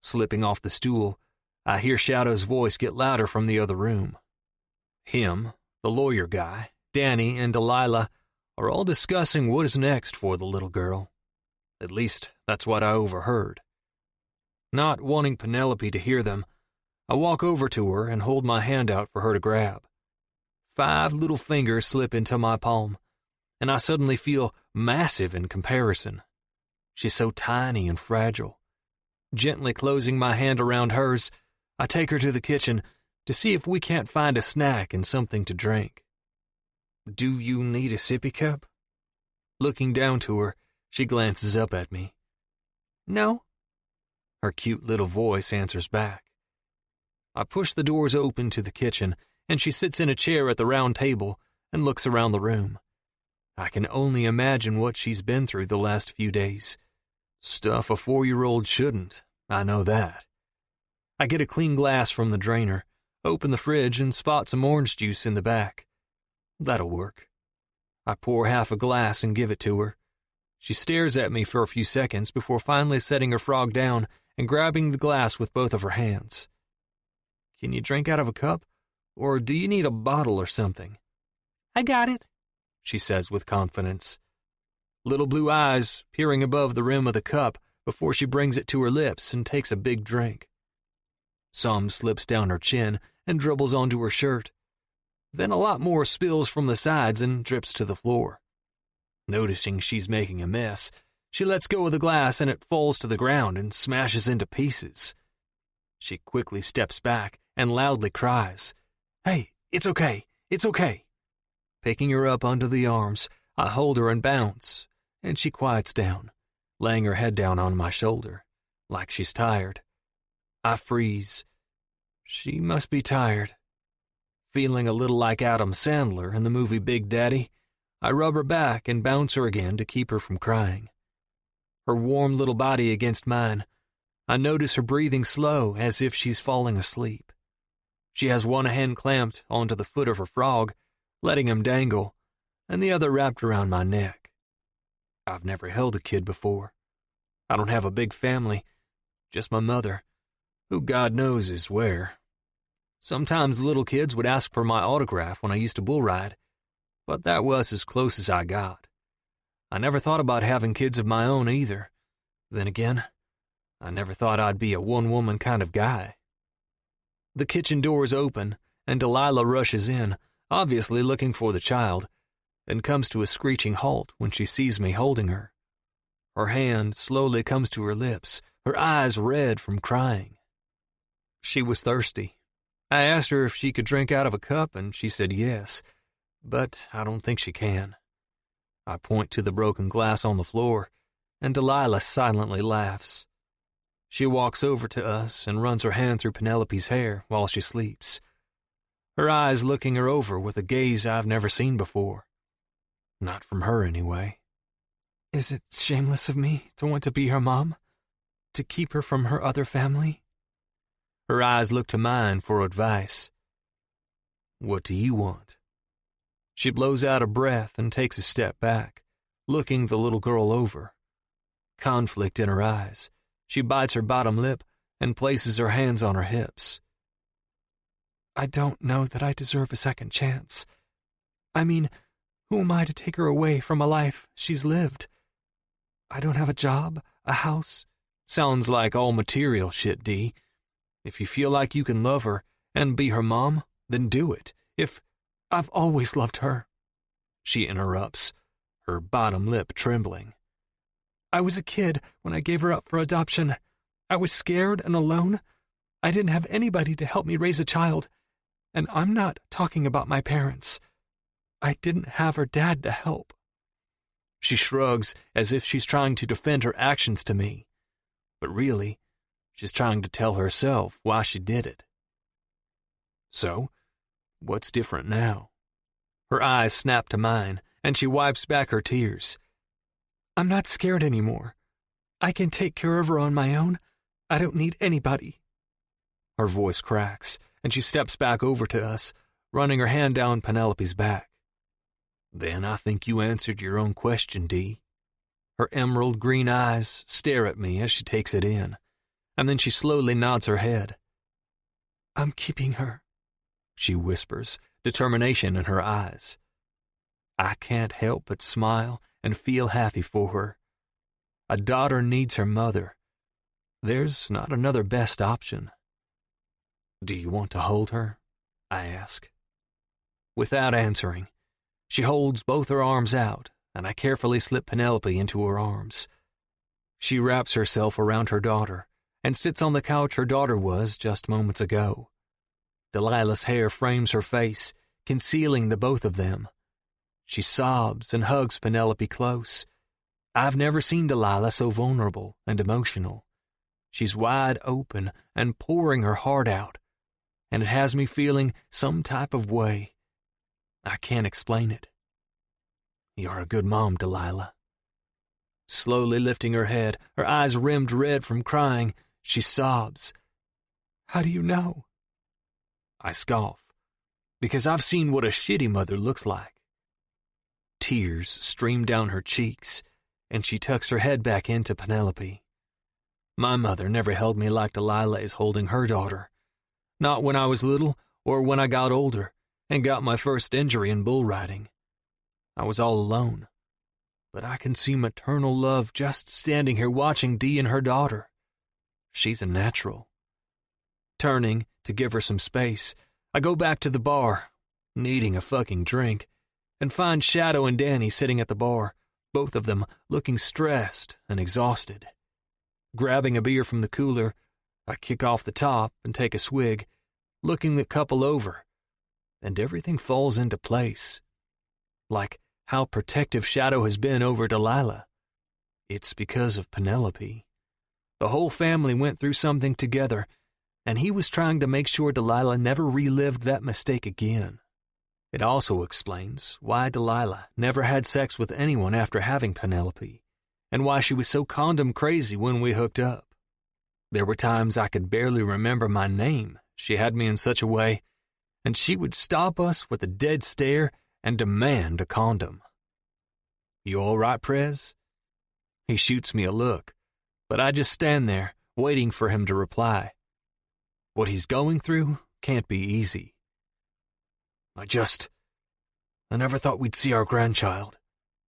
Slipping off the stool, I hear Shadow's voice get louder from the other room. Him, the lawyer guy, Danny, and Delilah are all discussing what is next for the little girl. At least, that's what I overheard. Not wanting Penelope to hear them, I walk over to her and hold my hand out for her to grab. 5 little fingers slip into my palm, and I suddenly feel massive in comparison. She's so tiny and fragile. Gently closing my hand around hers, I take her to the kitchen to see if we can't find a snack and something to drink. "Do you need a sippy cup?" Looking down to her, she glances up at me. "No." Her cute little voice answers back. I push the doors open to the kitchen, and she sits in a chair at the round table and looks around the room. I can only imagine what she's been through the last few days. Stuff a 4-year-old shouldn't, I know that. I get a clean glass from the drainer, open the fridge, and spot some orange juice in the back. That'll work. I pour half a glass and give it to her. She stares at me for a few seconds before finally setting her frog down and grabbing the glass with both of her hands. "Can you drink out of a cup, or do you need a bottle or something?" "I got it," she says with confidence. Little blue eyes peering above the rim of the cup before she brings it to her lips and takes a big drink. Some slips down her chin and dribbles onto her shirt. Then a lot more spills from the sides and drips to the floor. Noticing she's making a mess, she lets go of the glass and it falls to the ground and smashes into pieces. She quickly steps back and loudly cries, "Hey, it's okay, it's okay." Picking her up under the arms, I hold her and bounce, and she quiets down, laying her head down on my shoulder, like she's tired. I freeze. She must be tired. Feeling a little like Adam Sandler in the movie Big Daddy, I rub her back and bounce her again to keep her from crying. Her warm little body against mine, I notice her breathing slow as if she's falling asleep. She has one hand clamped onto the foot of her frog, letting him dangle, and the other wrapped around my neck. I've never held a kid before. I don't have a big family, just my mother, who God knows is where. Sometimes little kids would ask for my autograph when I used to bull ride, but that was as close as I got. I never thought about having kids of my own either. Then again, I never thought I'd be a one-woman kind of guy. The kitchen doors open, and Delilah rushes in, obviously looking for the child, and comes to a screeching halt when she sees me holding her. Her hand slowly comes to her lips, her eyes red from crying. She was thirsty. I asked her if she could drink out of a cup, and she said yes, but I don't think she can. I point to the broken glass on the floor, and Delilah silently laughs. She walks over to us and runs her hand through Penelope's hair while she sleeps, her eyes looking her over with a gaze I've never seen before. Not from her, anyway. Is it shameless of me to want to be her mom? To keep her from her other family? Her eyes look to mine for advice. What do you want? She blows out a breath and takes a step back, looking the little girl over. Conflict in her eyes. She bites her bottom lip and places her hands on her hips. I don't know that I deserve a second chance. I mean, who am I to take her away from a life she's lived? I don't have a job, a house. Sounds like all material shit, Dee. If you feel like you can love her and be her mom, then do it. I've always loved her, she interrupts, her bottom lip trembling. I was a kid when I gave her up for adoption. I was scared and alone. I didn't have anybody to help me raise a child. And I'm not talking about my parents. I didn't have her dad to help. She shrugs as if she's trying to defend her actions to me. But really, she's trying to tell herself why she did it. So, what's different now? Her eyes snap to mine, and she wipes back her tears. I'm not scared anymore. I can take care of her on my own. I don't need anybody. Her voice cracks, and she steps back over to us, running her hand down Penelope's back. Then I think you answered your own question, Dee. Her emerald green eyes stare at me as she takes it in, and then she slowly nods her head. I'm keeping her, she whispers, determination in her eyes. I can't help but smile and feel happy for her. A daughter needs her mother. There's not another best option. Do you want to hold her? I ask. Without answering, she holds both her arms out, and I carefully slip Penelope into her arms. She wraps herself around her daughter and sits on the couch her daughter was just moments ago. Delilah's hair frames her face, concealing the both of them. She sobs and hugs Penelope close. I've never seen Delilah so vulnerable and emotional. She's wide open and pouring her heart out, and it has me feeling some type of way. I can't explain it. You're a good mom, Delilah. Slowly lifting her head, her eyes rimmed red from crying, she sobs. How do you know? I scoff, because I've seen what a shitty mother looks like. Tears stream down her cheeks, and she tucks her head back into Penelope. My mother never held me like Delilah is holding her daughter. Not when I was little or when I got older and got my first injury in bull riding. I was all alone, but I can see maternal love just standing here watching Dee and her daughter. She's a natural. Turning to give her some space, I go back to the bar, needing a fucking drink, and find Shadow and Danny sitting at the bar, both of them looking stressed and exhausted. Grabbing a beer from the cooler, I kick off the top and take a swig, looking the couple over, and everything falls into place. Like how protective Shadow has been over Delilah. It's because of Penelope. The whole family went through something together, and he was trying to make sure Delilah never relived that mistake again. It also explains why Delilah never had sex with anyone after having Penelope, and why she was so condom crazy when we hooked up. There were times I could barely remember my name. She had me in such a way, and she would stop us with a dead stare and demand a condom. You all right, Prez? He shoots me a look, but I just stand there, waiting for him to reply. What he's going through can't be easy. I never thought we'd see our grandchild,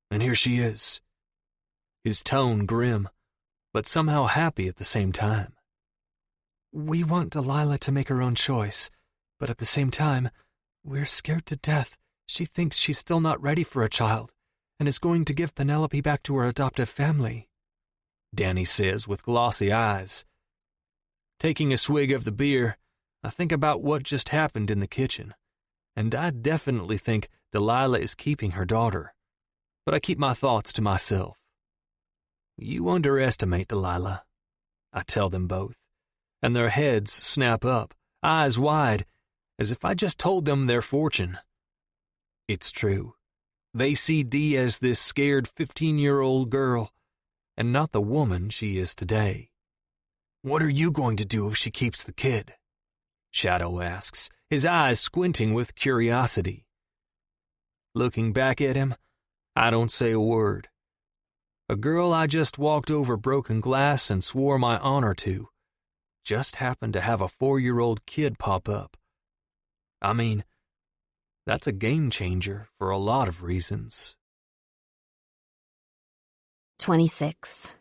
and here she is. His tone grim, but somehow happy at the same time. We want Delilah to make her own choice, but at the same time, we're scared to death. She thinks she's still not ready for a child, and is going to give Penelope back to her adoptive family, Danny says with glossy eyes. Taking a swig of the beer, I think about what just happened in the kitchen, and I definitely think Delilah is keeping her daughter, but I keep my thoughts to myself. You underestimate Delilah, I tell them both, and their heads snap up, eyes wide, as if I just told them their fortune. It's true. They see Dee as this scared 15-year-old girl, and not the woman she is today. "What are you going to do if she keeps the kid?" Shadow asks, his eyes squinting with curiosity. Looking back at him, I don't say a word. A girl I just walked over broken glass and swore my honor to just happened to have a 4-year-old kid pop up. I mean, that's a game changer for a lot of reasons. 26.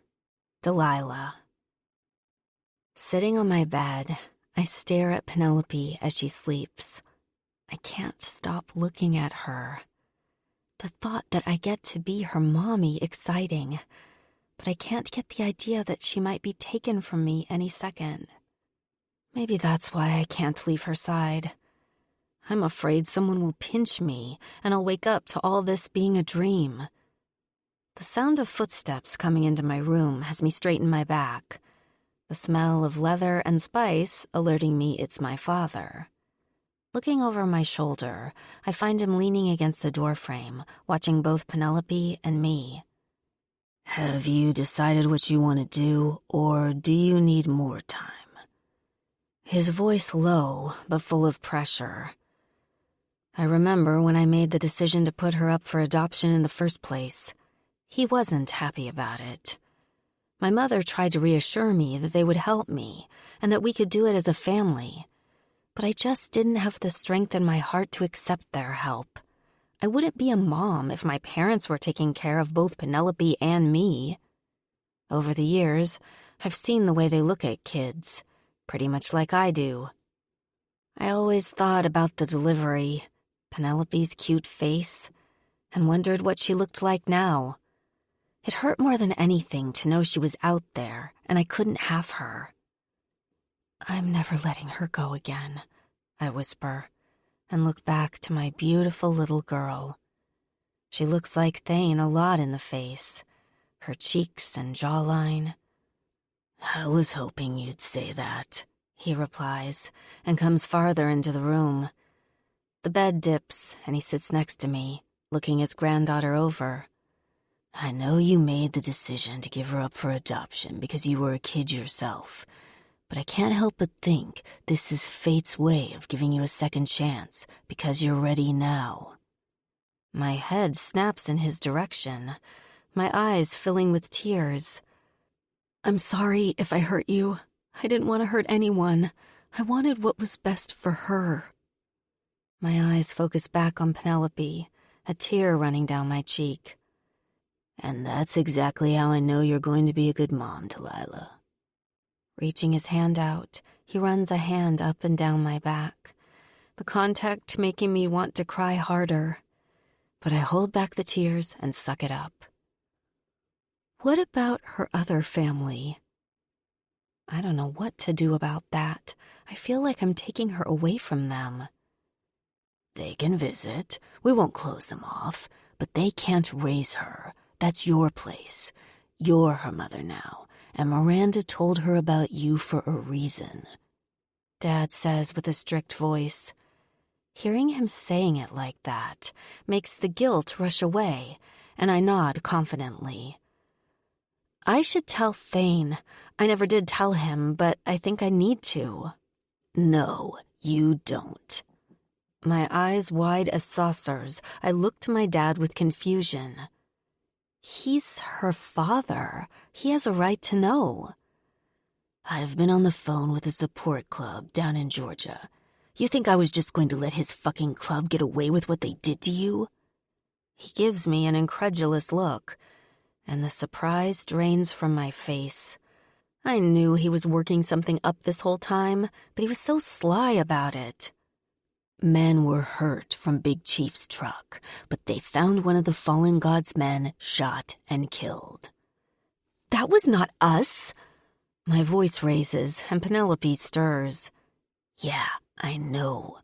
Delilah. Sitting on my bed, I stare at Penelope as she sleeps. I can't stop looking at her. The thought that I get to be her mommy exciting, but I can't get the idea that she might be taken from me any second. Maybe that's why I can't leave her side. I'm afraid someone will pinch me and I'll wake up to all this being a dream. The sound of footsteps coming into my room has me straighten my back, the smell of leather and spice alerting me it's my father. Looking over my shoulder, I find him leaning against the doorframe, watching both Penelope and me. "Have you decided what you want to do, or do you need more time?" His voice low, but full of pressure. I remember when I made the decision to put her up for adoption in the first place. He wasn't happy about it. My mother tried to reassure me that they would help me, and that we could do it as a family. But I just didn't have the strength in my heart to accept their help. I wouldn't be a mom if my parents were taking care of both Penelope and me. Over the years, I've seen the way they look at kids, pretty much like I do. I always thought about the delivery, Penelope's cute face, and wondered what she looked like now. It hurt more than anything to know she was out there and I couldn't have her. "I'm never letting her go again," I whisper, and look back to my beautiful little girl. She looks like Thane a lot in the face, her cheeks and jawline. "I was hoping you'd say that," he replies, and comes farther into the room. The bed dips, and he sits next to me, looking his granddaughter over. "I know you made the decision to give her up for adoption because you were a kid yourself, but I can't help but think this is fate's way of giving you a second chance because you're ready now." My head snaps in his direction, my eyes filling with tears. "I'm sorry if I hurt you. I didn't want to hurt anyone. I wanted what was best for her." My eyes focus back on Penelope, a tear running down my cheek. "And that's exactly how I know you're going to be a good mom, Delilah." Reaching his hand out, he runs a hand up and down my back, the contact making me want to cry harder. But I hold back the tears and suck it up. "What about her other family?" I don't know what to do about that. I feel like I'm taking her away from them. "They can visit. We won't close them off. But they can't raise her. That's your place. You're her mother now. And Miranda told her about you for a reason," Dad says with a strict voice. Hearing him saying it like that makes the guilt rush away, and I nod confidently. I should tell Thane. I never did tell him, but I think I need to. "No, you don't." My eyes wide as saucers, I look to my dad with confusion. He's her father. He has a right to know. "I've been on the phone with a support club down in Georgia. You think I was just going to let his fucking club get away with what they did to you?" He gives me an incredulous look, and the surprise drains from my face. I knew he was working something up this whole time, but he was so sly about it. "Men were hurt from Big Chief's truck, but they found one of the fallen god's men shot and killed." "That was not us." My voice raises and Penelope stirs. "Yeah, I know,"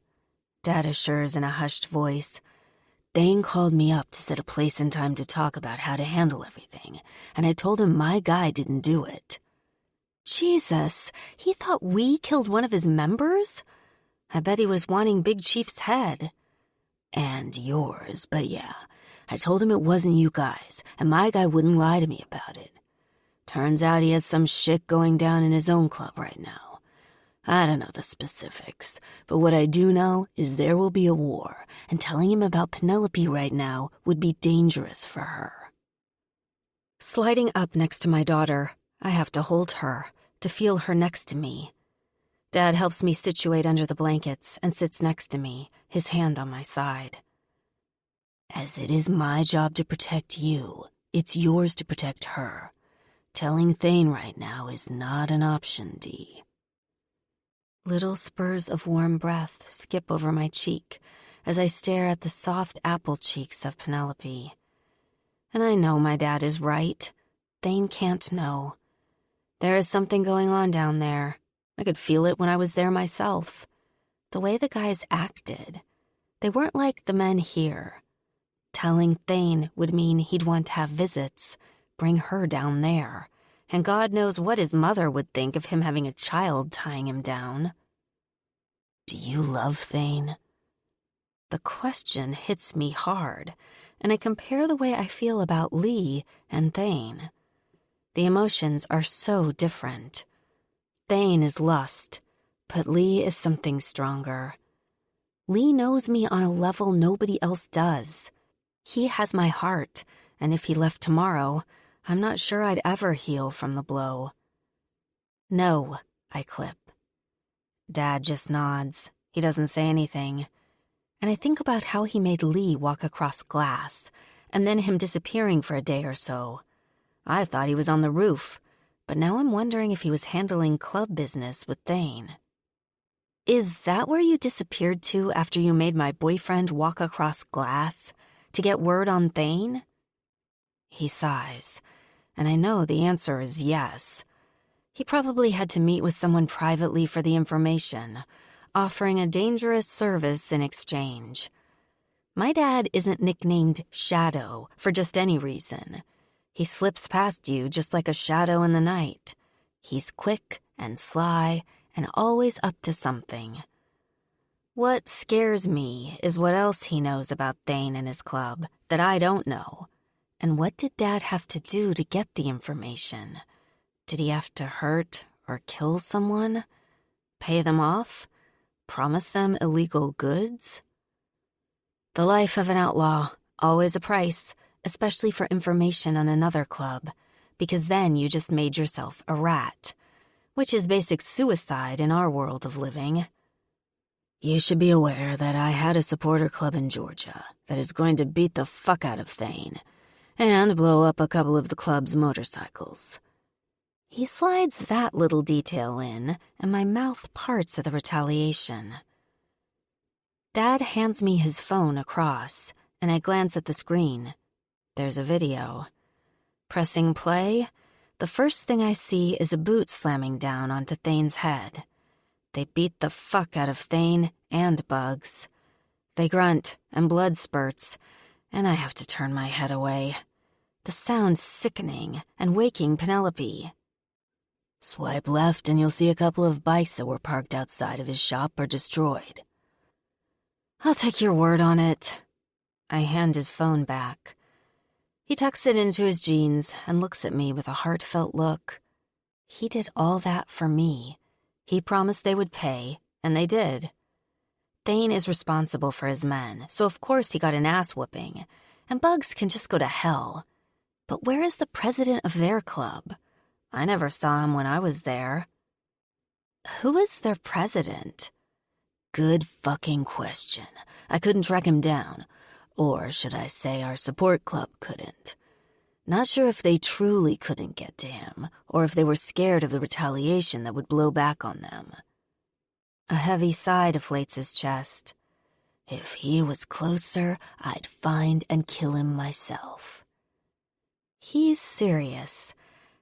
Dad assures in a hushed voice. "Thane called me up to set a place and time to talk about how to handle everything, and I told him my guy didn't do it." Jesus, he thought we killed one of his members? I bet he was wanting Big Chief's head. "And yours, but yeah. I told him it wasn't you guys, and my guy wouldn't lie to me about it. Turns out he has some shit going down in his own club right now. I don't know the specifics, but what I do know is there will be a war, and telling him about Penelope right now would be dangerous for her. Sliding up next to my daughter, I have to hold her, to feel her next to me. Dad helps me situate under the blankets and sits next to me, his hand on my side. As it is my job to protect you, it's yours to protect her. Telling Thane right now is not an option, Dee. Little spurs of warm breath skip over my cheek as I stare at the soft apple cheeks of Penelope. And I know my dad is right. Thane can't know. There is something going on down there. I could feel it when I was there myself. The way the guys acted. They weren't like the men here. Telling Thane would mean he'd want to have visits, bring her down there, and God knows what his mother would think of him having a child tying him down. Do you love Thane? The question hits me hard, and I compare the way I feel about Lee and Thane. The emotions are so different. Thane is lust, but Lee is something stronger. Lee knows me on a level nobody else does. He has my heart, and if he left tomorrow, I'm not sure I'd ever heal from the blow. No, I clip. Dad just nods. He doesn't say anything. And I think about how he made Lee walk across glass, and then him disappearing for a day or so. I thought he was on the roof, but now I'm wondering if he was handling club business with Thane. Is that where you disappeared to after you made my boyfriend walk across glass? To get word on Thane? He sighs, and I know the answer is yes. He probably had to meet with someone privately for the information, offering a dangerous service in exchange. My dad isn't nicknamed Shadow for just any reason. He slips past you just like a shadow in the night. He's quick and sly and always up to something. What scares me is what else he knows about Thane and his club that I don't know. And what did Dad have to do to get the information? Did he have to hurt or kill someone? Pay them off? Promise them illegal goods? The life of an outlaw, always a price, especially for information on another club, because then you just made yourself a rat, which is basic suicide in our world of living. You should be aware that I had a supporter club in Georgia that is going to beat the fuck out of Thane and blow up a couple of the club's motorcycles. He slides that little detail in, and my mouth parts at the retaliation. Dad hands me his phone across, and I glance at the screen. There's a video. Pressing play, the first thing I see is a boot slamming down onto Thane's head. They beat the fuck out of Thane and Bugs. They grunt, and blood spurts, and I have to turn my head away. The sound's sickening and waking Penelope. Swipe left and you'll see a couple of bikes that were parked outside of his shop are destroyed. I'll take your word on it. I hand his phone back. He tucks it into his jeans and looks at me with a heartfelt look. He did all that for me. He promised they would pay, and they did. Thane is responsible for his men, so of course he got an ass-whooping, and Bugs can just go to hell. But where is the president of their club? I never saw him when I was there. Who is their president? Good fucking question. I couldn't track him down. Or should I say our support club couldn't. Not sure if they truly couldn't get to him, or if they were scared of the retaliation that would blow back on them. A heavy sigh deflates his chest. If he was closer, I'd find and kill him myself. He's serious,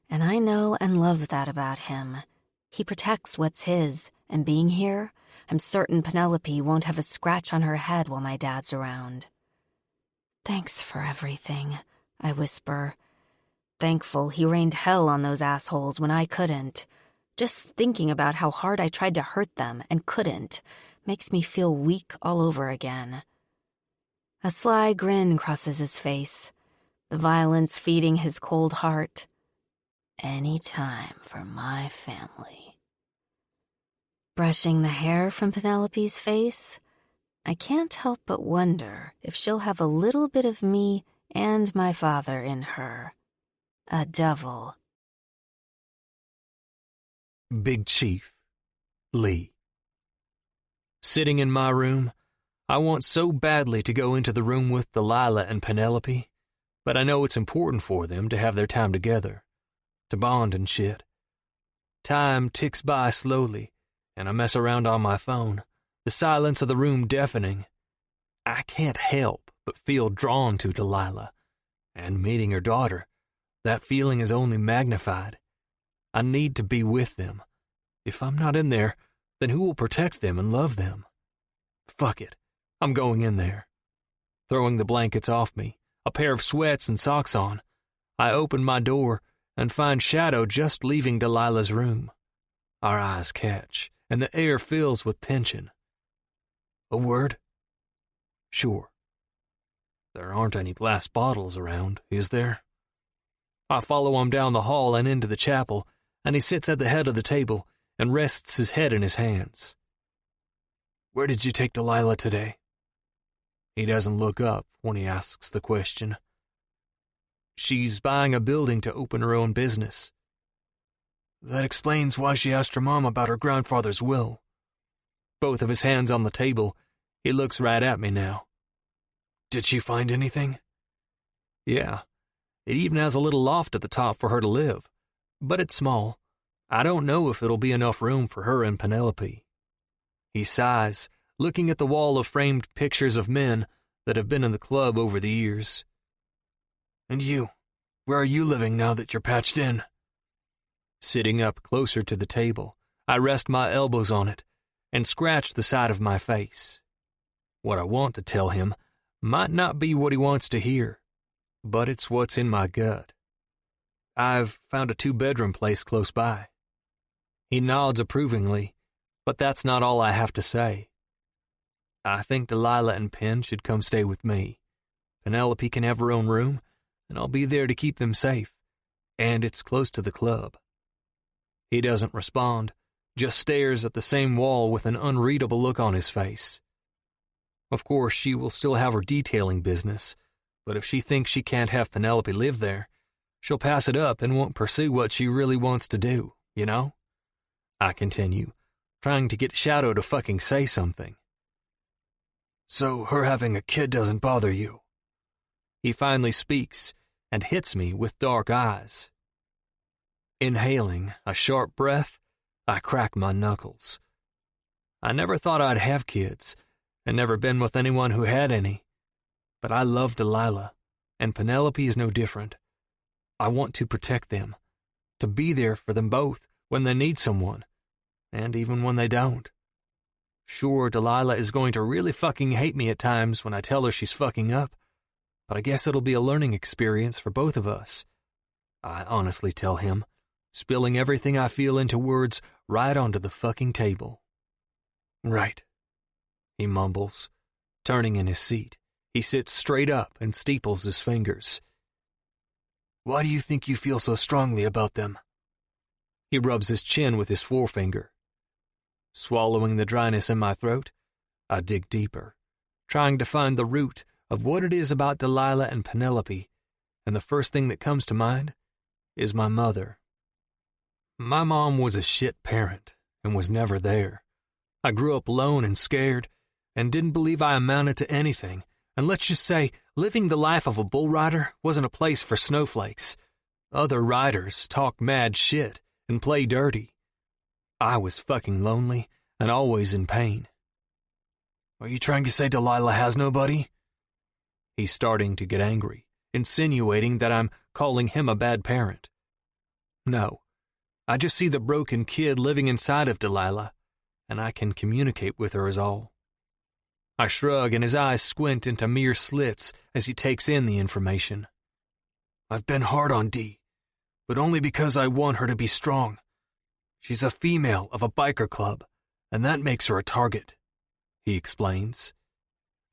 and I know and love that about him. He protects what's his, and being here, I'm certain Penelope won't have a scratch on her head while my dad's around. Thanks for everything, I whisper. Thankful he rained hell on those assholes when I couldn't. Just thinking about how hard I tried to hurt them and couldn't makes me feel weak all over again. A sly grin crosses his face, the violence feeding his cold heart. any time for my family. Brushing the hair from Penelope's face, I can't help but wonder if she'll have a little bit of me and my father in her. A devil. Big Chief, Lee. Sitting in my room, I want so badly to go into the room with Delilah and Penelope, but I know it's important for them to have their time together, to bond and shit. Time ticks by slowly, and I mess around on my phone, the silence of the room deafening. I can't help but feel drawn to Delilah, and meeting her daughter, that feeling is only magnified. I need to be with them. If I'm not in there, then who will protect them and love them? Fuck it. I'm going in there. Throwing the blankets off me, a pair of sweats and socks on, I open my door and find Shadow just leaving Delilah's room. Our eyes catch, and the air fills with tension. A word? Sure. There aren't any glass bottles around, is there? I follow him down the hall and into the chapel, and he sits at the head of the table and rests his head in his hands. Where did you take Delilah today? He doesn't look up when he asks the question. She's buying a building to open her own business. That explains why she asked her mom about her grandfather's will. Both of his hands on the table, he looks right at me now. Did she find anything? Yeah, it even has a little loft at the top for her to live, but it's small. I don't know if it'll be enough room for her and Penelope. He sighs, looking at the wall of framed pictures of men that have been in the club over the years. And you, where are you living now that you're patched in? Sitting up closer to the table, I rest my elbows on it and scratch the side of my face. What I want to tell him might not be what he wants to hear, but it's what's in my gut. I've found a 2-bedroom place close by. He nods approvingly, but that's not all I have to say. I think Delilah and Penn should come stay with me. Penelope can have her own room, and I'll be there to keep them safe, and it's close to the club. He doesn't respond, just stares at the same wall with an unreadable look on his face. Of course, she will still have her detailing business, but if she thinks she can't have Penelope live there, she'll pass it up and won't pursue what she really wants to do, you know? I continue, trying to get Shadow to fucking say something. So her having a kid doesn't bother you? He finally speaks and hits me with dark eyes. Inhaling a sharp breath, I crack my knuckles. I never thought I'd have kids, and never been with anyone who had any. But I love Delilah, and Penelope is no different. I want to protect them, to be there for them both when they need someone, and even when they don't. Sure, Delilah is going to really fucking hate me at times when I tell her she's fucking up, but I guess it'll be a learning experience for both of us. I honestly tell him, spilling everything I feel into words right onto the fucking table. Right, he mumbles. Turning in his seat, he sits straight up and steeples his fingers. Why do you think you feel so strongly about them? He rubs his chin with his forefinger. Swallowing the dryness in my throat, I dig deeper, trying to find the root of what it is about Delilah and Penelope, and the first thing that comes to mind is my mother. My mom was a shit parent and was never there. I grew up alone and scared, and didn't believe I amounted to anything, and let's just say living the life of a bull rider wasn't a place for snowflakes. Other riders talk mad shit and play dirty. I was fucking lonely and always in pain. Are you trying to say Delilah has nobody? He's starting to get angry, insinuating that I'm calling him a bad parent. No, I just see the broken kid living inside of Delilah, and I can communicate with her as all. I shrug and his eyes squint into mere slits as he takes in the information. I've been hard on Dee, but only because I want her to be strong. She's a female of a biker club, and that makes her a target, he explains.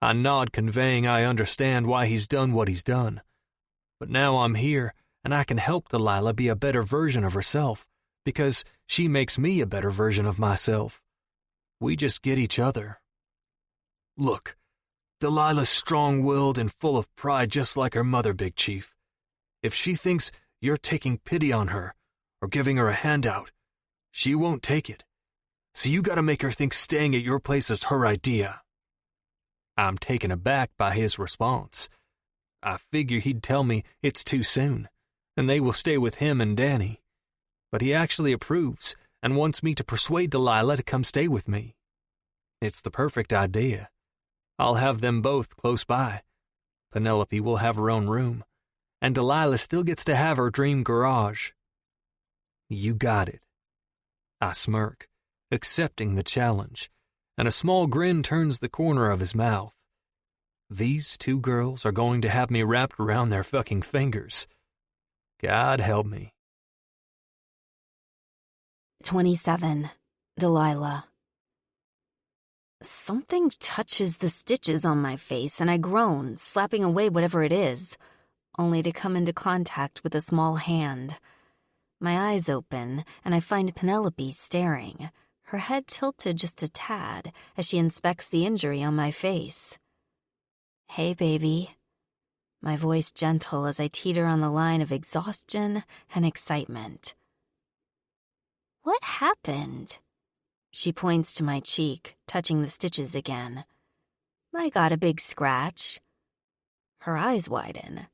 I nod, conveying I understand why he's done what he's done. But now I'm here, and I can help Delilah be a better version of herself, because she makes me a better version of myself. We just get each other. Look, Delilah's strong-willed and full of pride just like her mother, Big Chief. If she thinks you're taking pity on her or giving her a handout, she won't take it. So you gotta make her think staying at your place is her idea. I'm taken aback by his response. I figure he'd tell me it's too soon, and they will stay with him and Danny. But he actually approves and wants me to persuade Delilah to come stay with me. It's the perfect idea. I'll have them both close by. Penelope will have her own room, and Delilah still gets to have her dream garage. You got it. I smirk, accepting the challenge, and a small grin turns the corner of his mouth. These two girls are going to have me wrapped around their fucking fingers. God help me. 27. Delilah. Something touches the stitches on my face and I groan, slapping away whatever it is, only to come into contact with a small hand. My eyes open and I find Penelope staring, her head tilted just a tad as she inspects the injury on my face. Hey, baby. My voice gentle as I teeter on the line of exhaustion and excitement. What happened? She points to my cheek, touching the stitches again. I got a big scratch. Her eyes widen.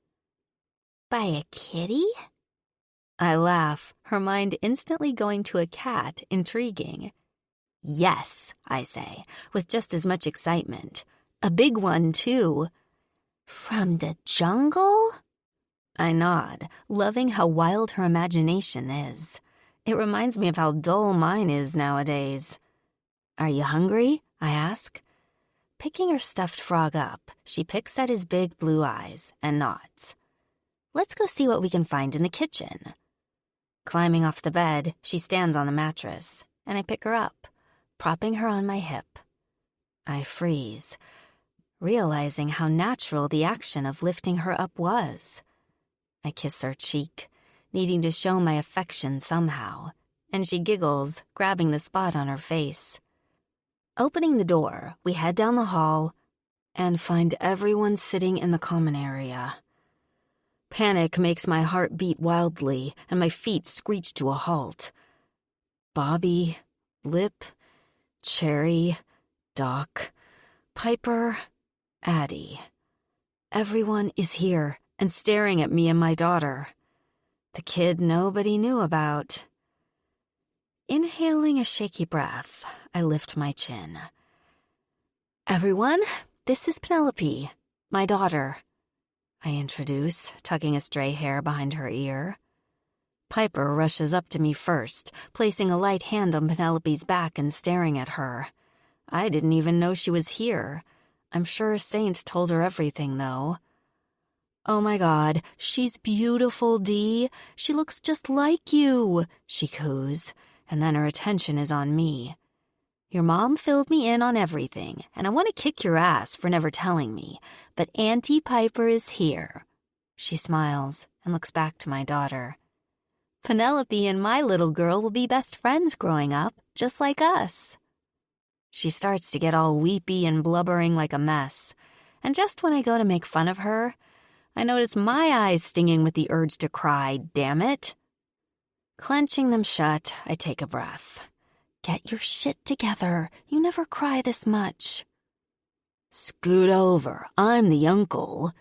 By a kitty? I laugh, her mind instantly going to a cat, intriguing. Yes, I say, with just as much excitement. A big one, too. From the jungle? I nod, loving how wild her imagination is. It reminds me of how dull mine is nowadays. Are you hungry? I ask. Picking her stuffed frog up, she picks at his big blue eyes and nods. Let's go see what we can find in the kitchen. Climbing off the bed, she stands on the mattress, and I pick her up, propping her on my hip. I freeze, realizing how natural the action of lifting her up was. I kiss her cheek, needing to show my affection somehow, and she giggles, grabbing the spot on her face. Opening the door, we head down the hall and find everyone sitting in the common area. Panic makes my heart beat wildly and my feet screech to a halt. Bobby, Lip, Cherry, Doc, Piper, Addie. Everyone is here and staring at me and my daughter. The kid nobody knew about. Inhaling a shaky breath, I lift my chin. Everyone, this is Penelope, my daughter. I introduce, tucking a stray hair behind her ear. Piper rushes up to me first, placing a light hand on Penelope's back and staring at her. I didn't even know she was here. I'm sure Saint told her everything, though. Oh my God, she's beautiful, Dee. She looks just like you, she coos, and then her attention is on me. Your mom filled me in on everything, and I want to kick your ass for never telling me, but Auntie Piper is here. She smiles and looks back to my daughter. Penelope and my little girl will be best friends growing up, just like us. She starts to get all weepy and blubbering like a mess, and just when I go to make fun of her, I notice my eyes stinging with the urge to cry, damn it. Clenching them shut, I take a breath. Get your shit together. You never cry this much. Scoot over. I'm the uncle.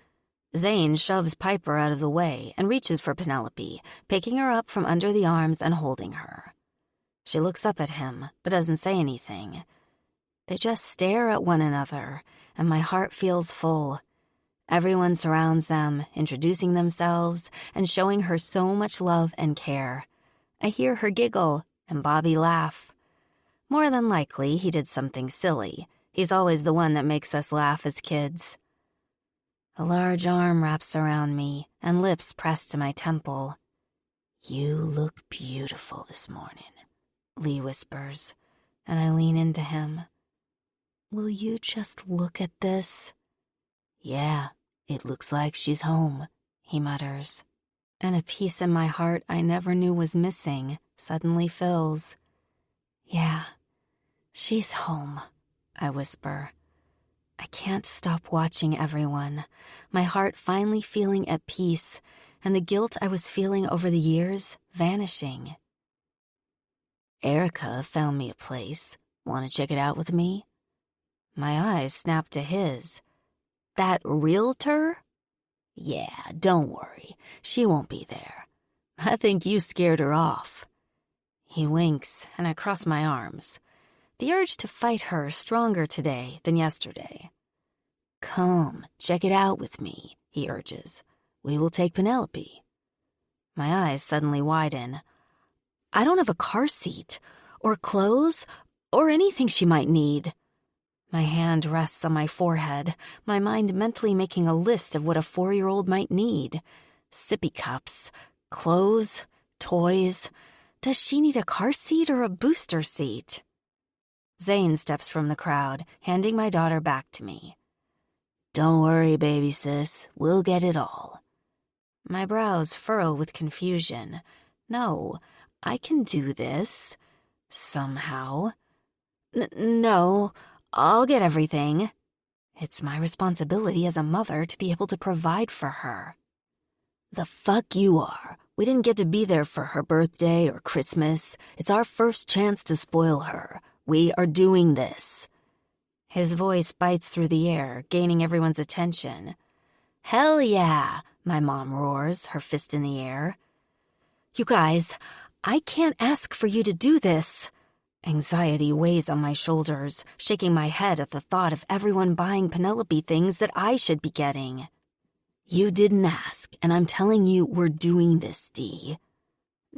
Zane shoves Piper out of the way and reaches for Penelope, picking her up from under the arms and holding her. She looks up at him, but doesn't say anything. They just stare at one another, and my heart feels full. Everyone surrounds them, introducing themselves and showing her so much love and care. I hear her giggle and Bobby laugh. More than likely, he did something silly. He's always the one that makes us laugh as kids. A large arm wraps around me and lips press to my temple. You look beautiful this morning, Lee whispers, and I lean into him. Will you just look at this? Yeah, it looks like she's home, he mutters. and a piece in my heart I never knew was missing suddenly fills. Yeah, she's home, I whisper. I can't stop watching everyone, my heart finally feeling at peace, and the guilt I was feeling over the years vanishing. Erica found me a place. Want to check it out with me? My eyes snapped to his. That realtor? Yeah, don't worry. She won't be there. I think you scared her off. He winks, and I cross my arms. The urge to fight her stronger today than yesterday. Come, check it out with me, he urges. We will take Penelope. My eyes suddenly widen. I don't have a car seat, or clothes, or anything she might need. My hand rests on my forehead, my mind mentally making a list of what a 4-year-old might need. Sippy cups, clothes, toys. Does she need a car seat or a booster seat? Zane steps from the crowd, handing my daughter back to me. Don't worry, baby sis, we'll get it all. My brows furrow with confusion. No, I can do this. Somehow. No, I'll get everything. It's my responsibility as a mother to be able to provide for her. The fuck you are. We didn't get to be there for her birthday or Christmas. It's our first chance to spoil her. We are doing this. His voice bites through the air, gaining everyone's attention. Hell yeah, my mom roars, her fist in the air. You guys, I can't ask for you to do this. Anxiety weighs on my shoulders, shaking my head at the thought of everyone buying Penelope things that I should be getting. You didn't ask, and I'm telling you we're doing this, Dee.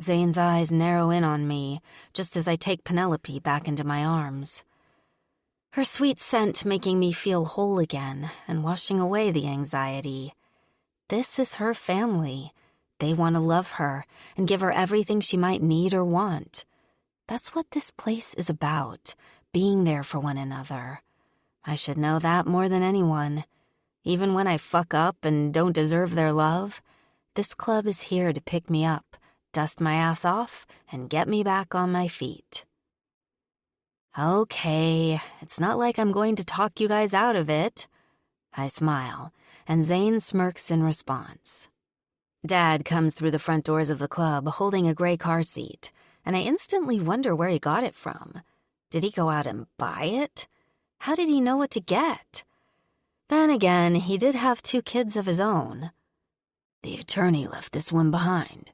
Zane's eyes narrow in on me, just as I take Penelope back into my arms. Her sweet scent making me feel whole again and washing away the anxiety. This is her family. They want to love her and give her everything she might need or want. That's what this place is about, being there for one another. I should know that more than anyone. Even when I fuck up and don't deserve their love, this club is here to pick me up, dust my ass off, and get me back on my feet. Okay, it's not like I'm going to talk you guys out of it. I smile, and Zane smirks in response. Dad comes through the front doors of the club holding a gray car seat, and I instantly wonder where he got it from. Did he go out and buy it? How did he know what to get? Then again, he did have 2 kids of his own. The attorney left this one behind.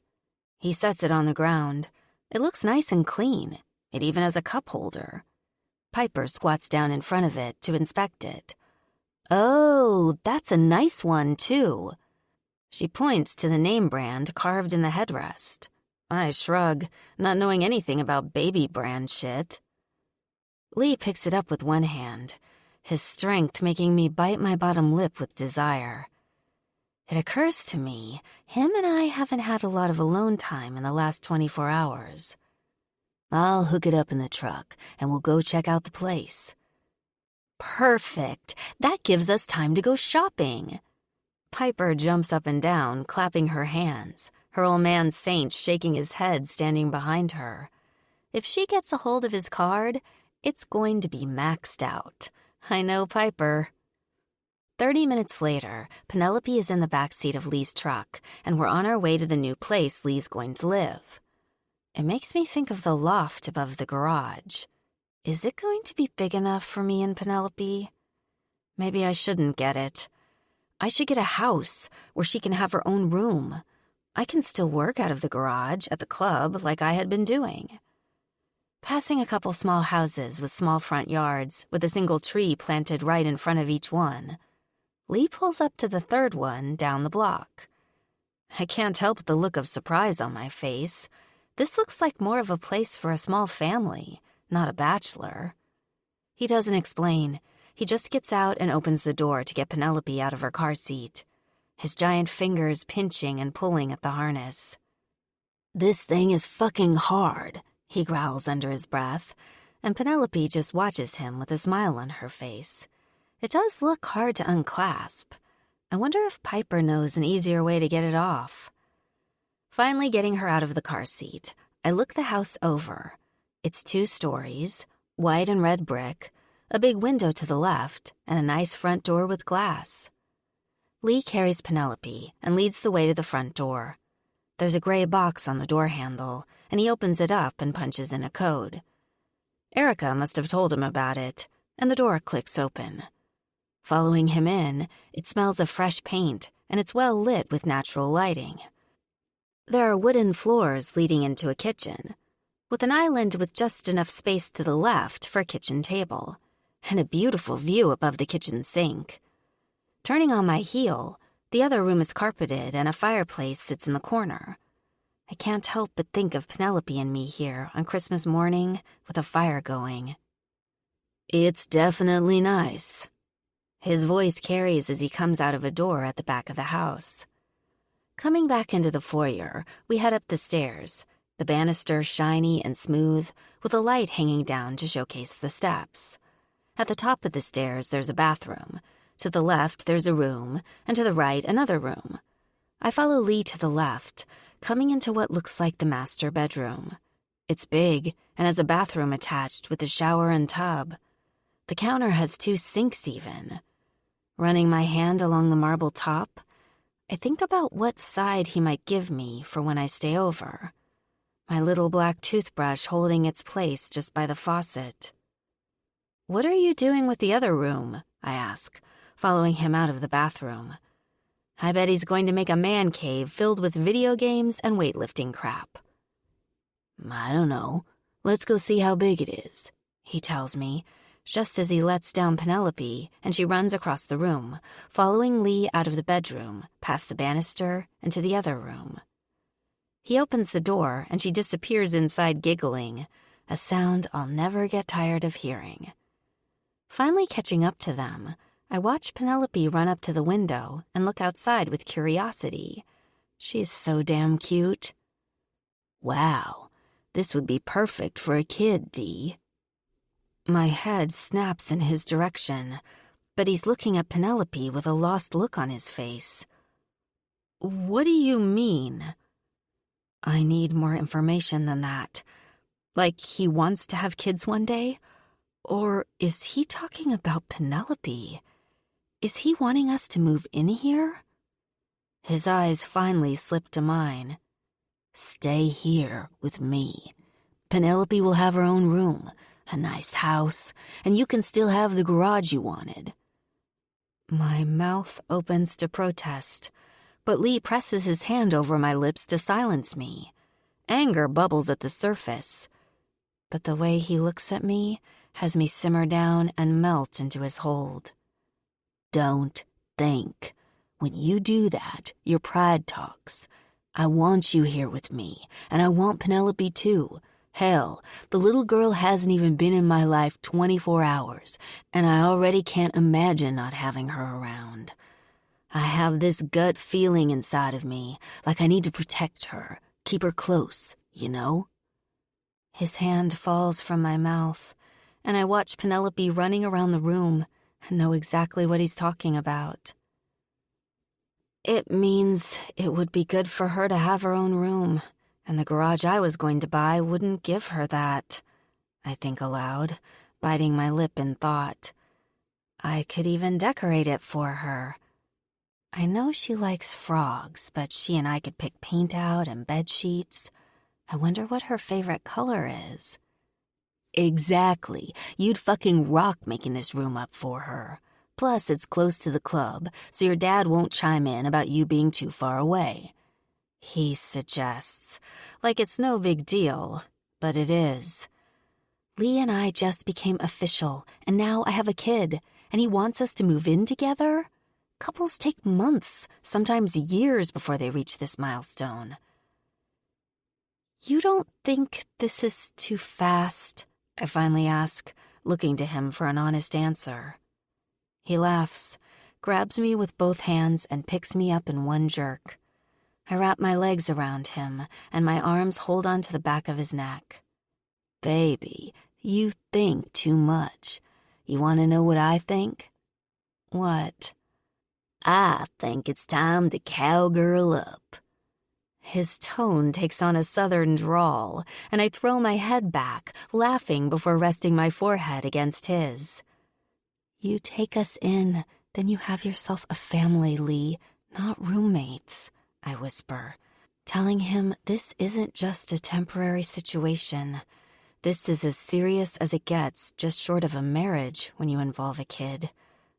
He sets it on the ground. It looks nice and clean. It even has a cup holder. Piper squats down in front of it to inspect it. Oh, that's a nice one, too. She points to the name brand carved in the headrest. I shrug, not knowing anything about baby brand shit. Lee picks it up with one hand, his strength making me bite my bottom lip with desire. It occurs to me, him and I haven't had a lot of alone time in the last 24 hours. I'll hook it up in the truck, and we'll go check out the place. Perfect. That gives us time to go shopping. Piper jumps up and down, clapping her hands, her old man Saint shaking his head standing behind her. If she gets a hold of his card, it's going to be maxed out. I know Piper. 30 minutes later, Penelope is in the backseat of Lee's truck, and we're on our way to the new place Lee's going to live. It makes me think of the loft above the garage. Is it going to be big enough for me and Penelope? Maybe I shouldn't get it. I should get a house where she can have her own room. I can still work out of the garage at the club like I had been doing. Passing a couple small houses with small front yards, with a single tree planted right in front of each one, Lee pulls up to the third one down the block. I can't help the look of surprise on my face. This looks like more of a place for a small family, not a bachelor. He doesn't explain. He just gets out and opens the door to get Penelope out of her car seat, his giant fingers pinching and pulling at the harness. This thing is fucking hard, he growls under his breath, and Penelope just watches him with a smile on her face. It does look hard to unclasp. I wonder if Piper knows an easier way to get it off. Finally getting her out of the car seat, I look the house over. It's 2 stories, white and red brick, a big window to the left, and a nice front door with glass. Lee carries Penelope and leads the way to the front door. There's a gray box on the door handle, and he opens it up and punches in a code. Erica must have told him about it, and the door clicks open. Following him in, it smells of fresh paint, and it's well lit with natural lighting. There are wooden floors leading into a kitchen, with an island with just enough space to the left for a kitchen table, and a beautiful view above the kitchen sink. Turning on my heel, the other room is carpeted and a fireplace sits in the corner. I can't help but think of Penelope and me here on Christmas morning with a fire going. "It's definitely nice." His voice carries as he comes out of a door at the back of the house. Coming back into the foyer, we head up the stairs, the banister shiny and smooth, with a light hanging down to showcase the steps. At the top of the stairs, there's a bathroom. To the left, there's a room, and to the right, another room. I follow Lee to the left, coming into what looks like the master bedroom. It's big and has a bathroom attached with a shower and tub. The counter has 2 sinks even. Running my hand along the marble top, I think about what side he might give me for when I stay over. My little black toothbrush holding its place just by the faucet. "What are you doing with the other room?" I ask, following him out of the bathroom. I bet he's going to make a man cave filled with video games and weightlifting crap. "I don't know. Let's go see how big it is," he tells me, just as he lets down Penelope and she runs across the room, following Lee out of the bedroom, past the banister, and to the other room. He opens the door and she disappears inside giggling, a sound I'll never get tired of hearing. Finally catching up to them, I watch Penelope run up to the window and look outside with curiosity. She's so damn cute. "Wow, this would be perfect for a kid, Dee." My head snaps in his direction, but he's looking at Penelope with a lost look on his face. "What do you mean?" I need more information than that. Like he wants to have kids one day? Or is he talking about Penelope? Is he wanting us to move in here? His eyes finally slip to mine. "Stay here with me. Penelope will have her own room, a nice house, and you can still have the garage you wanted." My mouth opens to protest, but Lee presses his hand over my lips to silence me. Anger bubbles at the surface, but the way he looks at me has me simmer down and melt into his hold. "Don't think. When you do that, your pride talks. I want you here with me, and I want Penelope too. Hell, the little girl hasn't even been in my life 24 hours, and I already can't imagine not having her around. I have this gut feeling inside of me, like I need to protect her, keep her close, you know?" His hand falls from my mouth, and I watch Penelope running around the room and know exactly what he's talking about. "It means it would be good for her to have her own room, and the garage I was going to buy wouldn't give her that," I think aloud, biting my lip in thought. "I could even decorate it for her. I know she likes frogs, but she and I could pick paint out and bed sheets. I wonder what her favorite color is." "Exactly. You'd fucking rock making this room up for her. Plus, it's close to the club, so your dad won't chime in about you being too far away," he suggests, like it's no big deal, but it is. Lee and I just became official, and now I have a kid, and he wants us to move in together? Couples take months, sometimes years before they reach this milestone. "You don't think this is too fast?" I finally ask, looking to him for an honest answer. He laughs, grabs me with both hands, and picks me up in one jerk. I wrap my legs around him, and my arms hold onto the back of his neck. "Baby, you think too much. You want to know what I think?" "What?" "I think it's time to cowgirl up." His tone takes on a southern drawl, and I throw my head back, laughing before resting my forehead against his. You take us in, then you have yourself a family, Lee, not roommates, I whisper, telling him this isn't just a temporary situation. This is as serious as it gets, just short of a marriage when you involve a kid.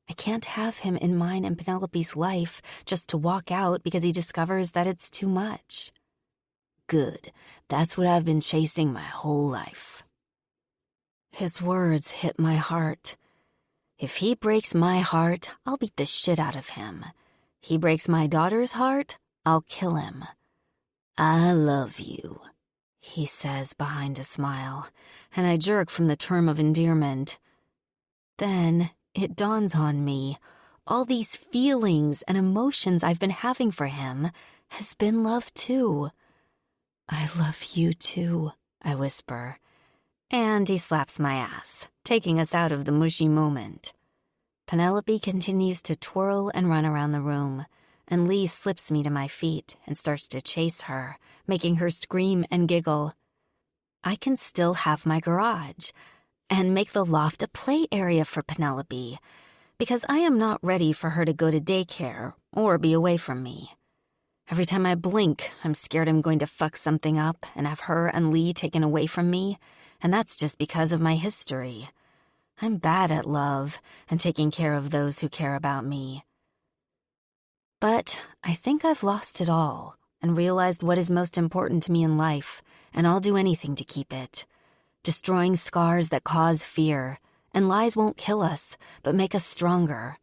I can't have him in mine and Penelope's life just to walk out because he discovers that it's too much. Good. That's what I've been chasing my whole life. His words hit my heart. If he breaks my heart, I'll beat the shit out of him. He breaks my daughter's heart, I'll kill him. I love you, he says behind a smile, and I jerk from the term of endearment. Then it dawns on me, all these feelings and emotions I've been having for him has been love too. I love you too, I whisper. And he slaps my ass, taking us out of the mushy moment. Penelope continues to twirl and run around the room, and Lee slips me to my feet and starts to chase her, making her scream and giggle. I can still have my garage and make the loft a play area for Penelope, because I am not ready for her to go to daycare or be away from me. Every time I blink, I'm scared I'm going to fuck something up and have her and Lee taken away from me, and that's just because of my history. I'm bad at love and taking care of those who care about me. But I think I've lost it all and realized what is most important to me in life, and I'll do anything to keep it. Destroying scars that cause fear, and lies won't kill us, but make us stronger.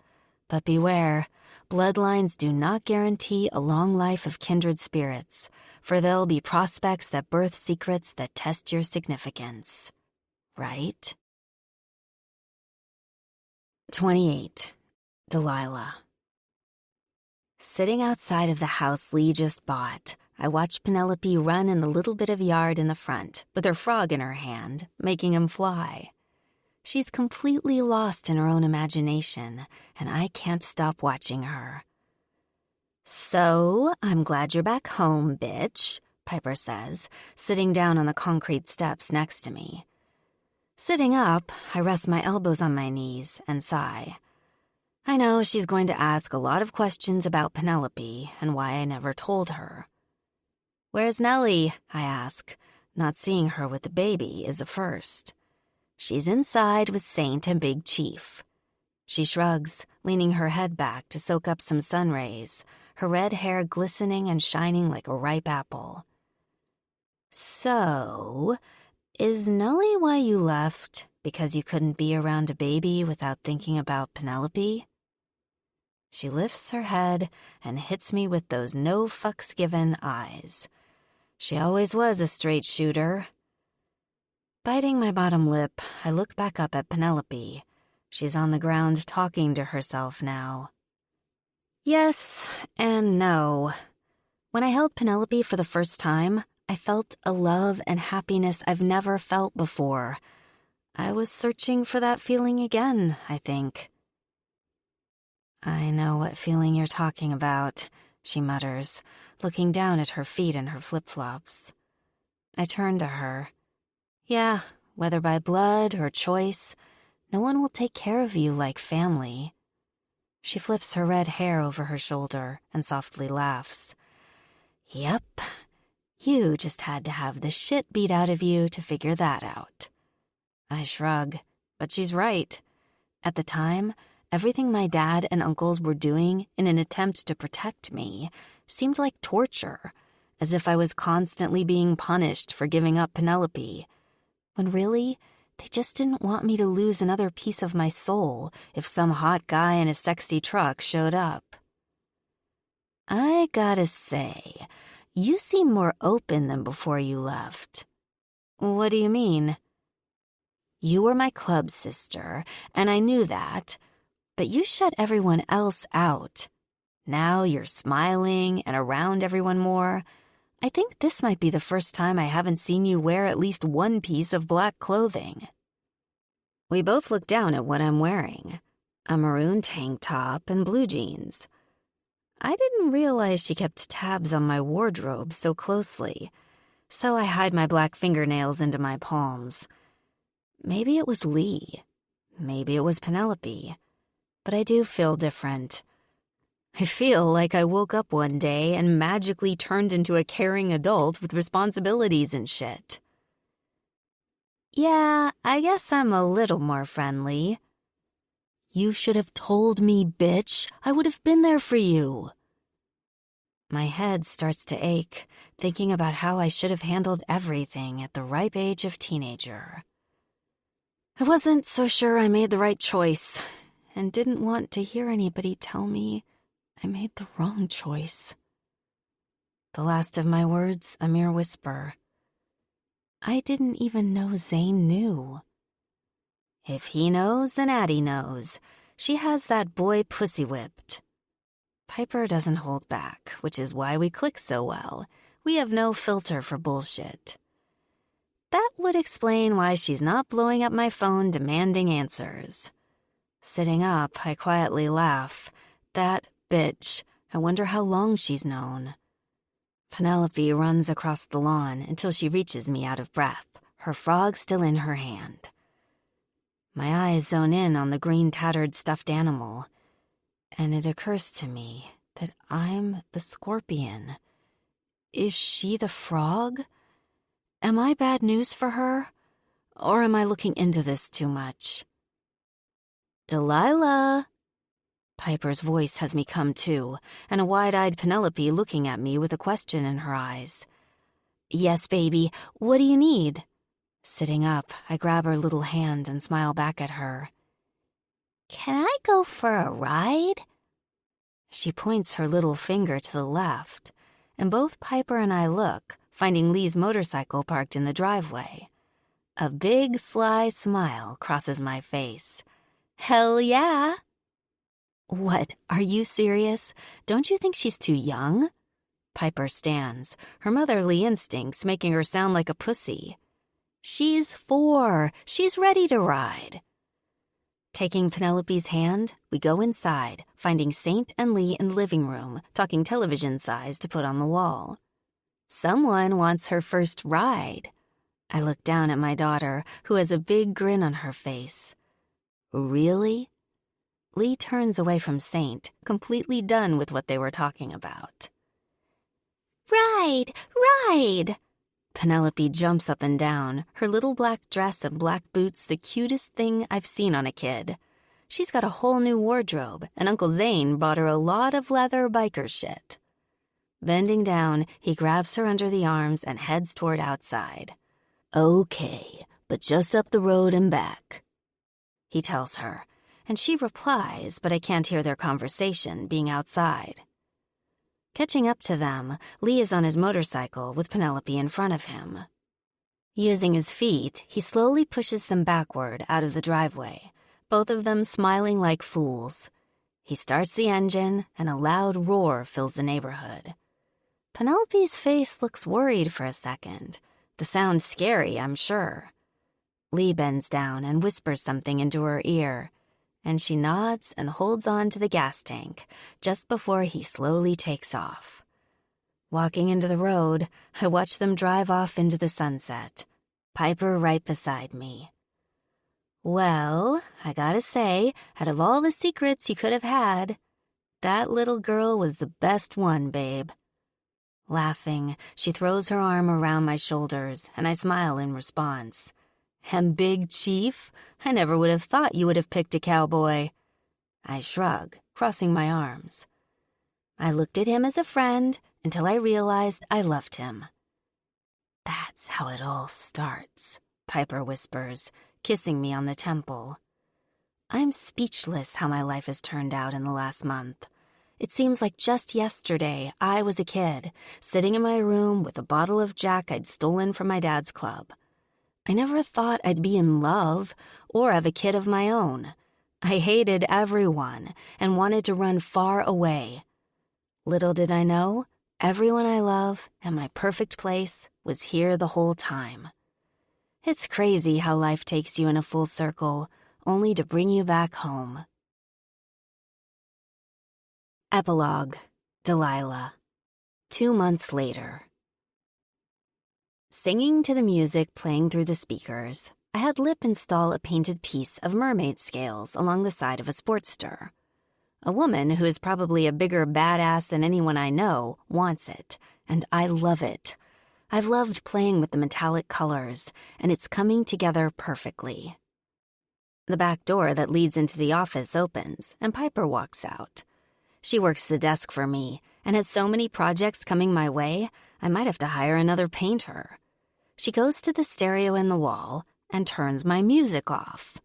But beware, bloodlines do not guarantee a long life of kindred spirits, for there'll be prospects that birth secrets that test your significance. Right? 28. Delilah. Sitting outside of the house Lee just bought, I watched Penelope run in the little bit of yard in the front, with her frog in her hand, making him fly. She's completely lost in her own imagination, and I can't stop watching her. So, I'm glad you're back home, bitch, Piper says, sitting down on the concrete steps next to me. Sitting up, I rest my elbows on my knees and sigh. I know she's going to ask a lot of questions about Penelope and why I never told her. Where's Nellie? I ask. Not seeing her with the baby is a first. She's inside with Saint and Big Chief. She shrugs, leaning her head back to soak up some sun rays, her red hair glistening and shining like a ripe apple. So, is Nellie why you left? Because you couldn't be around a baby without thinking about Penelope? She lifts her head and hits me with those no fucks given eyes. She always was a straight shooter. Biting my bottom lip, I look back up at Penelope. She's on the ground talking to herself now. Yes and no. When I held Penelope for the first time, I felt a love and happiness I've never felt before. I was searching for that feeling again, I think. I know what feeling you're talking about, she mutters, looking down at her feet and her flip-flops. I turn to her. Yeah, whether by blood or choice, no one will take care of you like family. She flips her red hair over her shoulder and softly laughs. Yep, you just had to have the shit beat out of you to figure that out. I shrug, but she's right. At the time, everything my dad and uncles were doing in an attempt to protect me seemed like torture, as if I was constantly being punished for giving up Penelope, when really, they just didn't want me to lose another piece of my soul if some hot guy in a sexy truck showed up. I gotta say, you seem more open than before you left. What do you mean? You were my club sister, and I knew that, but you shut everyone else out. Now you're smiling and around everyone more. I think this might be the first time I haven't seen you wear at least one piece of black clothing. We both look down at what I'm wearing. A maroon tank top and blue jeans. I didn't realize she kept tabs on my wardrobe so closely, so I hide my black fingernails into my palms. Maybe it was Lee. Maybe it was Penelope. But I do feel different. I feel like I woke up one day and magically turned into a caring adult with responsibilities and shit. Yeah, I guess I'm a little more friendly. You should have told me, bitch. I would have been there for you. My head starts to ache, thinking about how I should have handled everything at the ripe age of teenager. I wasn't so sure I made the right choice, and didn't want to hear anybody tell me I made the wrong choice. The last of my words, a mere whisper. I didn't even know Zane knew. If he knows, then Addie knows. She has that boy pussy whipped. Piper doesn't hold back, which is why we click so well. We have no filter for bullshit. That would explain why she's not blowing up my phone demanding answers. Sitting up, I quietly laugh. That bitch. I wonder how long she's known. Penelope runs across the lawn until she reaches me out of breath, her frog still in her hand. My eyes zone in on the green tattered stuffed animal, and it occurs to me that I'm the scorpion. Is she the frog? Am I bad news for her? Or am I looking into this too much? Delilah! Piper's voice has me come to, and a wide-eyed Penelope looking at me with a question in her eyes. Yes, baby, what do you need? Sitting up, I grab her little hand and smile back at her. Can I go for a ride? She points her little finger to the left, and both Piper and I look, finding Lee's motorcycle parked in the driveway. A big, sly smile crosses my face. Hell yeah! What, are you serious? Don't you think she's too young? Piper stands, her motherly instincts making her sound like a pussy. She's 4. She's ready to ride. Taking Penelope's hand, we go inside, finding Saint and Lee in the living room, talking television size to put on the wall. Someone wants her first ride. I look down at my daughter, who has a big grin on her face. Really? Lee turns away from Saint, completely done with what they were talking about. Ride! Ride! Penelope jumps up and down, her little black dress and black boots the cutest thing I've seen on a kid. She's got a whole new wardrobe, and Uncle Zane bought her a lot of leather biker shit. Bending down, he grabs her under the arms and heads toward outside. Okay, but just up the road and back, he tells her, and she replies, but I can't hear their conversation being outside. Catching up to them, Lee is on his motorcycle with Penelope in front of him. Using his feet, he slowly pushes them backward out of the driveway, both of them smiling like fools. He starts the engine, and a loud roar fills the neighborhood. Penelope's face looks worried for a second. The sound's scary, I'm sure. Lee bends down and whispers something into her ear, and she nods and holds on to the gas tank just before he slowly takes off. Walking into the road, I watch them drive off into the sunset, Piper right beside me. Well, I gotta say, out of all the secrets you could have had, that little girl was the best one, babe. Laughing, she throws her arm around my shoulders, and I smile in response. And Big Chief, I never would have thought you would have picked a cowboy. I shrug, crossing my arms. I looked at him as a friend until I realized I loved him. That's how it all starts, Piper whispers, kissing me on the temple. I'm speechless how my life has turned out in the last month. It seems like just yesterday I was a kid, sitting in my room with a bottle of Jack I'd stolen from my dad's club. I never thought I'd be in love or have a kid of my own. I hated everyone and wanted to run far away. Little did I know, everyone I love and my perfect place was here the whole time. It's crazy how life takes you in a full circle, only to bring you back home. Epilogue. Delilah. 2 months later. Singing to the music playing through the speakers, I had Lip install a painted piece of mermaid scales along the side of a Sportster. A woman who is probably a bigger badass than anyone I know wants it, and I love it. I've loved playing with the metallic colors, and it's coming together perfectly. The back door that leads into the office opens, and Piper walks out. She works the desk for me, and has so many projects coming my way, I might have to hire another painter. She goes to the stereo in the wall and turns my music off.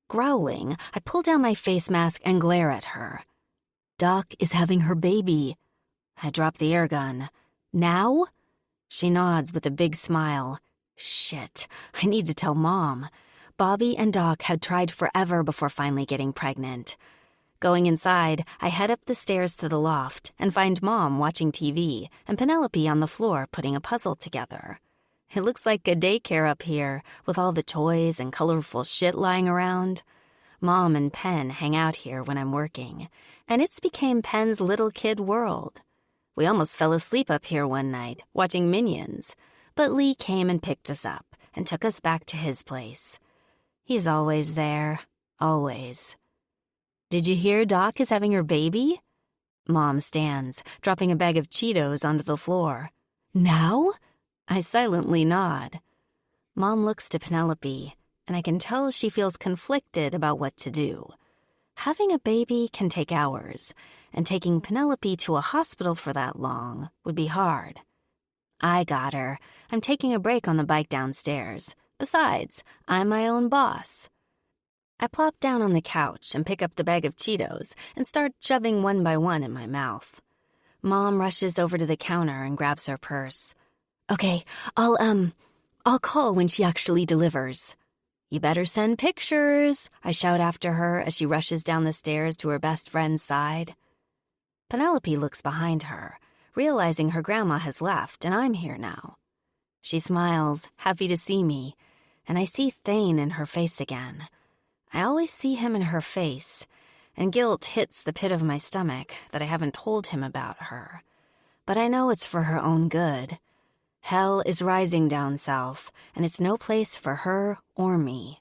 Growling, I pull down my face mask and glare at her. Doc is having her baby. I drop the air gun. Now? She nods with a big smile. Shit, I need to tell Mom. Bobby and Doc had tried forever before finally getting pregnant. Going inside, I head up the stairs to the loft and find Mom watching TV and Penelope on the floor putting a puzzle together. It looks like a daycare up here, with all the toys and colorful shit lying around. Mom and Pen hang out here when I'm working, and it's became Pen's little kid world. We almost fell asleep up here one night, watching Minions, but Lee came and picked us up and took us back to his place. He's always there, always. Did you hear Doc is having her baby? Mom stands, dropping a bag of Cheetos onto the floor. Now? I silently nod. Mom looks to Penelope, and I can tell she feels conflicted about what to do. Having a baby can take hours, and taking Penelope to a hospital for that long would be hard. I got her. I'm taking a break on the bike downstairs. Besides, I'm my own boss. I plop down on the couch and pick up the bag of Cheetos and start shoving one by one in my mouth. Mom rushes over to the counter and grabs her purse. Okay, I'll call when she actually delivers. You better send pictures, I shout after her as she rushes down the stairs to her best friend's side. Penelope looks behind her, realizing her grandma has left and I'm here now. She smiles, happy to see me, and I see Thane in her face again. I always see him in her face, and guilt hits the pit of my stomach that I haven't told him about her. But I know it's for her own good. Hell is rising down south, and it's no place for her or me.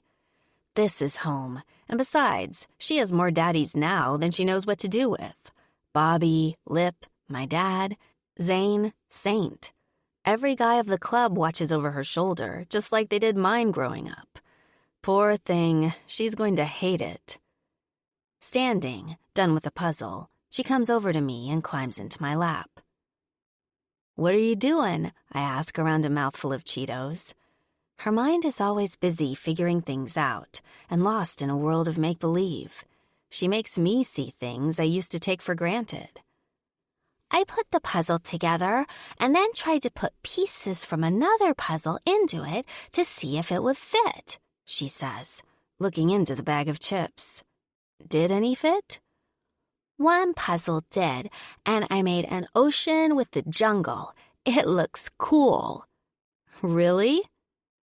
This is home, and besides, she has more daddies now than she knows what to do with. Bobby, Lip, my dad, Zane, Saint. Every guy of the club watches over her shoulder, just like they did mine growing up. Poor thing, she's going to hate it. Standing, done with the puzzle, she comes over to me and climbs into my lap. What are you doing? I ask around a mouthful of Cheetos. Her mind is always busy figuring things out and lost in a world of make-believe. She makes me see things I used to take for granted. I put the puzzle together and then tried to put pieces from another puzzle into it to see if it would fit, she says, looking into the bag of chips. Did any fit? One puzzle did, and I made an ocean with the jungle. It looks cool. Really?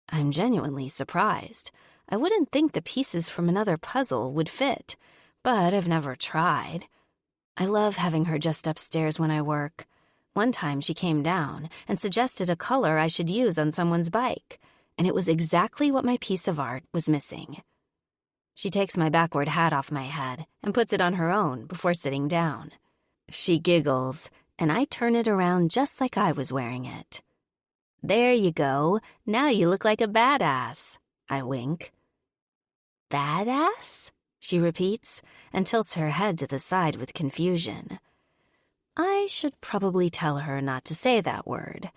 I'm genuinely surprised. I wouldn't think the pieces from another puzzle would fit, but I've never tried. I love having her just upstairs when I work. One time she came down and suggested a color I should use on someone's bike, and it was exactly what my piece of art was missing. She takes my backward hat off my head and puts it on her own before sitting down. She giggles, and I turn it around just like I was wearing it. There you go. Now you look like a badass, I wink. Badass? She repeats and tilts her head to the side with confusion. I should probably tell her not to say that word,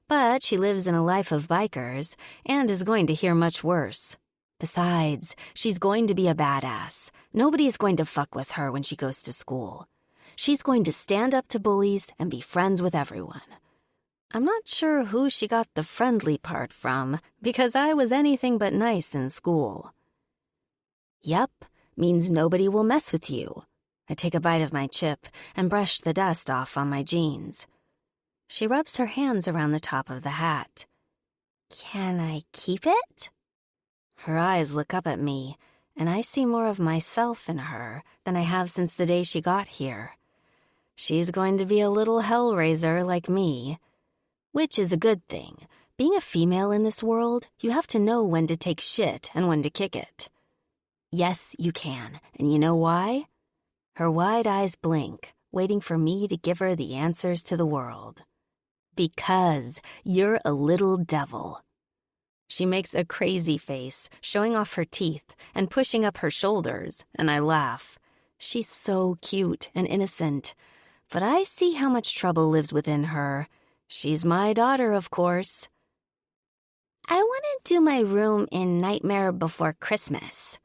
but she lives in a life of bikers and is going to hear much worse. Besides, she's going to be a badass. Nobody's going to fuck with her when she goes to school. She's going to stand up to bullies and be friends with everyone. I'm not sure who she got the friendly part from, because I was anything but nice in school. Yup, means nobody will mess with you. I take a bite of my chip and brush the dust off on my jeans. She rubs her hands around the top of the hat. Can I keep it? Her eyes look up at me, and I see more of myself in her than I have since the day she got here. She's going to be a little hellraiser like me. Which is a good thing. Being a female in this world, you have to know when to take shit and when to kick it. Yes, you can. And you know why? Her wide eyes blink, waiting for me to give her the answers to the world. Because you're a little devil. She makes a crazy face, showing off her teeth and pushing up her shoulders, and I laugh. She's so cute and innocent, but I see how much trouble lives within her. She's my daughter, of course. I want to do my room in Nightmare Before Christmas.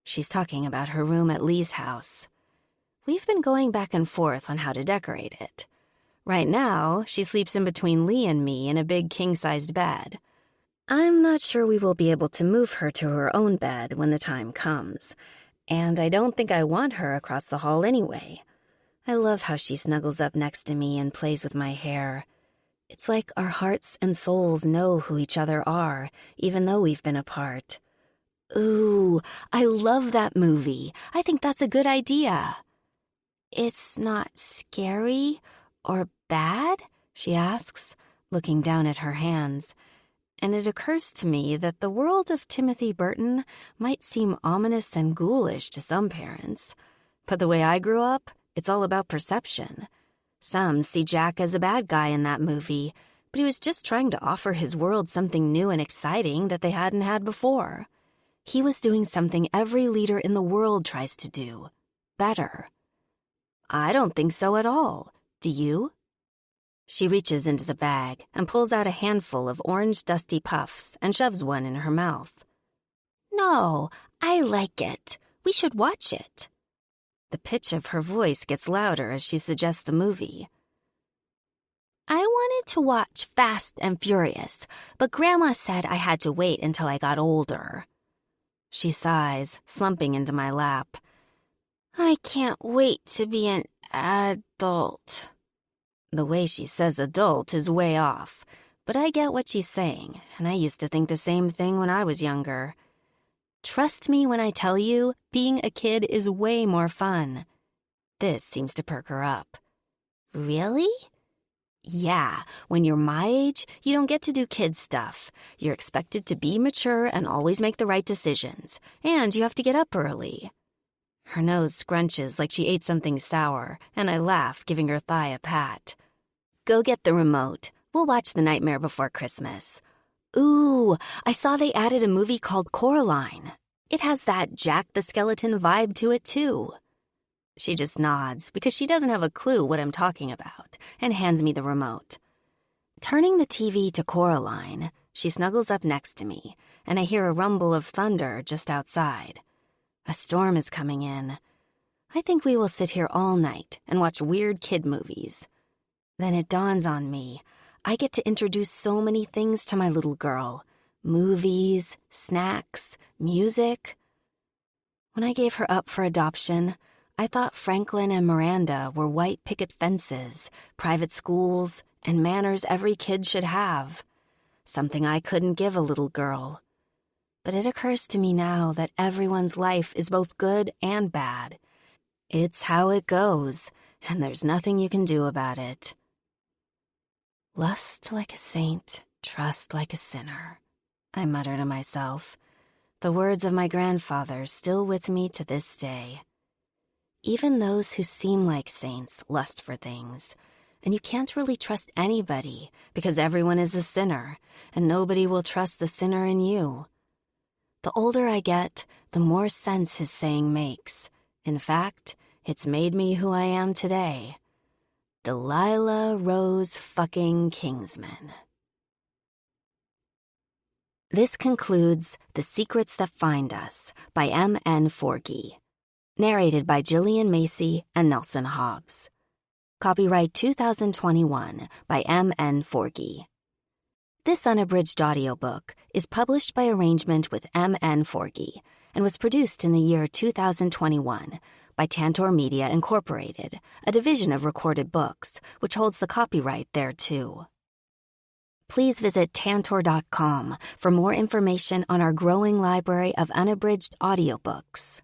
She's talking about her room at Lee's house. We've been going back and forth on how to decorate it. Right now, she sleeps in between Lee and me in a big king-sized bed. I'm not sure we will be able to move her to her own bed when the time comes, and I don't think I want her across the hall anyway. I love how she snuggles up next to me and plays with my hair. It's like our hearts and souls know who each other are, even though we've been apart. Ooh, I love that movie. I think that's a good idea. It's not scary or bad? She asks, looking down at her hands. And it occurs to me that the world of Timothy Burton might seem ominous and ghoulish to some parents. But the way I grew up, it's all about perception. Some see Jack as a bad guy in that movie, but he was just trying to offer his world something new and exciting that they hadn't had before. He was doing something every leader in the world tries to do. Better. I don't think so at all. Do you? She reaches into the bag and pulls out a handful of orange dusty puffs and shoves one in her mouth. No, I like it. We should watch it. The pitch of her voice gets louder as she suggests the movie. I wanted to watch Fast and Furious, but Grandma said I had to wait until I got older. She sighs, slumping into my lap. I can't wait to be an adult. The way she says adult is way off, but I get what she's saying, and I used to think the same thing when I was younger. Trust me when I tell you, being a kid is way more fun. This seems to perk her up. Really? Yeah, when you're my age, you don't get to do kid stuff. You're expected to be mature and always make the right decisions, and you have to get up early. Her nose scrunches like she ate something sour, and I laugh, giving her thigh a pat. Go get the remote. We'll watch The Nightmare Before Christmas. Ooh, I saw they added a movie called Coraline. It has that Jack the Skeleton vibe to it, too. She just nods because she doesn't have a clue what I'm talking about and hands me the remote. Turning the TV to Coraline, she snuggles up next to me, and I hear a rumble of thunder just outside. A storm is coming in. I think we will sit here all night and watch weird kid movies. Then it dawns on me. I get to introduce so many things to my little girl. Movies, snacks, music. When I gave her up for adoption, I thought Franklin and Miranda were white picket fences, private schools, and manners every kid should have. Something I couldn't give a little girl. But it occurs to me now that everyone's life is both good and bad. It's how it goes, and there's nothing you can do about it. Lust like a saint, trust like a sinner, I mutter to myself, the words of my grandfather still with me to this day. Even those who seem like saints lust for things, and you can't really trust anybody because everyone is a sinner, and nobody will trust the sinner in you. The older I get, the more sense his saying makes. In fact, it's made me who I am today. Delilah Rose fucking Kingsman. This concludes The Secrets That Find Us by M.N. Forgy. Narrated by Gillian Macy and Nelson Hobbs. Copyright 2021 by M.N. Forgy. This unabridged audiobook is published by arrangement with M.N. Forgy and was produced in the year 2021 by Tantor Media Incorporated, a division of Recorded Books, which holds the copyright thereto. Please visit tantor.com for more information on our growing library of unabridged audiobooks.